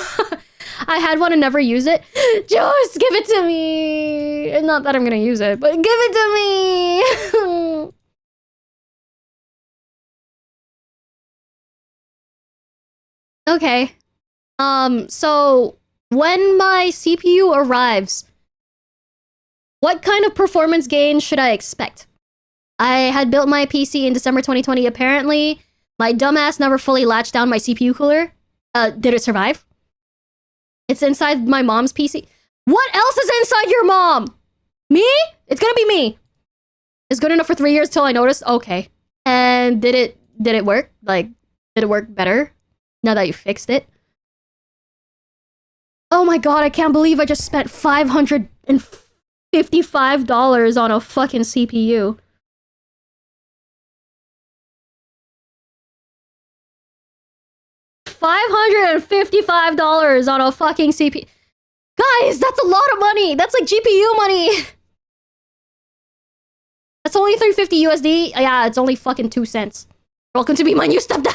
I had one and never used it. Just give it to me. Not that I'm gonna use it, but give it to me. Okay. So when my CPU arrives, what kind of performance gain should I expect? I had built my PC in December 2020. Apparently, my dumbass never fully latched down my CPU cooler. Did it survive? It's inside my mom's PC. What else is inside your mom? Me? It's gonna be me. It's good enough for 3 years till I noticed. Okay. And did it work? Like, did it work better now that you fixed it? Oh my god, I can't believe I just spent $555 on a fucking CPU. $555 on a fucking CPU. Guys, that's a lot of money. That's like GPU money. That's only 350 USD. Yeah, it's only fucking 2 cents. Welcome to be my new stepdad.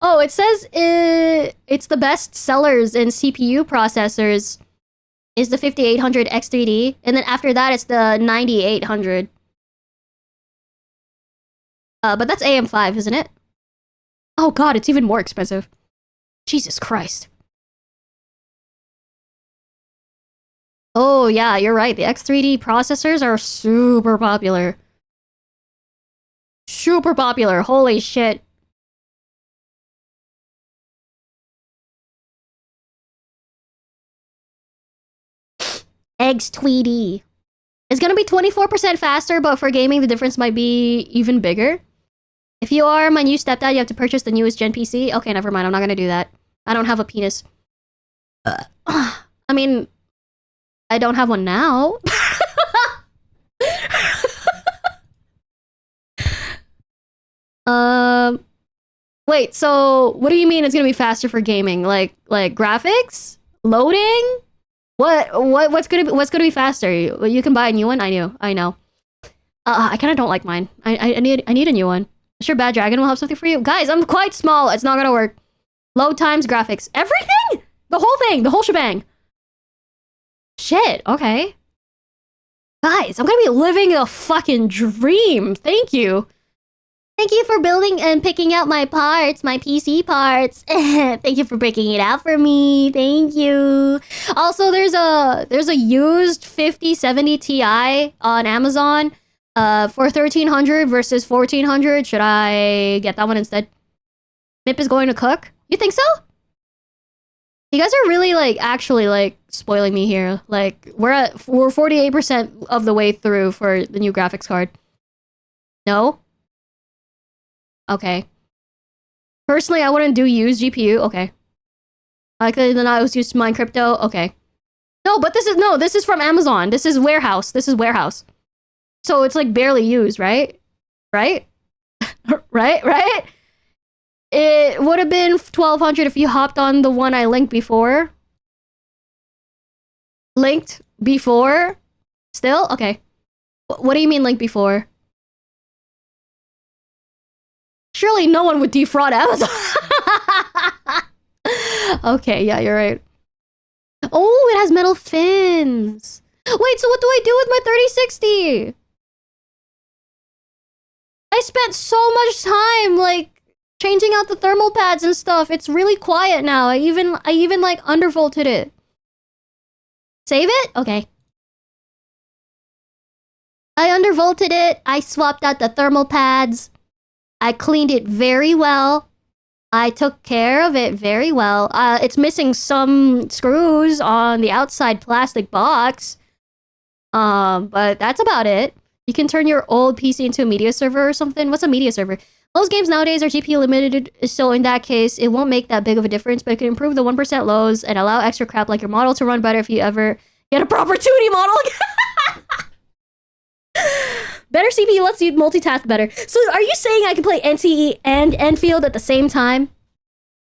Oh, it says it's the best sellers in CPU processors is the 5800 X3D, and then after that it's the 9800. But that's AM5, isn't it? Oh god, it's even more expensive. Jesus Christ. Oh yeah, you're right. The X3D processors are super popular. Super popular. Holy shit. Eggs Tweety. It's gonna be 24% faster, but for gaming, the difference might be even bigger. If you are my new stepdad, you have to purchase the newest gen PC. Okay, never mind. I'm not gonna do that. I don't have a penis. I mean, I don't have one now. um, wait. So, what do you mean it's gonna be faster for gaming? Like graphics, loading? What's gonna be faster? You can buy a new one. I know. I kind of don't like mine. I need a new one. Sure, Bad Dragon will have something for you, guys. I'm quite small. It's not gonna work. Load times, graphics, everything. The whole thing, the whole shebang. Shit. Okay. Guys, I'm gonna be living a fucking dream. Thank you. Thank you for building and picking out my parts, my PC parts. Thank you for breaking it out for me. Thank you. Also, there's a used 5070 Ti on Amazon for 1300 versus 1400. Should I get that one instead? Mip is going to cook. You think so? You guys are really actually spoiling me here. Like we're 48% of the way through for the new graphics card. No? Okay. Personally, I wouldn't do used GPU. Okay. I could not use mine crypto. Okay. No, but this is from Amazon. This is warehouse. So it's like barely used, right? Right? right? It would have been 1200 if you hopped on the one I linked before. Linked before? Still? Okay. What do you mean linked before? Surely no one would defraud Amazon. Okay, yeah, you're right. Oh, it has metal fins. Wait, so what do I do with my 3060? I spent so much time changing out the thermal pads and stuff. It's really quiet now. I even undervolted it. Save it? Okay. I undervolted it. I swapped out the thermal pads. I cleaned it very well. I took care of it very well. It's missing some screws on the outside plastic box. But that's about it. You can turn your old PC into a media server or something. What's a media server? Most games nowadays are GPU limited, so in that case, it won't make that big of a difference, but it can improve the 1% lows and allow extra crap like your model to run better if you ever get a proper 2D model. Better CPU lets you multitask better. So are you saying I can play NCE and Enfield at the same time?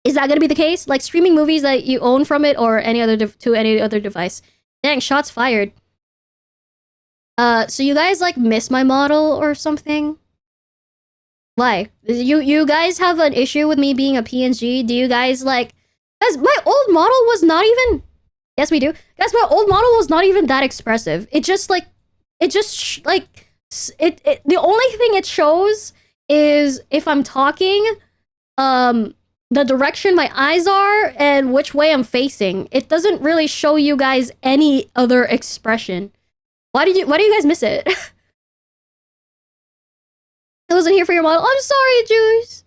Is that going to be the case? Like streaming movies that you own from it or any other to any other device? Dang, shots fired. So you guys miss my model or something? Why? You guys have an issue with me being a PNG? Do you guys Guys, my old model was not even... Yes, we do. Guys, my old model was not even that expressive. It just the only thing it shows is if I'm talking, the direction my eyes are and which way I'm facing. It doesn't really show you guys any other expression. Why do you guys miss it? I wasn't here for your model. I'm sorry, Juice.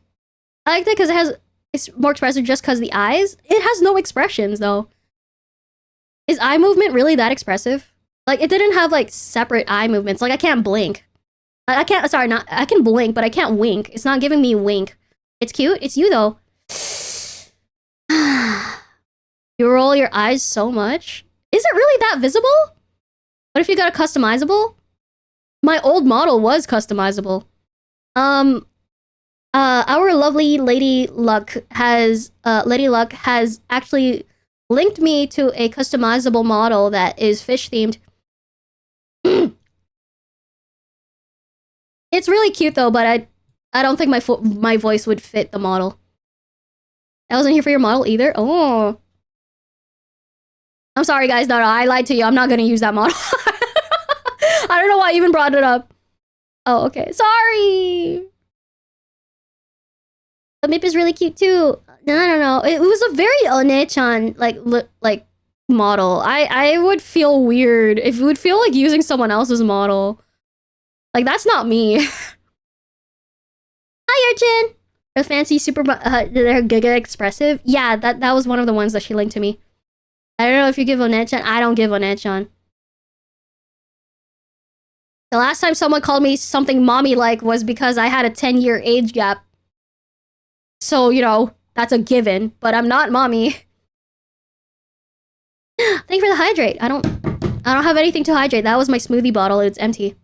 I liked it because it's more expressive just because the eyes. It has no expressions though. Is eye movement really that expressive? It didn't have separate eye movements. I can't blink. I can't. Sorry, not. I can blink, but I can't wink. It's not giving me wink. It's cute. It's you though. You roll your eyes so much. Is it really that visible? What if you got a customizable? My old model was customizable. Our lovely Lady Luck has actually linked me to a customizable model that is fish themed. It's really cute though, but I don't think my voice would fit the model. I wasn't here for your model either. Oh, I'm sorry, guys. No, I lied to you. I'm not gonna use that model. I don't know why I even brought it up. Oh, okay. Sorry. The Mip is really cute too. No, I don't know. It was a very One-chan like model. I would feel weird if it would feel like using someone else's model. Like that's not me. Hi, Urchin. The fancy super. They're giga expressive. Yeah, that was one of the ones that she linked to me. I don't know if you give One-chan. I don't give One-chan. The last time someone called me something mommy-like was because I had a 10-year age gap. So, you know, that's a given, but I'm not mommy. Thank you for the hydrate. I don't have anything to hydrate. That was my smoothie bottle. It's empty.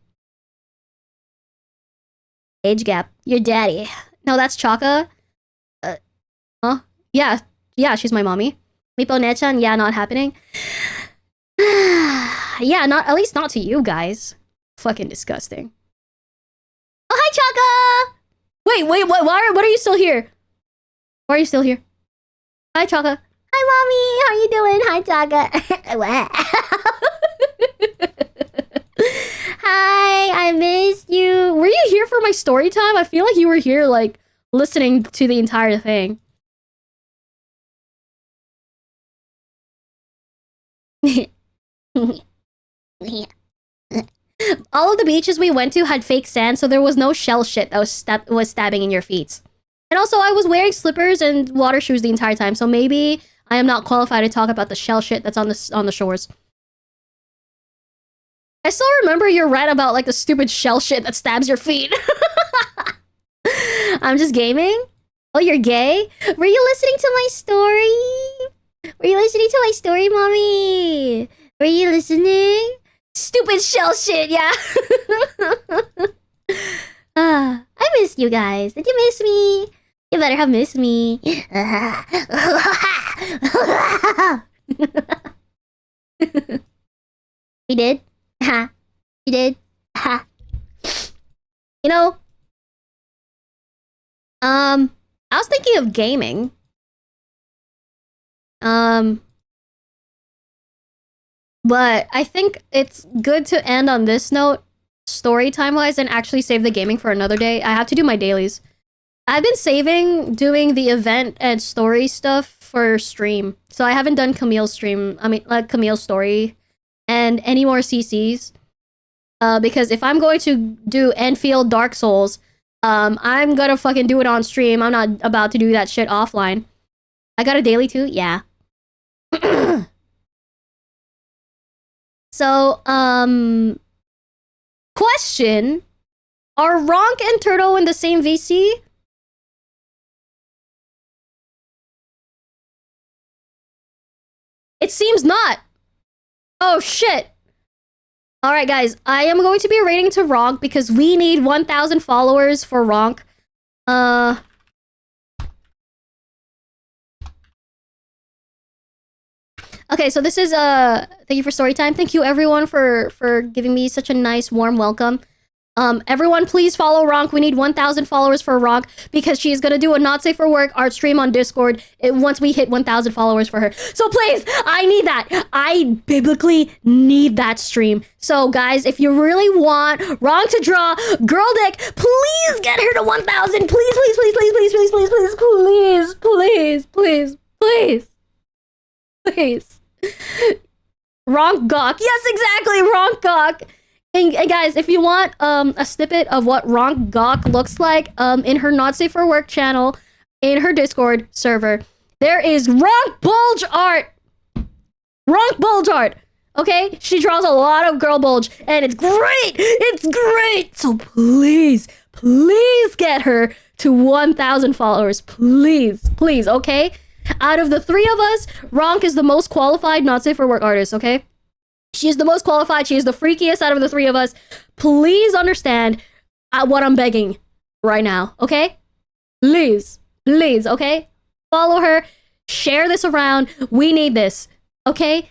Age gap. Your daddy. No, that's Chaka. Huh? Yeah. Yeah, she's my mommy. Mipo Nechan, yeah, not happening. Yeah, at least not to you guys. Fucking disgusting. Oh, hi, Chaka! Wait, what are you still here? Why are you still here? Hi, Chaka. Hi, mommy. How you doing? Hi, Chaka. Hi, I missed you. Were you here for my story time? I feel like you were here, like, listening to the entire thing. All of the beaches we went to had fake sand, so there was no shell shit that was stabbing in your feet. And also, I was wearing slippers and water shoes the entire time, so maybe I am not qualified to talk about the shell shit that's on the shores. I still remember your rant about like the stupid shell shit that stabs your feet. I'm just gaming. Oh, you're gay? Were you listening to my story? Were you listening to my story, mommy? Were you listening? Stupid shell shit, yeah. I missed you guys. Did you miss me? You better have missed me. We did. Ha. You did. Ha. You know, I was thinking of gaming. But I think it's good to end on this note, story time wise, and actually save the gaming for another day. I have to do my dailies. I've been saving doing the event and story stuff for stream. So I haven't done Camille's stream. I mean, like Camille's story and any more CCs. Because if I'm going to do Enfield Dark Souls, I'm gonna fucking do it on stream. I'm not about to do that shit offline. I got a daily too? Yeah. So, question. Are Ronk and Turtle in the same VC? It seems not. Oh, shit. Alright, guys. I am going to be rating to Ronk because we need 1,000 followers for Ronk. Okay, so this is thank you for story time. Thank you everyone for giving me such a nice warm welcome. Everyone please follow Ronk. We need 1,000 followers for Ronk because she is gonna do a not safe for work art stream on Discord once we hit 1,000 followers for her. So please, I need that. I biblically need that stream. So guys, if you really want Ronk to draw girl dick, please get her to 1,000. Please, please, please, please, please, please, please, please, please, please, please, please, please. Ronk Gawk. Yes, exactly, Ronk Gawk. And guys, if you want a snippet of what Ronk Gawk looks like in her Not Safe for Work channel, in her Discord server, there is Ronk Bulge art. Ronk Bulge art. Okay? She draws a lot of girl bulge, and it's great. It's great. So please, please get her to 1,000 followers. Please, please, okay? Out of the three of us, Ronk is the most qualified Not Safe for Work artist, okay? She is the most qualified. She is the freakiest out of the three of us. Please understand what I'm begging right now, okay? Please, please, okay? Follow her. Share this around. We need this, okay?